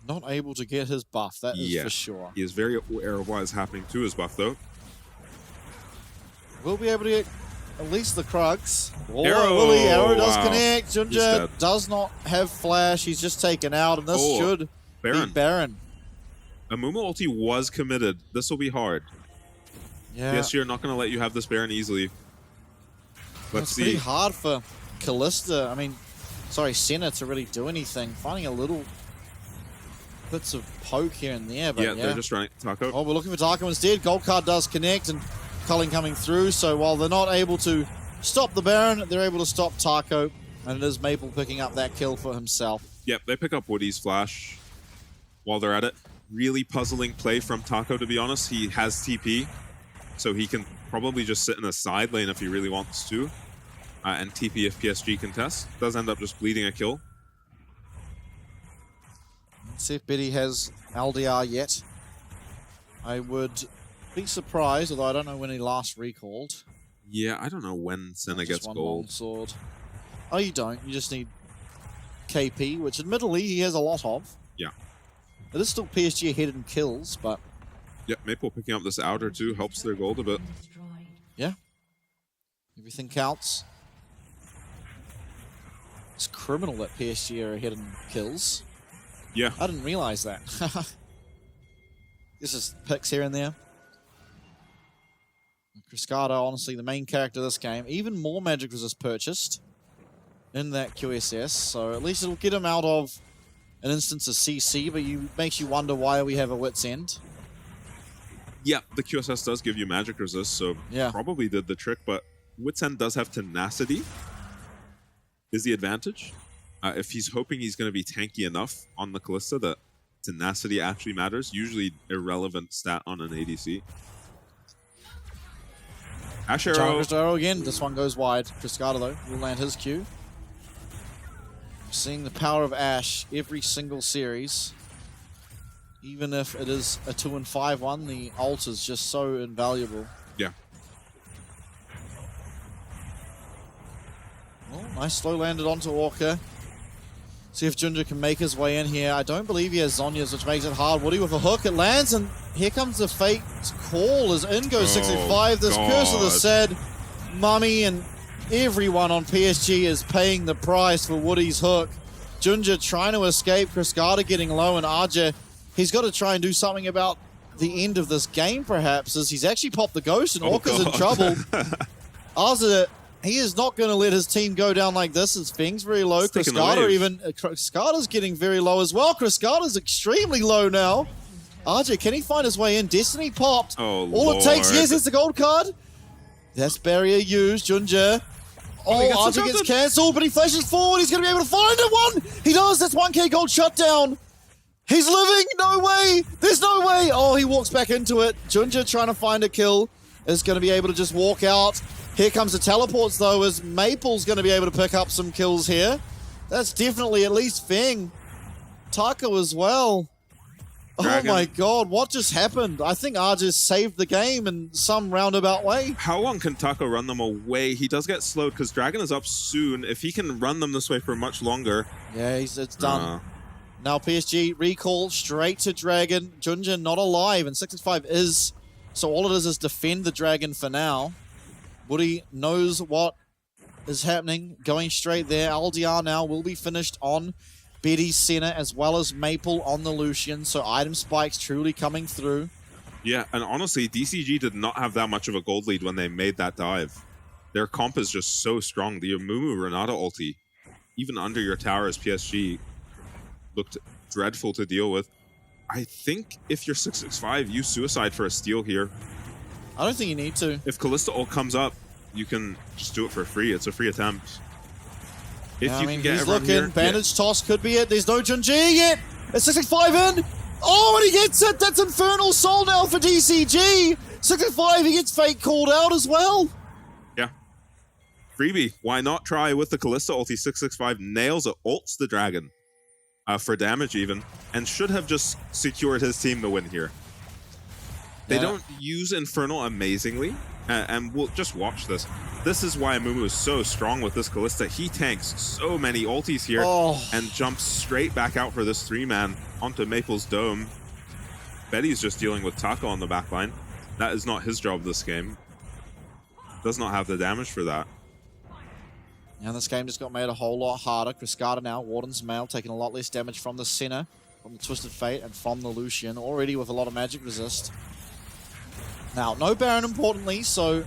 Not able to get his buff, that is for sure. He is very aware of what is happening to his buff, though. We'll be able to get at least the Krugs. Arrow does connect. Junja does not have flash. He's just taken out, and this should be Baron. Amumu ulti was committed. This will be hard. Yeah. PSG are not going to let you have this Baron easily. Let's see. It's pretty hard for Callista. I mean, sorry, Senna to really do anything. Finding a little bits of poke here and there, but they're just running Taco. Oh, we're looking for Taco instead. Gold card does connect, and Culling coming through. So while they're not able to stop the Baron, they're able to stop Taco, and it is Maple picking up that kill for himself. Yep, they pick up Woody's flash while they're at it. Really puzzling play from Taco, to be honest. He has TP, so he can probably just sit in a side lane if he really wants to, and TP if PSG contests. Does end up just bleeding a kill. Let's see if Betty has LDR yet. I would be surprised, although I don't know when he last recalled. Yeah, I don't know when Senna gets one gold. long sword. Oh, you don't. You just need KP, which admittedly he has a lot of. Yeah. It is still PSG ahead in kills, but... Yeah, Maple picking up this outer too helps their gold a bit. Yeah. Everything counts. It's criminal that PSG are ahead in kills. Yeah. I didn't realize that. This is picks here and there. Cascada, honestly, the main character of this game. Even more magic resist purchased in that QSS, so at least it'll get him out of an instance of CC, but makes you wonder why we have a Wit's End. Yeah, the QSS does give you magic resist, so yeah, probably did the trick, but Wit's End does have tenacity, is the advantage. If he's hoping he's going to be tanky enough on the Kalista that tenacity actually matters, usually irrelevant stat on an ADC. Ash Arrow again, this one goes wide. Cascada though will land his Q. Seeing the power of Ash every single series. Even if it is a 2 and 5 one, the ult is just so invaluable. Yeah. Well, nice slow landed onto Orca. See if Junja can make his way in here. I don't believe he has Zhonya's, which makes it hard. Woody with a hook, it lands, and here comes the fake call as in goes 65. This Curse of the Sad Mummy and everyone on PSG is paying the price for Woody's hook. Junja trying to escape, Cascada getting low, and Arja, he's got to try and do something about the end of this game, perhaps, as he's actually popped the ghost, and Orca's in trouble. Arja, he is not going to let his team go down like this. His Feng's very low. Cascada's getting very low as well. Cascada's extremely low now. RJ, can he find his way in? Destiny popped. All it takes, yes, is the gold card. That's barrier used. Junja. RJ gets cancelled, but he flashes forward. He's going to be able to find it. One. He does. That's 1k gold shutdown. He's living. No way. There's no way. Oh, he walks back into it. Junja trying to find a kill is going to be able to just walk out. Here comes the teleports, though, as Maple's going to be able to pick up some kills here. That's definitely at least Feng. Taco as well. Dragon. Oh my god, what just happened? I think Arja saved the game in some roundabout way. How long can Taco run them away? He does get slowed because Dragon is up soon. If he can run them this way for much longer... Yeah, it's done. Now PSG recall straight to Dragon. Junja not alive, and 665 is... So all it is defend the Dragon for now. Woody knows what is happening, going straight there. LDR now will be finished on Betty's center, as well as Maple on the Lucian, so item spikes truly coming through. Yeah, and honestly, DCG did not have that much of a gold lead when they made that dive. Their comp is just so strong. The Amumu Renata ulti, even under your tower as PSG, looked dreadful to deal with. I think if you're 665, you suicide for a steal here. I don't think you need to. If Kalista ult comes up, you can just do it for free. It's a free attempt. If you can get he's everyone looking. here, Bandage toss could be it. There's no Junji yet. It's 665 in. Oh, and he gets it. That's Infernal Soul now for DCG. 665, he gets fake called out as well. Yeah. Freebie, why not try with the Kalista ulti? 665 nails it, ults the Dragon for damage even, and should have just secured his team the win here. They don't use Infernal amazingly, and we'll just watch this. This is why Amumu is so strong with this Kalista. He tanks so many ultis here and jumps straight back out for this 3-man onto Maple's Dome. Betty's just dealing with Taco on the backline. That is not his job this game. Does not have the damage for that. And this game just got made a whole lot harder. Cascada now, Warden's Mail, taking a lot less damage from the center, from the Twisted Fate, and from the Lucian, already with a lot of magic resist. Now, no Baron importantly, so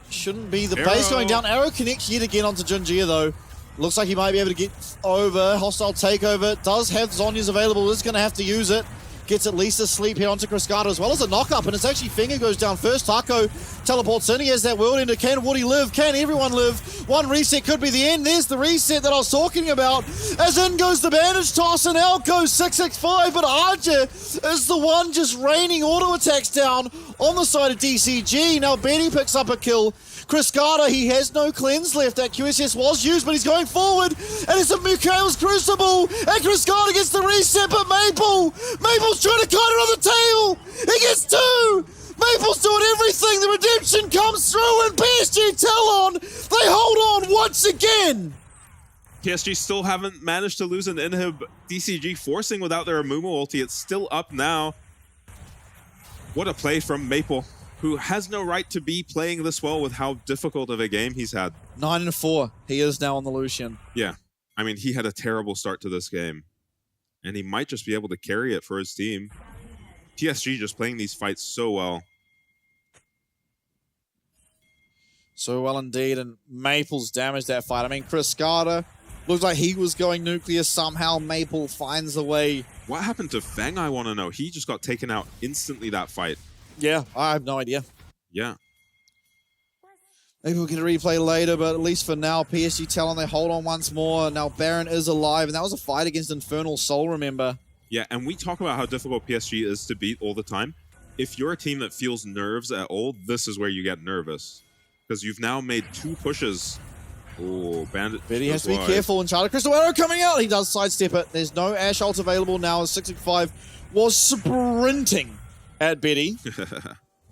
shouldn't be the base going down. Arrow connects yet again onto Junjia though. Looks like he might be able to get over. Hostile takeover. Does have Zhonya's available. Is going to have to use it. Gets at least a sleep here onto Cascada as well as a knock-up, and it's actually Finger goes down first. Taco teleports in. He has that world ender. Can Woody live? Can everyone live? One reset could be the end. There's the reset that I was talking about. As in goes the bandage toss, and out goes 665, but Archer is the one just raining auto attacks down on the side of DCG. Now Betty picks up a kill. Cascada, he has no cleanse left. That QSS was used, but he's going forward. And it's a Mikhail's Crucible. And Cascada gets the reset, but Maple's trying to cut it on the table. He gets two. Maple's doing everything. The redemption comes through, and PSG Talon, they hold on once again. PSG still haven't managed to lose an inhib. DCG forcing without their Amumu ulti. It's still up now. What a play from Maple, who has no right to be playing this well with how difficult of a game he's had. 9-4. He is now on the Lucian. Yeah. I mean, he had a terrible start to this game. And he might just be able to carry it for his team. PSG just playing these fights so well. So well indeed, and Maple's damaged that fight. I mean, Cascada Looks like he was going nuclear. Somehow Maple finds a way. What happened to Feng, I want to know. He just got taken out instantly that fight. Yeah, I have no idea. Yeah. Maybe we'll get a replay later, but at least for now, PSG Talon, they hold on once more. Now Baron is alive, and that was a fight against Infernal Soul, remember? Yeah, and we talk about how difficult PSG is to beat all the time. If you're a team that feels nerves at all, this is where you get nervous. Because you've now made 2 pushes. Oh, Bandit. But he has to be careful, and Charlie Crystal Arrow coming out. He does sidestep it. There's no Ash ult available now, as 665 was sprinting at Betty.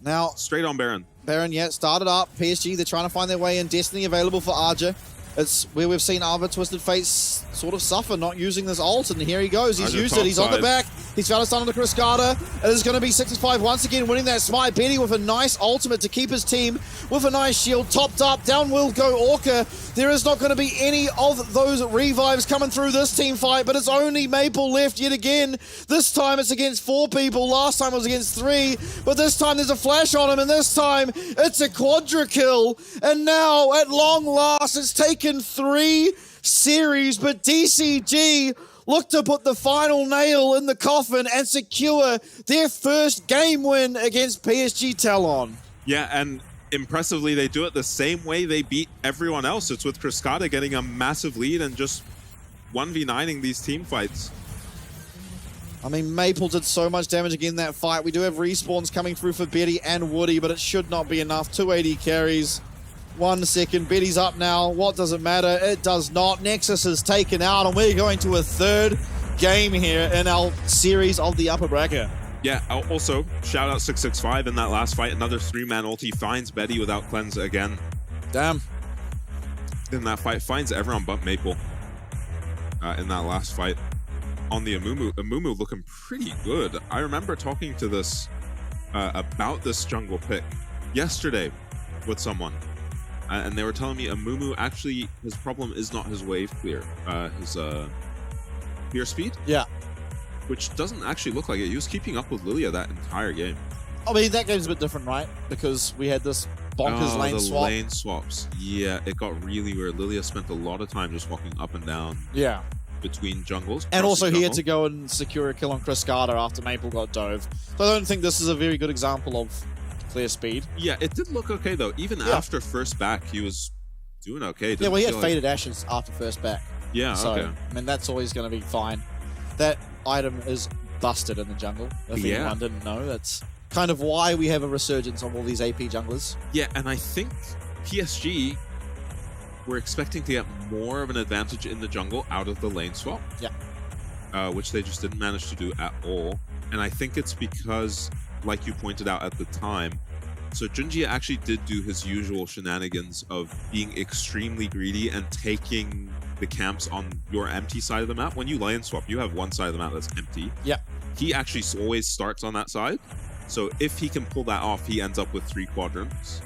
Now, straight on Baron. Baron, yeah, started up. PSG, they're trying to find their way in. Destiny available for Arja. It's where we've seen other Twisted Fates sort of suffer, not using this ult, and here he goes. He's used it. He's on the back. He's found a stun on the Cascada. It is going to be 65 once again, winning that smite. Betty with a nice ultimate to keep his team with a nice shield topped up. Down will go Orca. There is not going to be any of those revives coming through this team fight, but it's only Maple left yet again. This time it's against 4 people. Last time it was against 3, but this time there's a flash on him, and this time it's a quadra kill. And now, at long last, it's taken 3 series, but DCG look to put the final nail in the coffin and secure their first game win against PSG Talon. Yeah, and impressively, they do it the same way they beat everyone else. It's with Cascada getting a massive lead and just 1v9ing these team fights. I mean, Maple did so much damage again in that fight. We do have respawns coming through for Betty and Woody, but it should not be enough. 280 carries. 1 second. Betty's up now. What does it matter? It does not. Nexus is taken out, and we're going to a 3rd game here in our series of the upper bracket. Yeah, also, shout out 665 in that last fight. Another 3-man ulti finds Betty without cleanse again. Damn. In that fight, finds everyone but Maple in that last fight. On the Amumu, Amumu looking pretty good. I remember talking to this about this jungle pick yesterday with someone. And they were telling me Amumu actually, his problem is not his wave clear, his clear speed. Yeah. Which doesn't actually look like it. He was keeping up with Lilia that entire game. I mean, that game's a bit different, right? Because we had this bonkers lane swap. Lane swaps. Yeah, it got really weird. Lilia spent a lot of time just walking up and down. Yeah. Between jungles. And also he had to go and secure a kill on Cascada after Maple got dove. So I don't think this is a very good example of clear speed. Yeah, it did look okay though. Even after first back, he was doing okay. Yeah, well, he had faded ashes after first back. Yeah, so, okay. I mean, that's always going to be fine. That item is busted in the jungle. If anyone didn't know, that's kind of why we have a resurgence of all these AP junglers. Yeah, and I think PSG were expecting to get more of an advantage in the jungle out of the lane swap. Yeah. Which they just didn't manage to do at all. And I think it's because, like you pointed out at the time, so Junji actually did do his usual shenanigans of being extremely greedy and taking the camps on your empty side of the map. When you lane swap, you have one side of the map that's empty. Yeah. He actually always starts on that side. So if he can pull that off, he ends up with 3 quadrants.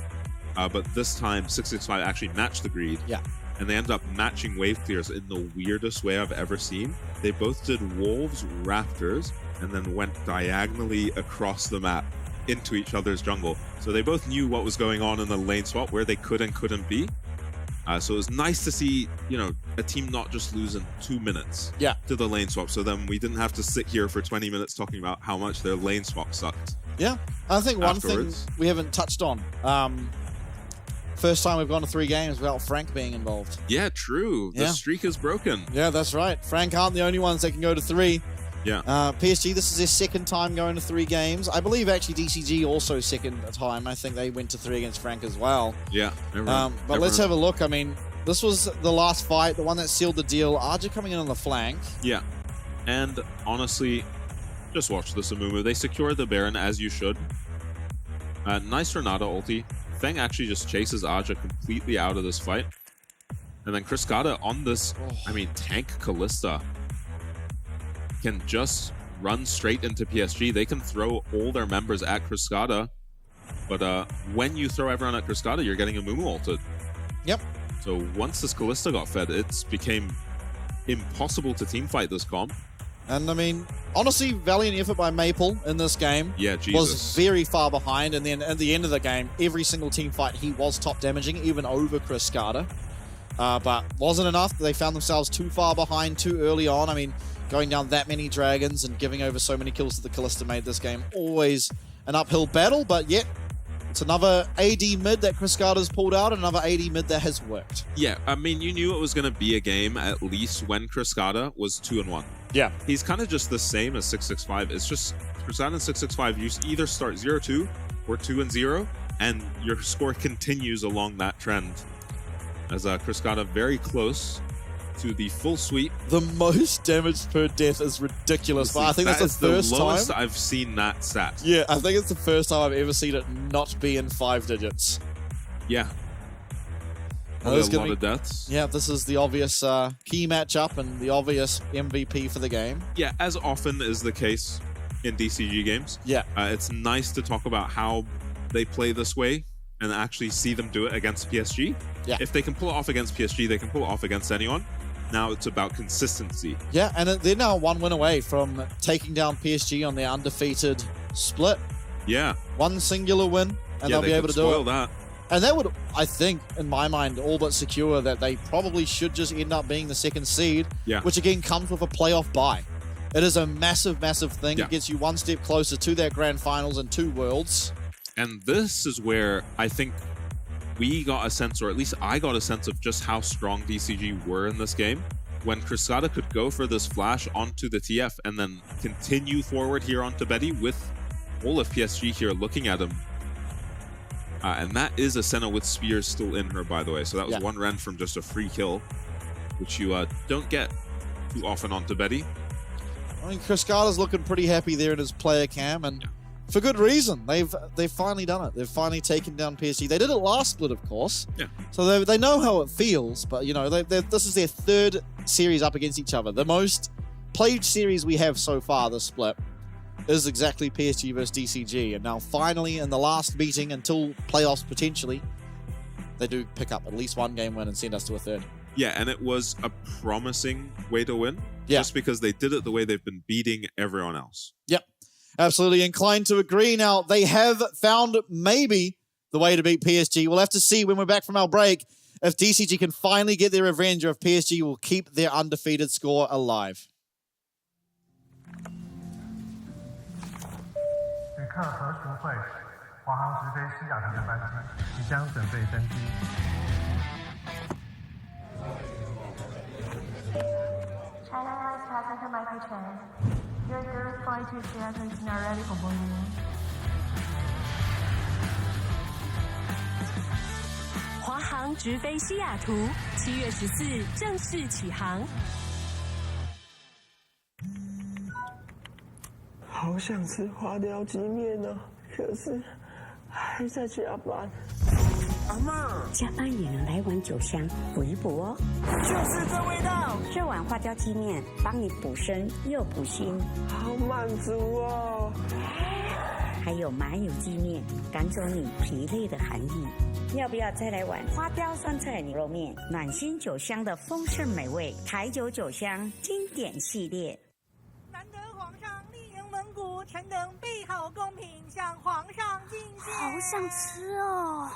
But this time, 665 actually matched the greed. Yeah. And they ended up matching wave clears in the weirdest way I've ever seen. They both did wolves, raptors, and then went diagonally across the map into each other's jungle. So they both knew what was going on in the lane swap, where they could and couldn't be. So it was nice to see, you know, a team not just losing 2 minutes to the lane swap. So then we didn't have to sit here for 20 minutes talking about how much their lane swap sucked. Yeah. I think one thing we haven't touched on, first time we've gone to 3 games without Frank being involved. Yeah, true. The streak is broken. Yeah, that's right. Frank aren't the only ones that can go to 3. Yeah. PSG, this is their 2nd time going to 3 games. I believe actually DCG also 2nd time. I think they went to 3 against Frank as well. Yeah. But let's have a look. I mean, this was the last fight, the one that sealed the deal. Arja coming in on the flank. Yeah. And honestly, just watch this Amumu. They secured the Baron as you should. Nice Renata ulti. Feng actually just chases Arja completely out of this fight. And then Cascada on this, I mean, tank Kalista can just run straight into PSG. They can throw all their members at Cascada, but when you throw everyone at Cascada, you're getting Amumu ulted. Yep. So once this Kalista got fed, it's became impossible to teamfight this comp. And I mean, honestly, valiant effort by Maple in this game. Yeah, Jesus. Was very far behind, and then at the end of the game, every single team fight, he was top damaging, even over Cascada. but wasn't enough. They found themselves too far behind too early on. I mean, going down that many dragons and giving over so many kills to the Kalista made this game always an uphill battle, but yet it's another AD mid that Cascada's pulled out, another AD mid that has worked. Yeah, I mean, you knew it was going to be a game at least when Cascada was 2-1. Yeah. He's kind of just the same as 665. It's just Cascada and 665, you either start 0-2 or 2-0, and your score continues along that trend. As Cascada very close to the full sweep. The most damage per death is ridiculous, but I think that's the first lowest time I've seen that stat. Yeah, I think it's the first time I've ever seen it not be in 5 digits. Yeah. A lot of deaths. Yeah, this is the obvious key matchup and the obvious MVP for the game. Yeah, as often is the case in DCG games. Yeah. It's nice to talk about how they play this way and actually see them do it against PSG. Yeah. If they can pull it off against PSG, they can pull it off against anyone. Now it's about consistency. Yeah, and they're now 1 win away from taking down PSG on their undefeated split. Yeah. 1 singular win, and they'll be able to do it. That. And that would, I think, in my mind, all but secure that they probably should just end up being the 2nd seed, which again comes with a playoff bye. It is a massive, massive thing. Yeah. It gets you 1 step closer to that grand finals and 2 worlds. And this is where I think we got a sense, or at least I got a sense of just how strong DCG were in this game. When Cascada could go for this flash onto the TF and then continue forward here onto Betty with all of PSG here looking at him. And that is a Senna with spears still in her, by the way. So that was 1 Ren from just a free kill, which you don't get too often onto Betty. I mean, Cascada's looking pretty happy there in his player cam, and for good reason. They've finally done it. They've finally taken down PSG. They did it last split, of course. Yeah. So they know how it feels, but you know, this is their 3rd series up against each other. The most played series we have so far this split is exactly PSG versus DCG, and now finally in the last meeting until playoffs potentially, they do pick up at least 1 game win and send us to a 3rd. Yeah, and it was a promising way to win. Yeah. Just because they did it the way they've been beating everyone else. Yep. Absolutely inclined to agree. Now, they have found maybe the way to beat PSG. We'll have to see when we're back from our break if DCG can finally get their revenge or if PSG will keep their undefeated score alive. 旅客何淑慧，华航直飞西雅图的班机即将准备登机。 China Airlines passenger Michael Chen. Your direct flight to Seattle is now ready for boarding. 华航直飞西雅图，7月14正式起航。好想吃花雕鸡面哦，可是还在加班。阿嬷，加班也能来碗酒香补一补哦。就是这味道，这碗花雕鸡面帮你补身又补心，好满足哦。还有麻油鸡面，赶走你疲累的寒意。要不要再来碗花雕酸菜牛肉面？暖心酒香的丰盛美味，台酒酒香经典系列。难得皇上莅临蒙古，臣等备好贡品向皇上进献。好想吃哦！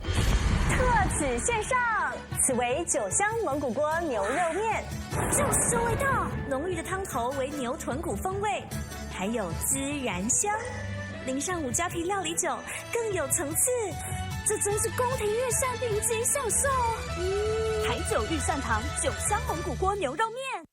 特此献上，此为酒香蒙古锅牛肉面，就是这味道，浓郁的汤头为牛臀骨风味，还有孜然香，淋上五加皮料理酒，更有层次。这真是宫廷御膳顶级享受。台酒御膳堂酒香蒙古锅牛肉面。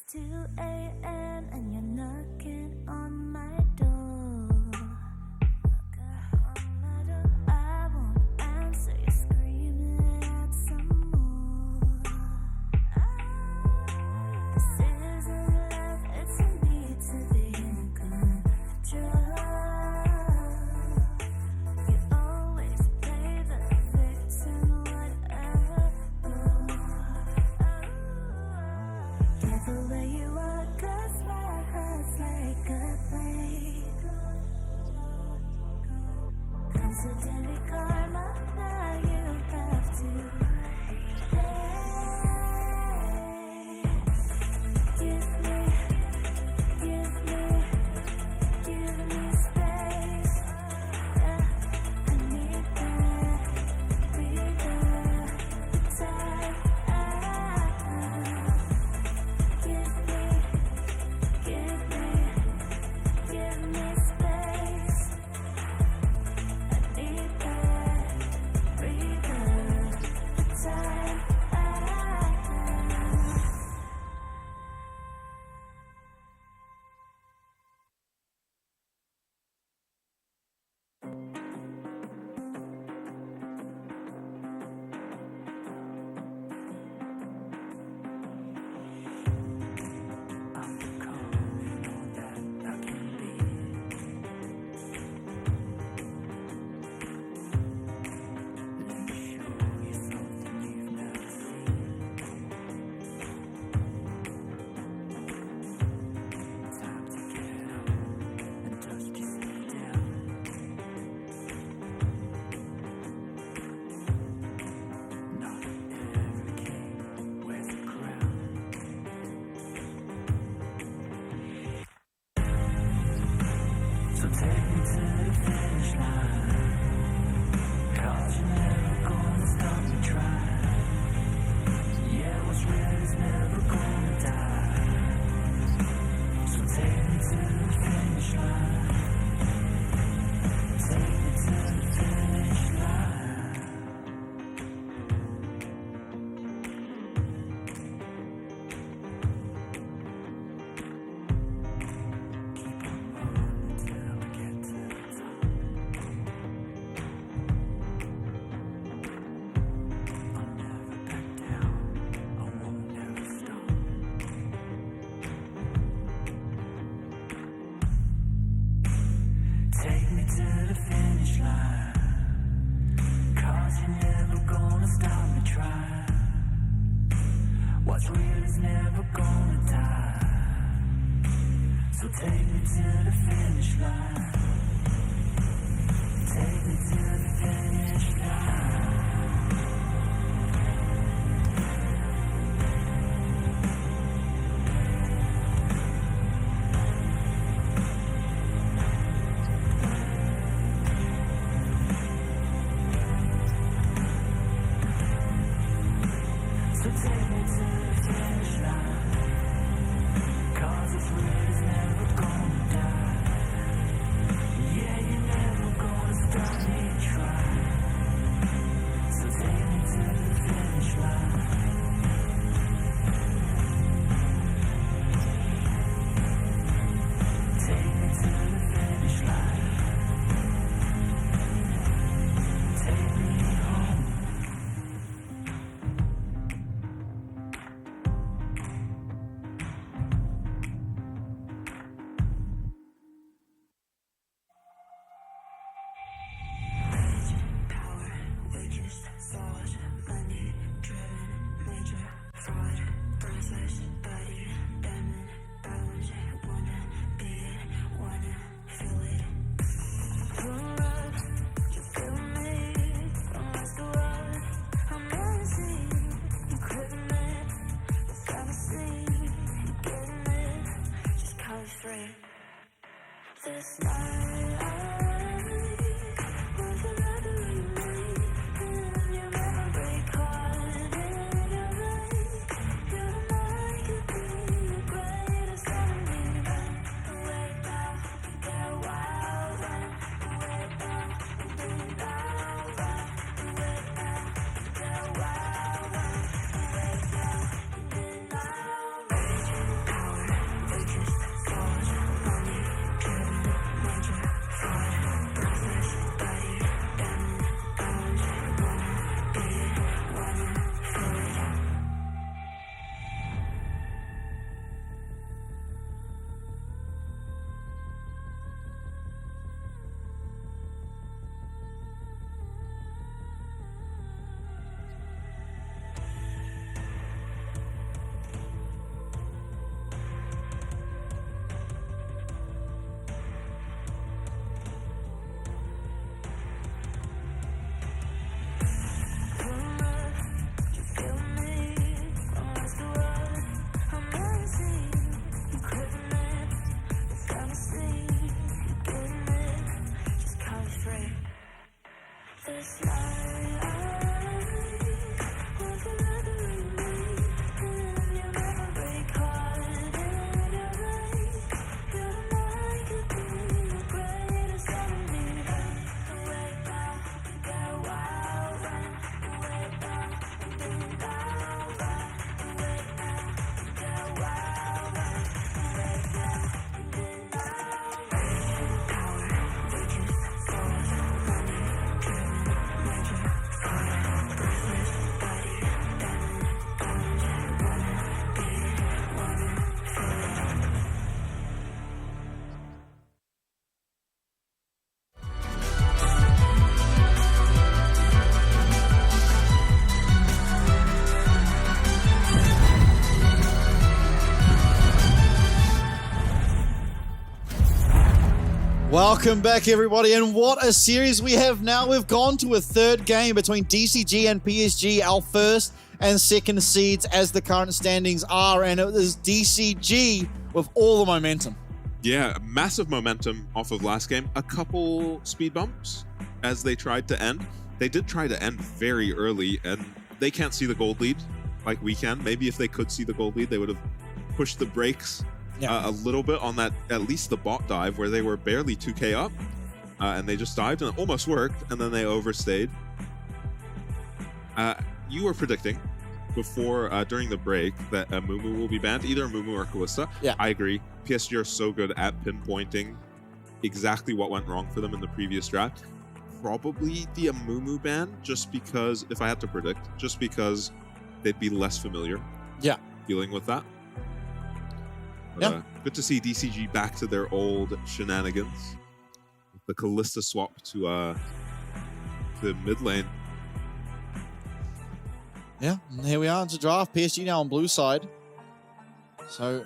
2 a.m. and you're knocking on my door. I won't answer, you're screaming out some more. This isn't love, it's a need to be in control. You always play the victim, whatever. Get the way you are, 'cause my heart's like a blade. Constantly karma, now you have to pay. Give me space. Yeah, I need that breather, time. Give me space. I need that breather, time. So take me to the finish line, 'cause you're never gonna stop me trying. Yeah, what's real is never gonna die. So take me to the finish line. Take me to the finish line. Keep on moving till we get to the top. I'll never back down. I won't ever stop. Take me to the finish line, 'cause you're never gonna stop me trying. What's real is never gonna die. So take me to the finish line. Take me to the finish line. So take me to the finish line, 'cause it's real is never gonna die. Yeah, you're never gonna stop me trying. So take me to the finish line. Take me to the finish line. Take me home. Power, wages, thought, money, driven, major, fraud, process, body, diamond, bound, wanna be it, wanna feel it. Pull up, you feel me, I'm lost to what I'm missing. Equipment, gotta see, you getting it, just call it free. This night was another remake, and your memory caught in your vein. Your mind could be the greatest enemy, but way back, get wild, run, way back, be loud, run, way back, get wild, run, way back, be loud, raging. Welcome back, everybody, and what a series we have now. We've gone to a third game between DCG and PSG, our first and second seeds as the current standings are, and it is DCG with all the momentum. Yeah, massive momentum off of last game. A couple speed bumps as they tried to end. They did try to end very early, and they can't see the gold lead like we can. Maybe if they could see the gold lead, they would have pushed the brakes a little bit on that, at least the bot dive, where they were barely 2k up, and they just dived, and it almost worked, and then they overstayed. You were predicting before, during the break, that Amumu will be banned, either Amumu or Kalista. Yeah. I agree. PSG are so good at pinpointing exactly what went wrong for them in the previous draft. Probably the Amumu ban, just because, if I had to predict, just because they'd be less familiar dealing with that. But, good to see DCG back to their old shenanigans. The Kalista swap to the mid lane. Yeah, and here we are to draft. PSG now on blue side. So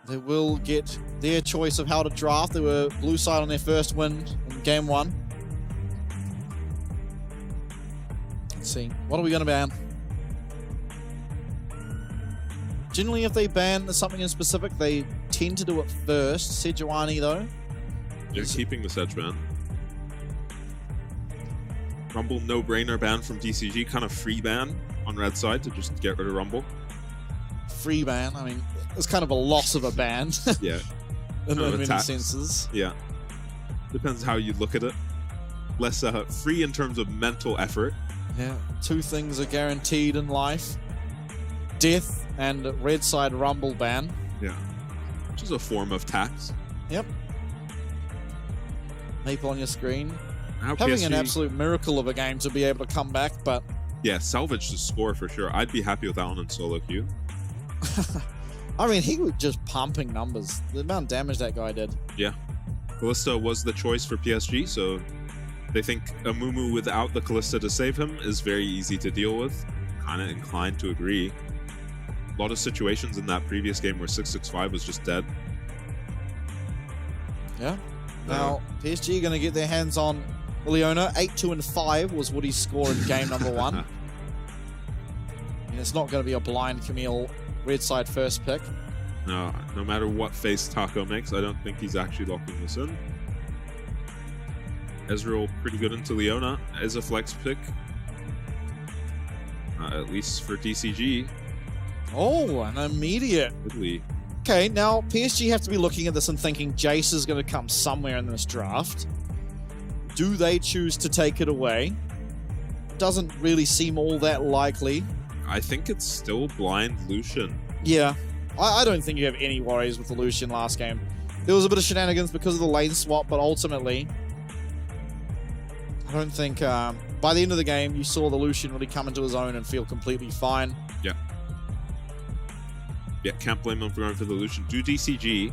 they will get their choice of how to draft. They were blue side on their first win in game 1. Let's see. What are we going to ban? Generally, if they ban something in specific, they tend to do it first. Sejuani, though. You're keeping the Sedge ban. Rumble no-brainer ban from DCG. Kind of free ban on red side to just get rid of Rumble. Free ban? I mean, it's kind of a loss of a ban. Yeah. in many senses. Yeah. Depends how you look at it. Less free in terms of mental effort. Yeah. 2 things are guaranteed in life. Death and red side Rumble ban. Yeah. Which is a form of tax. Yep. Maple on your screen. Now Having PSG, an absolute miracle of a game to be able to come back, but... Yeah, salvage the score for sure. I'd be happy with that one in solo queue. I mean, he was just pumping numbers. The amount of damage that guy did. Yeah. Kalista was the choice for PSG, so they think Amumu without the Kalista to save him is very easy to deal with. Kind of inclined to agree. A lot of situations in that previous game where 665 was just dead. Yeah. Now, PSG going to get their hands on Leona. 8-2 and 5 was Woody's score in game number 1. And it's not going to be a blind Camille red side first pick. No matter what face Taco makes, I don't think he's actually locking this in. Ezreal pretty good into Leona as a flex pick. At least for DCG. Oh, an immediate. Italy. Okay, now PSG have to be looking at this and thinking Jace is going to come somewhere in this draft. Do they choose to take it away? Doesn't really seem all that likely. I think it's still blind Lucian. Yeah. I don't think you have any worries with the Lucian last game. There was a bit of shenanigans because of the lane swap, but ultimately, I don't think... by the end of the game, you saw the Lucian really come into his own and feel completely fine. Yeah. Yeah, can't blame them for going for the Lucian. Do DCG...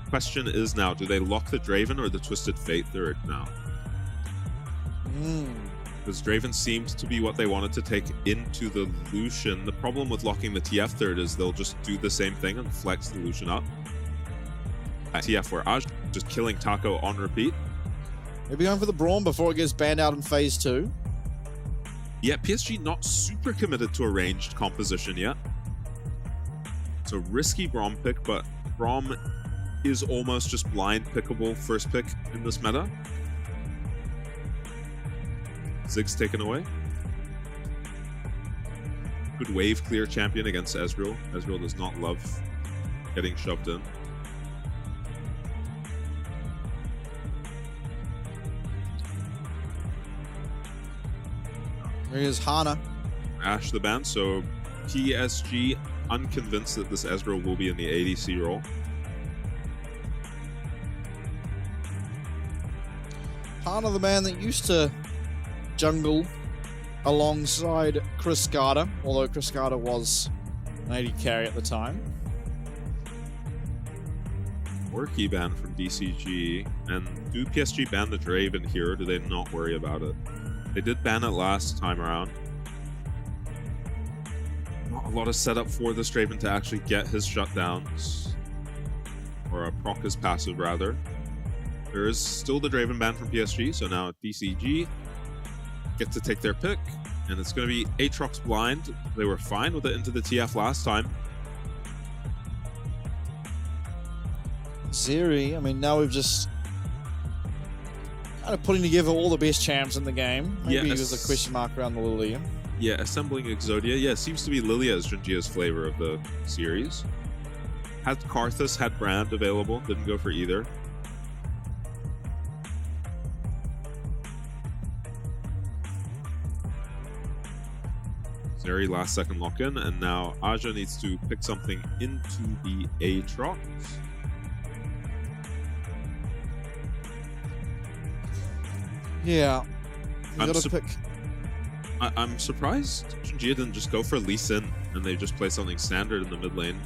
Question is now, do they lock the Draven or the Twisted Fate third now? Because Draven seems to be what they wanted to take into the Lucian. The problem with locking the TF third is they'll just do the same thing and flex the Lucian up. At TF where Aj just killing Taco on repeat. Maybe going for the Braum before it gets banned out in phase 2. Yeah, PSG not super committed to a ranged composition yet. It's a risky Braum pick, but Braum is almost just blind pickable first pick in this meta. Zig's taken away. Good wave clear champion against Ezreal. Ezreal does not love getting shoved in. Here's Hana. Ash the ban, so PSG unconvinced that this Ezreal will be in the ADC role. Hana, the man that used to jungle alongside Chris Carter, although Chris Carter was an AD carry at the time. Orky ban from DCG, and do PSG ban the Draven here, or do they not worry about it? They did ban it last time around. Not a lot of setup for this Draven to actually get his shutdowns, or proc his passive rather. There is still the Draven ban from PSG, so now DCG get to take their pick, and it's going to be Aatrox blind. They were fine with it into the TF last time. Zeri, I mean, now we've just kind of putting together all the best champs in the game. Maybe there's a question mark around the Lilia. Yeah, assembling Exodia. Yeah, it seems to be Lilia as Junjia's flavor of the series. Had Karthus, had Brand available, didn't go for either. Zeri last second lock in, and now Aja needs to pick something into the Aatrox. Yeah. You gotta pick. I'm surprised Junjia didn't just go for Lee Sin and they just play something standard in the mid lane.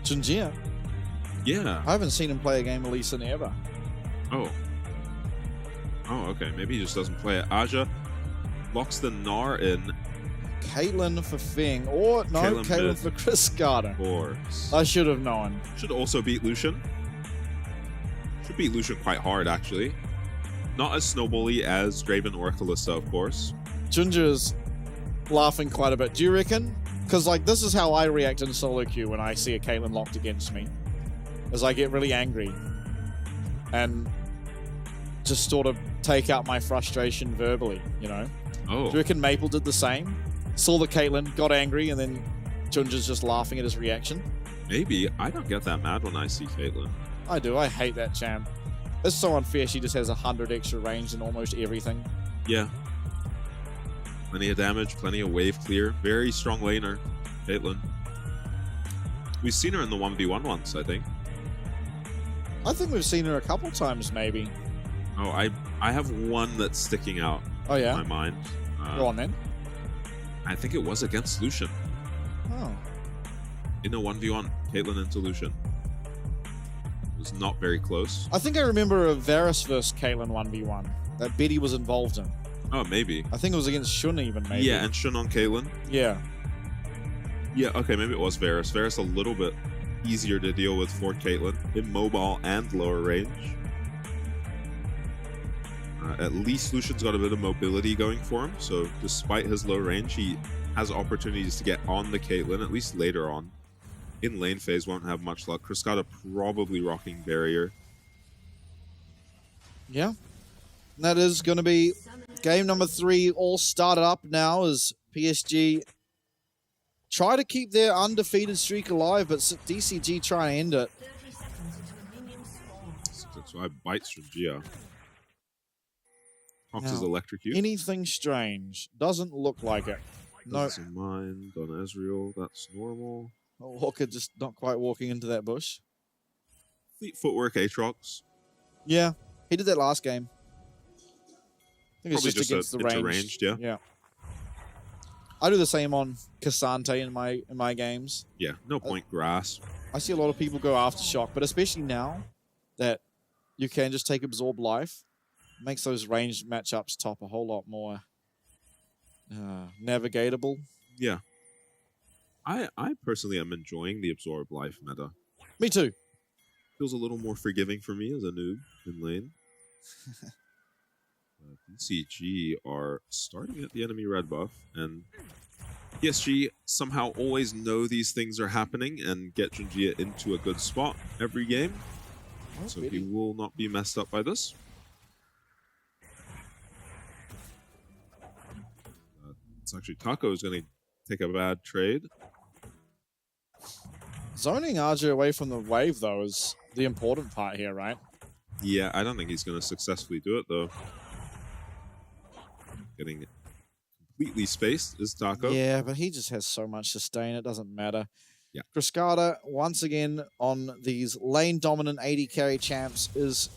Junjia? Yeah. I haven't seen him play a game of Lee Sin ever. Oh. Oh, okay. Maybe he just doesn't play it. Aja locks the Gnar in. Caitlyn for Feng. Or, no, Caitlyn for Cascada. Of course. I should have known. Should also beat Lucian. Should beat Lucian quite hard, actually. Not as snowbally as Draven or Kalista, of course. Junjia's laughing quite a bit. Do you reckon? Because, like, this is how I react in solo queue when I see a Caitlyn locked against me. Is I get really angry. And just sort of take out my frustration verbally, you know? Oh. Do you reckon Maple did the same? Saw the Caitlyn, got angry, and then Junjia's just laughing at his reaction? Maybe. I don't get that mad when I see Caitlyn. I do. I hate that champ. It's so unfair. She just has 100 extra range in almost everything. Yeah. Plenty of damage, plenty of wave clear. Very strong laner, Caitlyn. We've seen her in the 1v1 once, I think. I think we've seen her a couple times, maybe. Oh, I have one that's sticking out in my mind. Go on, then. I think it was against Lucian. Oh. In a 1v1, Caitlyn into Lucian. Was not very close. I think I remember a Varus versus Caitlyn 1v1 that Betty was involved in. Oh, maybe. I think it was against Shun even, maybe. Yeah, and Shun on Caitlyn. Yeah. Yeah, okay, maybe it was Varus. Varus a little bit easier to deal with for Caitlyn. Immobile and lower range. At least Lucian's got a bit of mobility going for him, so despite his low range, he has opportunities to get on the Caitlyn, at least later on. In lane phase, won't have much luck. Cascada probably rocking barrier. Yeah. And that is going to be game number 3 all started up now as PSG try to keep their undefeated streak alive, but DCG try to end it. That's why bites from Gia. Fox's electrocute. Anything strange. Doesn't look like it. No. Doesn't mind on Ezreal. That's normal. Walker just not quite walking into that bush. Fleet footwork, Aatrox. Yeah, he did that last game. I think it's Probably just against the range. Ranged, yeah. Yeah. I do the same on Cassante in my games. Yeah, no point grass. I see a lot of people go Aftershock, but especially now that you can just take Absorb Life, makes those ranged matchups top a whole lot more navigatable. Yeah. I personally am enjoying the Absorb Life meta. Me too. Feels a little more forgiving for me as a noob in lane. DCG are starting at the enemy red buff, and PSG somehow always know these things are happening and get Junjia into a good spot every game. So he will not be messed up by this. It's actually Taco is going to take a bad trade. Zoning Aja away from the wave, though, is the important part here, right? Yeah, I don't think he's going to successfully do it, though. Getting completely spaced is Taco. Yeah, but he just has so much sustain, it doesn't matter. Yeah. Cascada, once again, on these lane-dominant 80 carry champs, is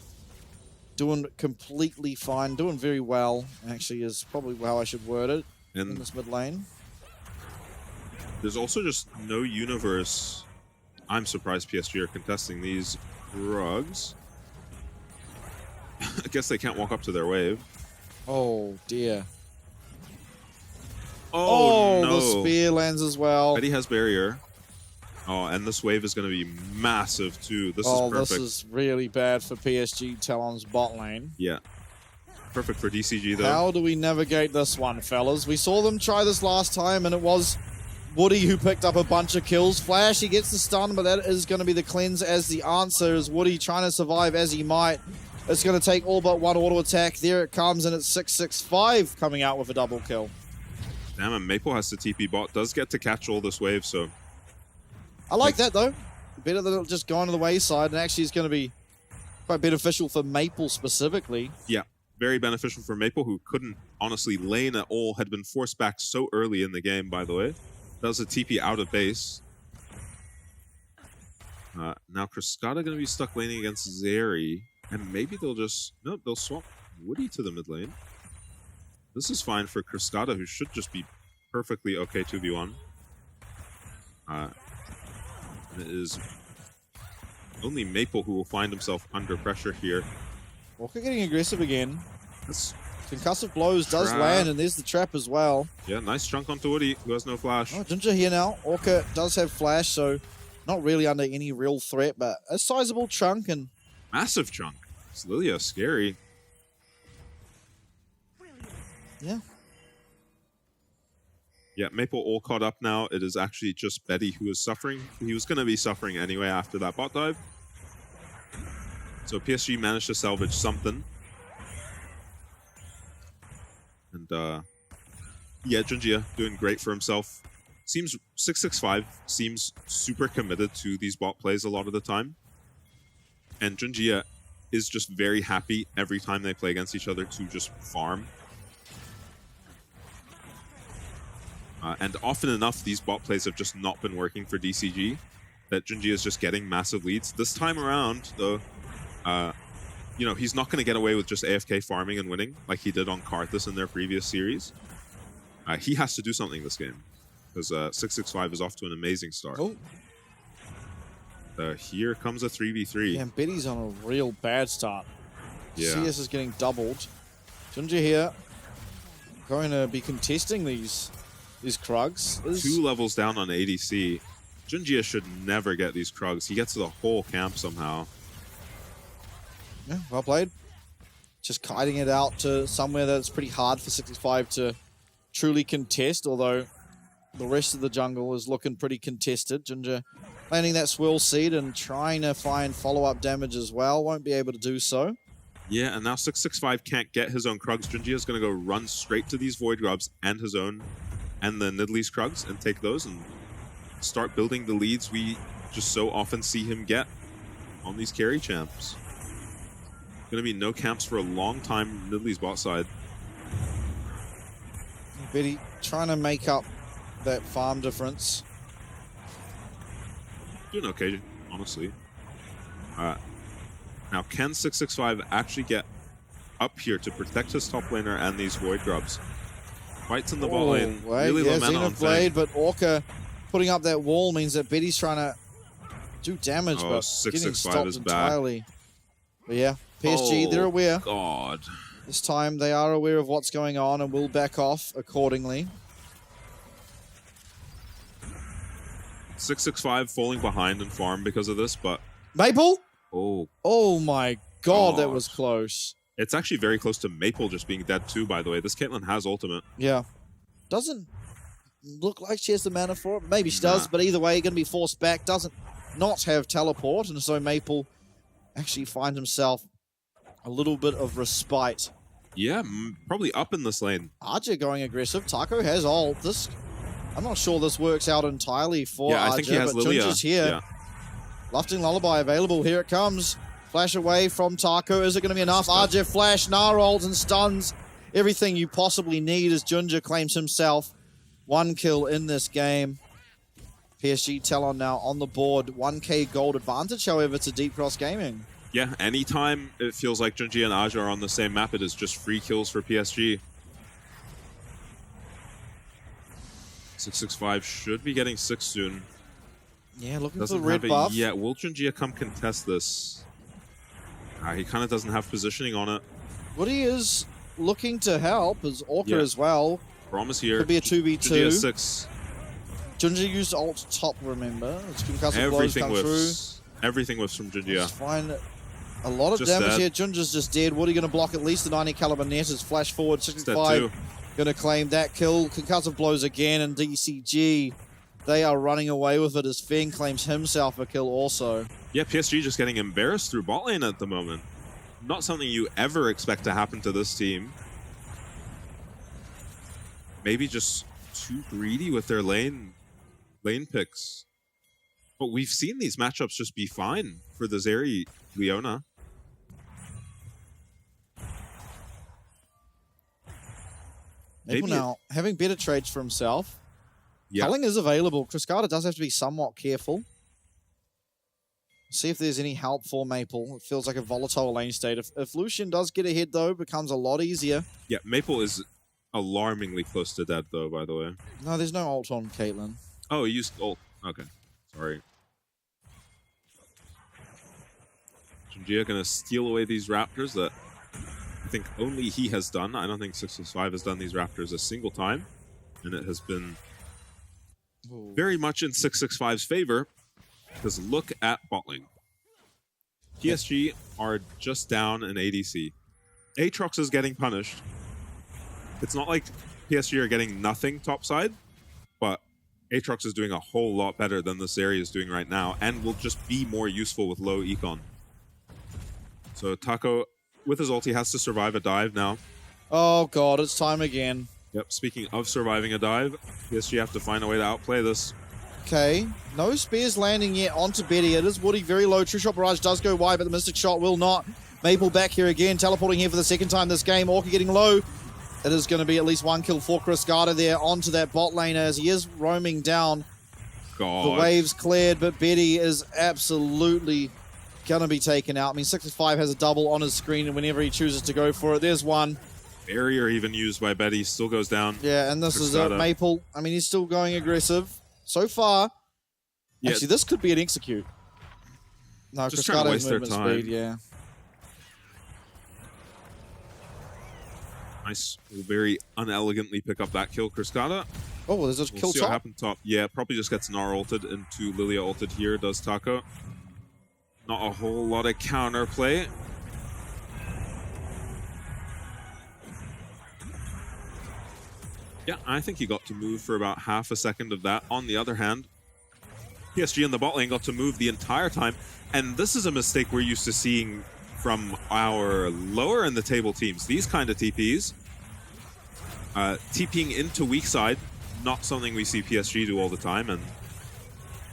doing completely fine, doing very well, actually, is probably how I should word it in this mid lane. There's also just no universe. I'm surprised PSG are contesting these rugs. I guess they can't walk up to their wave. Oh, dear. Oh, no. The spear lands as well. Eddie has barrier. Oh, and this wave is going to be massive too. This is perfect. This is really bad for PSG Talon's bot lane. Yeah. Perfect for DCG though. How do we navigate this one, fellas? We saw them try this last time, and it was Woody who picked up a bunch of kills. Flash, he gets the stun, but that is going to be the cleanse as the answer. Is Woody trying to survive as he might. It's going to take all but one auto attack. There it comes, and it's 665 coming out with a double kill. Damn, and Maple has the TP bot. Does get to catch all this wave, so... I like that, though. Better than it just going to the wayside, and actually it's going to be quite beneficial for Maple specifically. Yeah, very beneficial for Maple, who couldn't honestly lane at all, had been forced back so early in the game, by the way. Does a TP out of base. Now Cascada going to be stuck laning against Zeri, and maybe they'll just... No, they'll swap Woody to the mid lane. This is fine for Cascada, who should just be perfectly okay 2v1. It is only Maple who will find himself under pressure here. Walker getting aggressive again. This concussive blows does land, and there's the trap as well. Yeah, nice chunk onto Woody, who has no flash. Oh, Ginger here now. Orca does have flash, so not really under any real threat, but a sizable chunk and... Massive chunk. It's Lilia, scary. Yeah. Yeah, Maple all caught up now. It is actually just Betty who is suffering. He was going to be suffering anyway after that bot dive. So PSG managed to salvage something. And yeah, Junjia doing great for himself. Seems 665 seems super committed to these bot plays a lot of the time. And Junjia is just very happy every time they play against each other to just farm. And often enough, these bot plays have just not been working for DCG, that Junji is just getting massive leads. This time around, though, you know, he's not going to get away with just AFK farming and winning like he did on Karthus in their previous series. He has to do something this game, because 665 is off to an amazing start. Oh. Here comes a 3v3. Yeah, and Betty's on a real bad start. Yeah. CS is getting doubled. Junji here going to be contesting these Krugs. 2 levels down on ADC. Junjia should never get these Krugs. He gets to the whole camp somehow. Yeah, well played. Just kiting it out to somewhere that's pretty hard for 65 to truly contest, although the rest of the jungle is looking pretty contested. Junjia landing that swirl seed and trying to find follow-up damage as well. Won't be able to do so. Yeah, and now 665 can't get his own Krugs. Junjia is going to go run straight to these Void Grubs and his own and the Nidlee's Krugs and take those and start building the leads we just so often see him get on these carry champs. Going to be no camps for a long time Nidlee's bot side. Betty trying to make up that farm difference. Doing okay, honestly. Now, can 665 actually get up here to protect his top laner and these Void Grubs? Fights in the bot lane. Really low mana on Blade, but Orca putting up that wall means that Betty's trying to do damage, but 665 getting is stopped back. entirely. But yeah, PSG, they're aware. God. This time they are aware of what's going on and will back off accordingly. 665 falling behind in farm because of this, but... Maple? Oh my god, that was close. It's actually very close to Maple just being dead too, by the way. This Caitlyn has ultimate. Yeah. Doesn't look like she has the mana for it. Maybe she does, but either way, going to be forced back. Doesn't not have teleport, and so Maple actually finds himself a little bit of respite. Yeah, probably up in this lane. Archer going aggressive. Taco has ult. I'm not sure this works out entirely for Archer, I think he has but Lilia. Junji's here. Yeah. Lofting Lullaby available. Here it comes. Flash away from Taco. Is it going to be enough? Archer flash, Gnar rolls and stuns. Everything you possibly need as Junja claims himself 1 kill in this game. PSG Talon now on the board. 1k gold advantage, however, to Deep Cross Gaming. Yeah, anytime it feels like Junji and Aja are on the same map, it is just free kills for PSG. 665 should be getting 6 soon. Yeah, looking Doesn't for the red have it buff. yet. Will Junjia come contest this? He kind of doesn't have positioning on it. Woody is looking to help as Orca as well. Brom is here. Could be a 2v2. Junjia 6. Junji used ult top, remember? Everything was from Junji. Just find a lot of Just damage dead. here. Junja's just dead. What are you going to block? At least the 90 caliber net is flash forward. 65 going to claim that kill. Concussive blows again, and DCG, they are running away with it as Feng claims himself a kill also. Yeah, PSG just getting embarrassed through bot lane at the moment. Not something you ever expect to happen to this team. Maybe just too greedy with their lane picks. But we've seen these matchups just be fine for the Zeri Leona. Maple now having better trades for himself. Yeah. Culling is available. Cascada does have to be somewhat careful. See if there's any help for Maple. It feels like a volatile lane state. If Lucian does get ahead, though, it becomes a lot easier. Yeah, Maple is alarmingly close to dead, though, by the way. No, there's no ult on Caitlyn. Oh, he used ult. Okay. Sorry. Junjia gonna steal away these Raptors that I think only he has done. I don't think 665 has done these Raptors a single time. And it has been very much in 665's favor. Because look at bot lane. PSG are just down an ADC. Aatrox is getting punished. It's not like PSG are getting nothing topside, but Aatrox is doing a whole lot better than this area is doing right now, and will just be more useful with low econ. So Taco, with his ulti, has to survive a dive now. Oh god, it's time again. Yep, speaking of surviving a dive, PSG have to find a way to outplay this. Okay, no spears landing yet onto Betty. It is Woody very low. True Shot Barrage does go wide, but the Mystic Shot will not. Maple back here again, teleporting here for the second time this game. Orca getting low. It is going to be at least one kill for Cascada there onto that bot lane as he is roaming down. God. The wave's cleared, but Betty is absolutely going to be taken out. I mean, 65 has a double on his screen, and whenever he chooses to go for it, there's one. Barrier even used by Betty, still goes down. Yeah, and this is Maple. I mean, he's still going aggressive. So far, actually, this could be an execute. No, just trying to waste their time. Speed, yeah. Nice. Will very unelegantly pick up that kill, Cascada. Oh, there's a kill see top. What happened top. Yeah, probably just gets Gnar ulted into Lilia ulted here, does Taco. Not a whole lot of counter play. Yeah, I think he got to move for about half a second of that. On the other hand, PSG in the bot lane got to move the entire time. And this is a mistake we're used to seeing from our lower in the table teams. These kind of TPs, TPing into weak side, not something we see PSG do all the time. And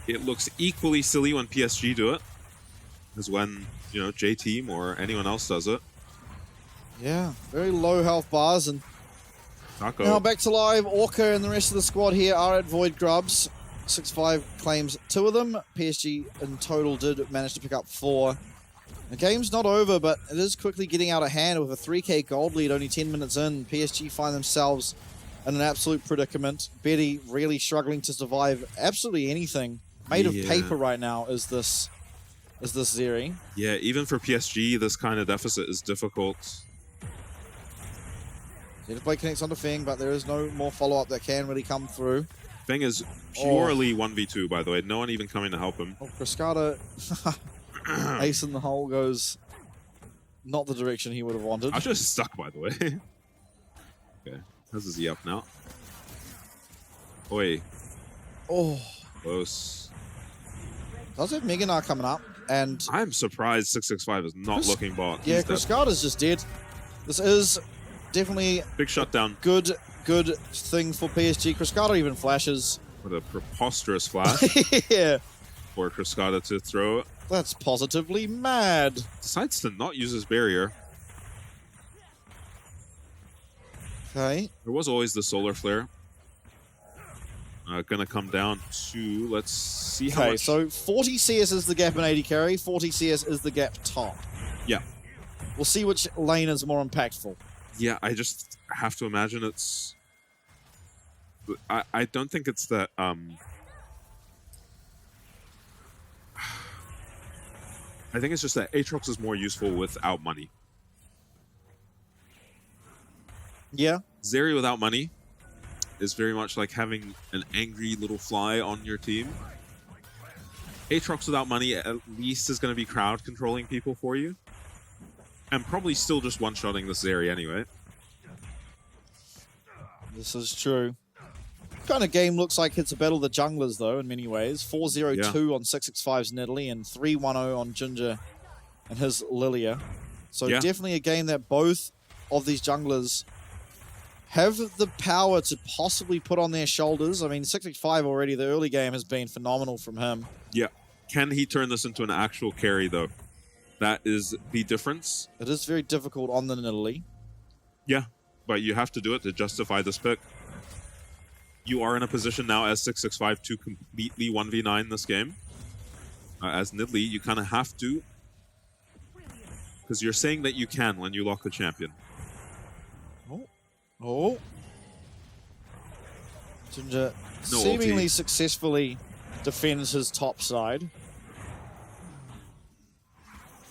it looks equally silly when PSG do it as when, you know, J-Team or anyone else does it. Yeah, very low health bars. And Taco. now back to live. Orca and the rest of the squad here are at Void Grubs. 6-5 claims 2 of them. PSG in total did manage to pick up 4. The game's not over, but it is quickly getting out of hand with a 3k gold lead only 10 minutes in. PSG find themselves in an absolute predicament. Betty really struggling to survive absolutely anything. Made of paper right now is this Zeri. Yeah, even for PSG, this kind of deficit is difficult. Play connects onto Feng, but there is no more follow-up that can really come through. Feng is purely 1v2, by the way. No one even coming to help him. Oh, Cascada, ace in the hole goes not the direction he would have wanted. I was just stuck, by the way. Okay, how's his E up now? Oi. Oh. Close. Does have Meganar coming up, and I'm surprised 665 is not looking bot. Yeah, Cascada's just dead. This is definitely big shutdown. Good thing for PSG. Cascada even flashes. What a preposterous flash. Yeah. For Cascada to throw. That's positively mad. Decides to not use his barrier. Okay. There was always the solar flare. Gonna come down to, let's see how much. So 40 CS is the gap in 80 carry, 40 CS is the gap top. Yeah. We'll see which lane is more impactful. Yeah, I just have to imagine it's... I don't think it's that... I think it's just that Aatrox is more useful without money. Yeah. Zeri without money is very much like having an angry little fly on your team. Aatrox without money at least is going to be crowd controlling people for you. And probably still just one-shotting this area anyway. This is true. Kind of game looks like it's a battle of the junglers, though, in many ways. 4-0-2 on 665's Nidalee and 3-1-0 on Ginger and his Lilia. So definitely a game that both of these junglers have the power to possibly put on their shoulders. I mean, 665 already, the early game has been phenomenal from him. Yeah. Can he turn this into an actual carry, though? That is the difference. It is very difficult on the Nidalee. Yeah, but you have to do it to justify this pick. You are in a position now as 665 to completely 1v9 this game. As Nidalee, you kind of have to. Because you're saying that you can when you lock the champion. Oh. Ginger seemingly successfully defends his top side.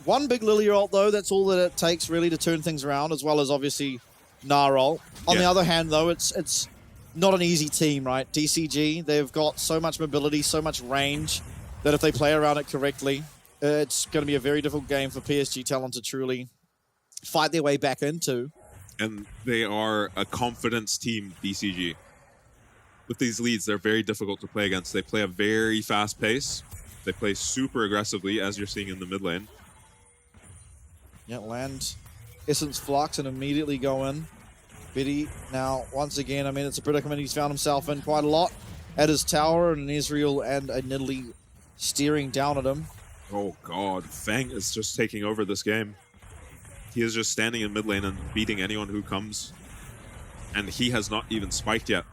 One big Lilia ult, though, that's all that it takes really to turn things around, as well as obviously Gnar. On the other hand, though, it's not an easy team, right? DCG, they've got so much mobility, so much range, that if they play around it correctly, it's going to be a very difficult game for PSG talent to truly fight their way back into. And they are a confidence team, DCG. With these leads, they're very difficult to play against. They play a very fast pace. They play super aggressively, as you're seeing in the mid lane. Yeah, land Essence Flux and immediately go in. Biddy now, once again, I mean, it's a predicament he's found himself in quite a lot. At his tower, and an Ezreal and a Nidalee steering down at him. Oh god, Fang is just taking over this game. He is just standing in mid lane and beating anyone who comes. And he has not even spiked yet.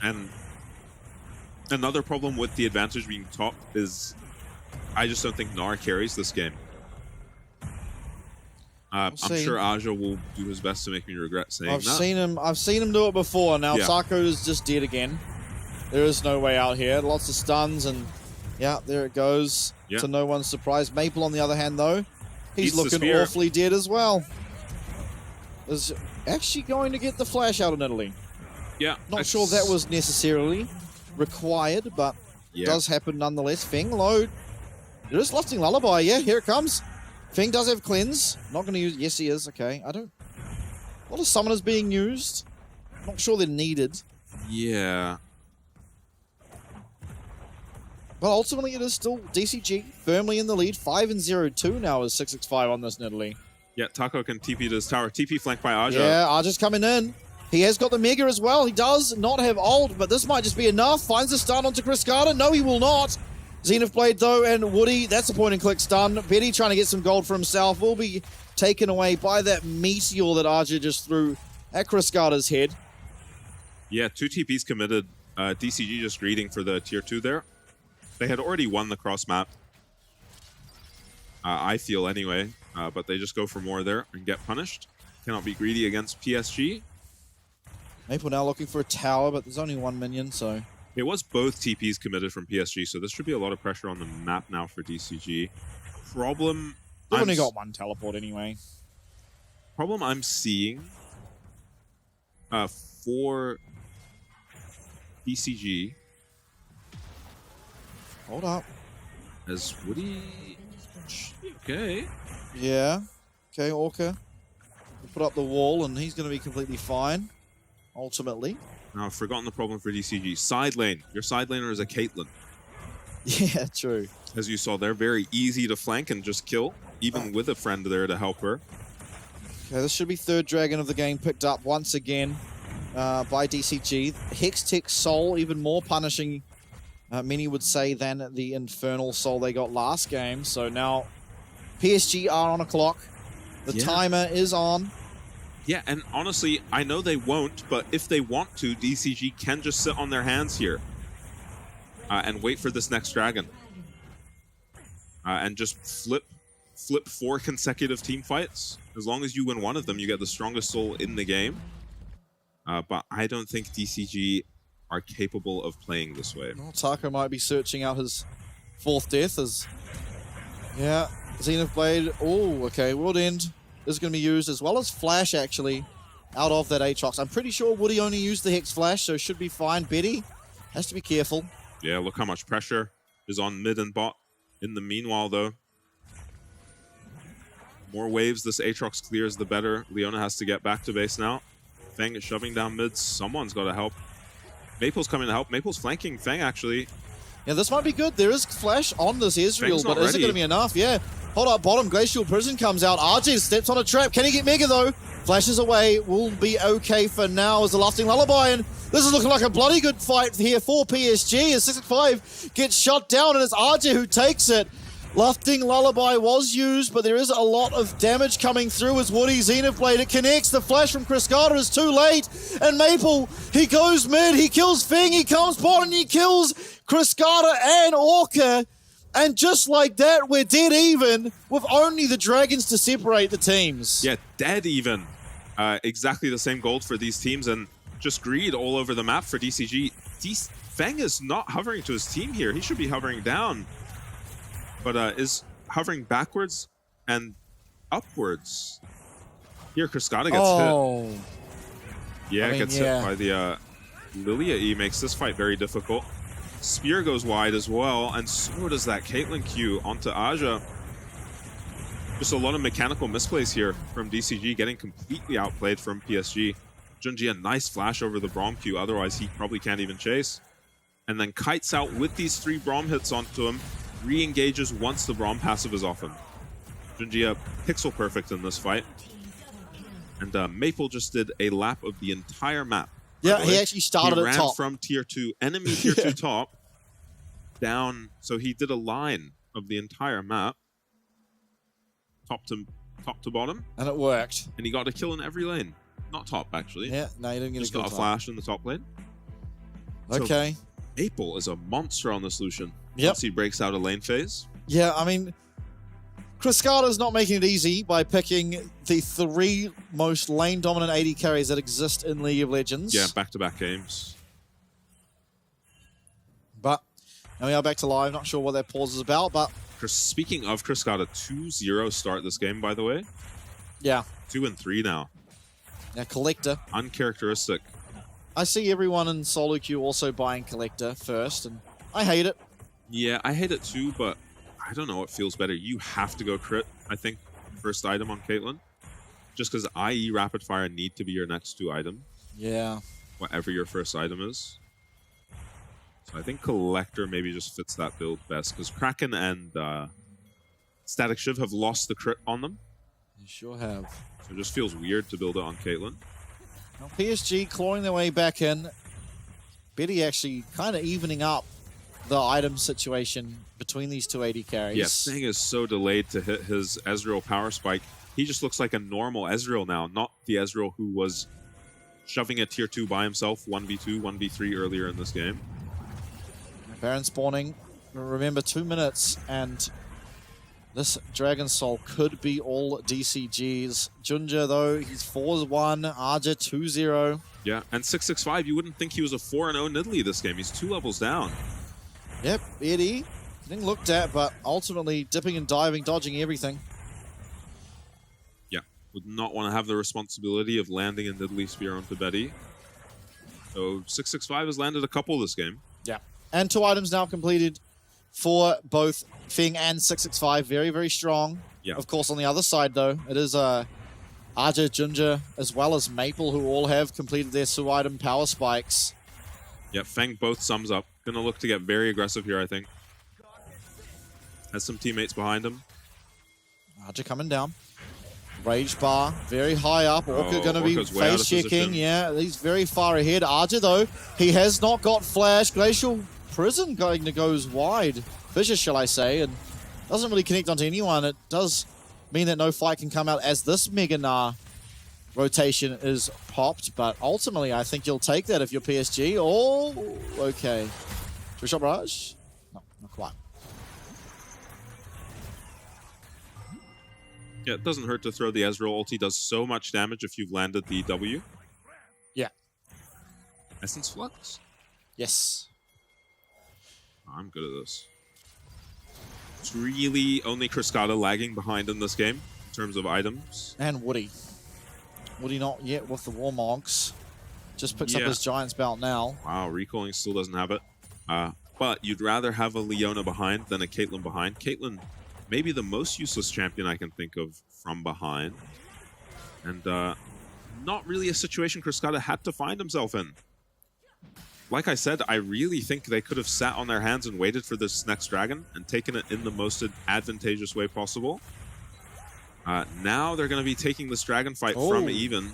And another problem with the advantage being top is I just don't think Gnar carries this game. I'm sure Aja will do his best to make me regret saying that. I've seen him do it before. Now Yeah. Sako is just dead again. There is no way out here. Lots of stuns and yeah, there it goes. Yeah. To no one's surprise. Maple on the other hand though, he's Eats the looking spear. awfully dead as well. Is actually going to get the flash out of Nidalee. Yeah. Not sure that was necessarily required, but does happen nonetheless. Feng low. There is Lusting Lullaby. Yeah, here it comes. Feng does have cleanse. Not going to use. Yes, he is. Okay. A lot of summoners being used. Not sure they're needed. Yeah. But ultimately, it is still DCG firmly in the lead. 5-0-2 now is 665 on this Nidalee. Yeah, Taco can TP to his tower. TP flanked by Aja. Yeah, Aja's coming in. He has got the Mega as well. He does not have ult, but this might just be enough. Finds the stun onto Cascada. No, he will not. Zenith Blade, though, and Woody, that's a point-and-click stun. Betty trying to get some gold for himself will be taken away by that meteor that Aja just threw at Cascada's head. Yeah, 2 TPs committed. DCG just greeting for the tier 2 there. They had already won the cross map. I feel anyway. But they just go for more there and get punished. Cannot be greedy against PSG. Maple now looking for a tower, but there's only one minion, so... It was both TPs committed from PSG, so this should be a lot of pressure on the map now for DCG. Problem... They've only got one teleport anyway. Problem I'm seeing for DCG... Hold up. As Woody... Okay. Yeah. Okay, Orca. Put up the wall, and he's going to be completely fine, ultimately. Now, I've forgotten the problem for DCG. Side lane. Your side laner is a Caitlyn. Yeah, true. As you saw, they're very easy to flank and just kill, even with a friend there to help her. Okay, this should be third dragon of the game picked up once again by DCG. Hextech Soul, even more punishing, many would say, than the Infernal Soul they got last game. So now PSG are on a clock. The timer is on. Yeah, and honestly, I know they won't, but if they want to, DCG can just sit on their hands here and wait for this next dragon. And just flip 4 consecutive team fights. As long as you win one of them, you get the strongest soul in the game. But I don't think DCG are capable of playing this way. Well, Taco might be searching out his 4th death as... Yeah, Zenith Blade. Oh, okay, World End is going to be used, as well as Flash, actually. out of that Aatrox. I'm pretty sure Woody only used the Hex Flash, so should be fine. Betty has to be careful. Yeah, look how much pressure is on mid and bot. In the meanwhile, though, more waves this Aatrox clears, the better. Leona has to get back to base now. Feng is shoving down mid. Someone's got to help. Maple's coming to help. Maple's flanking Feng, actually. Yeah, this might be good. There is Flash on this Ezreal, but is it going to be enough? Yeah. Hold up, bottom. Glacial Prison comes out. RJ steps on a trap. Can he get Mega, though? Flashes away. Will be okay for now as the Lusting Lullaby. And this is looking like a bloody good fight here for PSG as 6-5 gets shut down, and it's RJ who takes it. Lufting Lullaby was used, but there is a lot of damage coming through as Woody Xenoblade. It connects. The flash from Cascada is too late. And Maple, he goes mid. He kills Feng. He comes bot and he kills Cascada and Orca. And just like that, we're dead even with only the Dragons to separate the teams. Yeah, dead even. Exactly the same gold for these teams, and just greed all over the map for DCG. Feng is not hovering to his team here. He should be hovering down, but is hovering backwards and upwards. Here, Cascada gets hit. Yeah, gets hit by the Lilia E, makes this fight very difficult. Spear goes wide as well, and so does that Caitlyn Q onto Aja. Just a lot of mechanical misplays here from DCG, getting completely outplayed from PSG. Junji, a nice flash over the Braum Q, otherwise he probably can't even chase. And then kites out with these 3 Braum hits onto him, re-engages once the Braum passive is off him. Junji pixel perfect in this fight. And Maple just did a lap of the entire map. Yeah, he actually started at top. He ran from tier 2, enemy tier 2 top, down. So he did a line of the entire map, top to bottom. And it worked. And he got a kill in every lane. Not top, actually. Yeah, no, he didn't get just a kill. Just got a flash in the top lane. Okay. So Maple is a monster on this Lucian. Yep. Once he breaks out a lane phase. Yeah, I mean, Cascada's not making it easy by picking the 3 most lane-dominant AD carries that exist in League of Legends. Yeah, back-to-back games. But now we are back to live. Not sure what that pause is about, but... Speaking of Cascada, 2-0 start this game, by the way. Yeah. 2-3 now. Yeah, Collector. Uncharacteristic. I see everyone in solo queue also buying Collector first, and I hate it. Yeah, I hate it too, but I don't know what feels better. You have to go crit, I think, first item on Caitlyn. Just because IE Rapid Fire need to be your next 2 items. Yeah. Whatever your first item is. So I think Collector maybe just fits that build best, because Kraken and Static Shiv have lost the crit on them. You sure have. So it just feels weird to build it on Caitlyn. Now PSG clawing their way back in. Betty actually kind of evening up the item situation between these 2 AD carries. Yeah, Feng is so delayed to hit his Ezreal power spike. He just looks like a normal Ezreal now, not the Ezreal who was shoving a tier 2 by himself, 1v2, 1v3 earlier in this game. Baron spawning. Remember, 2 minutes, and this Dragon Soul could be all DCG's. Junja, though, he's 4-1. Arja, 2-0. Yeah, and 665, you wouldn't think he was a 4-0 Nidalee this game. He's 2 levels down. Yep, Eddie getting looked at, but ultimately dipping and diving, dodging everything. Yeah, would not want to have the responsibility of landing a Nidalee spear onto Betty. So 665 has landed a couple this game. Yeah. And 2 items now completed for both Feng and 665. Very, very strong. Yeah. Of course, on the other side, though, it is Arja, Junja, as well as Maple, who all have completed their 2 item power spikes. Yeah, Feng both sums up. Gonna look to get very aggressive here, I think. Has some teammates behind him. Arja coming down. Rage bar, very high up. Orca going to be face checking. Yeah, he's very far ahead. Arja, though, he has not got flash. Glacial Prison going to goes wide. Vicious, shall I say, and doesn't really connect onto anyone. It does mean that no fight can come out as this Mega Gnar rotation is popped, but ultimately I think you'll take that if you're PSG. Oh, okay. Shot barrage? No, not quite. Yeah, it doesn't hurt to throw the Ezreal ulti. Does so much damage if you've landed the W. Yeah. Essence Flux? Yes. Oh, I'm good at this. It's really only Cascada lagging behind in this game in terms of items. And Woody. Woody not yet with the Warmogs. Just picks up his Giant's Belt now. Wow, recalling still doesn't have it. But you'd rather have a Leona behind than a Caitlyn behind. Caitlyn, maybe the most useless champion I can think of from behind. And not really a situation Cascada had to find himself in. Like I said, I really think they could have sat on their hands and waited for this next dragon and taken it in the most advantageous way possible. Now they're going to be taking this dragon fight from even.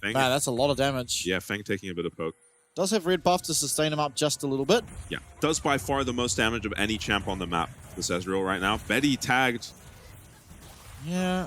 Man, that's a lot of damage. Yeah, Feng taking a bit of poke. Does have red buff to sustain him up just a little bit. Yeah, does by far the most damage of any champ on the map, this Ezreal right now. Betty tagged. Yeah,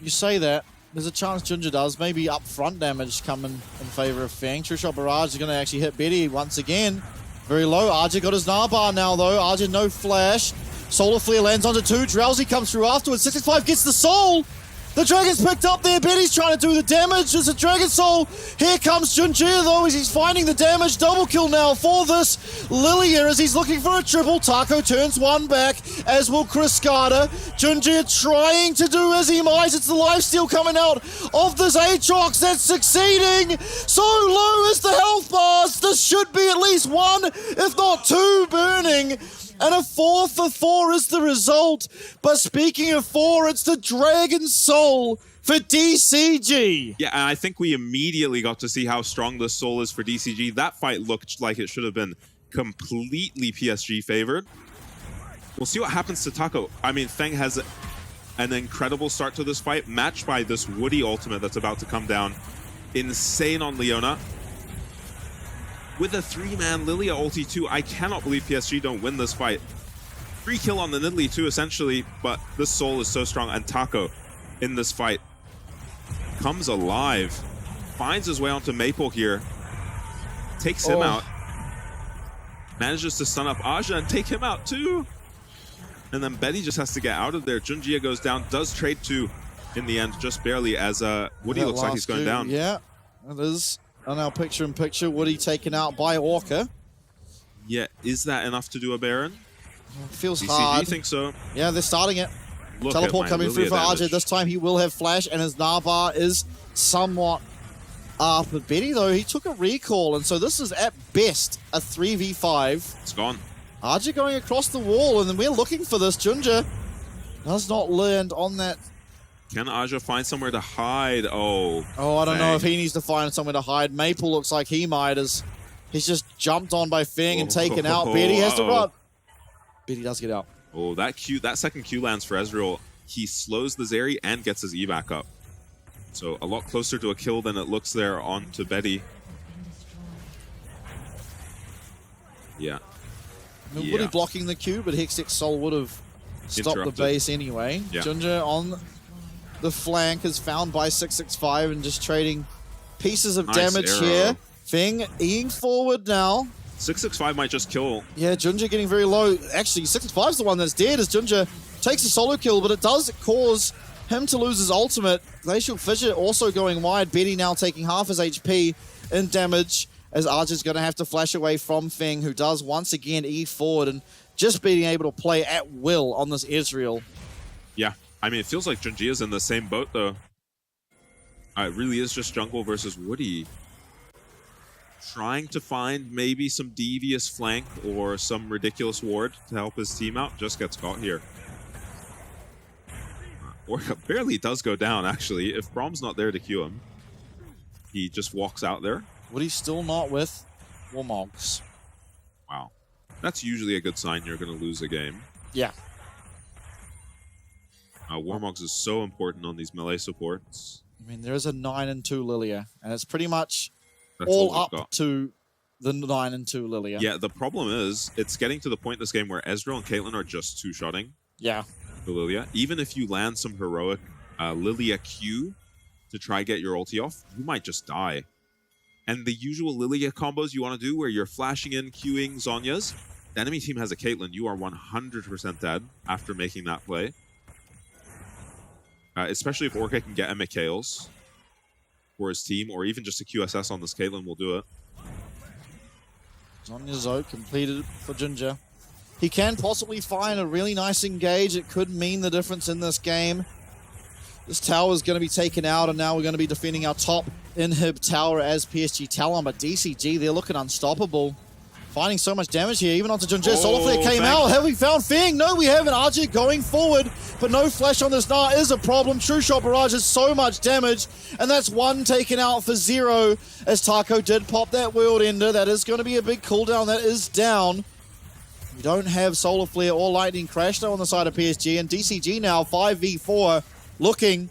you say that. There's a chance Junja does. Maybe upfront damage coming in favor of Feng. True Shot Barrage is going to actually hit Betty once again. Very low. Arja got his Narbar now, though. Arja no flash. Solar Flare lands onto 2. Drowsy comes through afterwards. 665 gets the soul. The Dragon's picked up there. Betty's trying to do the damage. There's a Dragon Soul. Here comes Junjia, though, as he's finding the damage. Double kill now for this Lilia as he's looking for a triple. Taco turns one back, as will Cascada. Junjia trying to do as he might. It's the lifesteal coming out of this Aatrox that's succeeding. So low is the health bars. This should be at least 1, if not 2 burning. And a 4 for 4 is the result. But speaking of 4, it's the Dragon Soul for DCG. Yeah, and I think we immediately got to see how strong this soul is for DCG. That fight looked like it should have been completely PSG favored. We'll see what happens to Taco. I mean, Feng has an incredible start to this fight, matched by this Woody ultimate that's about to come down. Insane on Leona. With a 3-man Lilia ulti too, I cannot believe PSG don't win this fight. Free kill on the Nidalee too, essentially, but this soul is so strong. And Taco in this fight comes alive, finds his way onto Maple here, takes him out, manages to stun up Aja and take him out too. And then Betty just has to get out of there. Junjia goes down, does trade 2 in the end, just barely, as Woody looks like he's going down. Yeah, it is. On our picture-in-picture, Woody taken out by Orca. Yeah, is that enough to do a Baron? Feels DCG hard. think so. Yeah, they're starting it. Look Teleport coming through for RJ. This time he will have flash, and his Narvar is somewhat up. But Betty, though, he took a recall, and so this is at best a 3v5. It's gone. RJ going across the wall, and then we're looking for this. Junja does not land on that. Can Aja find somewhere to hide? Oh, I don't know if he needs to find somewhere to hide. Maple looks like he might, as he's just jumped on by Feng and taken out. Betty has to run. Betty does get out. Oh, that second Q lands for Ezreal. He slows the Zeri and gets his E back up. So a lot closer to a kill than it looks there on to Betty. Yeah. I mean, Woody blocking the Q, but Hextech Soul would have stopped the base anyway. Yeah. Junja on the flank is found by 665 and just trading pieces of damage here. Feng eating forward now. 665 might just kill. Yeah, Junja getting very low. Actually, 665 is the one that's dead as Junja takes a solo kill, but it does cause him to lose his ultimate. Glacial Fissure also going wide. Betty now taking half his HP in damage as Arja's going to have to flash away from Feng, who does once again E forward and just being able to play at will on this Ezreal. Yeah. I mean, it feels like Junjia's in the same boat, though. It really is just jungle versus Woody. Trying to find maybe some devious flank or some ridiculous ward to help his team out. Just gets caught here. Orca barely does go down, actually. If Brom's not there to Q him, he just walks out there. Woody's still not with Warmogs. Wow. That's usually a good sign you're going to lose a game. Yeah. Warmogs is so important on these melee supports. I mean, there is a 9-2 Lilia, and it's pretty much That's all up to the 9-2 Lilia. Yeah, the problem is, it's getting to the point in this game where Ezreal and Caitlyn are just two-shotting. Yeah. The Lilia. Even if you land some heroic Lilia Q to try get your ulti off, you might just die. And the usual Lilia combos you want to do where you're flashing in, Qing Zhonya's, the enemy team has a Caitlyn, you are 100% dead after making that play. Especially if Orca can get a Mikhails for his team, or even just a QSS on this Caitlyn will do it. Zhonya Zo completed for Junja. He can possibly find a really nice engage. It could mean the difference in this game. This tower is going to be taken out, and now we're going to be defending our top inhib tower as PSG Talon. But DCG, they're looking unstoppable. Finding so much damage here, even onto Junja. Solar Flare came out. Have we found Feng? No, we haven't. RJ going forward, but no flash on this now is a problem. True Shot Barrage is so much damage, and that's one taken out for 0 as Taco did pop that World Ender. That is going to be a big cooldown. That is down. We don't have Solar Flare or Lightning Crash though on the side of PSG, and DCG now 5v4 looking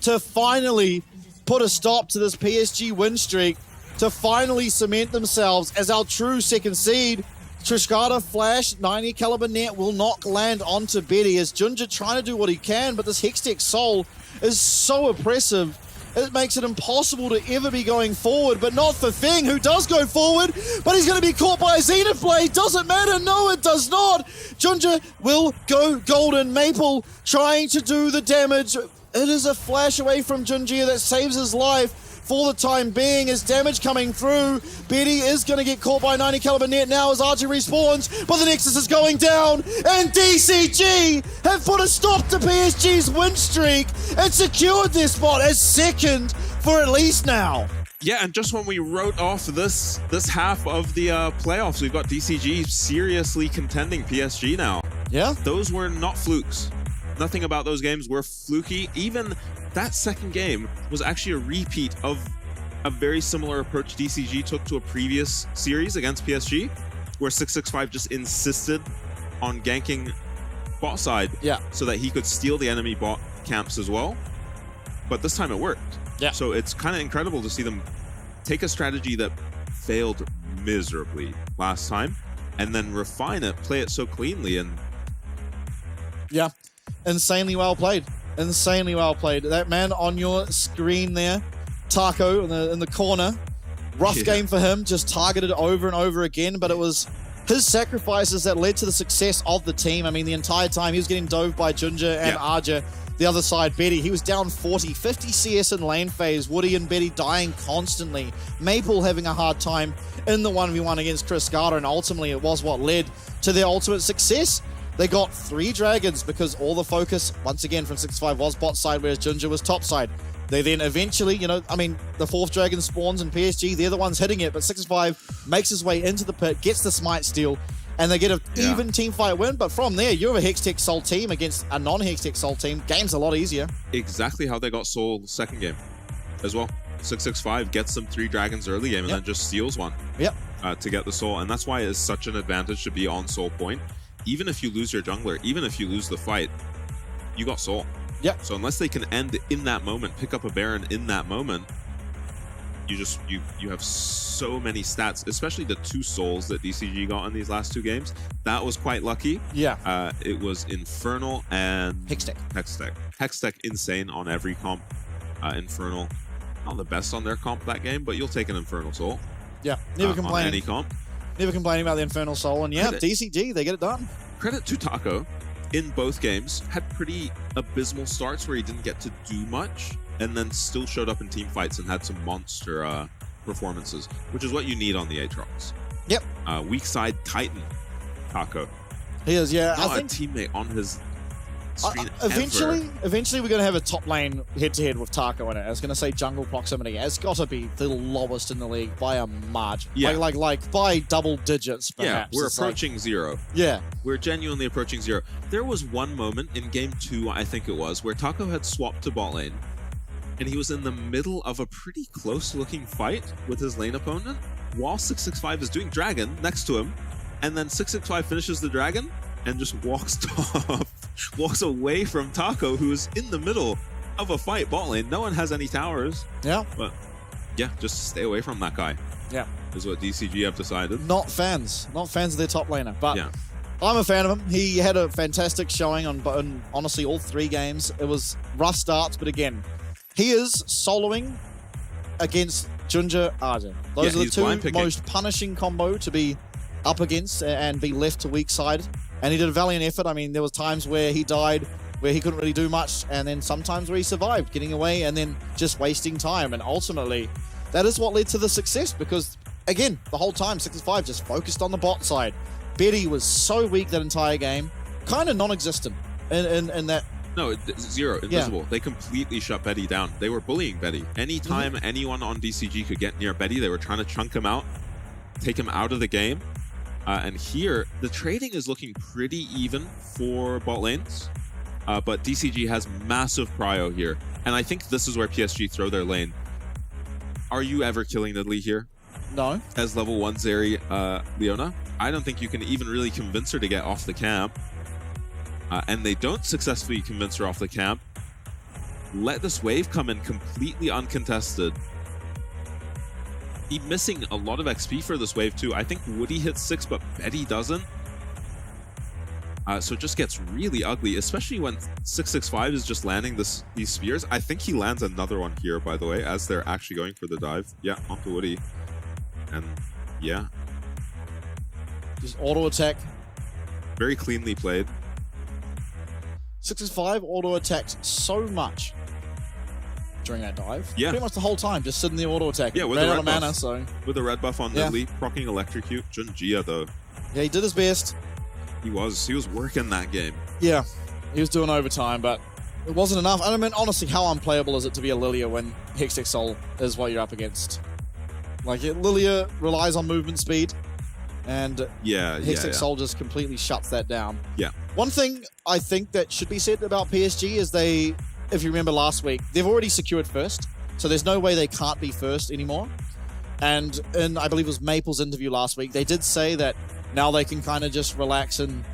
to finally put a stop to this PSG win streak, to finally cement themselves as our true second seed. Trishkata Flash, 90 caliber net will not land onto Betty as Junja trying to do what he can, but this Hextech Soul is so oppressive. It makes it impossible to ever be going forward, but not for Feng, who does go forward, but he's going to be caught by a Zenith Blade. Doesn't matter. No, it does not. Junja will go golden. Maple trying to do the damage. It is a flash away from Junjia that saves his life for the time being. As damage coming through, Betty is going to get caught by 90 caliber net now as Archie respawns, but the Nexus is going down, and DCG have put a stop to PSG's win streak and secured their spot as second for at least now. Yeah, and just when we wrote off this half of the playoffs, we've got DCG seriously contending PSG now. Yeah. Those were not flukes. Nothing about those games were fluky. Even that second game was actually a repeat of a very similar approach DCG took to a previous series against PSG, where 665 just insisted on ganking bot side so that he could steal the enemy bot camps as well. But this time it worked. Yeah. So it's kind of incredible to see them take a strategy that failed miserably last time and then refine it, play it so cleanly, and yeah, insanely well played. Insanely well played. That man on your screen there, Taco in the corner, rough game for him, just targeted over and over again, but it was his sacrifices that led to the success of the team. I mean, the entire time he was getting dove by Junja and Arja. The other side, Betty, he was down 40, 50 CS in lane phase. Woody and Betty dying constantly. Maple having a hard time in the 1v1 against Chris Carter, and ultimately it was what led to their ultimate success. They got 3 dragons because all the focus, once again, from 6-5 was bot side, whereas Junja was top side. They then eventually, you know, I mean, the 4th dragon spawns in PSG. They're the ones hitting it, but 6-5 makes his way into the pit, gets the smite steal, and they get an even team fight win. But from there, you have a Hextech Soul team against a non-Hextech Soul team. Game's a lot easier. Exactly how they got Soul second game as well. 665 gets them 3 dragons early game and then just steals one to get the Soul. And that's why it is such an advantage to be on Soul point. Even if you lose your jungler, even if you lose the fight, you got Soul. Yep. So unless they can end in that moment, pick up a Baron in that moment, you have so many stats, especially the 2 souls that DCG got in these last 2 games. That was quite lucky. Yeah. It was Infernal and Hextech. Hextech insane on every comp. Infernal, not the best on their comp that game, but you'll take an Infernal soul. Yeah, never complaining. On any comp. Never complaining about the Infernal Soul, and yeah, DCG, they get it done. Credit to Taco. In both games, had pretty abysmal starts where he didn't get to do much, and then still showed up in team fights and had some monster performances, which is what you need on the Aatrox. Yep. Weak side Titan, Taco. He is, yeah. Not I think a teammate on his screen eventually we're going to have a top lane head-to-head with Taco in it. I was going to say jungle proximity has got to be the lowest in the league by a margin. Yeah. Like by double digits, perhaps. Yeah, we're It's approaching 0. Yeah. We're genuinely approaching 0. There was one moment in game 2, I think it was, where Taco had swapped to bot lane, and he was in the middle of a pretty close-looking fight with his lane opponent, while 665 is doing dragon next to him, and then 665 finishes the dragon and just walks away from Taco, who's in the middle of a fight bot lane. No one has any towers. Yeah. But yeah, just stay away from that guy. Yeah. Is what DCG have decided. Not fans of their top laner, but yeah. I'm a fan of him. He had a fantastic showing on honestly all 3 games. It was rough starts, but again, he is soloing against Junja Arja. Those are the 2 most punishing combo to be up against and be left to weak side. And he did a valiant effort. I mean, there was times where he died, where he couldn't really do much, and then sometimes where he survived, getting away and then just wasting time. And ultimately, that is what led to the success because, again, the whole time, 6-5 just focused on the bot side. Betty was so weak that entire game, kind of non-existent in that No, zero, invisible. They completely shut Betty down. They were bullying Betty. Anytime anyone on DCG could get near Betty, they were trying to chunk him out, take him out of the game. And here, the trading is looking pretty even for bot lanes. But DCG has massive prio here. And I think this is where PSG throw their lane. Are you ever killing Nidalee here? No. As level 1 Zeri Leona? I don't think you can even really convince her to get off the camp. And they don't successfully convince her off the camp. Let this wave come in completely uncontested. He's missing a lot of XP for this wave too. I think Woody hits 6, but Betty doesn't. So it just gets really ugly, especially when 665 is just landing these spears. I think he lands another one here, by the way, as they're actually going for the dive. Yeah, onto Woody. And yeah. Just auto attack. Very cleanly played. 665 auto attacked so much during that dive. Yeah. Pretty much the whole time, just sitting there auto attacking. Yeah, with the red buff. Mana, so. With the red buff on Nidalee, proccing Electrocute. Junjia, though. Yeah, he did his best. He was working that game. Yeah, he was doing overtime, but it wasn't enough. And I mean, honestly, how unplayable is it to be a Lilia when Hextech Soul is what you're up against? Like, Lilia relies on movement speed, and Hextech Soul just completely shuts that down. Yeah. One thing I think that should be said about PSG is they, if you remember last week, they've already secured first, so there's no way they can't be first anymore. And in, I believe it was Maple's interview last week, they did say that now they can kind of just relax and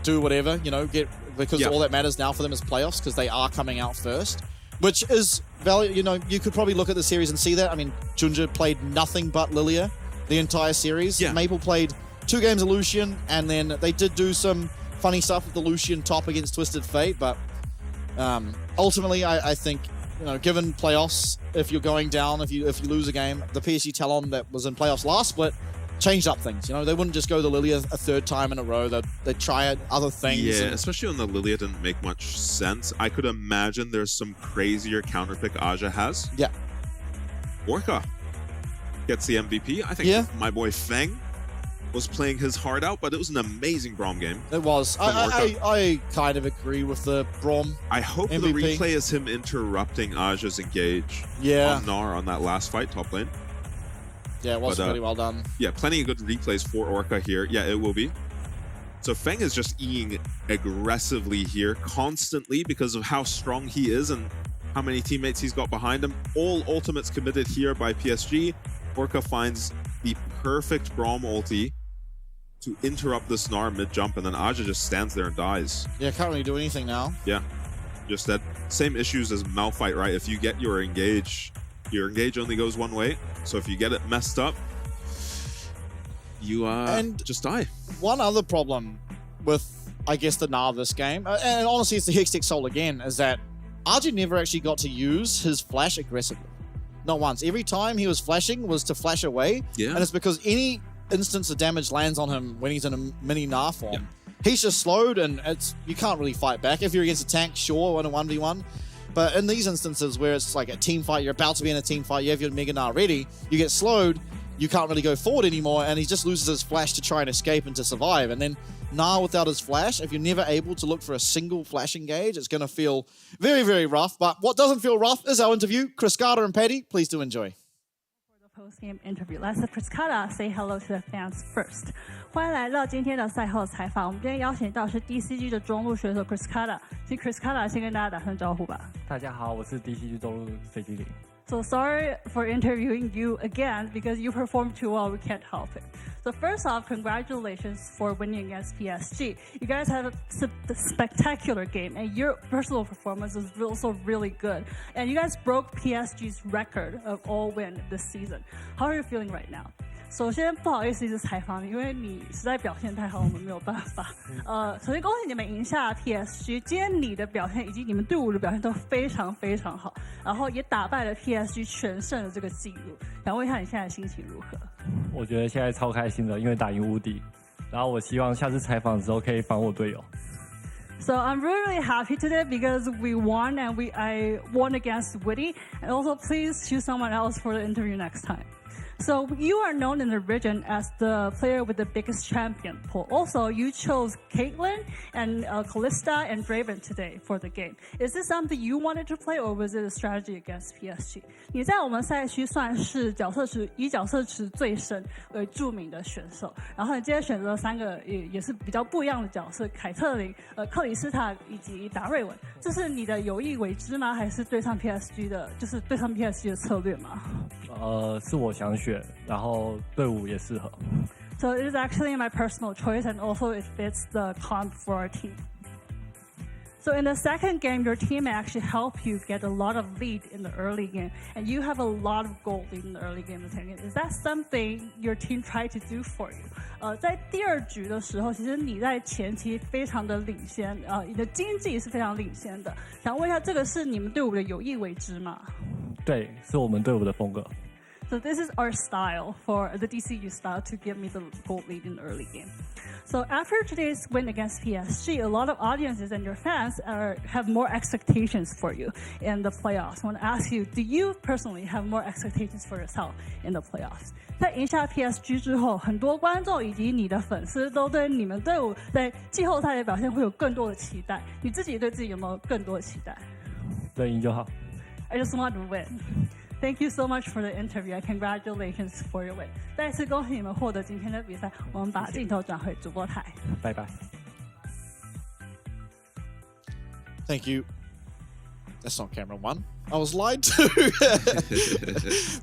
do whatever, you know, because all that matters now for them is playoffs, because they are coming out first, which is valid. You know, you could probably look at the series and see that. I mean, Junja played nothing but Lilia the entire series. Yeah. Maple played 2 games of Lucian, and then they did do some funny stuff with the Lucian top against Twisted Fate, but ultimately, I think, you know, given playoffs, if you're going down, if you lose a game, the PSG Talon that was in playoffs last split changed up things. You know, they wouldn't just go the Lilia a 3rd time in a row. They'd try other things. Yeah, especially when the Lilia didn't make much sense. I could imagine there's some crazier counterpick Aja has. Yeah. Orca gets the MVP. I think my boy Feng was playing his heart out, but it was an amazing Braum game. It was. I kind of agree with the Braum I hope MVP. the replay is him interrupting Aja's engage on Gnar on that last fight top lane. Yeah, it was pretty well done. Yeah, plenty of good replays for Orca here. Yeah, it will be. So Feng is just Eing aggressively here, constantly, because of how strong he is and how many teammates he's got behind him. All ultimates committed here by PSG. Orca finds the perfect Braum ulti to interrupt the Gnar mid-jump, and then Aja just stands there and dies. Yeah, can't really do anything now. Yeah, just that same issues as Malphite, right? If you get your engage only goes one way, so if you get it messed up, you just die. One other problem with, I guess, the Gnar this game, and honestly it's the Hextech Soul again, is that Arjun never actually got to use his flash aggressively. Not once. Every time he was flashing was to flash away, and it's because any instance of damage lands on him when he's in a mini Gnar form. He's just slowed, and you can't really fight back. If you're against a tank, sure, in a 1v1. But in these instances where it's like a team fight, you're about to be in a team fight, you have your Mega Gnar ready, you get slowed, you can't really go forward anymore, and he just loses his flash to try and escape and to survive. And then Gnar without his flash, if you're never able to look for a single flash engage, it's going to feel very, very rough. But what doesn't feel rough is our interview. Chris Carter and Paddy, please do enjoy. For the post-game interview, let's let Chris Carter say hello to the fans first. 欢迎来到今天的赛后采访。我们今天邀请到是 DCG 的中路选手 Chris Carter， 请 Chris Carter 先跟大家打声招呼吧。大家好，我是 DCG 中路飞机灵。So sorry for interviewing you again because you performed too well. We can't help it. So first off, congratulations for winning against PSG. You guys had a spectacular game, and your personal performance was also really good. And you guys broke PSG's record of all win this season. How are you feeling right now? 首先不好意思一直采访你，因为你实在表现太好，我们没有办法。首先恭喜你们赢下 PSG， 今天你的表现以及你们队伍的表现都非常非常好，然后也打败了 PSG 全胜的这个记录。想问一下你现在的心情如何？我觉得现在超开心的，因为打赢无敌。然后我希望下次采访的时候可以访我队友。So I'm really, really happy today because we won and I won against Woody. And also please choose someone else for the interview next time. So you are known in the region as the player with the biggest champion pool. Also, you chose Caitlyn and Callista and Draven today for the game. Is this something you wanted to play, or was it a strategy against PSG? 你在我们赛区算是以角色池最深为著名的选手，然后你今天选择了3个也是比较不一样的角色，凯特琳、克里斯塔以及达瑞文。这是你的有意为之吗？还是对上 PSG 的，就是对上 PSG 的策略吗？是我想选，然后队伍也适合。So it is actually my personal choice, and also it fits the comp for our team. So in the second game, your team actually helped you get a lot of lead in the early game, and you have a lot of gold lead in the early game. Is that something your team tried to do for you? 在第2局的时候，其实你在前期非常的领先，你的经济是非常领先的。想问一下，这个是你们队伍的有意为之吗？对，是我们队伍的风格。So this is our style, for the DCG style, to give me the gold lead in the early game. So after today's win against PSG, a lot of audiences and your fans have more expectations for you in the playoffs. I want to ask you, do you personally have more expectations for yourself in the playoffs? 在赢下 PSG 之后，很多观众以及你的粉丝都对你们队伍在季后赛的表现会有更多的期待。你自己对自己有没有更多的期待？对，赢就好。I just want to win. Thank you so much for the interview, and congratulations for your win. 再次恭喜你们获得今天的比赛。我们把镜头转回主播台。拜拜。Thank you. That's not camera 1. I was lied to.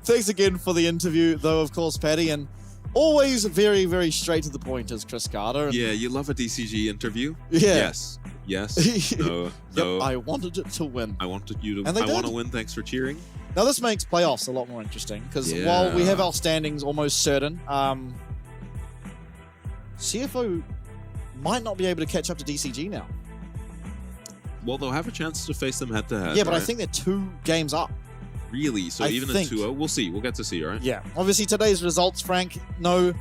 Thanks again for the interview, though, of course, Paddy, and always very, very straight to the point is Chris Carter. Yeah, you love a DCG interview. Yeah. Yes. No. Yep, I wanted it to win. I wanted you to. And they I want to did. win. Thanks for cheering. Now this makes playoffs a lot more interesting because while we have our standings almost certain, CFO might not be able to catch up to DCG now. Well, they'll have a chance to face them head to head. Yeah, but right? I think they're 2 games up. Really? So even a 2-0, we'll see. We'll get to see, right? Yeah. Obviously today's results, Frank, no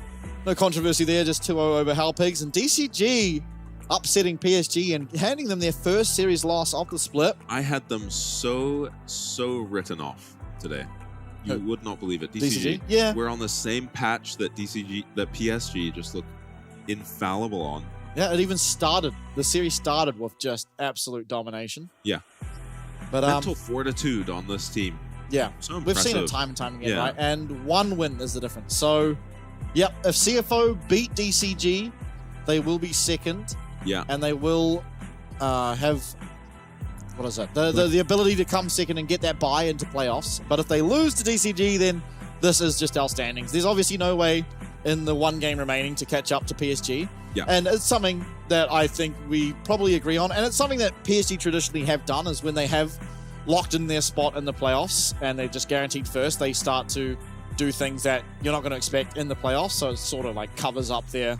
controversy there, just 2-0 over Halpigs, and DCG upsetting PSG and handing them their first series loss of the split. I had them so written off today. You would not believe it. DCG? Yeah. We're on the same patch that PSG just look infallible on. Yeah, it even started. The series started with just absolute domination. Yeah. But mental fortitude on this team. Yeah. So we've seen it time and time again, right? And 1 win is the difference. So, yep, if CFO beat DCG, they will be second. Yeah. And they will have, what is it? The ability to come second and get that bye into playoffs. But if they lose to DCG, then this is just our standings. There's obviously no way in the 1 game remaining to catch up to PSG. Yeah. And it's something that I think we probably agree on. And it's something that PSG traditionally have done, is when they have locked in their spot in the playoffs and they're just guaranteed first, they start to do things that you're not going to expect in the playoffs. So it sort of like covers up their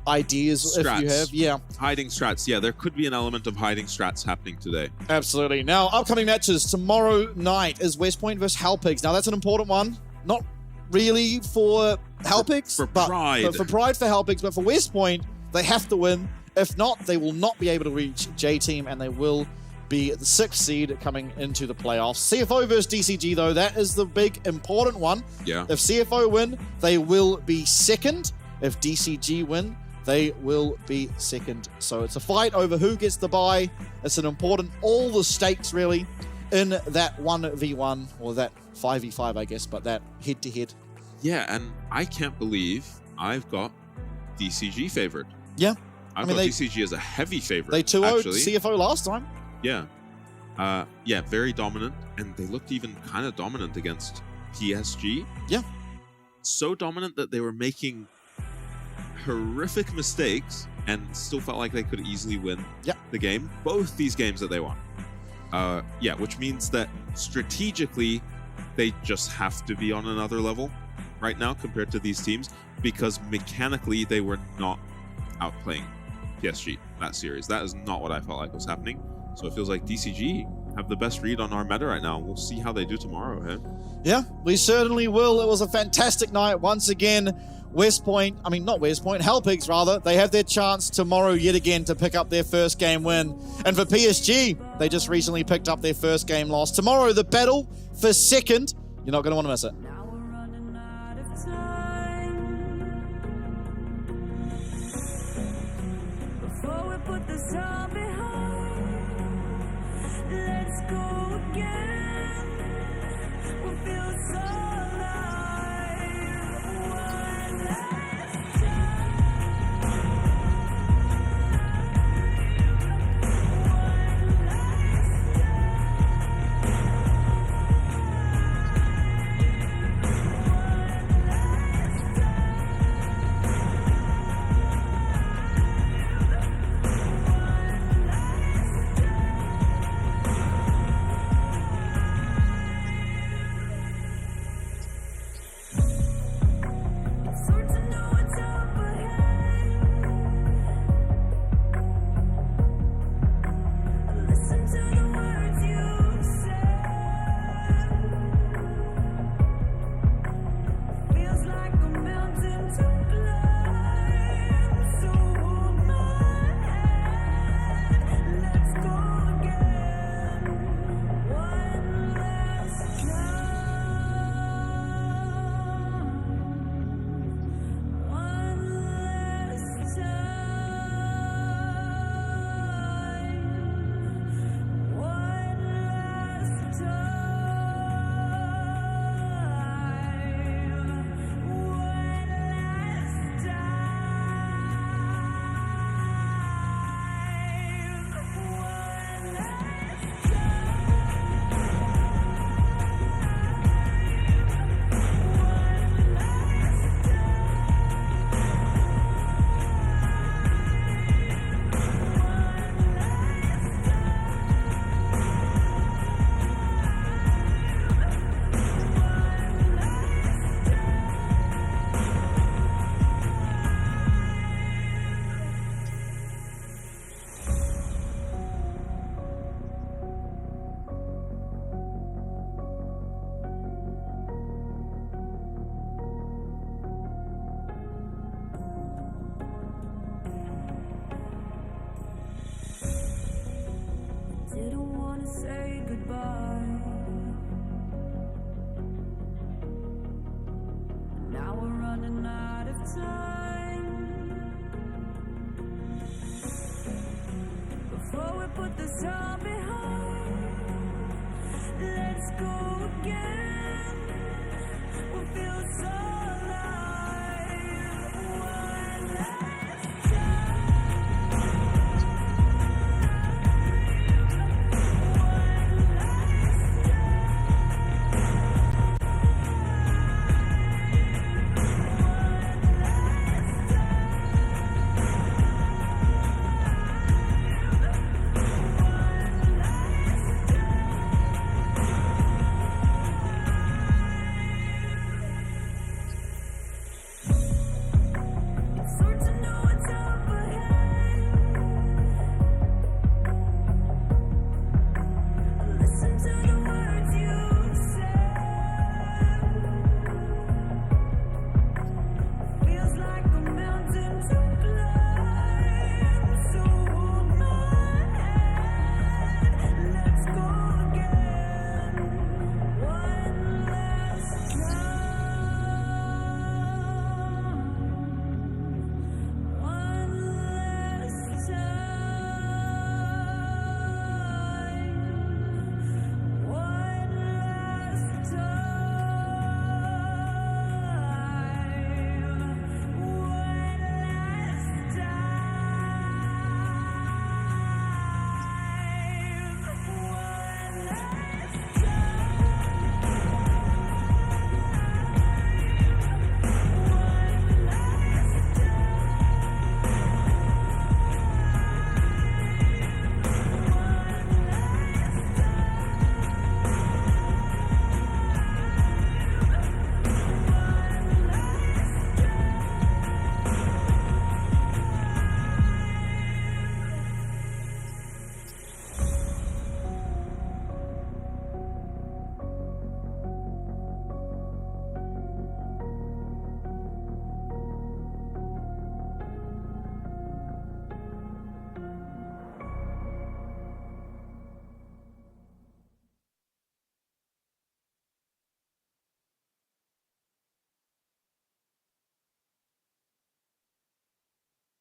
ideas strats. If you have. Yeah. Hiding strats. Yeah, there could be an element of hiding strats happening today. Absolutely. Now, upcoming matches. Tomorrow night is West Point versus Halpigs. Now, that's an important one. Not really for Halpigs. For pride. For pride for Halpigs, but for West Point, they have to win. If not, they will not be able to reach J-Team, and they will be the 6th seed coming into the playoffs. CFO versus DCG, though, that is the big important one. Yeah. If CFO win, they will be second. If DCG win, they will be second. So it's a fight over who gets the bye. It's an important, all the stakes really in that 1v1 or that 5v5, I guess, but that head-to-head. Yeah, and I can't believe I've got DCG favored. Yeah. I've got DCG as a heavy favorite. They 2-0'd CFO last time. Yeah. Yeah, very dominant. And they looked even kind of dominant against PSG. Yeah. So dominant that they were making horrific mistakes and still felt like they could easily win the game. Both these games that they won. Yeah, which means that strategically, they just have to be on another level right now compared to these teams, because mechanically they were not outplaying PSG that series. That is not what I felt like was happening. So it feels like DCG have the best read on our meta right now. We'll see how they do tomorrow, hey? Yeah, we certainly will. It was a fantastic night. Once again, Halpigs rather, they have their chance tomorrow yet again to pick up their first game win. And for PSG, they just recently picked up their first game loss. Tomorrow, the battle for second. You're not going to want to miss it. put this all behind, let's go again. We feel so alive. One last didn't want to say goodbye. Now we're running out of time. Before we put this all behind, let's go again. We feel so